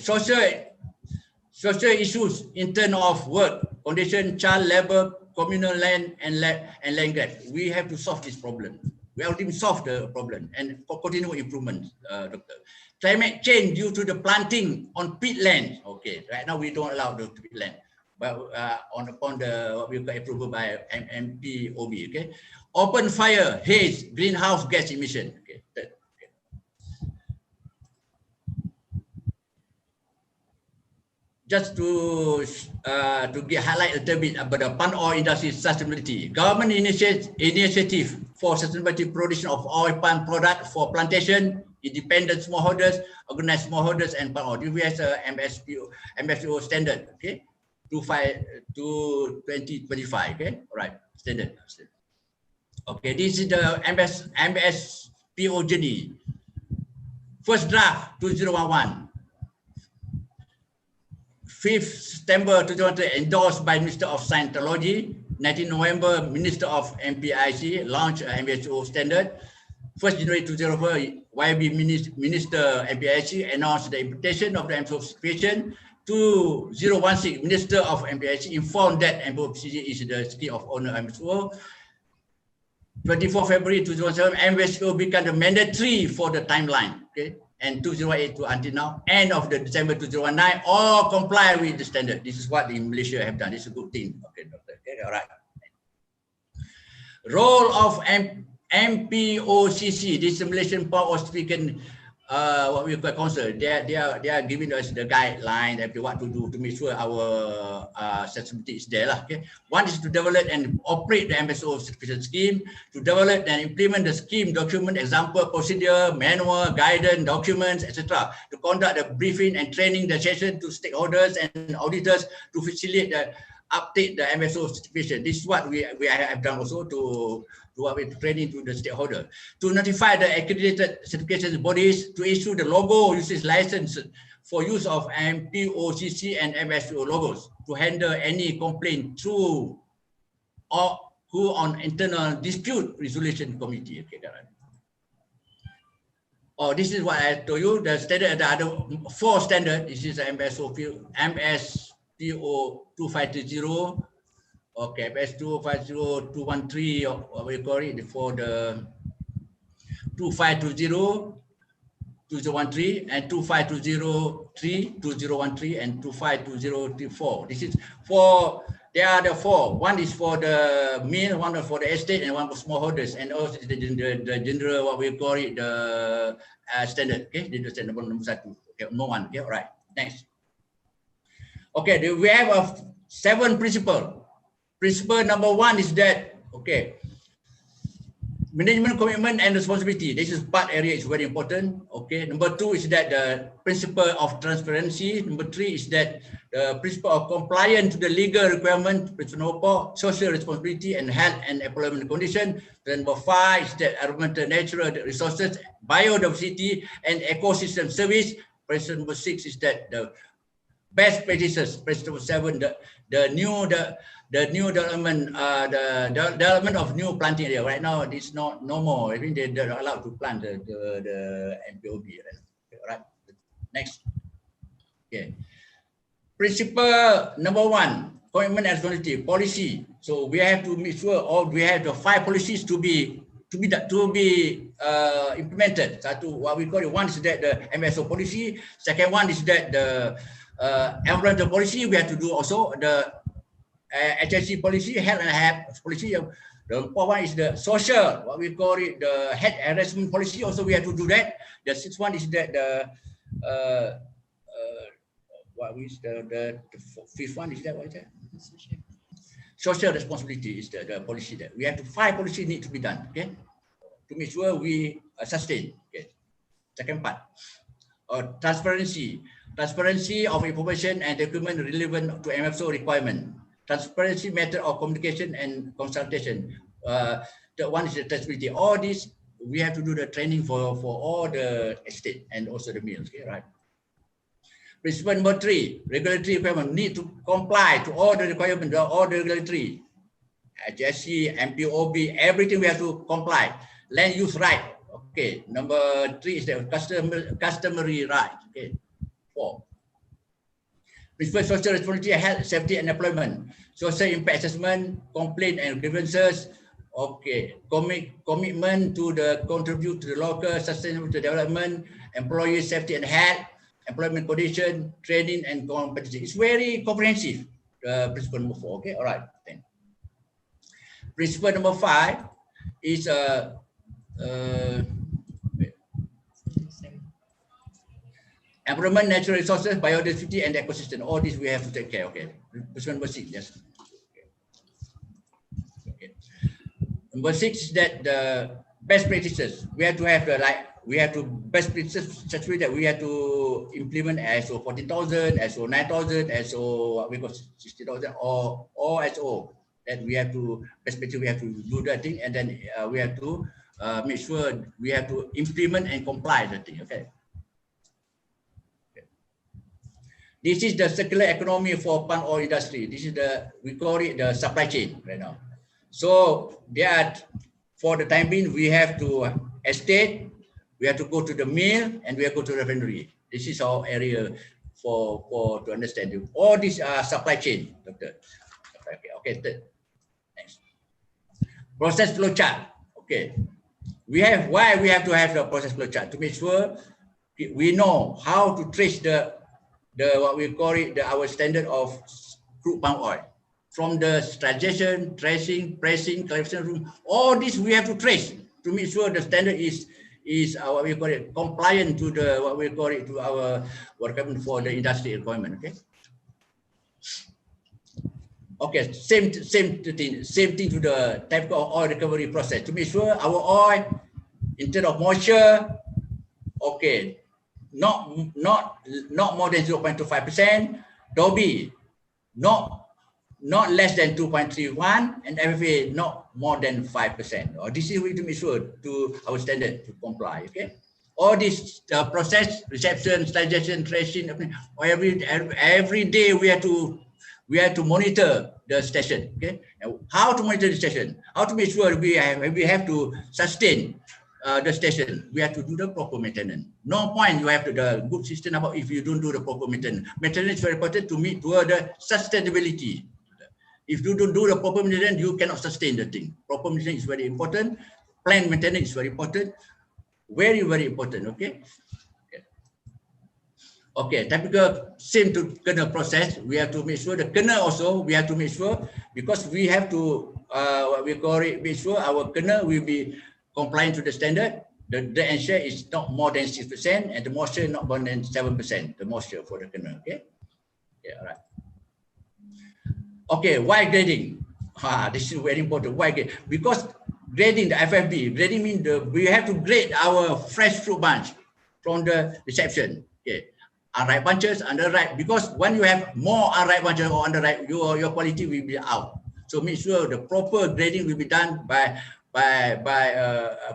Social issues in terms of work condition, child labor, communal land and land grab. We have to solve this problem. We already solved the problem and continue improvement, Doctor. Climate change due to the planting on peatlands. Okay, right now we don't allow the peatland, but upon the what we got approved by MPOB. Okay, open fire, haze, greenhouse gas emission. Okay. Just to highlight a little bit about the palm oil industry sustainability. Government initiative for sustainability production of oil palm product for plantation, independent smallholders, organized smallholders, and palm oil. We have a MSPO standard, okay, to 2025, okay, all right, standard. Okay, this is the MSPO journey. First draft 2011. 5th September 2020, endorsed by Minister of Scientology. 19 November, Minister of MPIC launched MSO standard. 1st January 2004, YB Minister MPIC announced the implementation of the MSO certification. 2016, Minister of MPIC informed that MSO is the scheme of owner MSO. 24 February 2007, MSO became the mandatory for the timeline. Okay. And 2008 to until now, end of the December 2019, all comply with the standard. This is what the Malaysia have done. It's a good thing. Okay, Doctor. Okay, all right. Role of MPOCC, this Malaysian Power Certificate, what we call council, they are giving us the guideline of what to do to make sure our accessibility is there. Okay. One is to develop and operate the MSO certification scheme, to develop and implement the scheme document, example, procedure, manual, guidance, documents, etc. To conduct the briefing and training the session to stakeholders and auditors to facilitate the update the MSO certification. This is what we have done also to training to the stakeholder. To notify the accredited certification bodies to issue the logo usage license for use of MPOCC and MSO logos, to handle any complaint through or who on internal dispute resolution committee. Okay, oh, this is what I told you. The standard, the other 4 standard. This is MSO MSPO 2530. Okay, MS250 213, or what we call it, for the 2520 2013 and 25203 2013 and 25204. This is for, there are the 4. One is for the mill, one is for the estate, and one for smallholders, and also the general, what we call it, the standard. Okay, the standard number 1. Okay, no one. Okay, all right. Next. Okay, we have 7 principles. Principle number 1 is that, okay, management commitment and responsibility. This is part area is very important. Okay. Number 2 is that the principle of transparency. Number 3 is that the principle of compliance to the legal requirement. Principle number 4, social responsibility and health and employment condition. Then number 5 is that environmental natural resources, biodiversity and ecosystem service. Principle number 6 is that the best practices. Principle 7, the new development, the development of new planting area. Right now, it's not no more. I think they're allowed to plant the MPOB. Right. Next. Okay. Principle number 1, commitment and responsibility policy. So we have to make sure, or we have the 5 policies to be implemented. Satu, what we call it. One is that the MSO policy. Second one is that the environmental policy. We have to do also the HSC policy, health and health policy. The 4th one is the social, what we call it, the health harassment policy. Also, we have to do that. The 6th one is that the what is the 5th one is that, what is that? Social responsibility is the policy that we have to 5 policies need to be done. Okay, to make sure we sustain. Okay, second part. Transparency of information and document relevant to MSO requirement. Transparency method of communication and consultation. The one is the traceability. All this we have to do the training for all the estate and also the mills. Okay, right. Principle number 3, regulatory requirement need to comply to all the requirements, all the regulatory, HSC, MPOB, everything we have to comply. Land use right. Okay. Number 3 is the customary right. Okay. 4. Principle social responsibility, health, safety, and employment. Social impact assessment, complaint and grievances. Okay. Commitment to the contribute to the local sustainable development, employee safety and health, employment condition, training and competency. It's very comprehensive. Principle number 4. Okay. All right. Then. Principle number 5 is environment, natural resources, biodiversity, and ecosystem. All this we have to take care. Okay. Principle number 6. Yes. Okay. Number 6 is that the best practices. We have to have we have to best practices such way that we have to implement ISO 14,000, ISO 9,000, ISO what we call 60,000, or ISO. That we have to best practice. We have to do that thing, and then we have to make sure we have to implement and comply the thing. Okay. This is the circular economy for palm oil industry. This is we call it the supply chain right now. So for the time being, we have to estate, we have to go to the mill, and we have to go to the refinery. This is our area to understand. All these are supply chain, doctor. Okay, third. Next. Process flow chart. Okay. Why we have to have the process flow chart? To make sure we know how to trace the what we call it, our standard of crude palm oil. From the digestion, tracing, pressing, collection room, all this we have to trace. to make sure the standard is what we call it compliant to the what we call it to our requirement for the industry requirement. Okay. Okay, same thing to the type of oil recovery process to make sure our oil in terms of moisture, okay, not more than 0.25%, Dobby not less than 2.31, and FFA not more than 5%. Or this is we to make sure to our standard to comply. Okay, all this process, reception, sterilization, tracing, every day we have to monitor the station. Okay, how to monitor the station? How to make sure we have to sustain the station. We have to do the proper maintenance. No point you have to the good system about if you don't do the proper maintenance. Maintenance is very important to meet toward the sustainability. If you don't do the proper maintenance, you cannot sustain the thing. Proper maintenance is very important. Plant maintenance is very important. Very, very important. Okay. Okay, typical same to kernel process. We have to make sure the kernel also we have to make sure because we have to what we call it, make sure our kernel will be compliant to the standard. The ensure is not more than 6% and the moisture not more than 7%. The moisture for the kernel. Okay. Yeah, all right. Okay, why grading? This is very important. Why grading? Because grading the FFB, grading means we have to grade our fresh fruit bunch from the reception. Okay. Unripe bunches, underripe, because when you have more unripe bunches or underripe, your quality will be out. So make sure the proper grading will be done by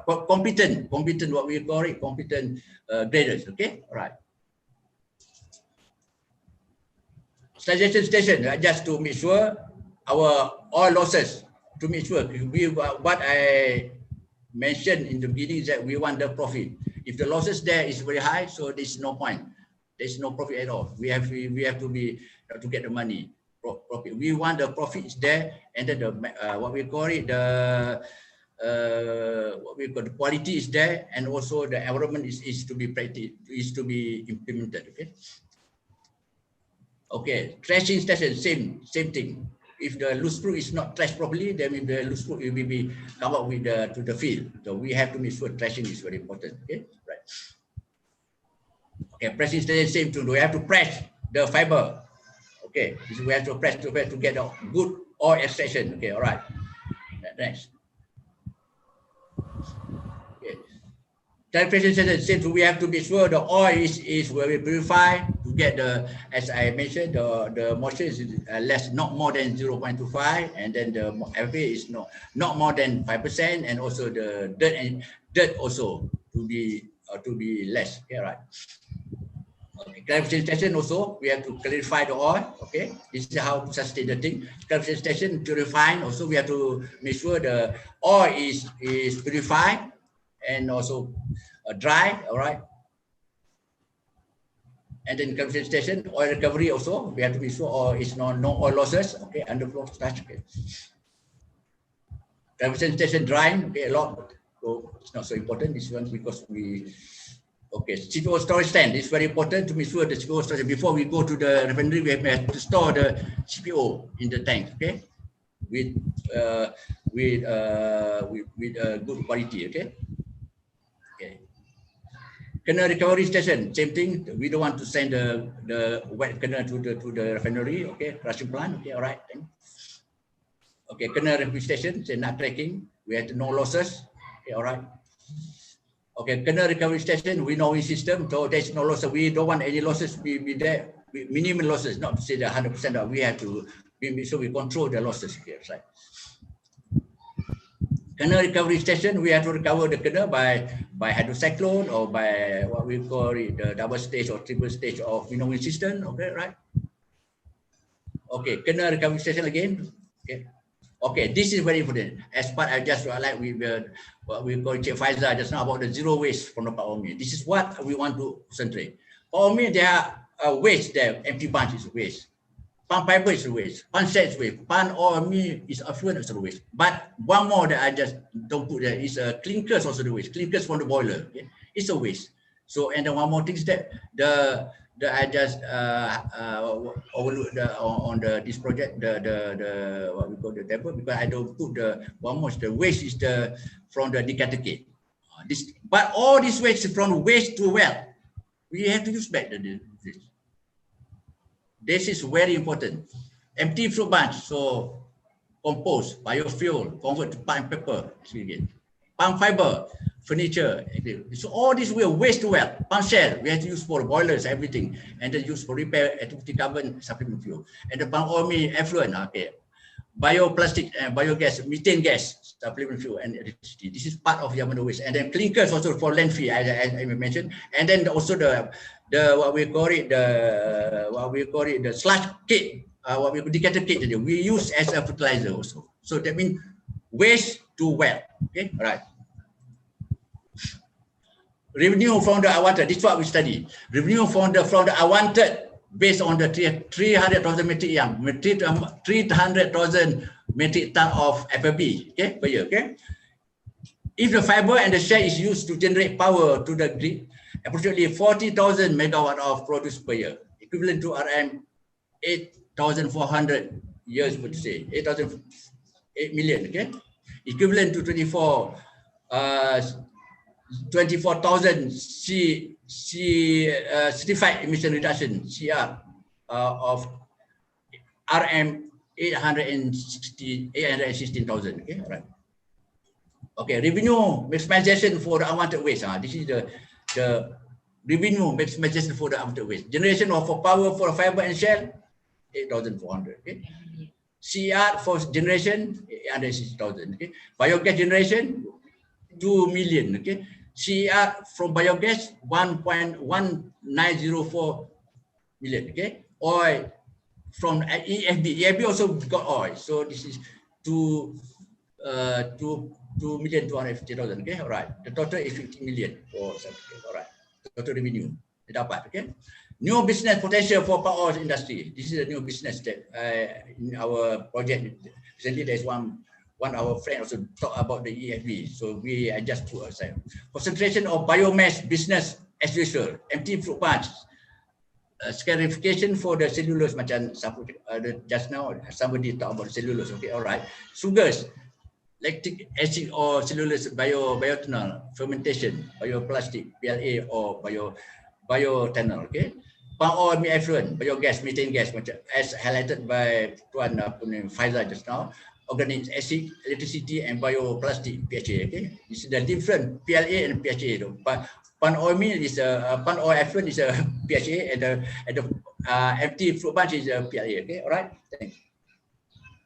competent what we call it, competent graders. Okay, all right. Sterilization station, just to make sure our oil losses, to make sure what I mentioned in the beginning is that we want the profit. If the losses there is very high, so there's no point. There's no profit at all. We have to be to get the money profit. We want the profits there, and then the what we call it the quality is there, and also the environment is to be practiced, is to be implemented. Okay. Okay. Trashing station, same thing. If the loose fruit is not trashed properly, then the loose fruit will be come up with to the field. So we have to make sure trashing is very important. Okay. Right. Okay, pressing station, same thing. We have to press the fiber. Okay, we have to press to get a good oil extraction. Okay, all right. Next. Okay. Pressing station, same thing. We have to be sure the oil is very purified to get the, as I mentioned, the moisture is less, not more than 0.25, and then the FA is not more than 5%, and also the dirt also to be less. Okay, right. Okay, clarification station also, we have to clarify the oil. Okay, this is how to sustain the thing. Clarification station to refine also, we have to make sure the oil is purified and also dry. All right. And then clarification station, oil recovery also, we have to be sure oil is no oil losses. Okay, underflow starch. Okay. Clarification station drying, okay, a lot. So it's not so important this one because we. Okay, CPO storage tank is very important to make sure the CPO storage, before we go to the refinery, we have to store the CPO in the tank, okay, with good quality, okay. Okay. Kernel recovery station, same thing. We don't want to send the wet kernel to the refinery, okay, crushing plant, okay, all right. Okay, kernel recovery station, say not tracking, we have no losses, okay, all right. Okay, kernel recovery station, we know in system, so there's no loss. We don't want any losses be there. Minimum losses, not to say the 100%, that we have to be so we control the losses here, right? Kernel recovery station, we have to recover the kernel by hydrocyclone or by what we call it, the double stage or triple stage of winnowing system. Okay, right? Okay, kernel recovery station again. Okay. Okay, this is very important. As part I just like with what we call Cik Faizal just now about the zero waste from the power mill. This is what we want to concentrate. Power mill, there are waste there. Empty bunch is waste. Palm fiber is waste. Palm set is waste. Palm oil mill is affluent is waste. But one more that I just don't put there is clinkers also the waste. Clinkers from the boiler. Okay? It's a waste. So and then one more thing is that I just overlook on this project the what we call the table, because I don't put the almost the waste is from the decaticate. But all this waste is from waste to well. We have to use back this. This is very important. Empty fruit bunch, so compost, biofuel, convert to pine paper, palm fiber, furniture. So all this will waste to well. Palm shell, we have to use for boilers, everything, and then use for repair, activity carbon, supplement fuel. And the palm oil effluent, okay. Bioplastic, biogas, methane gas, supplement fuel, and electricity. This is part of Yamano waste. And then clinkers also for landfill, as I mentioned. And then also the what we call it the sludge cake. What we decanted cake, we use as a fertilizer also. So that means waste to well. Okay, all right. Revenue from the unwanted. This is what we study. Revenue from the unwanted based on the 300,000 metric ton, 300,000 metric ton of FFB. Okay, per year. Okay. If the fiber and the shell is used to generate power to the grid, approximately 40,000 megawatt of produce per year, equivalent to RM 8,400 years, would say 8 million, okay, equivalent to 24,000 certified emission reduction (CR) of RM 816,000. Okay, all right. Okay, revenue maximization for the unwanted waste. This is the revenue maximization for the unwanted waste. Generation of power for fiber and shell, 8,400. Okay. CR for generation, 860,000. Okay. Biogas generation, 2 million. Okay. CR from biogas, 1.1904 million. Okay. Oil from EFB. EFB also got oil. So this is 2,250,000. Okay. All right. The total is 50 million for something. All right. Total revenue. Dapat. Okay. New business potential for power industry. This is a new business that in our project. Recently, there's one our friend also talk about the EFB. So I just put aside. Concentration of biomass business as usual. Empty fruit punch. Scarification for the cellulose, macam just now somebody talk about cellulose. Okay, all right. Sugars, lactic acid or cellulose bioethanol, fermentation, bioplastic, PLA or bioethanol. Okay. Palm oil effluent, biogas, methane gas, as highlighted by Tuan Faizal just now. Organic acid, electricity, and bioplastic (PHA). Okay, this is the different PLA and PHA. But palm oil is palm oil effluent is a PHA, and the empty fruit bunch is a PLA. Okay, all right. Thanks.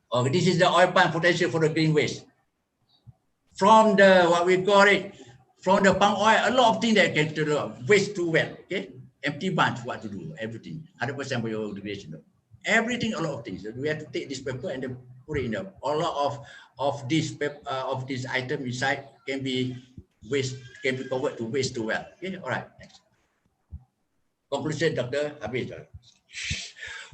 Okay, this is the oil palm potential for the green waste. From the what we call it, from the palm oil, a lot of things that can do waste to well. Okay, empty bunch, what to do, everything, 100% biodegradation. Everything, a lot of things. So we have to take this paper and then put it in a lot of this item inside can be converted to waste to well. Okay, all right. Next. Conclusion, Dr. Habib.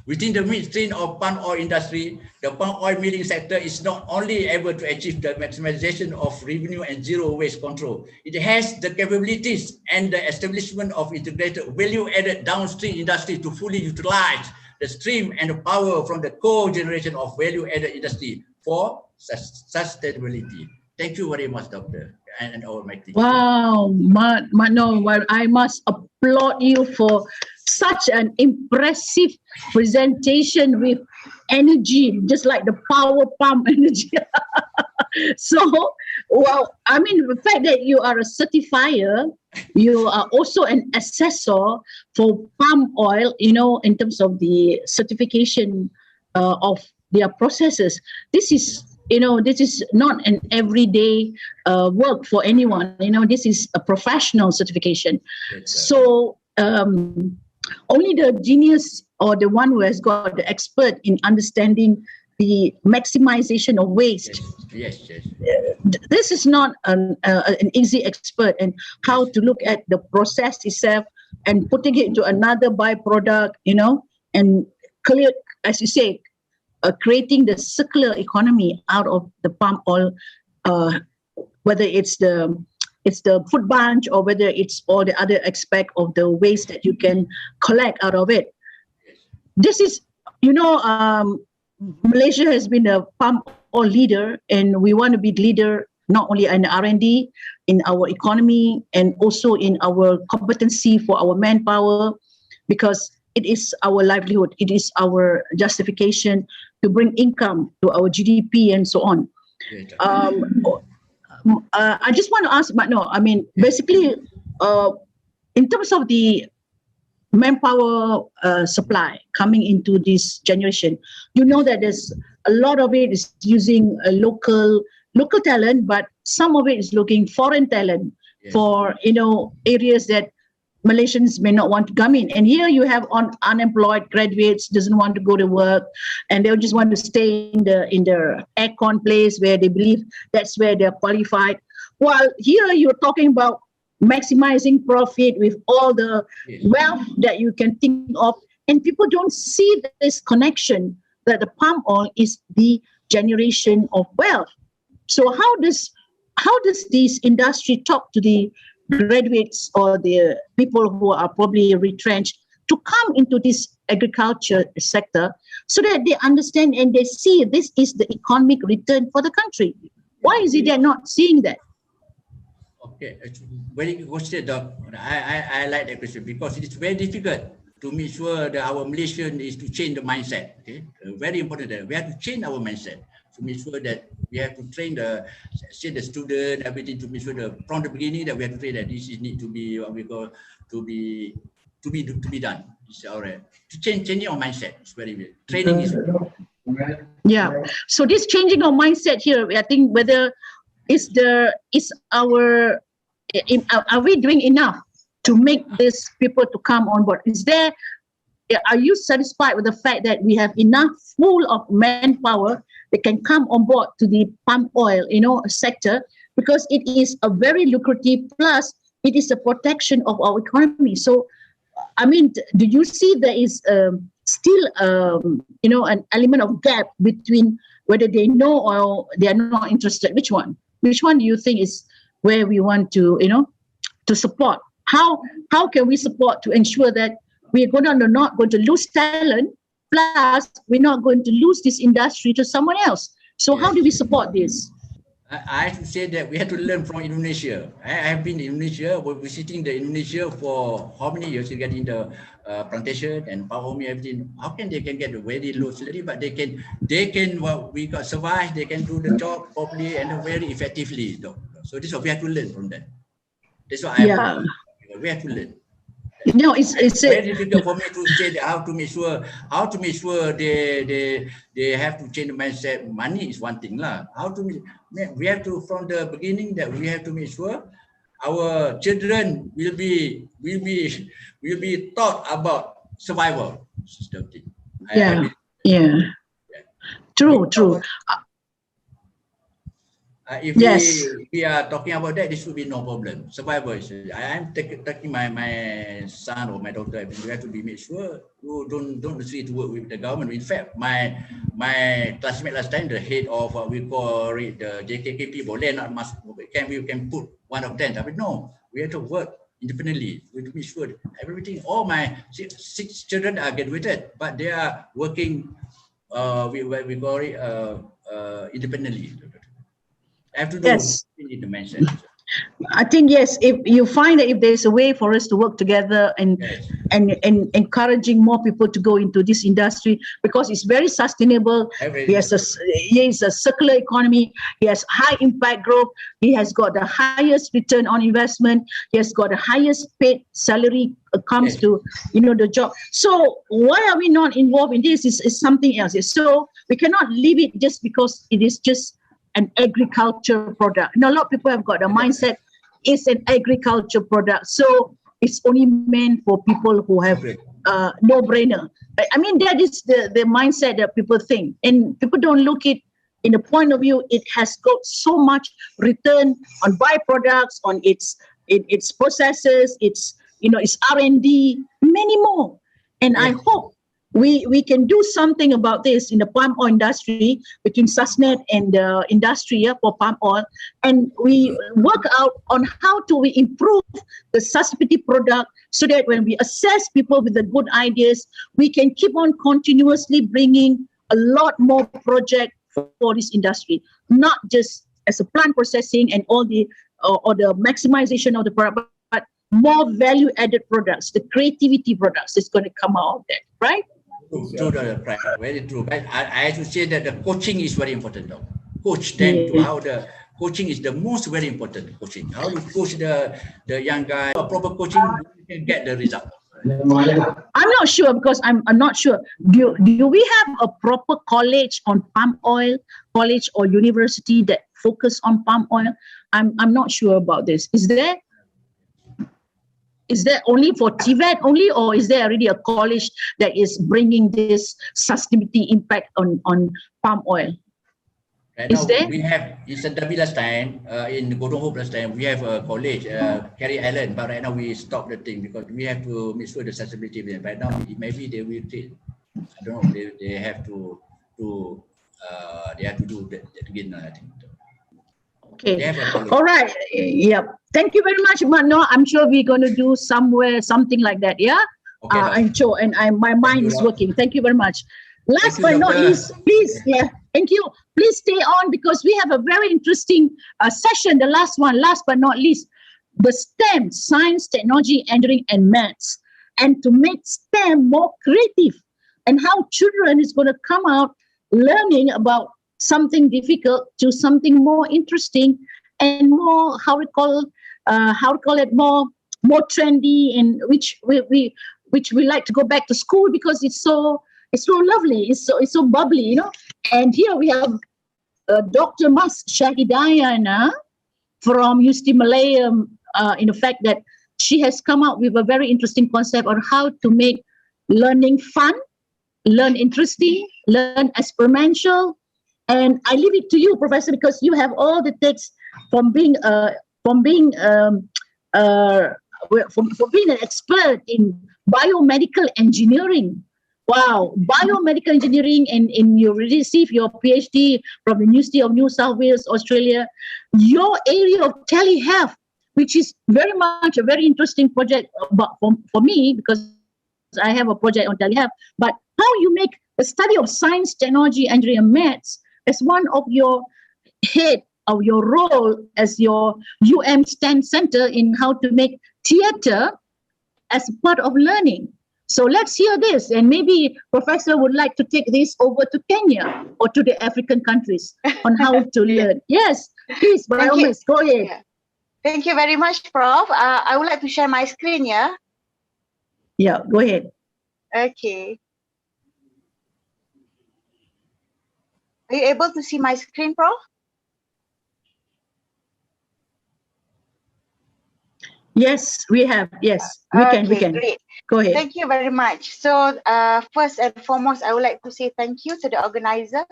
Within the midstream of palm oil industry, the palm oil milling sector is not only able to achieve the maximization of revenue and zero waste control, it has the capabilities and the establishment of integrated value-added downstream industry to fully utilize the stream and the power from the co-generation of value-added industry for sustainability. Thank you very much, Doctor, and all my team. Wow, Mano, I must applaud you for such an impressive presentation with energy, just like the power pump energy. So, well, I mean, the fact that you are a certifier, you are also an assessor for palm oil, you know, in terms of the certification of their processes. This is, you know, this is not an everyday work for anyone. You know, this is a professional certification. So, only the genius or the one who has got the expert in understanding the maximization of waste. Yes. This is not an easy expert, and how to look at the process itself and putting it into another byproduct, you know, and clear, as you say, creating the circular economy out of the palm oil, whether it's the it's the food bunch or whether it's all the other aspect of the waste that you can collect out of it. This is, Malaysia has been a palm oil leader, and we want to be leader not only in R&D, in our economy, and also in our competency for our manpower, because it is our livelihood. It is our justification to bring income to our GDP and so on. I just want to ask, but no, I mean, basically, in terms of the manpower supply coming into this generation, you know that there's a lot of it is using a local talent, but some of it is looking foreign talent for areas that Malaysians may not want to come in. And here you have unemployed graduates doesn't want to go to work, and they just want to stay in the aircon place where they believe that's where they're qualified. While here you're talking about maximizing profit with all the wealth that you can think of, and people don't see this connection that the palm oil is the generation of wealth. So how does this industry talk to the graduates or the people who are probably retrenched to come into this agriculture sector so that they understand and they see this is the economic return for the country? Why is it they're not seeing that? Okay, it's very good question, Doc. I like that question because it's very difficult to make sure that our Malaysian is to change the mindset. Okay, very important that we have to change our mindset to make sure that we have to train the student, everything, to make sure that from the beginning that we have to train that this is need to be what we call to be done. It's alright. To changing our mindset is very good. Training is yeah. So this changing of mindset here, I think whether are we doing enough to make these people to come on board? Are you satisfied with the fact that we have enough full of manpower that can come on board to the palm oil, sector, because it is a very lucrative, plus it is a protection of our economy. So, I mean, do you see there is still, an element of gap between whether they know or they are not interested? Which one? Which one do you think is where we want to, to support? How can we support to ensure that we're not going to lose talent, plus we're not going to lose this industry to someone else? So how do we support this? I have to say that we have to learn from Indonesia. I have been in Indonesia, we're visiting the Indonesia for how many years, getting the plantation and palm oil, everything. How can they can get a very low salary, but they can we got survive, they can do the job properly and very effectively. So this is what we have to learn from that. That's what we have to learn. It's very difficult for me to say that how to make sure they have to change the mindset. Money is one thing lah. We have to from the beginning that we have to make sure our children will be taught about survival system thing. True. If we are talking about that, this should be no problem. Survival is. I am taking my son or my daughter. We have to be make sure you don't see to work with the government. In fact, my classmate last time, the head of what we call it, the JKKP, boleh not must we can put one of them. But no, we have to work independently. We have to make sure everything. All my six children are graduated, but they are working. We call it independently. I have to do in the mindset. I think yes, if you find that if there's a way for us to work together and encouraging more people to go into this industry, because it's very sustainable. He has a circular economy. He has high impact growth. He has got the highest return on investment. He has got the highest paid salary comes to the job. So why are we not involved in this? Is something else. So we cannot leave it just because it is just an agriculture product. Now, a lot of people have got the mindset it's an agriculture product, so it's only meant for people who have no-brainer. I mean, that is the mindset that people think, and people don't look it in the point of view. It has got so much return on byproducts, on its processes, its its R&D, many more. And I hope we can do something about this in the palm oil industry between Susnet and the industry for palm oil, and we work out on how to we improve the sustainability product so that when we assess people with the good ideas, we can keep on continuously bringing a lot more project for this industry, not just as a plant processing and all the or the maximization of the product, but more value-added products, the creativity products is going to come out of that, right? True, right. Very true. But I should say that the coaching is very important, though. Coach them to how the coaching is the most very important. Coaching, how you coach the young guy. A proper coaching, you can get the result. I'm not sure because I'm not sure. Do we have a proper college on palm oil, college or university that focus on palm oil? I'm not sure about this. Is there? Is that only for TVET only, or is there already a college that is bringing this sustainability impact on palm oil? Right now, we have in St. last time, in Godong Hope last time, we have a college, Carrie Island, but right now we stopped the thing because we have to make sure the sustainability. Right now, maybe they will take, I don't know, they have to do that again, I think. Okay. All right. Yep. Thank you very much, Mano. I'm sure we're going to do something like that. Yeah. Okay, I'm sure, and my mind is working. Thank you very much. Last but not least, please, thank you. Please stay on because we have a very interesting session. The last one, last but not least, the STEM, science, technology, engineering, and maths, and to make STEM more creative, and how children is going to come out learning about something difficult to something more interesting and more how we call it more trendy, and which we like to go back to school because it's so lovely, it's so bubbly, you know. And here we have Dr. Mas Syahidayana from UST Malaya, in the fact that she has come up with a very interesting concept on how to make learning fun, learn interesting, learn experimental. And I leave it to you, Professor, because you have all the takes from being an expert in biomedical engineering. Wow, biomedical engineering, and you received your PhD from the University of New South Wales, Australia. Your area of telehealth, which is very much a very interesting project for me because I have a project on telehealth. But how you make the study of science, technology, engineering, and maths as one of your head of your role as your STEM center in how to make theater as part of learning. So let's hear this, and maybe Professor would like to take this over to Kenya or to the African countries on how to learn. Yes, please, by all means, go ahead. Yeah. Thank you very much, Prof. I would like to share my screen, yeah? Yeah, go ahead. Okay. Are you able to see my screen, Prof? Yes, we have. Yes, we can. Great. Go ahead. Thank you very much. So first and foremost, I would like to say thank you to the organizer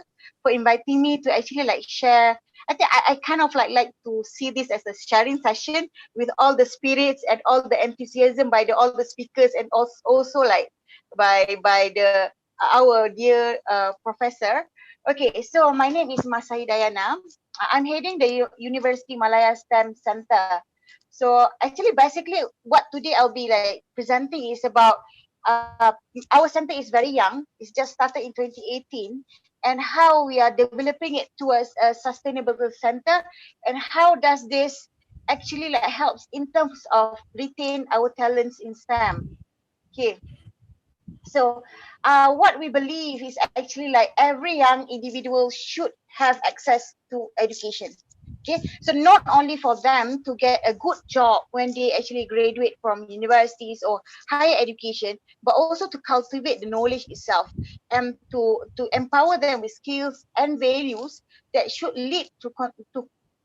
for inviting me to actually share. I think I kind of like to see this as a sharing session with all the spirits and all the enthusiasm by all the speakers, and also by our dear professor. Okay, so my name is Masai Dayana. I'm heading the University Malaya STEM Center. So actually, basically, what today I'll be presenting is about our center is very young. It's just started in 2018, and how we are developing it towards a sustainable center, and how does this actually helps in terms of retain our talents in STEM. Okay. So what we believe is actually every young individual should have access to education. Okay, so not only for them to get a good job when they actually graduate from universities or higher education, but also to cultivate the knowledge itself and to empower them with skills and values that should lead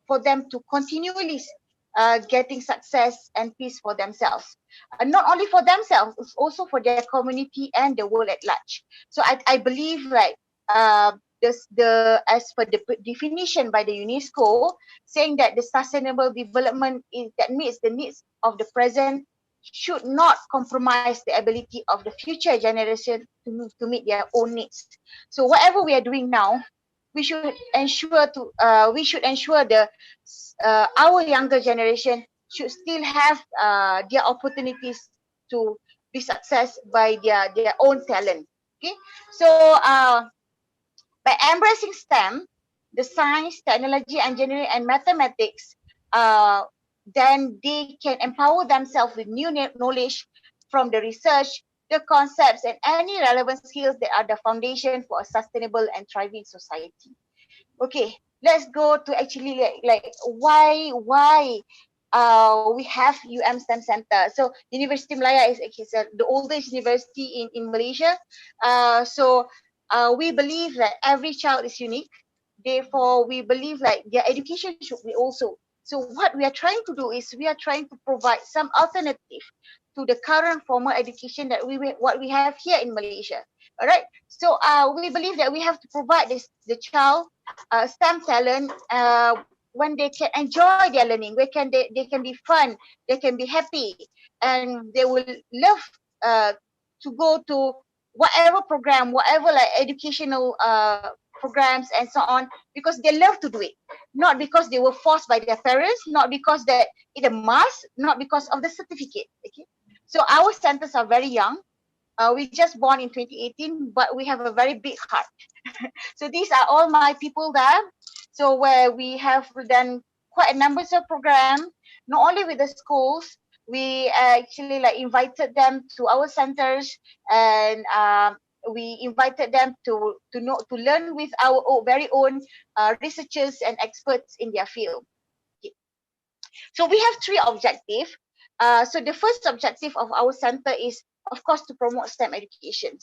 for them to continually getting success and peace for themselves. And not only for themselves, it's also for their community and the world at large. So I believe as per the definition by the UNESCO, saying that the sustainable development that meets the needs of the present, should not compromise the ability of the future generation to meet their own needs. So whatever we are doing now, we should ensure the our younger generation should still have their opportunities to be success by their own talent. Okay, so by embracing STEM, the science, technology, engineering, and mathematics, then they can empower themselves with new knowledge from the research, the concepts, and any relevant skills that are the foundation for a sustainable and thriving society. Okay, let's go to actually like why we have STEM Center. So University Malaya is the oldest university in Malaysia. So we believe that every child is unique. Therefore, we believe like their education should be also. So what we are trying to do is we are trying to provide some alternative to the current formal education that what we have here in Malaysia. All right. So we believe that we have to provide the child STEM talent when they can enjoy their learning, where they can be fun, they can be happy, and they will love to go to whatever program, whatever like educational programs and so on, because they love to do it, not because they were forced by their parents, not because that it a must, not because of the certificate. Okay, so our centers are very young. We just born in 2018, but we have a very big heart. So these are all my people there. So where we have done quite a numbers of program, not only with the schools, we actually like invited them to our centers, and we invited them to learn with our very own researchers and experts in their field. Okay. So we have three objectives. So the first objective of our center is, of course, to promote STEM education.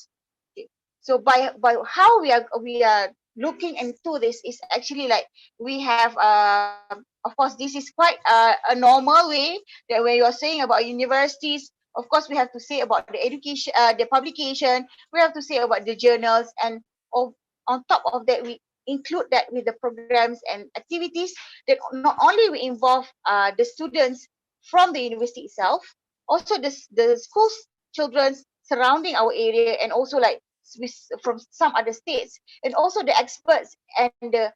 Okay. So by how we are looking into this is actually like we have of course this is quite a normal way that when you are saying about universities, of course we have to say about the education, the publication, we have to say about the journals, and on top of that we include that with the programs and activities that not only we involve the students from the university itself, also the schools children surrounding our area, and also like from some other states, and also the experts and the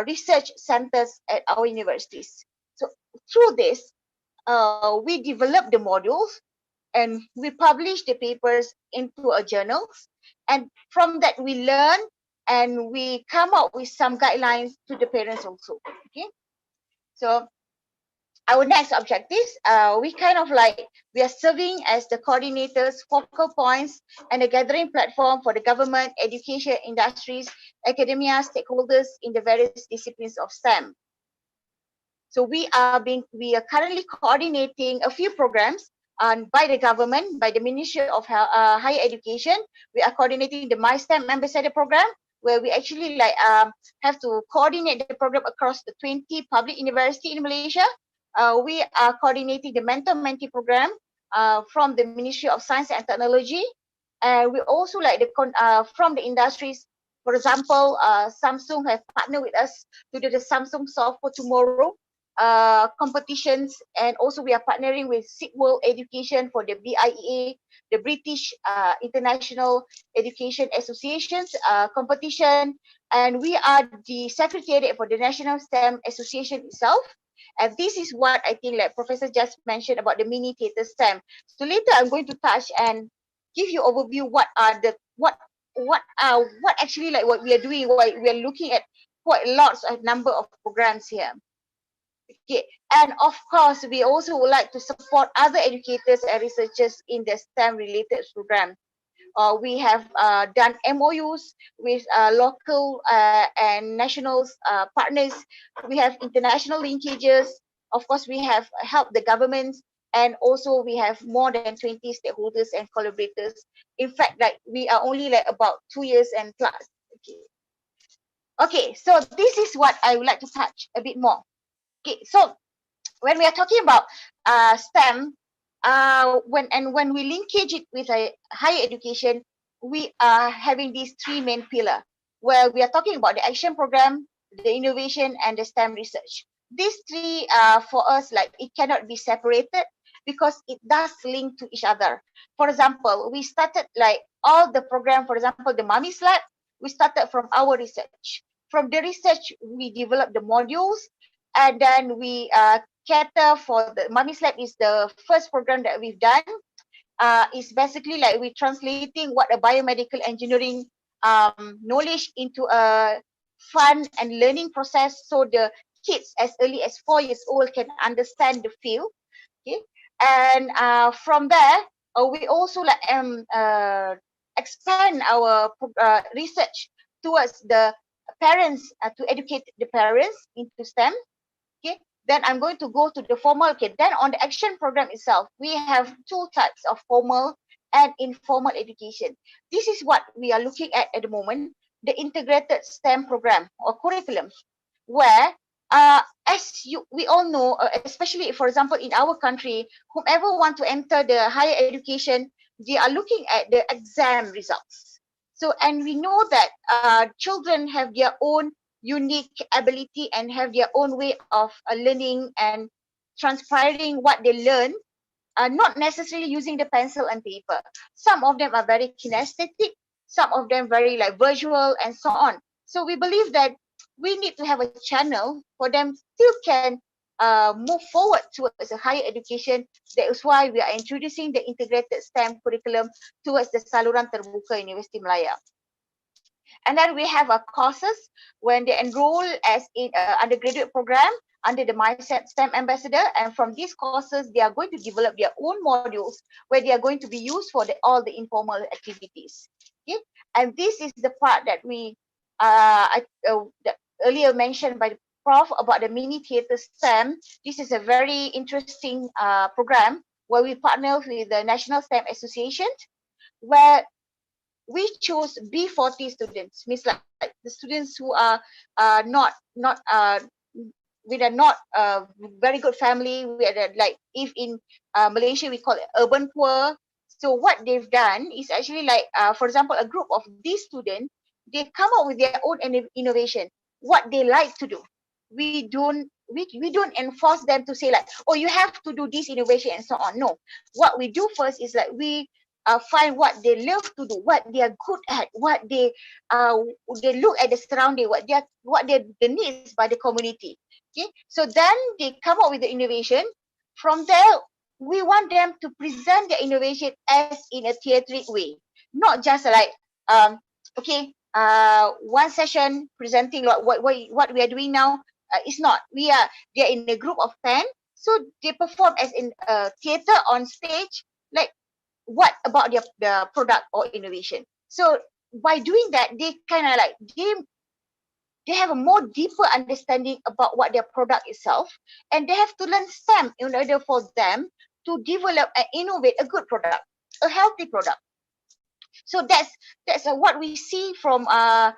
research centers at our universities. So through this, we develop the modules and we publish the papers into a journals, and from that we learn and we come up with some guidelines to the parents also. Okay, so our next objectives, we kind of like we are serving as the coordinators, focal points, and a gathering platform for the government, education, industries, academia, stakeholders in the various disciplines of STEM. So we are currently coordinating a few programs by the government, by the Ministry of Higher Education. We are coordinating the My STEM Ambassador program, where we actually like have to coordinate the program across the 20 public university in Malaysia. We are coordinating the mentor-mentee program from the Ministry of Science and Technology, and we also like from the industries. For example, Samsung have partnered with us to do the Samsung Solve for Tomorrow competitions, and also we are partnering with SIG World Education for the BIEA, the British International Education Associations competition, and we are the secretariat for the National STEM Association itself. And this is what I think like Professor just mentioned about the mini theatre STEM. So later I'm going to touch and give you overview what actually like what we are doing. We are looking at quite lots of number of programs here. Okay, and of course we also would like to support other educators and researchers in the STEM related program. We have done MOUs with local and national partners. We have international linkages. Of course, we have helped the governments, and also we have more than 20 stakeholders and collaborators. In fact, like we are only like about 2 years and plus. Okay, so this is what I would like to touch a bit more. Okay, so when we are talking about STEM, when we linkage it with a higher education, we are having these three main pillars, where we are talking about the action program, the innovation, and the STEM research. These three for us, like it cannot be separated, because it does link to each other. For example, we started like all the program, for example, the Mummy's Lab, we started from our research. From the research, we developed the modules, and then we cater for the Mummy's Lab is the first program that we've done. Is basically like we translating what a biomedical engineering knowledge into a fun and learning process, so the kids as early as 4 years old can understand the field. Okay, and from there we also like expand our research towards the parents, to educate the parents into STEM. Okay, then I'm going to go to the formal. Okay, then on the action program itself, we have two types of formal and informal education. This is what we are looking at the moment, the integrated STEM program or curriculum, where we all know, especially for example in our country, whomever want to enter the higher education, they are looking at the exam results. So, and we know that children have their own unique ability and have their own way of learning and transpiring what they learn, not necessarily using the pencil and paper. Some of them are very kinesthetic, some of them very like visual and so on. So we believe that we need to have a channel for them still can move forward towards a higher education. That is why we are introducing the integrated STEM curriculum towards the Saluran Terbuka Universiti Malaya. And then we have courses when they enroll as in an undergraduate program under the Mindset STEM Ambassador. And from these courses, they are going to develop their own modules where they are going to be used for all the informal activities. Okay? And this is the part that we earlier mentioned by the Prof about the mini theatre STEM. This is a very interesting program where we partner with the National STEM Association, where we chose B40 students, means like the students who are not with a not very good family. We are like, if in Malaysia we call it urban poor. So what they've done is actually like, for example, a group of these students, they come up with their own innovation, what they like to do. We don't enforce them to say like, oh, you have to do this innovation and so on. No, what we do first is like we find what they love to do, what they are good at, what they look at the surrounding, what the needs by the community. Okay, so then they come up with the innovation. From there, we want them to present their innovation as in a theatric way, not just like one session presenting what we are doing now. It's not. They are in a group of 10, so they perform as in a theater on stage. Like, what about their product or innovation? So by doing that, they kind of like they have a more deeper understanding about what their product itself, and they have to learn STEM in order for them to develop and innovate a good product, a healthy product. So that's what we see from our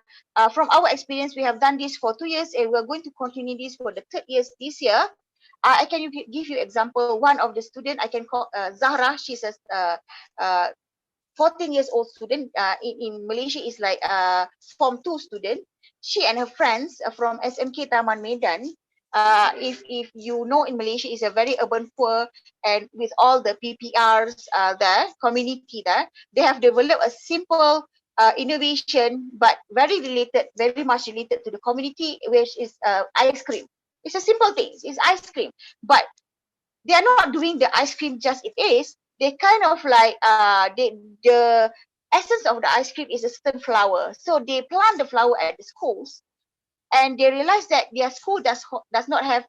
experience. We have done this for 2 years, and we're going to continue this for the 3rd year this year. I can give you example. One of the student I can call Zahra. She's a 14 years old student. In Malaysia is like Form 2 student. She and her friends from SMK Taman Medan. If you know, in Malaysia is a very urban poor, and with all the PPRs there, community there, they have developed a simple innovation, but very much related to the community, which is ice cream. It's a simple thing. It's ice cream, but they are not doing the ice cream just it is. They kind of like the essence of the ice cream is a certain flower. So they plant the flower at the schools, and they realize that their school does not have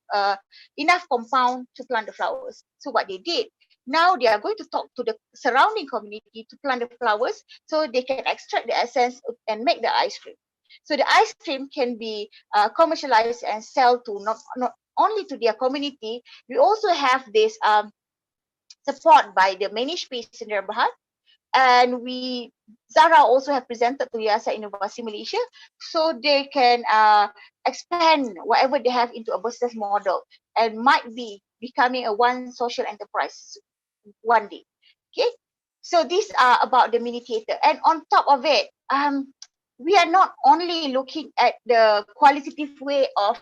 enough compound to plant the flowers. So what they did, now they are going to talk to the surrounding community to plant the flowers so they can extract the essence and make the ice cream. So the ice cream can be commercialized and sell to not only to their community. We also have this support by the Managed Space in Berhad, and Zara also have presented to Yayasan Inovasi Malaysia, so they can expand whatever they have into a business model and might be becoming a one social enterprise one day. Okay, so these are about the mini theater, and on top of it, we are not only looking at the qualitative way of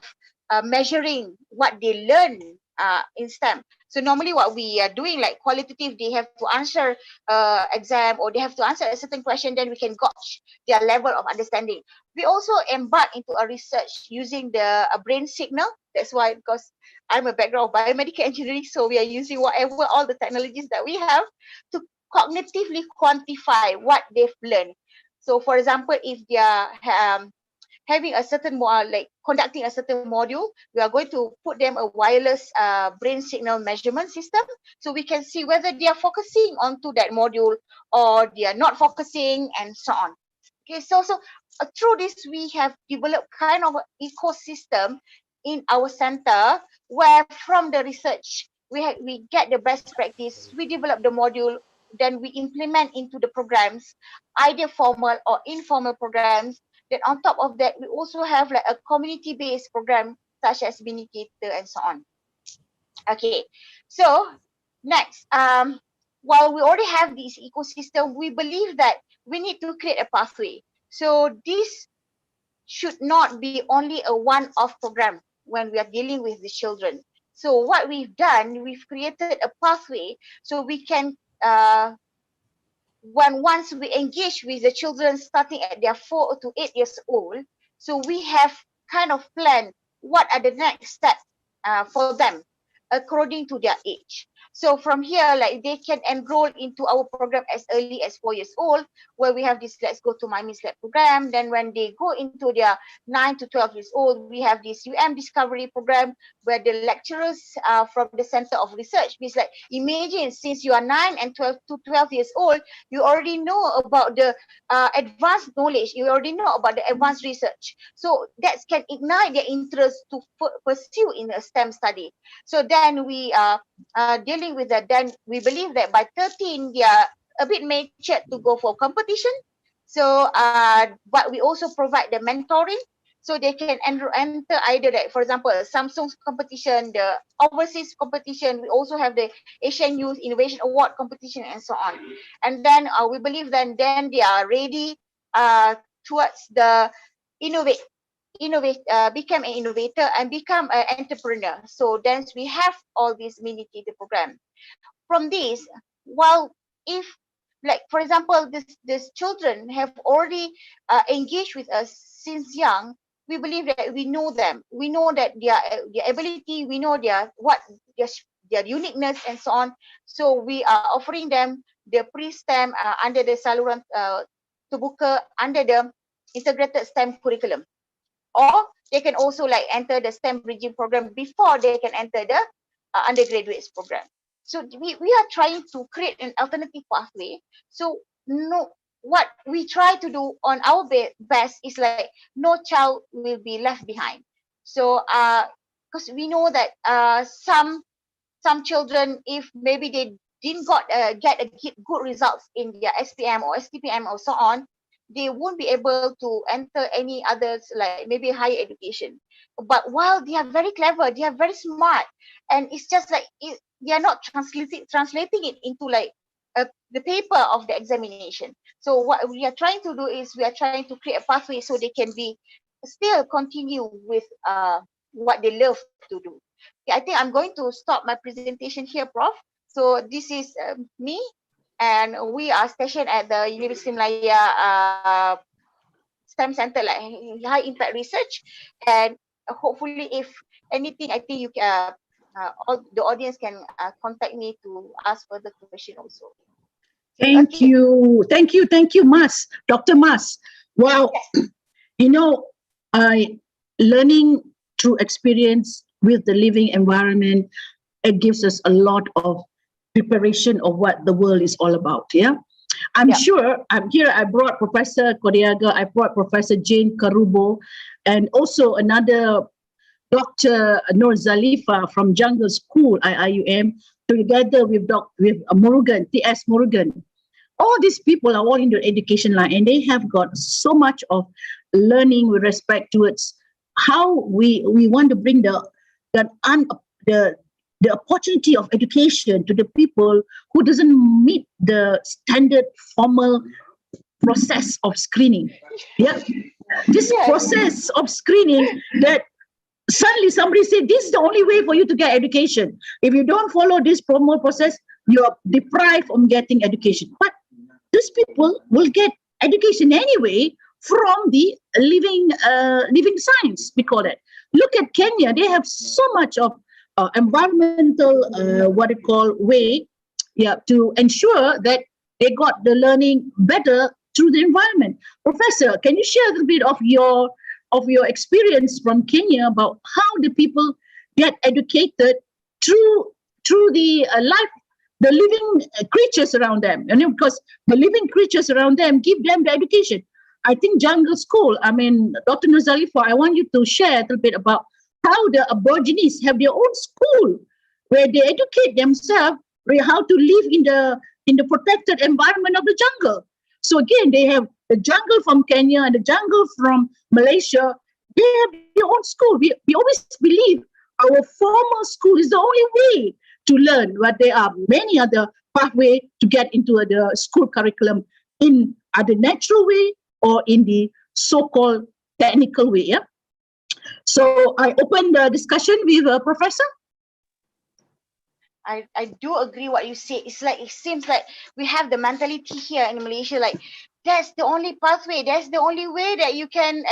measuring what they learn in STEM. So normally what we are doing, like qualitative, they have to answer exam or they have to answer a certain question, then we can gauge their level of understanding. We also embark into a research using the brain signal. That's why, because I'm a background of biomedical engineering, so we are using whatever, all the technologies that we have to cognitively quantify what they've learned. So for example, if they are having a certain like conducting a certain module, we are going to put them a wireless brain signal measurement system, so we can see whether they are focusing onto that module or they are not focusing, and so on. Okay, so through this we have developed kind of an ecosystem in our center, where from the research we get the best practice, we develop the module, then we implement into the programs, either formal or informal programs. Then on top of that, we also have like a community-based program such as Minicator and so on. Okay, so next, while we already have this ecosystem, we believe that we need to create a pathway. So this should not be only a one-off program when we are dealing with the children. So what we've done, we've created a pathway so we can once we engage with the children starting at their 4 to 8 years old, so we have kind of planned what are the next steps for them according to their age. So from here, like they can enroll into our program as early as 4 years old, where we have this Let's Go to Mimi's Lab program. Then when they go into their 9 to 12 years old, we have this Discovery program, where the lecturers from the Center of Research, means like, imagine since you are 9 and 12 to 12 years old, you already know about the advanced knowledge, you already know about the advanced research. So that can ignite their interest to pursue in a STEM study. So then we are dealing with that. Then we believe that by 13, they are a bit matured to go for competition. So, but we also provide the mentoring, so they can enter either, like, for example, Samsung's competition, the overseas competition. We also have the Asian Youth Innovation Award competition, and so on. And then we believe then they are ready towards the become an innovator and become an entrepreneur. So then we have all these Minicator program. From this, while if, like, for example, this children have already engaged with us since young, we believe that we know them, we know that their ability, we know their uniqueness and so on. So we are offering them the pre-STEM under the saluran terbuka under the integrated STEM curriculum, or they can also like enter the STEM bridging program before they can enter the undergraduates program. So we are trying to create an alternative pathway. So what we try to do on our best is like no child will be left behind. So because we know that some children, if maybe they didn't get good results in their SPM or STPM or so on, they won't be able to enter any others, like maybe higher education. But while they are very clever, they are very smart, and it's just like they are not translating it into like the paper of the examination. So what we are trying to do is we are trying to create a pathway so they can be still continue with what they love to do. Okay, I think I'm going to stop my presentation here, Prof. So this is me, and we are stationed at the University Malaya STEM Center, like high impact research. And hopefully, if anything, I think you all the audience can contact me to ask further question also. Thank you, Mas, Dr. Mas. Wow, you know, learning through experience with the living environment, it gives us a lot of preparation of what the world is all about. Yeah, I'm sure. I'm here. I brought Professor Kodiaga. I brought Professor Jane Karubo, and also another Dr. Nur Zalifa from Jungle School, IIUM, together with Murugan, T.S. Murugan. All these people are all in the education line, and they have got so much of learning with respect towards how we want to bring the opportunity of education to the people who doesn't meet the standard formal process of screening. Yeah, this process of screening that suddenly somebody said, this is the only way for you to get education. If you don't follow this promo process, you're deprived from getting education. But these people will get education anyway from the living science, we call it. Look at Kenya. They have so much of environmental, what they call way, yeah, to ensure that they got the learning better through the environment. Professor, can you share a little bit of your experience from Kenya about how the people get educated through the life, the living creatures around them, because the living creatures around them give them the education. I think jungle school, I mean, Dr. Nuzalifa, I want you to share a little bit about how the Aborigines have their own school where they educate themselves how to live in the protected environment of the jungle. So again, they have the jungle from Kenya and the jungle from Malaysia. They have their own school. We always believe our formal school is the only way to learn, but there are many other pathways to get into the school curriculum in either natural way or in the so-called technical way. Yeah. So I open the discussion with Professor. I do agree what you say. It's like, it seems like we have the mentality here in Malaysia, like that's the only pathway, that's the only way that you can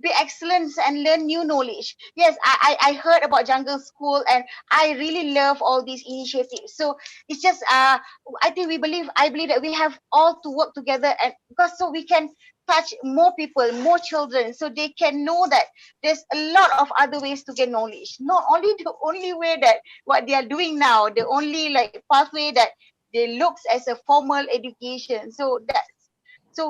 be excellent and learn new knowledge. Yes, I heard about jungle school and I really love all these initiatives. So it's just I believe that we have all to work together, and because so we can touch more people, more children, so they can know that there's a lot of other ways to get knowledge. Not only the only way that what they are doing now, the only like pathway that they looks as a formal education. So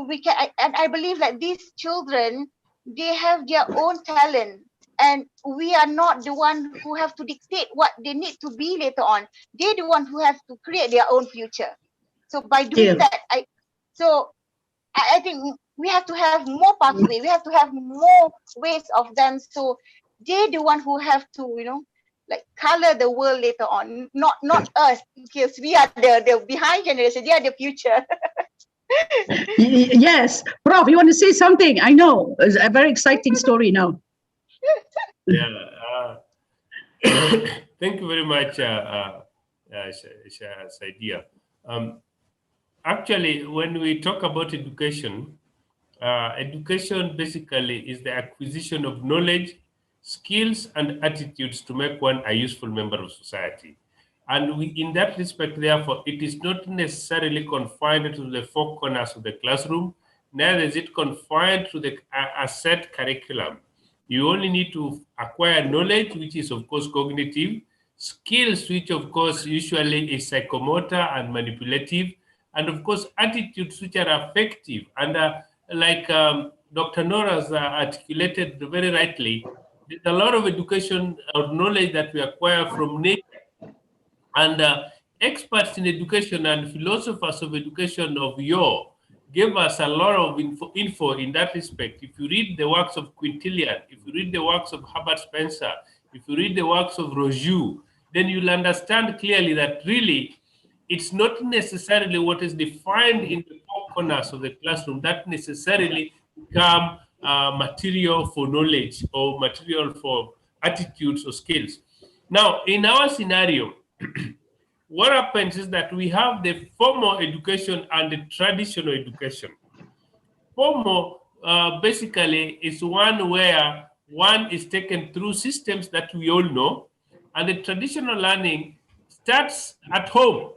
we can, and I believe that these children, they have their own talent, and we are not the one who have to dictate what they need to be later on. They're the one who have to create their own future. So by doing that, I think we have to have more pathway. We have to have more ways of them. So they're the one who have to, like color the world later on. Not us, because we are the behind generation. They are the future. Yes, Prof, you want to say something? I know it's a very exciting story now. Yeah. Thank you very much, Saidia. Actually, when we talk about education, education basically is the acquisition of knowledge, skills, and attitudes to make one a useful member of society. And in that respect, therefore, it is not necessarily confined to the four corners of the classroom, neither is it confined to a set curriculum. You only need to acquire knowledge, which is, of course, cognitive, skills, which, of course, usually is psychomotor and manipulative, and, of course, attitudes, which are affective. And like Dr. Nora's articulated very rightly, there's a lot of education or knowledge that we acquire from nature. And experts in education and philosophers of education of yore gave us a lot of info in that respect. If you read the works of Quintilian, if you read the works of Herbert Spencer, if you read the works of Rogier, then you'll understand clearly that really it's not necessarily what is defined in the four corners of the classroom that necessarily become material for knowledge or material for attitudes or skills. Now, in our scenario, what happens is that we have the formal education and the traditional education. Formal basically is one where one is taken through systems that we all know, and the traditional learning starts at home,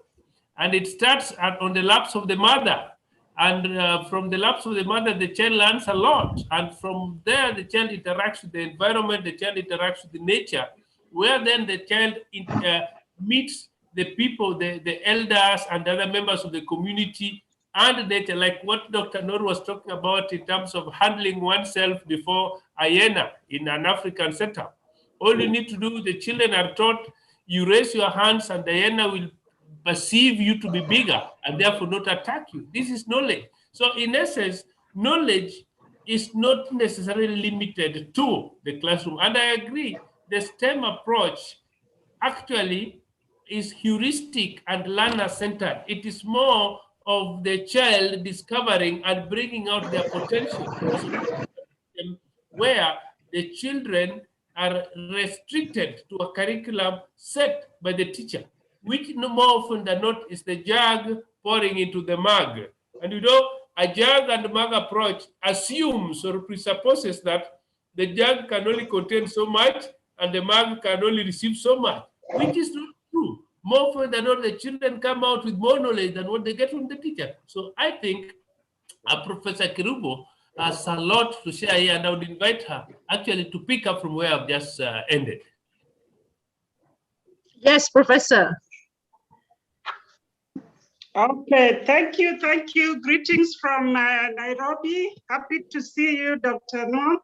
and it starts on the laps of the mother. And from the laps of the mother, the child learns a lot. And from there, the child interacts with the environment, the child interacts with the nature, where then the child meets the people, the elders and other members of the community and nature, like what Dr. Noor was talking about in terms of handling oneself before a hyena in an African setup. All you need to do, the children are taught, you raise your hands and the hyena will perceive you to be bigger and therefore not attack you. This is knowledge. So in essence, knowledge is not necessarily limited to the classroom. And I agree, the STEM approach actually is heuristic and learner-centered. It is more of the child discovering and bringing out their potential, where the children are restricted to a curriculum set by the teacher, which no more often than not is the jug pouring into the mug. And you know, a jug and mug approach assumes or presupposes that the jug can only contain so much and the mug can only receive so much, which is not true. More often than not, the children come out with more knowledge than what they get from the teacher. So I think Professor Kirubo has a lot to share here, and I would invite her actually to pick up from where I've just ended. Yes, Professor. Okay, thank you, thank you. Greetings from Nairobi. Happy to see you, Dr. Noor.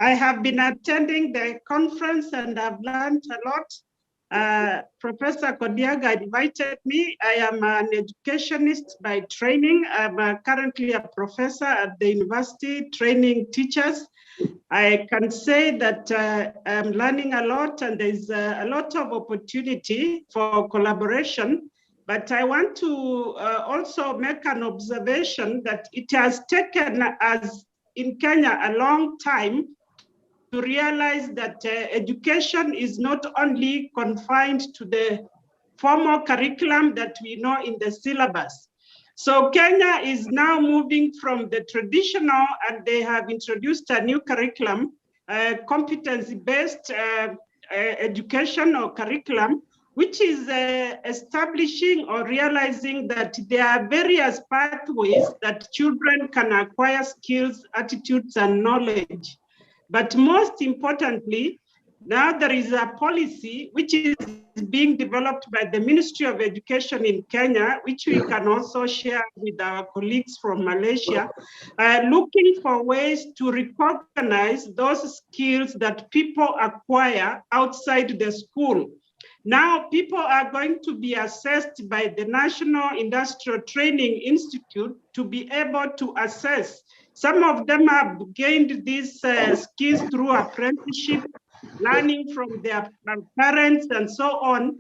I have been attending the conference and I've learned a lot. Professor Kodiaga invited me. I am an educationist by training. I'm currently a professor at the university training teachers. I can say that I'm learning a lot and there's a lot of opportunity for collaboration. But I want to also make an observation that it has taken us in Kenya a long time to realize that education is not only confined to the formal curriculum that we know in the syllabus. So Kenya is now moving from the traditional, and they have introduced a new curriculum, competency-based education or curriculum, which is establishing or realizing that there are various pathways that children can acquire skills, attitudes, and knowledge. But most importantly, now there is a policy which is being developed by the Ministry of Education in Kenya, which we can also share with our colleagues from Malaysia, looking for ways to recognize those skills that people acquire outside the school. Now, people are going to be assessed by the National Industrial Training Institute to be able to assess. Some of them have gained these skills through apprenticeship, learning from their parents and so on.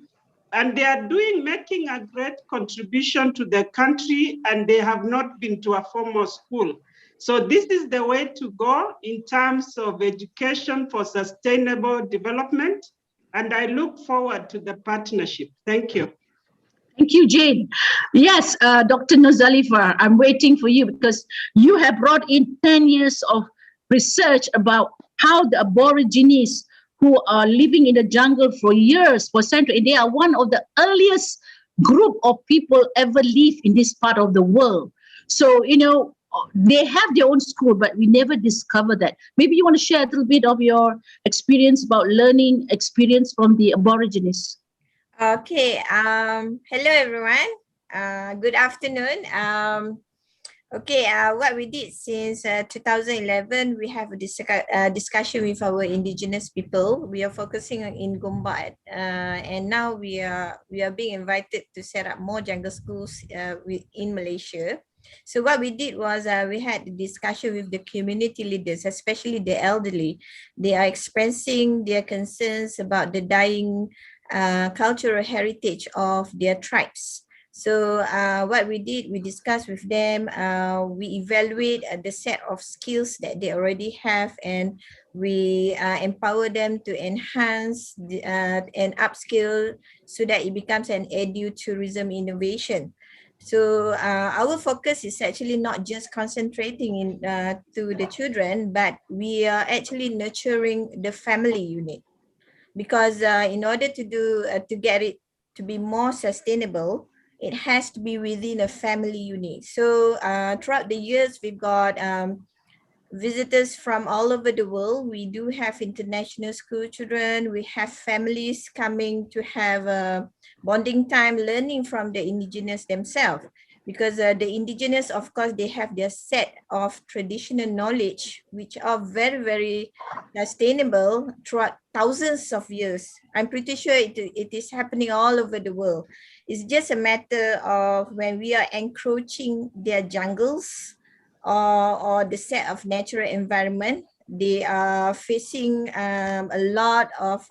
And they are making a great contribution to the country, and they have not been to a formal school. So this is the way to go in terms of education for sustainable development. And I look forward to the partnership. Thank you. Thank you, Jane. Yes, Dr. Nozalifa, I'm waiting for you because you have brought in 10 years of research about how the Aborigines who are living in the jungle for years, for centuries, they are one of the earliest group of people ever live in this part of the world. So, you know, they have their own school, but we never discover that. Maybe you want to share a little bit of your experience about learning experience from the Aborigines. Okay. Hello, everyone. Good afternoon. What we did since 2011, we have a discussion with our indigenous people. We are focusing on in Gombak, and now we are being invited to set up more jungle schools in Malaysia. So what we did was we had a discussion with the community leaders, especially the elderly. They are expressing their concerns about the dying cultural heritage of their tribes. So what we did, we discussed with them, we evaluate the set of skills that they already have, and we empower them to enhance and upskill so that it becomes an edu-tourism innovation. So our focus is actually not just concentrating to the children, but we are actually nurturing the family unit. Because in order to get it to be more sustainable, it has to be within a family unit. So throughout the years, we've got visitors from all over the world. We do have international school children. We have families coming to have a bonding time learning from the indigenous themselves. Because the indigenous, of course, they have their set of traditional knowledge, which are very, very sustainable throughout thousands of years. I'm pretty sure it is happening all over the world. It's just a matter of when we are encroaching their jungles or the set of natural environment, they are facing a lot of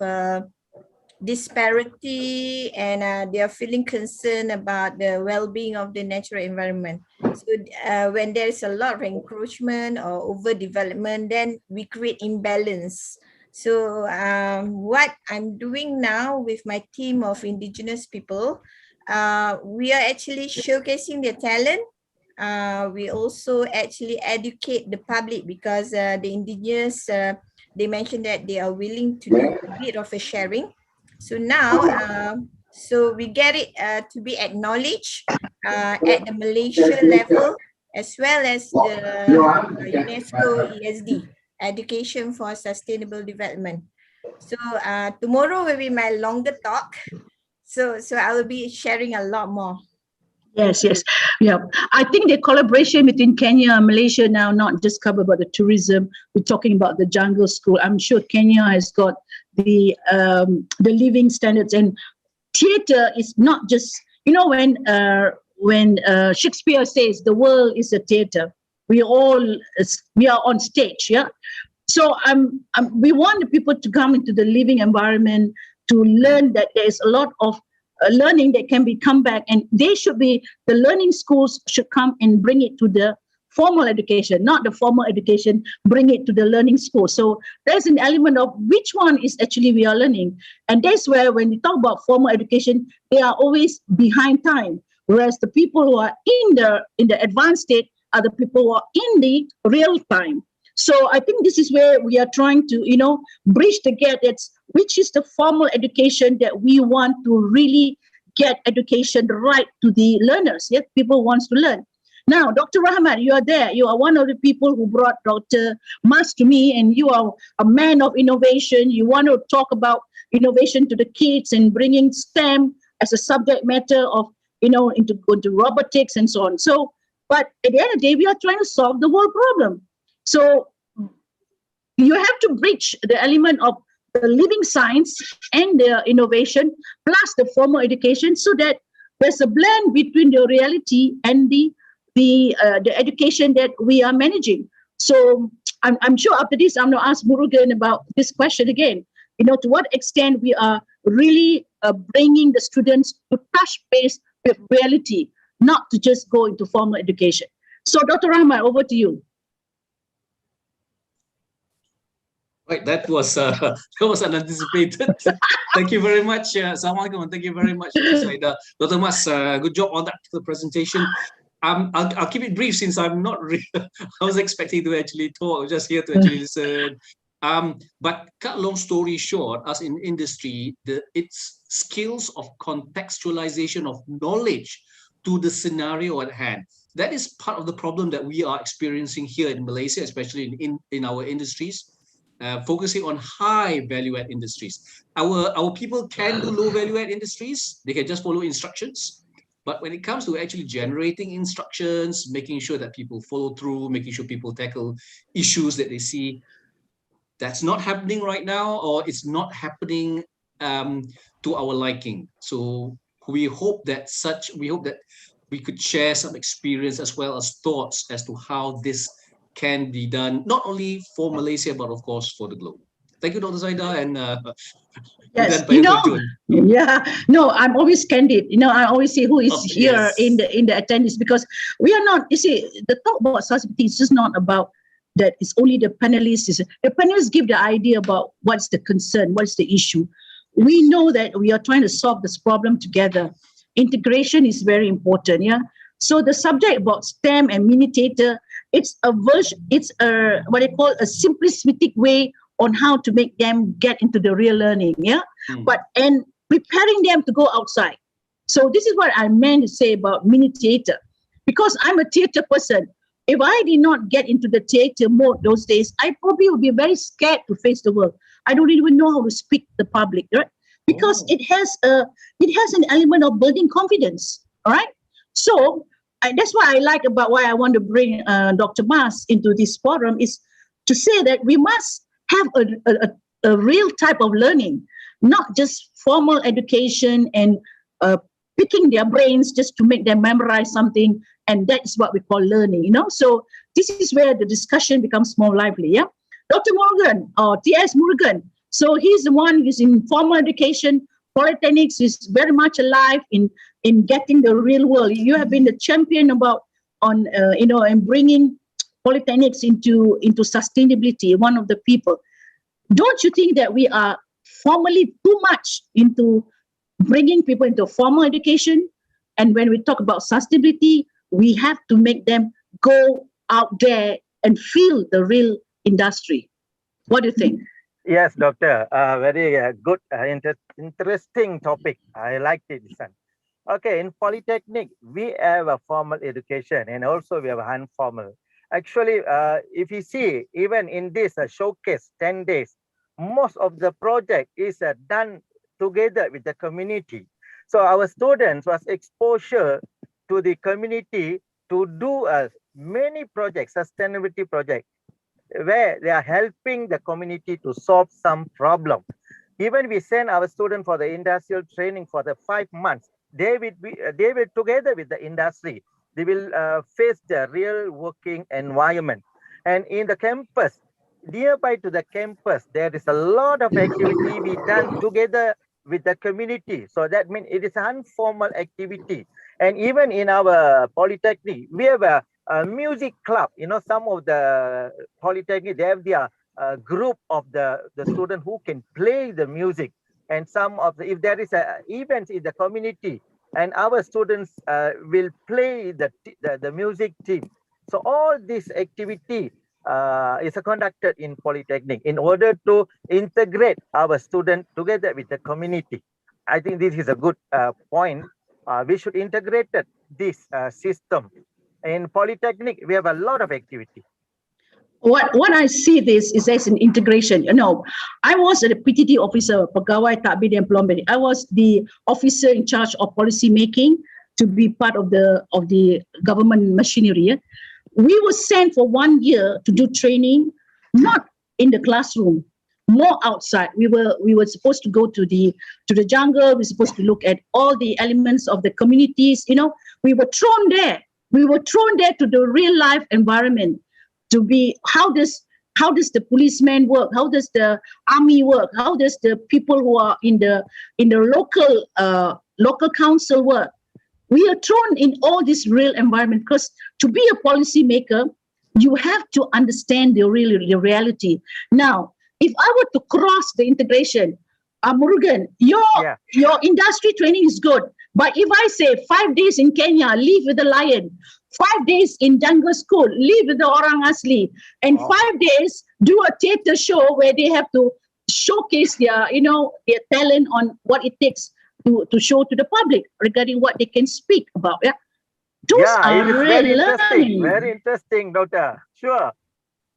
disparity, and they are feeling concerned about the well-being of the natural environment. So when there is a lot of encroachment or overdevelopment, then we create imbalance So what I'm doing now with my team of indigenous people, we are actually showcasing their talent. We also actually educate the public because the indigenous, they mentioned that they are willing to do a bit of a sharing. So now, so we get it to be acknowledged at the Malaysia level, as well as the UNESCO ESD, Education for Sustainable Development. So tomorrow will be my longer talk. So I will be sharing a lot more. Yes, yes. Yeah. I think the collaboration between Kenya and Malaysia now not just cover about the tourism. We're talking about the jungle school. I'm sure Kenya has got the living standards, and theater is not just, you know, when Shakespeare says the world is a theater, we are on stage, yeah. So we want the people to come into the living environment to learn that there is a lot of learning that can be come back, and the learning schools should come and bring it to the formal education, not the formal education, bring it to the learning school. So there's an element of which one is actually we are learning. And that's where when we talk about formal education, they are always behind time. Whereas the people who are in the advanced state are the people who are in the real time. So I think this is where we are trying to, bridge the gap. Which is the formal education that we want to really get education right to the learners. Yet people wants to learn. Now, Dr. Rahmat, you are there. You are one of the people who brought Dr. Mas to me, and you are a man of innovation. You want to talk about innovation to the kids and bringing STEM as a subject matter of, into robotics and so on. So, but at the end of the day, we are trying to solve the world problem. So you have to bridge the element of the living science and the innovation plus the formal education, so that there's a blend between the reality and the education that we are managing. So I'm sure after this, I'm going to ask Murugan about this question again. To what extent we are really bringing the students to touch base with reality, not to just go into formal education. So Dr. Rahmat, over to you. Right, that was unanticipated. Thank you very much. Assalamualaikum, and thank you very much, Dr. Mas. Good job on that presentation. I'll keep it brief since I'm not really, I was expecting to actually talk. I was just here to actually listen. But cut long story short, as in industry, its skills of contextualization of knowledge to the scenario at hand. That is part of the problem that we are experiencing here in Malaysia, especially in our industries. Focusing on high value-add industries. Our people can do low value-add industries. They can just follow instructions. But when it comes to actually generating instructions, making sure that people follow through, making sure people tackle issues that they see, that's not happening right now, or it's not happening to our liking. So we hope that we could share some experience as well as thoughts as to how this can be done, not only for Malaysia, but of course for the globe. Thank you, Dr. Zaida. And yes, I'm always candid. I always say who is here in the attendees, because we are not, the talk about sustainability is just not about that. It's only the panelists. The panelists give the idea about what's the concern, what's the issue. We know that we are trying to solve this problem together. Integration is very important. Yeah. So the subject about STEM and mini theater, it's what I call a simplistic way on how to make them get into the real learning, yeah. And preparing them to go outside. So this is what I meant to say about mini theater, because I'm a theater person. If I did not get into the theater mode those days, I probably would be very scared to face the world. I don't even know how to speak to the public, right? Because it has an element of building confidence, all right? So that's what I like about why I want to bring Dr. Mas into this forum, is to say that we must have a real type of learning, not just formal education and picking their brains just to make them memorize something, and that's what we call learning, So this is where the discussion becomes more lively, yeah? Dr. Murugan, or T.S. Murugan, so he's the one who's in formal education. Polytechnics is very much alive in getting the real world. You have been the champion and bringing polytechnics into sustainability. One of the people. Don't you think that we are formally too much into bringing people into formal education? And when we talk about sustainability, we have to make them go out there and feel the real industry. What do you think? Yes, doctor. Very good, interesting topic. I liked it, son. Okay, in Polytechnic, we have a formal education and also we have informal. Actually, if you see, even in this showcase, 10 days, most of the project is done together with the community. So our students was exposure to the community to do many projects, sustainability projects, where they are helping the community to solve some problem. Even we send our students for the industrial training for the 5 months. They will together with the industry. They will face the real working environment. And in the campus, nearby to the campus, there is a lot of activity we done together with the community. So that means it is an informal activity. And even in our polytechnic, we have a music club. You know, some of the polytechnic, they have their group of the student who can play the music. And some of the, if there is a event in the community, and our students will play the music team. So all this activity is conducted in polytechnic in order to integrate our students together with the community. I think this is a good point. We should integrate this system. In polytechnic, we have a lot of activity. What I see this is as an integration. You know, I was a PTT officer, Pegawai Takbir dan Pelombek. I was the officer in charge of policy making to be part of the government machinery. We were sent for 1 year to do training, not in the classroom, more outside. We were supposed to go to the jungle. We were supposed to look at all the elements of the communities. You know, we were thrown there. We were thrown there to the real life environment. To be how does the policeman work? How does the army work? How does the people who are in the local council work? We are thrown in all this real environment because to be a policy maker, you have to understand the reality. Now, if I were to cross the integration, Murugan, your industry training is good, but if I say 5 days in Kenya, live with the lion, 5 days in jungle school, live with the orang asli, and 5 days do a theater show where they have to showcase their talent on what it takes to show to the public regarding what they can speak about. Yeah, those are it is very interesting. Very interesting, Doctor. Sure.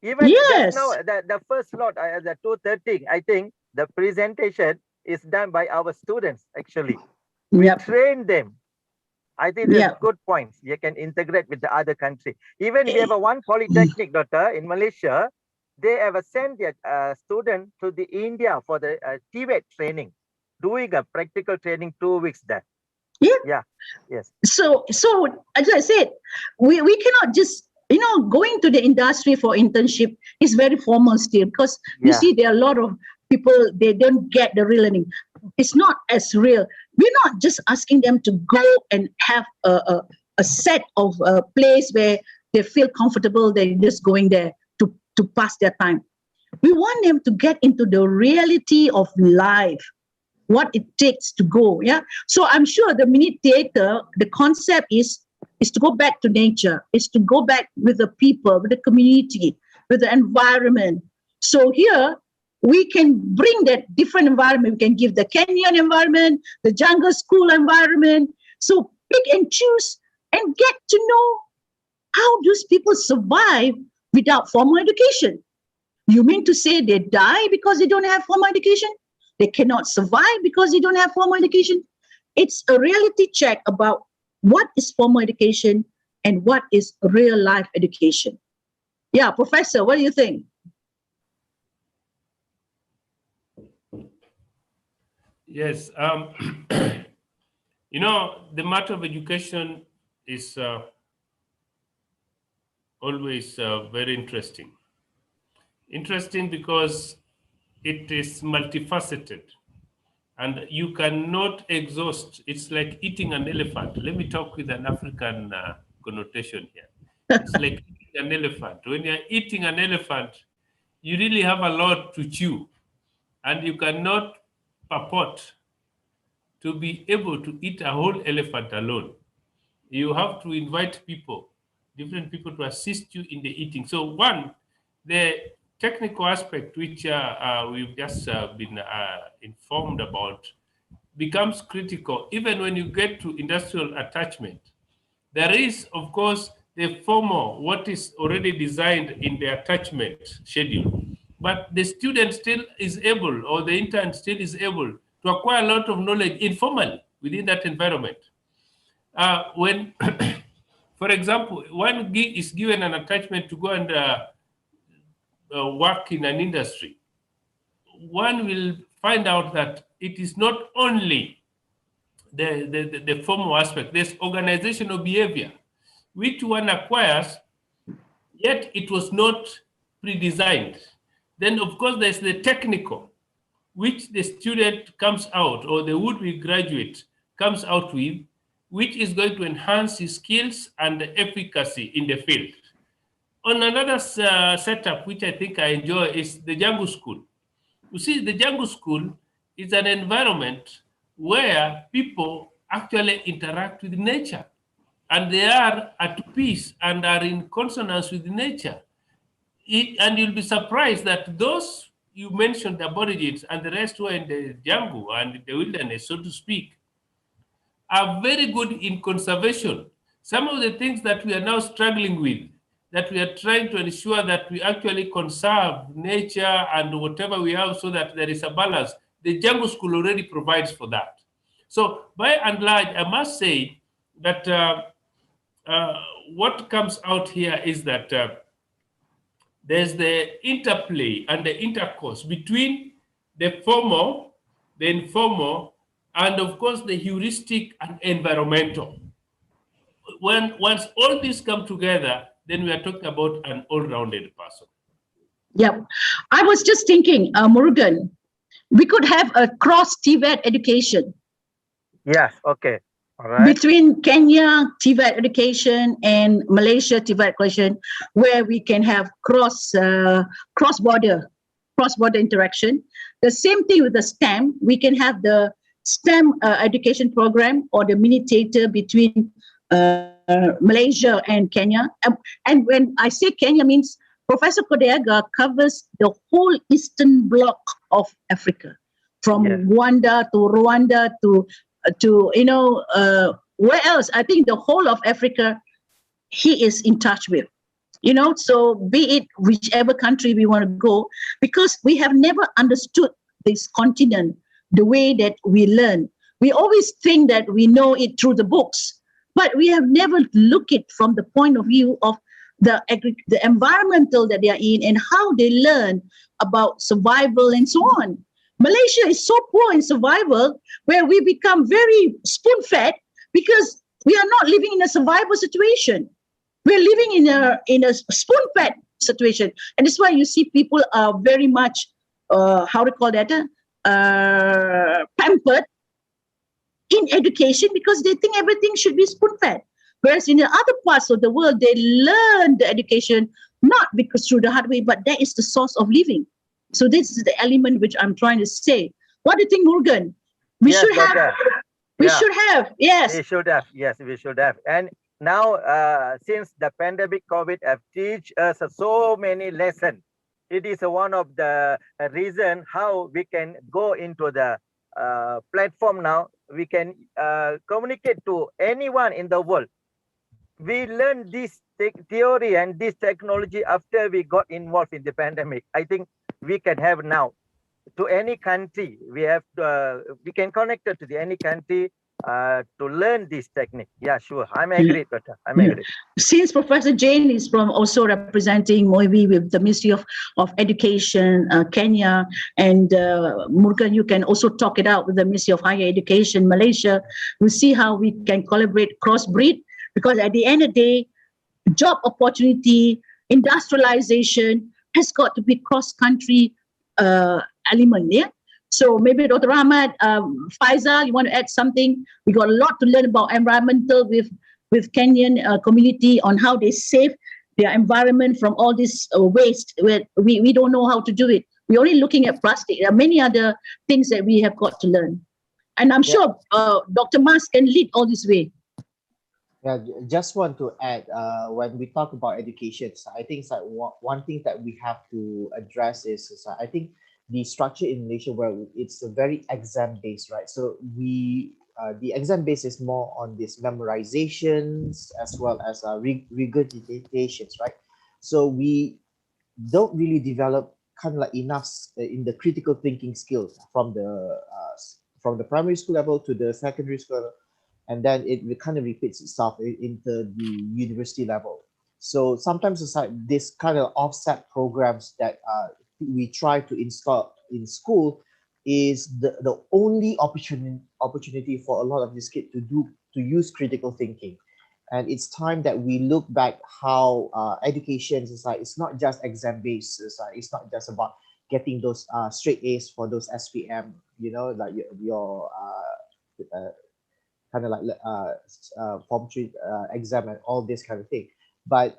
Even just now, the first slot, the 2:30, I think the presentation is done by our students. Actually, we train them. I think that's good points. You can integrate with the other country. Even we have one polytechnic, Doctor, in Malaysia. They have sent their student to the India for the Tibet training, doing a practical training 2 weeks there. Yeah. Yes. So as I said, we cannot just going to the industry for internship is very formal still because you see there are a lot of people, they don't get the real learning. It's not as real. We're not just asking them to go and have a set of a place where they feel comfortable. They're just going there to pass their time. We want them to get into the reality of life, what it takes to go. Yeah. So I'm sure the mini theater, the concept is to go back to nature, is to go back with the people, with the community, with the environment. So here we can bring that different environment. We can give the Kenyan environment, the jungle school environment. So pick and choose and get to know how those people survive without formal education. You mean to say they die because they don't have formal education? They cannot survive because they don't have formal education? It's a reality check about what is formal education and what is real life education. Yeah, Professor, what do you think? Yes, the matter of education is always very interesting. Interesting because it is multifaceted and you cannot exhaust. It's like eating an elephant. Let me talk with an African connotation here. It's like eating an elephant. When you're eating an elephant, you really have a lot to chew. and you cannot purport to be able to eat a whole elephant alone. You have to invite people, different people to assist you in the eating. So one, the technical aspect which we've just been informed about becomes critical even when you get to industrial attachment. There is, of course, the formal, what is already designed in the attachment schedule, but the student still is able, or the intern still is able to acquire a lot of knowledge informally within that environment. When, for example, one is given an attachment to go and work in an industry, one will find out that it is not only the formal aspect, there's organizational behavior, which one acquires, yet it was not pre-designed. Then, of course, there's the technical, which the student comes out, or the would-be graduate comes out with, which is going to enhance his skills and efficacy in the field. On another setup, which I think I enjoy, is the jungle school. You see, the jungle school is an environment where people actually interact with nature, and they are at peace and are in consonance with nature. And you'll be surprised that those you mentioned, the aborigines and the rest who are in the jungle and the wilderness, so to speak, are very good in conservation. Some of the things that we are now struggling with, that we are trying to ensure that we actually conserve nature and whatever we have so that there is a balance, the jungle school already provides for that. So by and large, I must say that what comes out here is that there's the interplay and the intercourse between the formal, the informal, and of course the heuristic and environmental. Once all these come together, then we are talking about an all-rounded person. Yeah, I was just thinking, Murugan, we could have a cross-TVET education. Yes, okay. All right. Between Kenya TVET education and Malaysia TVET education, where we can have cross-border interaction. The same thing with the STEM. We can have the STEM education program or the mini theater between Malaysia and Kenya. And when I say Kenya, means Professor Kodeaga covers the whole eastern bloc of Africa, from Rwanda to where else? I think the whole of Africa he is in touch with. So be it whichever country we want to go, because we have never understood this continent the way that we learn. We always think that we know it through the books, but we have never looked it from the point of view of the environmental that they are in and how they learn about survival and so on. Malaysia is so poor in survival, where we become very spoon-fed because we are not living in a survival situation. We're living in a spoon-fed situation, and that's why you see people are very much pampered in education, because they think everything should be spoon-fed. Whereas in the other parts of the world, they learn the education not because through the hard way, but that is the source of living. So this is the element which I'm trying to say. What do you think, Morgan? We should have. Yes. We should have. Yes, we should have. And now, since the pandemic COVID have teach us so many lessons, it is one of the reason how we can go into the platform now. We can communicate to anyone in the world. We learned this theory and this technology after we got involved in the pandemic. I think we can have now to any country. We have we can connect it to any country to learn this technique. Yeah, sure. I'm agree, Doctor. I'm agree. Since Professor Jane is from also representing Moivi with the Ministry of Education, Kenya, and Murugan, you can also talk it out with the Ministry of Higher Education, Malaysia. We'll see how we can collaborate cross-breed, because at the end of the day, job opportunity, industrialization has got to be cross-country element, yeah? So maybe Dr. Ahmad, Faisal, you want to add something? We got a lot to learn about environmental with Kenyan community on how they save their environment from all this waste, where we don't know how to do it. We're only looking at plastic. There are many other things that we have got to learn. And I'm sure Dr. Mas can lead all this way. Yeah, just want to add, when we talk about education, so I think it's like one thing that we have to address is I think the structure in Malaysia where it's a very exam based, right? So the exam base is more on this memorizations as well as regurgitations, right? So we don't really develop kind of like enough in the critical thinking skills from the primary school level to the secondary school level, and then it kind of repeats itself into the university level. So sometimes it's like this kind of offset programs that we try to install in school is the only opportunity for a lot of these kids to use critical thinking. And it's time that we look back how education is like, it's not just exam based, it's not just about getting those straight A's for those SPM, you know, like your kind of like form 3 exam and all this kind of thing, but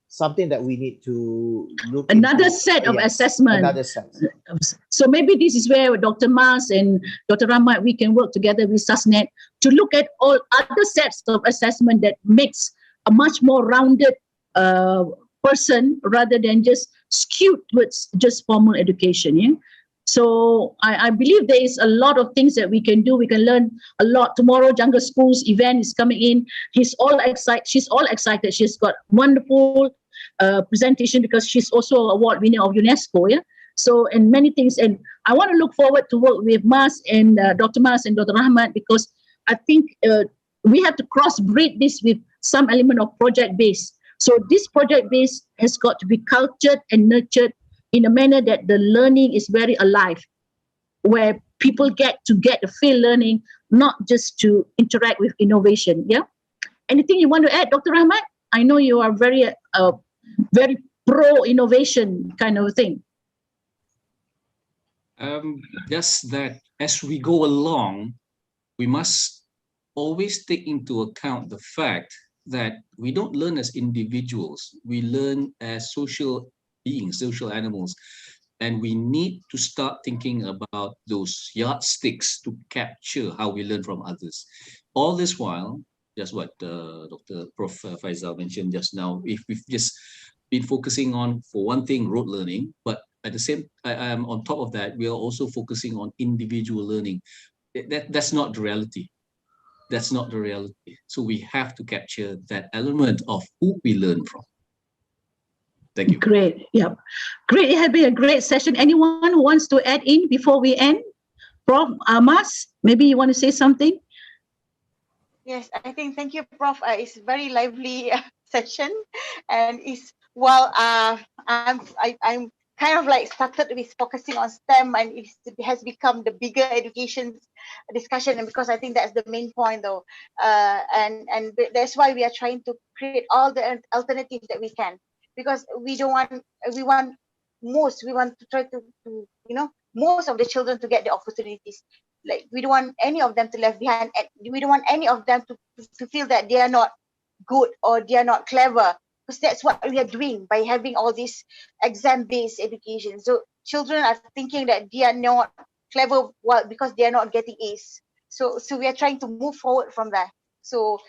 something that we need to look another into, set of yes, assessment. another set. So maybe this is where Dr. Mas and Dr. Rahmat, we can work together with SASNet to look at all other sets of assessment that makes a much more rounded person rather than just skewed towards just formal education. Yeah. So I believe there is a lot of things that we can do. We can learn a lot. Tomorrow, Jungle School's event is coming in. She's all excited. She's got wonderful presentation because she's also an award winner of UNESCO. Yeah. So, and many things. And I want to look forward to work with Mas and Dr. Mas and Dr. Rahmat, because I think we have to crossbreed this with some element of project base. So this project base has got to be cultured and nurtured in a manner that the learning is very alive, where people get the feel learning, not just to interact with innovation. Yeah. Anything you want to add, Dr. Rahmat? I know you are very pro innovation kind of thing. Just that as we go along, we must always take into account the fact that we don't learn as individuals. We learn as social beings, social animals, and we need to start thinking about those yardsticks to capture how we learn from others. All this while, just what Dr. Prof. Faisal mentioned just now, if we've just been focusing on, for one thing, rote learning, but at the same on top of that, we are also focusing on individual learning. That's not the reality. That's not the reality. So we have to capture that element of who we learn from. Thank you. Great. Yeah. Great. It has been a great session. Anyone who wants to add in before we end? Prof. Mas, maybe you want to say something? Yes, I think, thank you, Prof. It's a very lively session, and I'm kind of like started with focusing on STEM, and it has become the bigger education discussion, and because I think that's the main point, though, and that's why we are trying to create all the alternatives that we can, because we want to try to most of the children to get the opportunities. Like, we don't want any of them to left behind, and we don't want any of them to feel that they are not good or they are not clever, because that's what we are doing by having all this exam-based education. So children are thinking that they are not clever because they are not getting A's. So we are trying to move forward from that. So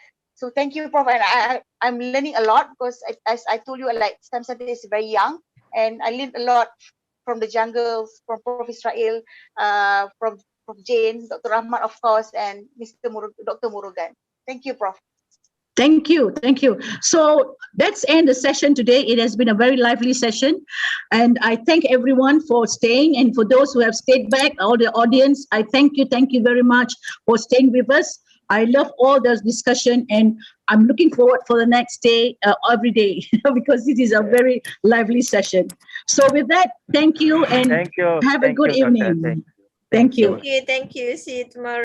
thank you, Prof. And I'm learning a lot, because as I told you, like, STEM Center is very young, and I learned a lot from the jungles, from Prof. Israel, from Jane, Dr. Rahmat, of course, and Dr. Murugan. Thank you, Prof. Thank you. Thank you. So let's end the session today. It has been a very lively session. And I thank everyone for staying. And for those who have stayed back, all the audience, I thank you. Thank you very much for staying with us. I love all the discussion, and I'm looking forward for the next day, every day, because this is a very lively session. So with that, thank you, and have a good evening. Thank you. Thank you. See you tomorrow.